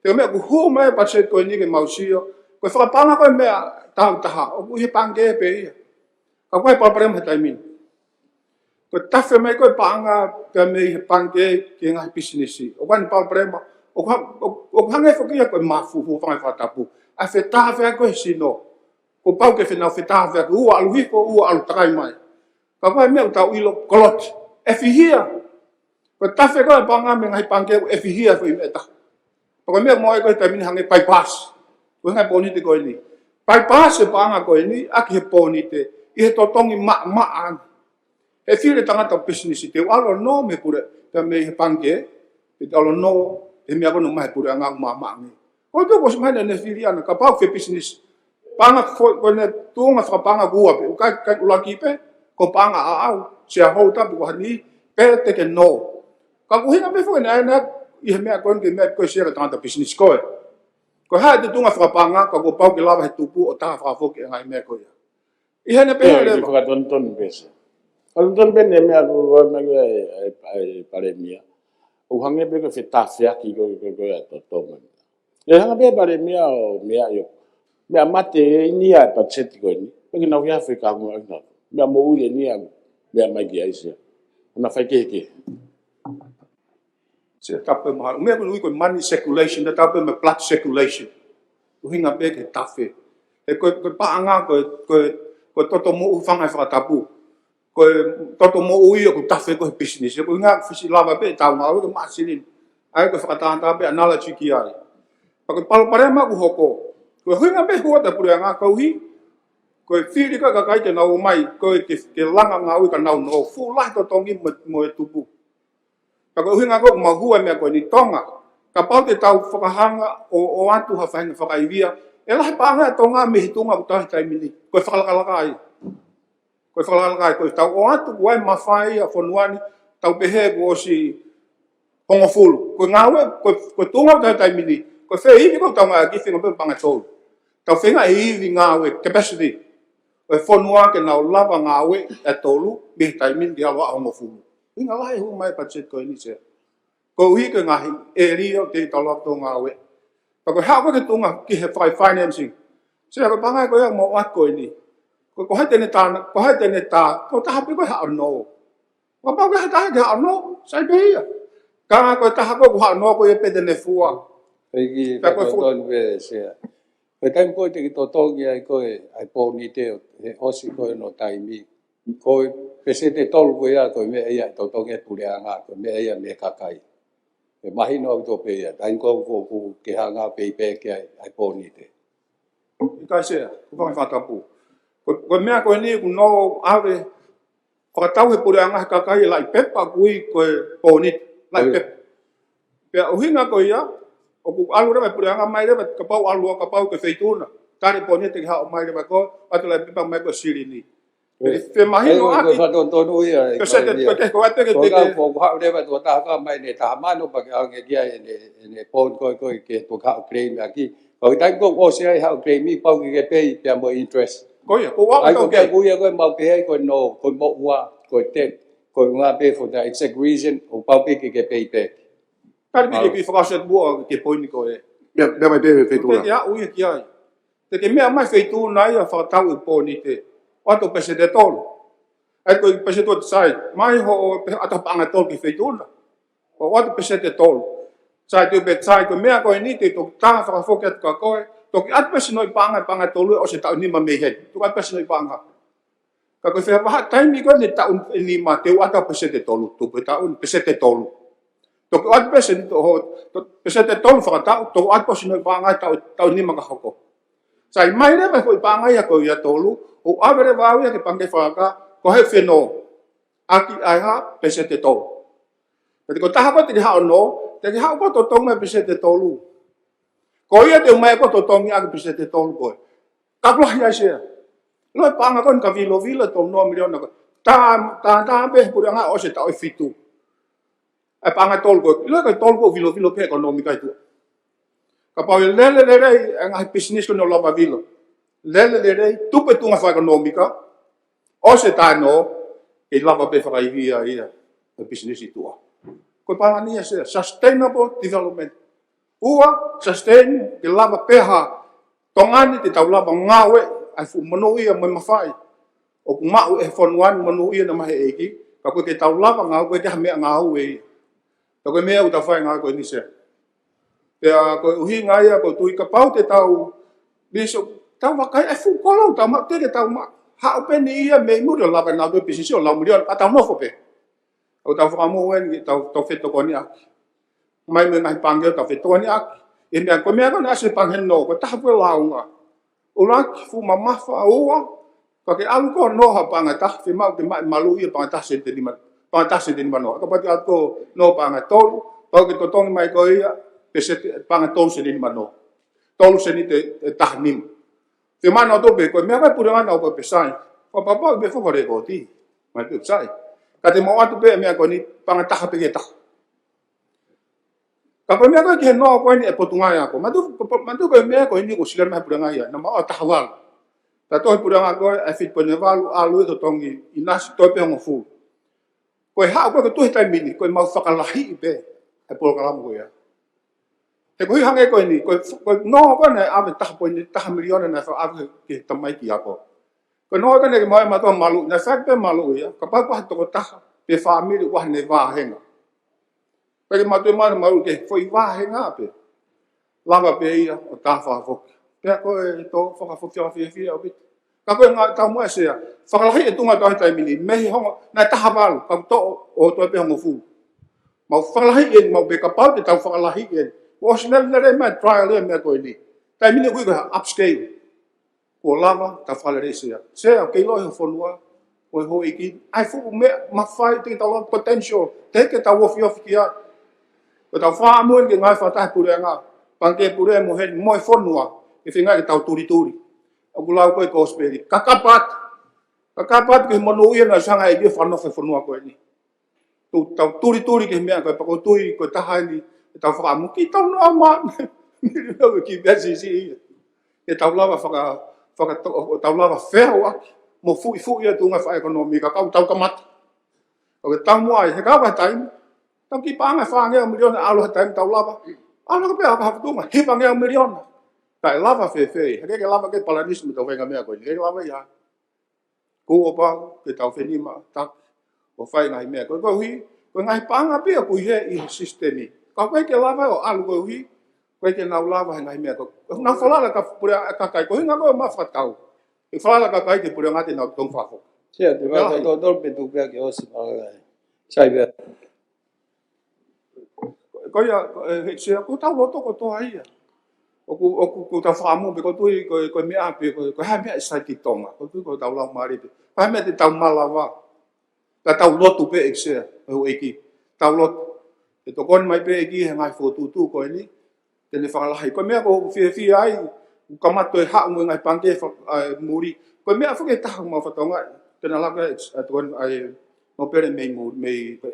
Te mea ku hu mai budget ko ini ke mausio. Koe whaka paanga koe mea tau taha. O ku he pange pe ia. Ka koe palparema he taimini. Ko tawhi mai koe paanga pia mei he pange ki ngahi businessi. O wani palparema. O hange whakia koe mafuhu whangai whatapu. A whetaha whea koe sino. Ko pau ke whenau whetaha whea koe ua alu hiko, ua alu takai mai. Ka koe mea utau ilo kolot. E whihia. Ko tawhi koe paanga me ngahi pange e whihia whi me taha. Ko mea moe koe taimini hange bypass. Ko ngai pōni te koe ni. Bypass e paanga koe ni, aki he pōni te. I he totongi maa. E whire tangata business te alo no me pure te me he pange te alo no te me agono mai pure anga mamangi o te ko semana ne filiana ka pau fe business panga ko ne tunga fa panga gua pe ka ulaki pe ko panga au se a hota ko hani pe te ke no ka ku hinga me fo na i me agon ke me ko se tangata business ko ha te tunga fa panga ko pau ke lava he tupu o ta fa fo ke ngai me ko i hene pe le ko ton pesa. Kalau tuan ben ni aku magi ai paremia. O hange be ko fitafia ki ko to toman. Ya hange be paremia o mea yo. Mea mate ni ai pacheti ko ni. Magi na ya Afrika mo na. Mea mo ule ni ai mea magi ai se. Na fai ke. Se tape mahal. Mea ko money circulation, da tape me blood circulation. O hinga be ke tafe. E ko paanga ko toto mo ufanga fra tapu. Koe toto mo ui o ku tafe ko business. Ko nga fisi lava pe tau nga ko masilin. Ai ko whakatahanta pe anala chiki ai. Pako palo pare ma ku hoko. Ko hui nga pe hua ta pure nga kauhi. Ko whiri ka kai te nau mai. Ko ke langa nga ui ka nau no. Fu lai to tongi mo e tupu. Pako hui nga ko mahua mea ko ni tonga. Ka pau te tau whakahanga o atu hawhainga whakaivia. E lahi pānga tonga me hitunga ku tahi taimini. Ko whakalaka ai. Ko whakalaka ko tau o atu wai mawhai a whanuani. Tau pehe ko si hongofulu. Ko ngawe ko tunga ku tahi taimini. Ko whea hivi ko tau ngā gifing o pe panga tolu. Tau whenga e hivi ngawe capacity. Ko whanua ke nau lava ngawe e tolu. Me taimini di aloa hongofulu. Inga lahi hu mai pachet ko ini sea. Ko ui ke ngahi e rio te talak tō ngā we. Pako hao ko ke tōnga ki he whai financing. Sira ko pangai ko ia mo wat ko ini. Ko hai tene tā, ko taha pe ko hao no. Ko pao ke hao ke hao no, sai pe ia. Ka ko taha ko hao no ko ia pe tene fua. Peki whakatonu e sea. Ko taim koe te ki tō tongi ai koe ai pōni te he osi koe no taimi. Koe pese te tolu koe ia koe me ia tō tongi e pure anga koe me ia me kakai. E mahi no to pe ia, tain ko ke hanga pe ke ai poni te. Kai sea, ko pangai whatapu. Ko mea koe ni ku no ave whakatau he pure anga kakai lai pepa kui koe poni, lai pepa. Pea uhinga koe ia, o ku alu rewa pure anga mai rewa, ka pau alua, ka pau ke feituna. Tare poni te ki hao mai rewa ko, atu lai pepa mai ko sirini. Te mahi no aki. Ko whatonu ia. Ko sete, ko ate ke te. Ko hao rewa tua taha mai ne taha mano pa ke ange kia ne pon koe ke tua hao claim aki. Ko tai ko o sea hao claim mi pau ke pay pia mo interest. Ko ia, ko wa ko ke kuia ko mau pe ko no, ko mo wa, ko te, ko nga pe for the exact reason o pau pe ke pay back. Kari mi ke whakaset bua ke poini ko e. Mea mai pe feituna. Ia ui ki ai. Te ke mea mai feituna ia whakatau i poni te. Wato pese te tolu. Ai koe pese te sai. Mai ho ata panga tolu ki feituna. O wato pese te tolu. Sai te pe sai koe mea koe ni te toki taha whakafoket ka koe. Toki at pese noi panga tolu o se tau nima me hen. Toki at pese noi panga. Ka koe whea waha taimi koe ni tau nima te ata pese te tolu. Tupe tau pese te tolu. Toki at pese te tolu whakatau. Toki at pese noi panga tau nima ka hoko. Sai mai rewa koe panga ia koe ia tolu. O avere wau ia ke pange whaka, ko he whenō. Aki ai ha, pese te tolu. Pete ko taha ko te hao no, te hao ko to tonga pese te tolu. Ko ia te umai ko to tongi aki pese te tolu koe. Kaploh ia sea. Loi panga kon ka vilo to no miliona ko. Ta pe pura nga o se tau e fitu. E panga tolu koe. Loi ka tolu ko vilo pe ekonomika itu. Ka pau lele ngai business ko no lava vilo. Lele, tupe tunga whakanomika, o se tāno, e lava pe whakaivia ia, o business i tua. Koe pāngania se, sustainable development. Ua, sustain, ke lava peha, tongani te tau lava ngawe, ai fu manu ia mai mawhai. O ku mau e whanuani manu ia na mahe eki, ka koe ke tau lava ngawe, koe ke ha mea ngau e ia. Ta koe mea uta whai ngā koe ni se. Pea koe uhi ngā ia, koe tui ka pau te tau, biso, tau wakai e fu kolong tau mak tere tau mak hao pe ni ia me muri o lava nau doa bisisi o lau muri o atau mofo pe. Au tau whakamu wen tau wheto koni aki. Mai me ngai panggil tau wheto koni aki. E mea koe mea kona ase panghen no, koe taha pue lau nga. Ulaki fu mamafa ua, kake alu ko noha panga taha, whi mau te malu ia panga taha sente ni ma noha. Ka pati ato no panga tolu, pau ke totongi mai ko ia, panga tolu sente ni ma noha. Tolu sente te taha nima. Te mana o tope, koe mea kai pura ana o pe pesai. Ko papa be fo re ko ti. Mai pe pesai. Ka te mo atu pe mea ko ni panga taha pe taha. Ka koe mea kai ke no ko ni e potunga ya ko. Matu koe mea ko ni ko silar mai pura ngai ya. Na ma taha wal. Ta to pura ngai ko e fit pone valu alu to tongi inasi to pe ngo fu. Koe ha ko to tai mini koe mau whakalahi pe. E polo kalam ko ya. Te koe hange koe ni, koe no koe ne ave taha miliona na ave ke tamai ki ako. Koe no koe ne ke mai matua malu, na whak pe malu ia, ka pai paha toko taha, pe whaamiri waha ne wāhenga. Koe ke matua malu ke foi wāhenga pe. Lava pe ia, o tā whafoki. Pea koe tō whakafoki a whiawhia o bitu. ka koe ngā tau mua sea whakalahi e tunga tau tai mini mehi hongo nai taha walu ka to o to pe hongo fu mau whakalahi e mau be ka pau te tau whakalahi e o sinel nere mai trial e mea koe ni tai mini koe koe upscale ko lava ta whalere sea kei lohi ho whanua o ho iki ai fu me mawhai te tau potential te ke tau wofi ofi ki ai ko tau wha amuen ke ngai whatahe pure ngā pangke pure mo he mo e whanua e whinga ke tau turi o kulau koe ko speri kakapat ke monu ia na sanga e ke whanofe whanua koe ni tau turi ke mea koe pako tui koe taha ni e tau whakamu ki tau noa maa ki besi si e tau lava tau lava wheo aki mo fui ia tunga wha ekonomi ka kau tau kamata o ke tau mua he kawa taimi tau ki panga whangea miliona alo he taimi tau lava alo ka pēa ka haftunga he pangea miliona kai lava fe he ke lava ke palanismo tau whenga mea koe he lava ia ko opa ke tau whenima tak o whai ngai mea koe hui koe ngai panga pia koe he i sistemi ka koe ke lava o alu koe hui koe ke nau lava he ngai mea koe nau whalala ka pura ka kai koe hinga koe mawhatau e whalala ka kai ke pura ngate nau tong whako sia te vai to dolpe tu pia ke osi sai be koe he sia ko tau loto ko toa ia o tau whaamu pe ko tui koe mea pe koe hai mea sai ki tonga ko tui koe tau lau maari pe hai mea te tau malawa ta tau lotu pe ek sia ho eki tau lotu e to kon mai pe eki he ngai fotutu koe ni te ne whakalahai koe mea ko fie ai kamato e haa ngai pangke muri koe mea whake taha mau whatonga tena laka to kon ai no pere mei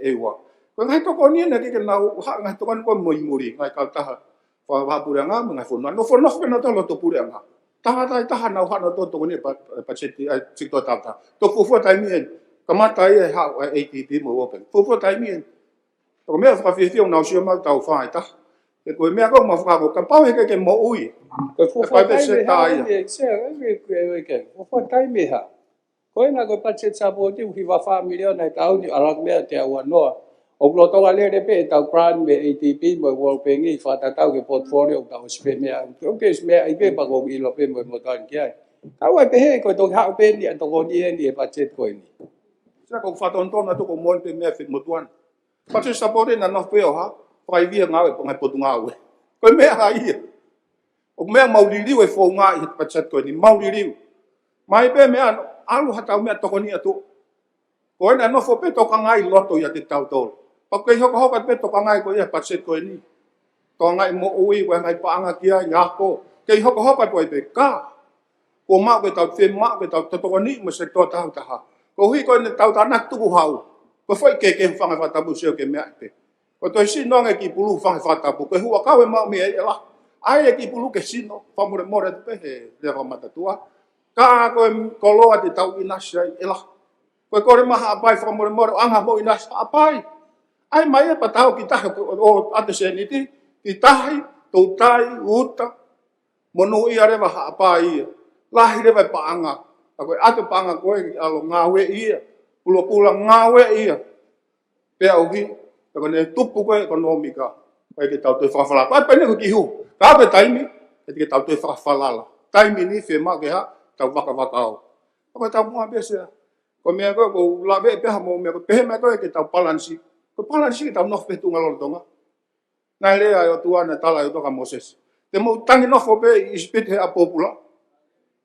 ewa koe ngai toko ni na ke nau haa ngai to kon ko moi muri ngai kau taha wa puranga ngai fonua no fonua pe no tolo to puranga taha nau haa no to ni pa cheti to tata to fufu tai mien kamata e haa ATP mo open fufu tai mien to mea whakawhiwhi o nau sioma tau whai ta e koe mea kong mawhako ka pau heke ke mo ui koe fufu tai me ha fufu tai me ha koe nga koe pachet sa po ti uhi wa familia na tau ni alak mea te awa noa o klotonga lere pe tau grant me ATP mo World Bank i whata tau ke portfolio tau spe mea ke mea i pe pako ilo pe mo tan ki ai tau ai pe he koe tong hao pe ni toko ni e ni e pachet koe ni sa kong whatontona toko mon pe mea whit motuan pachet sa po na noh peo ha whai via ngawe po ngai potu ngawe koe mea ha ia o mea mauririu e fo ngā i pachet koe ni mauririu mai pe mea alu hatau mea toko ni atu koe na noh pe toka ngai loto ia te tau tolo pakai hoka pe toka ngai koe ia pachet koe ni toka ngai mo ui koe ngai paanga kia ngako kei hoka koe pe ka ko mau ke tau te mau ke tau toko ni mo sektor tau taha ko hui koe ne tau tanak tuku hau ko foi ke whanga whatapu seo ke mea te ko toi sino nge ki pulu whanga whatapu ko hua kawe mau mea e la ai e ki pulu ke sino whamure more te pe he lewa matatua ka koe koloa te tau inasya e la koe kore maha apai whamure more anga mo inasya apai ai mai e patau ki tahi o ate seniti ki tahi tautai uta monu ia rewa apai ia lahi rewa paanga koe ate paanga koe alo ngawe ia pula ngawe ia pea uhi ko ne tupu koe ekonomika koe ke tau te whawhala koe pene ko ki hu ka pe taimi ke tau te whawhalala taimi ni whema ke ha tau waka au koe tau mua bese ko mea koe ko lawe peha mo mea koe pehe mea koe ke tau palansi ko palansi ke tau noh petunga lortonga nai lea o tuana tala o toka Moses te mo tangi nofo pe ispit he apopula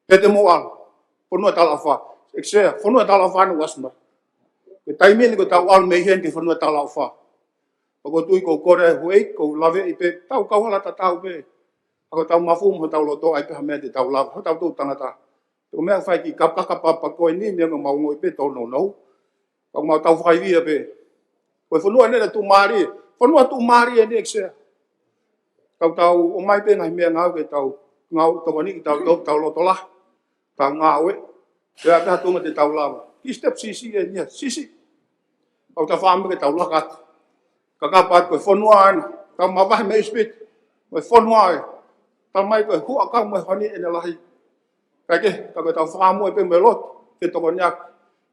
pe te mo al fonua tala fa eksea fonua tala fa no wasma ke taimi ni ko tau al mehen ke fonua tala fa ko tui ko kore huei ko lave i pe tau kauhala ta tau pe ako tau mafum ho tau loto ai pe hame te tau lava ho tau tu tangata ko mea fai ki kapaka papa ko ni me ngo mau ngoi pe tau no no ko mau tau fai via pe ko fonua ne tu mari fonua tu mari ni eksea tau o mai pe ngai mea ngau ke tau ngau to ni tau loto la tau ngau e ya ta tu te tau lava ki step sisi e ni sisi au ta fam ke tau lakat kakapat ko fonua tau mawah me spit ko fonua tau mai ko hu aka mo hani en lahi kake ka tau fam mo pe melot ke to nyak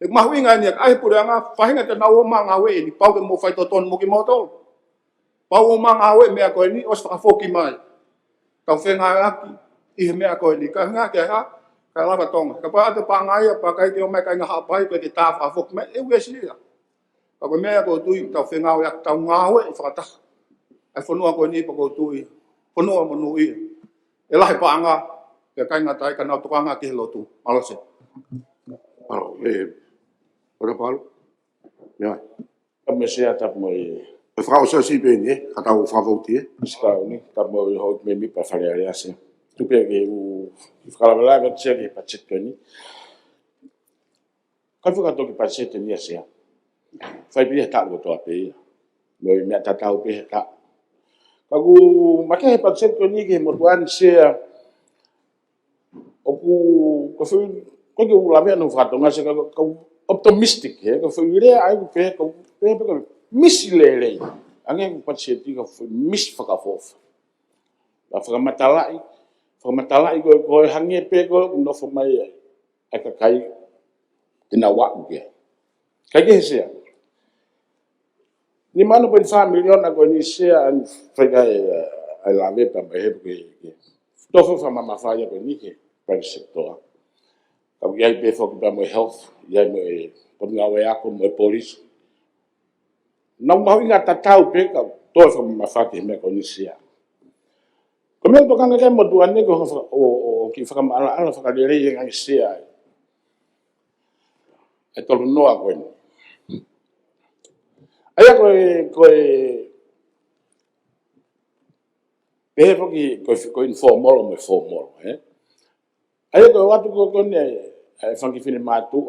e mahui ngai ni ai puranga fahinga te nawo ma ngawe ni pau ke mo fai to ton mo ki mo to pau ma ngawe me ko ni os fa foki mai tau fenga aki i me ko ni ka nga ke ha Ka lava tonga. Ka pa ate pangai pa kai ke o mai kai nga hapai ko ke ta fa fok me e wesi ya. Ka ko me ko tu ta fenga o ya ta ngawe fa ta. Ai fonua ko ni pa ko tu. Fonua mo no i. E la pa anga ke kai nga tai ka na to anga ke lo tu. Malo se. Alo, ora palo. Ya. Kami siya tap mo E frau sa si ben, kata o favoti, Ska ni tap mo ho me mi pa fare ale ase. Tu pe ke u fala bela ga tse ke pa tse ni. Ka fu ka to ke pa tse ni ase. Fai bi ta go to ape. Mo me ta ta pe ta. Ka ku ma ke pa tse ni ke mo tuan se o ku fu ko ke u la ve no fa to ma se ka optimistic he ka fu ile ai ku pe ko pe misilele ange patsienti ka mis fakafof la framatalai ko hange pe ko no fo mai aka kai ina wa ke ke se ni mano per famiglia na ko ni se an frega ai la ve pa be ke to fo fa mama fa ya ni ke per sector ka ya be fo ka mo health ya mo por nga wa ko mo police não mau ingat tatau pe ka to fa ma fa ke me ko ni sia ko me to kanga ke mo duan ne ko o ki fa ma ala fa de re yang sia e to no a ko aya ko pe fo ki ko informal me formal aya ko watu ko ne fa ki fini ma tu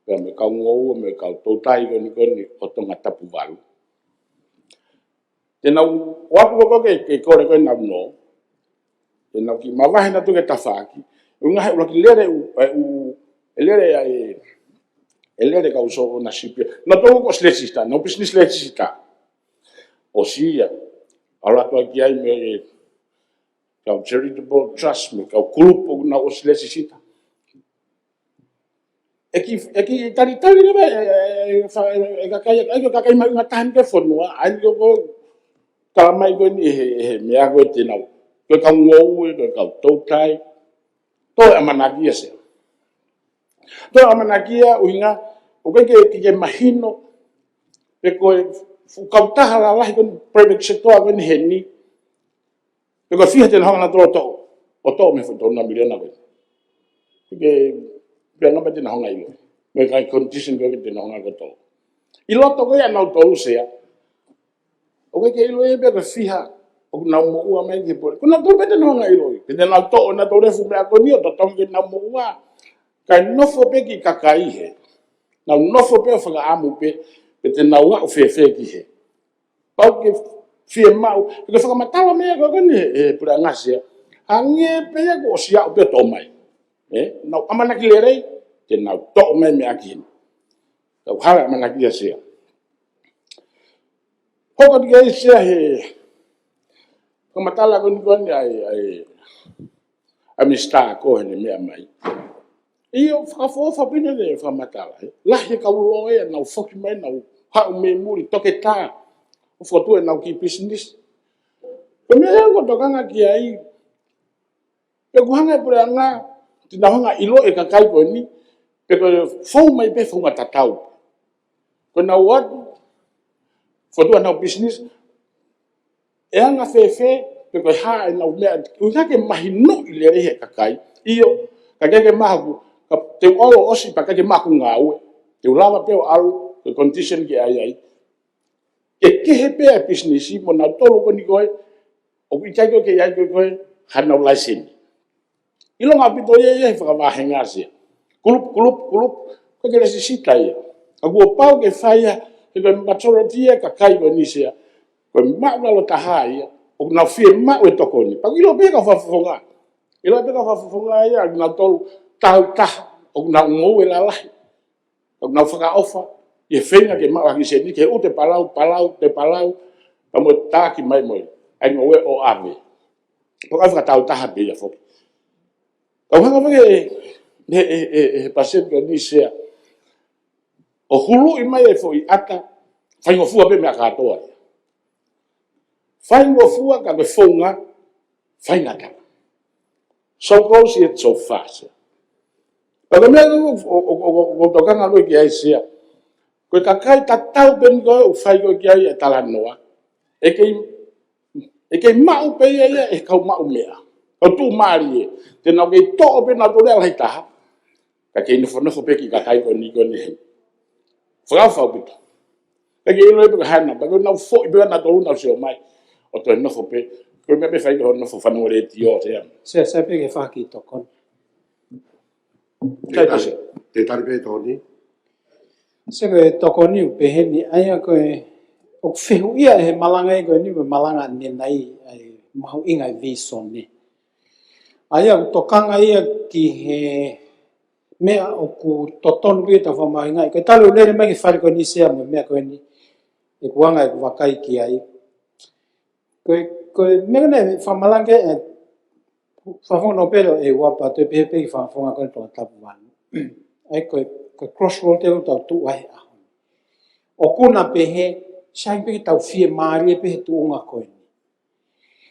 pe me ka ngo me ka to tai ko ni o to ngata pu valu tena watu ko ke ko na no tena ki ma va na to ke tafaki unga lo ki lere elere ka uso na sipia na to ko slesista no business slesista o sia ala to ki ai me ka charitable trust me ka grupo na o slesista eki tari ne ka kai mai ngatan ke fonua ai ko kala mai ko ni me ago tena ko ka ngou ko ka totai to amanagia se to amanagia uinga o ke mahino pe ko fu kauta la ko private sector ko ni heni pe ko fihate na hanga to o to me fu to na miliona ko ke pe na bate na hanga ilo me ka condition ko ke na hanga ko to ilo to ko ya na to se o ke ilo e be ko fiha o na mo ua mai ke por ko na to bete no hanga ilo ke na to na to re fu me ko ni o to ke na mo ua ka no fo pe ki kakai he na no fo pe fa amu pe te na wa o fe ki he pa ke fie mau ke fa matala me ko ni pura ngasia ange pe ko sia o pe to mai na amana ki lere te na to mai me aki to hala amana ki sia ko ko ke sia he ko matala ko ni ai amista ko ni me mai io fa bene le fa matala la he ka lo e na fo ki mai na ha me muri to ke ta o fo tu na ki business ko me ko to kanga ki ai pe ko hanga pura nga ti na hanga ilo e ka kai ko ni pe ko fo mai pe fo ngata tau ko na what fo tu na business e anga fe pe ko ha na me u ka ke mahino ile re he ka kai io ka ke mahu te o si pa ke maku ngau te lava pe au ke condition ke ai ke he pe business mo na tolo ko ni ko o ki kai ko ke ai ko hana license ilo nga pito ye fa va henga se kulup ko ke resi sita ia agu pau ke faia ke majority ka kai ko ni se ko ma lo ta hai o na fie ma o to ko ni pa ilo pe ka fa fonga ia na tolo tau o na mo la o na fa ofa e fenga ke ma ki se ni ke o te palau pa mo ta ki mai mo ai no o ave po ka fa tau ta ha be ya fo ka ha ga e pasien ko ni se o hulu i mai e fo i ata fa ngo fu be me ka to fa ngo fu ka be fonga fa ngata so close yet so fast Pag may o tokan alo ki ai sia. Ko kakai tatau ben go fai go ki ai talanoa. E ke mau pe ia e kau mau mea. Kau tu mari te na ke to pe na to le ai ta. Ka ke no fono pe ki kakai ko ni. Fra bit. Ka ke no pe hana ba go na fo be na to na se mai. O to no pe ko me pe fai go no fo fano le tio te. Se pe ke fa ki tokon. Te tari pe tōni. Se koe tokoni u peheni, aia koe o whehu ia he malanga e koe ni malanga ne nei ai mahu inga vision ne. Aia tokanga ia ki he mea o ku totonu ki ta whamahinga. Koe talo lere mai ki whare koe ni sea mo mea koe ni e kuanga e wakai ki ai. Koe mea ne whamalanga e whawhono pero e wapa te pepe ki whawhonga koe toa tapu wanu. Ai koe crossroad te tau tu ai aho. O kuna pehe, sai pehe tau fie maari e pehe tuunga koe ni.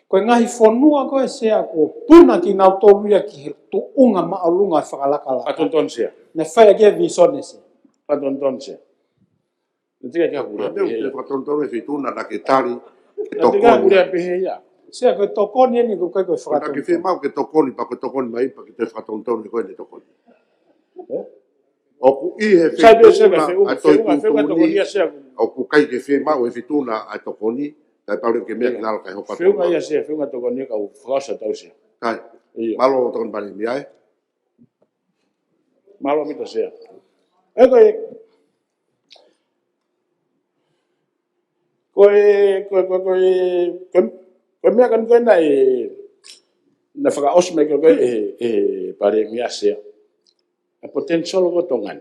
Koe ngahi whonua koe sea ko puna ki nau tōruia ki he tuunga maalunga e whakalakala. Patonton sea. Ne whai akia visone se. Patonton sea. Ne tika kia kura pehe. Te patonton e whituna na ke tari. Ne tika kura pehe ia. Sea koe tokoni eni koe koe whakatonton. Kona ki whi mau ke tokoni, pa koe tokoni mai, pa ke te whatonton e koe ne tokoni. O ku i he whituna a toi kutuni, o ku kai ke whi mau e whituna a tokoni, tai paure ke mea ki naro kai hopa tokoni. Whiunga ia sea, whiunga tokoni ka u whakasa tau sea. Kai, malo o tokoni pari mi ai. Malo mita sea. E koe mea kan koe na na whakaosme koe e pare mea sea. A potential ko tongan.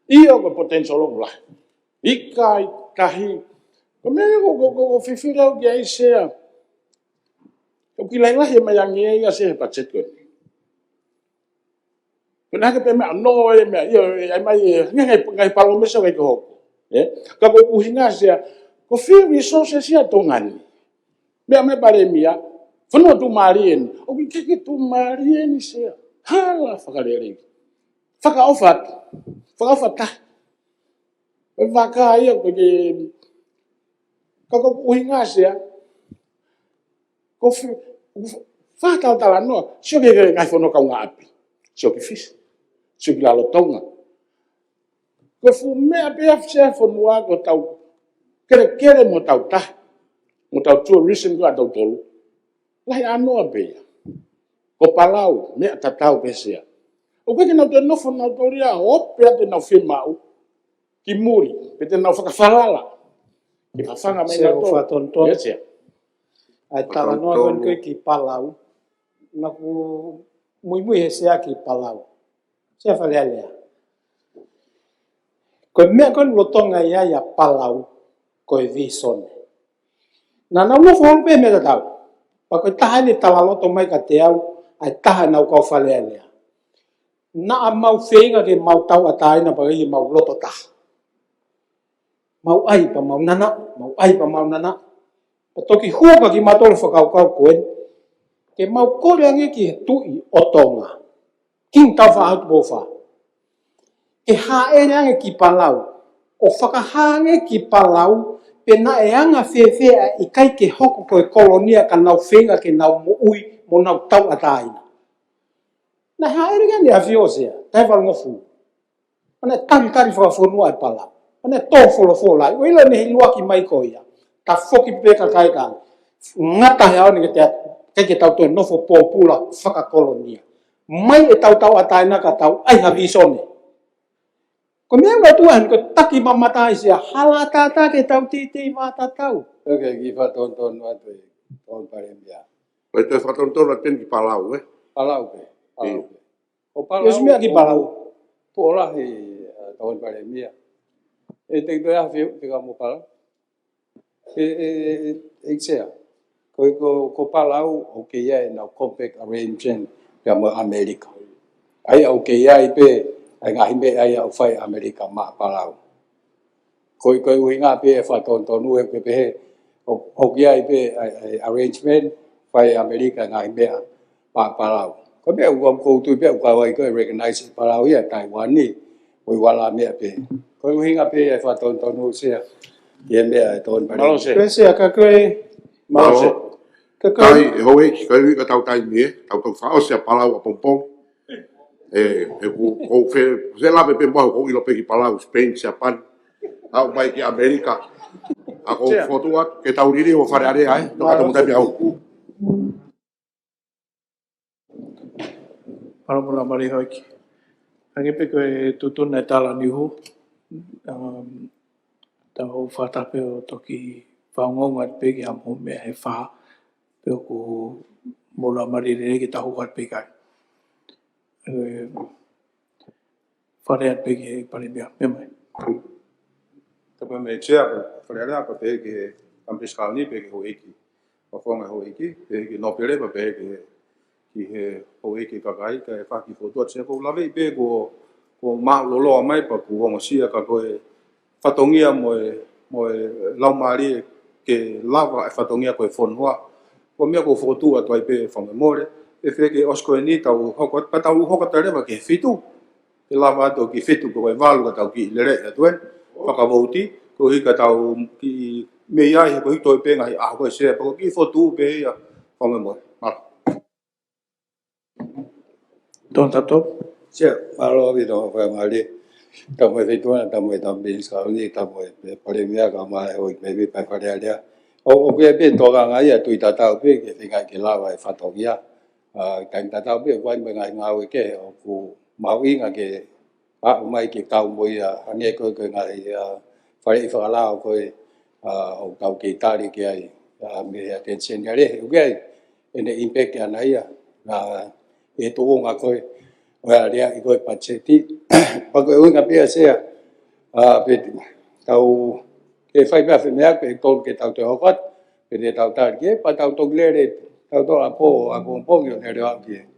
Iyo ko potential ko lah. Ikai kahi. Ko mea ko whiwhirau ki ai sea. Ko kilai lahi mayangi ia sea pachet koe. Ko nake pe mea no e mea iyo ai mai ngai palo mesa kai ko hoko. Ka ko kuhinga sea ko few resources ia tongan. Mea me pare mea. Whanua tu marien. O ki keke tu marien sea. Hala whakarere. Whakaofat ta. Waka ia ko ke ko kuhinga sea. Ko whakatau tala noa. Sio ke ngai whanua kau ngā api. Sio ki fis. Sio ki lalo tonga. Ko fu mea pia sea whanua ko tau kere mo tau ta. Mo tau tourism ko a tau tolu. Lai anoa pia. Ko palau, mea tatau pesea. O koe ki nau te nofo nau toria, o pea te nau whemau, ki muri, pe te nau whakawhalala. Ki whawhanga mai nau tō. Ai tala noa koe ki palau, na ku mui he sea ki palau. Sea whalea lea. Koe mea koe lotonga ia ia palau, koe visone. Na nau nofo hong pe mea tatau. Pa koe taha ni tala loto mai ka te au, ai taha nau kau whalea lea. Na a mau whenga ke mau tau ataina pa i mau loto taha. Mau ai pa mau nana, mau ai pa mau nana. Pa toki huoka ki matolo whakau koen, ke mau kore ange ki he tui o tonga. King tau whaatu bofa. E haere ange ki palau. O whakahange ki palau, pe na e anga whewhea i kai ke hoko koe kolonia ka nau whenga ke nau mo ui, mo nau tau ataina. Na haere gani a whiosea, tai walngofu. Ana tari whakawhonua e palau. Ana tō wholofolai. O ila nehi luaki mai koia. Ta whoki peka kai kai. Ngata he aone ke ke tau toi nofo pōpula whakakolonia. Mai e tau ataina ka tau ai havisone. Ko mea ngā tuahan ko taki mamatai sia hala tata ke tau titi mata tau. Ok, ki whatonton watu e tōn pare mea. Wai te whatonton a ten ki palau, Palau pe. O palau. Yes mea ki palau. Pōla he tōn pare mea. E te toia whiu, te ka mo palau. E sea. Ko palau o ke ia e nau compact arrangement ka mo Amerika. Ai o ke ia i pe ai ngahi me ai au whai Amerika ma palau. Koe ui ngā pe e whatonu e pe he o kia i pe arrangement whai Amerika ngahi mea ma palau. Ko be ko tu be ko ko recognize para o ya Taiwan ni ko wala me pe. Ko hinga pe fa ton no se. Ye me ton pa. Malo se. Pese a ka koe. Malo se. Kai ho e ki kai ka tau tai me, tau fa o se palau a pompong. Ko fe se la pe mo ko ilo pe ki palau Spain, Japan. Au mai ki Amerika. Ako foto at ke tau riri o fare are ai, to ka tau tai au. Paramura mari hoiki. Hangi pe koe tutuna e tala nihu. Tau whatape o toki whaongonga te peki am ho mea he wha. Peo ko mola mari re ki tahu at pekai. Whare at peki he pare mea. Me mai. Tapi me chia fare apa pe ke ampiskal ni pe ke ho eki. O fonga ho eki, pe ke no pere pe ke ki he ho eki ka kai ka fa ki foto se ko lave pe ko ma lo lo mai pa ku ngo sia ka ko fatongia mo lau mari ke lava e fatongia ko fon hoa. Ko mea ko foto a toi pe fonga more. E fe ke osko ni tau hoko pa tau hoko tare ba ke fitu. Ke lava to ki fitu ko e valu ka tau ki lere atuen. Whakavauti, ko hika tau ki me iai ko hito e penga hi ko se pa ko ki fotu pe ia whange mo. Mara. Don tato? Se malo vi do fa mali. Tamo e feitona, tamo e tambi sa ni tamo e pare mea ka mai o me vi pa pare alia. O ke pe to ga ngai tu ta ta pe ke finga ke lava e fatongia. Kan ta ta pe wan me ngai ngau ke o ku mau inga ke a mai ke kau mo ia ane ko ngai fare fa la ko o tau ke tari ke ai me attention ya le ke ene impact ya nai ya e to nga ko wa ria ko pacheti pa ko nga pe se pe tau ke fai ba fe me ke to ke tau te hokot pe de tau tar ke pa tau to glere tau to apo pong yo ne ria ke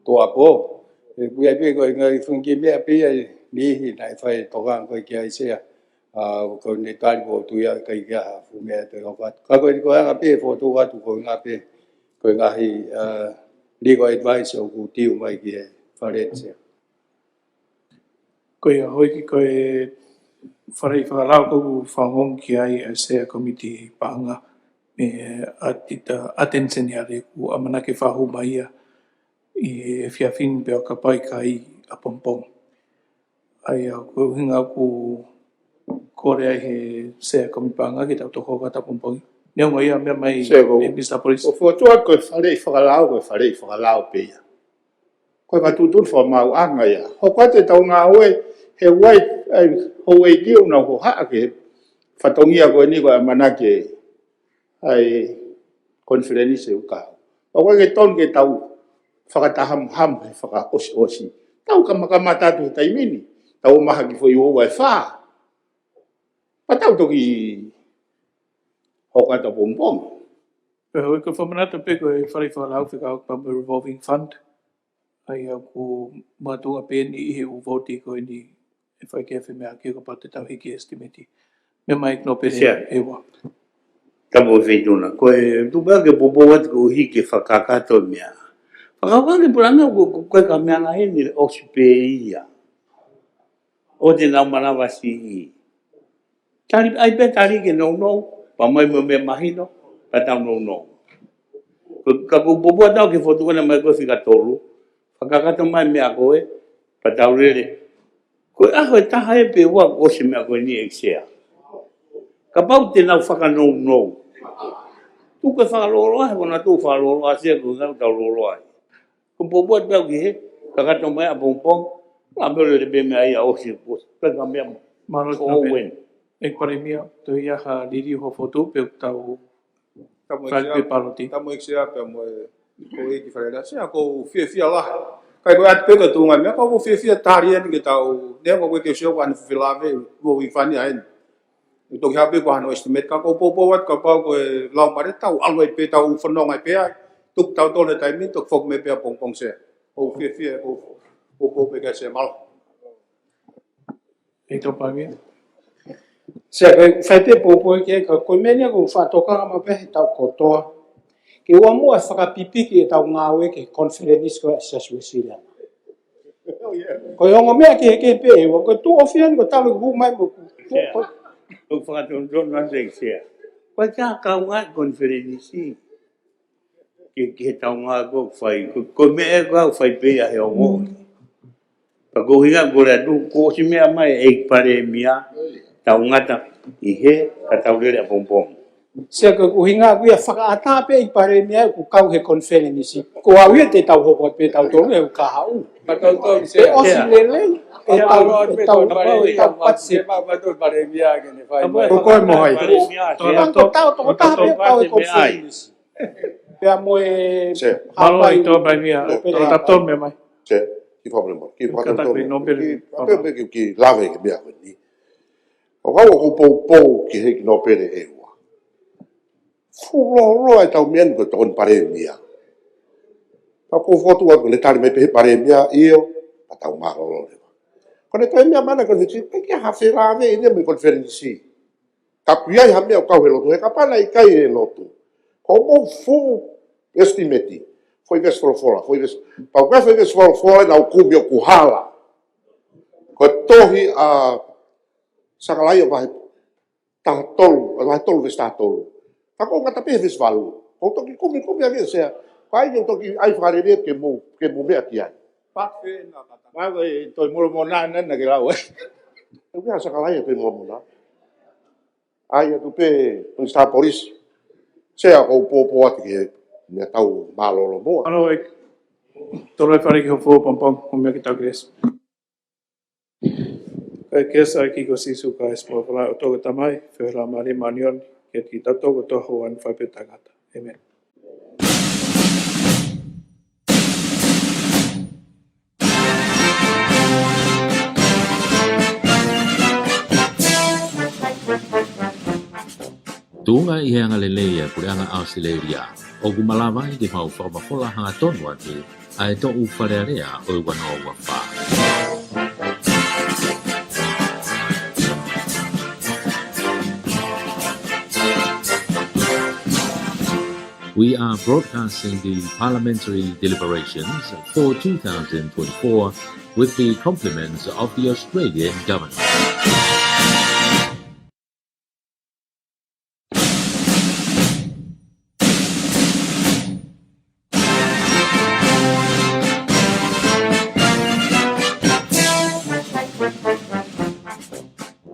to apo e ku ai pe ko ngai fun ke me pe ni hi nai fai to gang ko ke ai se ko ne tai ko tu ya kai ga fu me te hokot ka ko nga pe fo tu wa tu ko nga pe ko nga hi legal advice o ku tiu mai ki fare se. Koe hoi ki koe whare i whakarau koku whangong ki ai a sea komiti paanga me atita atenseni are ku amana ke whahu mai ia i e whiawhin peo ka pai kai a pompong. Ai a koe hinga ku kore ai he sea komiti paanga ki tau toko kata pompongi. Neo ngai a mea mai e Mr. Police. O fotua koe whare i whakalao pe ia. Koe matutun whamau anga ia. Ho kate tau ngā oe he wai ho e kiu na ho haa ke whatongia koe ni koe manake ai konferenisi uka. O koe ke ton ke tau whakataham he whaka osi. Tau kamakamata tu taimini. Tau maha ki fo i hoa e whaa. Patau toki hokata pompong. Hoi ko whamanata pe koe whare whakarau whika pa revolving fund. Ai au ku matunga pēni i he uvoti koe ni e whai ke mea ki ko pate tau hiki estimati. Me mai no pēne e wa. Tamo whaituna. Koe tupa ke popo watu ko hiki whakakato mea. Whakawake puranga koe ka mea ngahe ni osi pe ia. O te nau manawa si i. Tari ai pe tari ke no. Pa mai mo me mahino. Pa tau no. Ka popo tau ke fotukana mai koe whika tolu. Whakakato mai mea koe. Pa tau rere. Koe aho e taha e pe wa osi mea koe ni eksea. Ka pau te nau whakanou. Tu koe whakaloroa, kona tu whakaloroa sia koe ngau tau loroa. Ko popo te pau ki he. Kakato mai a pompong. La mele le be mea ia osi. Peka mea mo. Maro Owen. E pare mea, to ia ha liri ho foto pe tau whai paroti. Tamo eksea pe mo ko e ki wharerea. Sea ko fia la. Kai koe ati peka tu ngai mea ko fia tari eni ke tau. Nea ko koe ke sio wani whilave. Wo i whani aeni. I toki hape ko hano estimate ka ko popo wat ka pau ko e lau mare tau. Alwai pe tau whanongai pe ai. Tuk tau tole taimi tuk fok me pe a pong se. O fia ko pe ka se mal. E tau pamia. Se whai te popo ke ka koe menia ko whatoka ma pe tau kotoa. ke ua mo e whakapipiki e tau ngā oe ke conference ko Association. Ko yongo mea ke pe e wa ko tu ofian ko talu hu mai mo Ko whakatonton na se sea. Ko ka ngā konferenisi. Ke tau ngā ko whai. Ko mea ko whai pe a he ongo. Pa ko hinga ko rea tu ko si mea mai e pare mia. Tau ngata i he ka tau lere a pompong. Sia ko hinga ku ia whakaata pe i pare mea ku kau he conference. Ko awia te tau hoko pe tau tolu e ka hau. Patau E osi lele. E tau patse. Patau pare mia ke ne fai. Ko koe mo hai. Tau tau pe tau e conference. Pea mo e... Malo i tō pai mia, tō tato me mai. Se, ki whaplema, ki whaplema. Katakui no pere. Ki ki lawe ke mea koe ni. O kau o pou ki heki no pere e ua. Fulo e tau mian koe tōn pare mia. Ka kou fotu atu le tari me pehe pare mia io, pa tau marolo le. Kone pare mia mana konferensi, pe kia hawhi lawe i nia me konferensi. Ka kuiai ha mea o kau he lotu, he ka pana i kai he lotu. Ko mo fu estimati. Foi ves fora, foi ves. Pau ka foi ves fora na o kubio kuhala. Ko tohi a sakalai vai ta tolu ves ta tolu. Ta ko ngata pe ves valu. Ko toki kumi a se. Pai yo toki ai fare ke mo me aki ai. Pa fe na kata. Wa ko to mo na ke lau. Eu ia sakalai pe mo na. Ai tu pe un sta polis. Se a o popo ati ke me tau malolo mo. Ano e tolo e whare ki ho fō pompong o mea ki tau kres. Kai kesa ki ko sisu ka espo whala o toga tamai, whiwhela mani manion, ke ki tau toga toho an whaipe tangata. Amen. Tunga i heanga lelei e pureanga Australia, o kumalawai ki mau whakamakola hanga tonu atu, a e to u wharearea o i wano wa wha. We are broadcasting the parliamentary deliberations for 2024 with the compliments of the Australian government.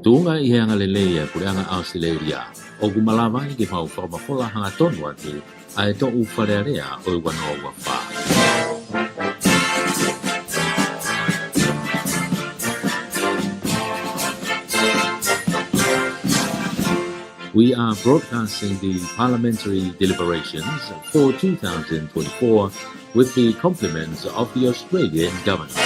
Tunga i heanga lelei e pureanga Australia, o kumalawai ki mau whakamakola hanga tonu atu, a e to u wharearea o i wano wa wha. We are broadcasting the parliamentary deliberations for 2024 with the compliments of the Australian government.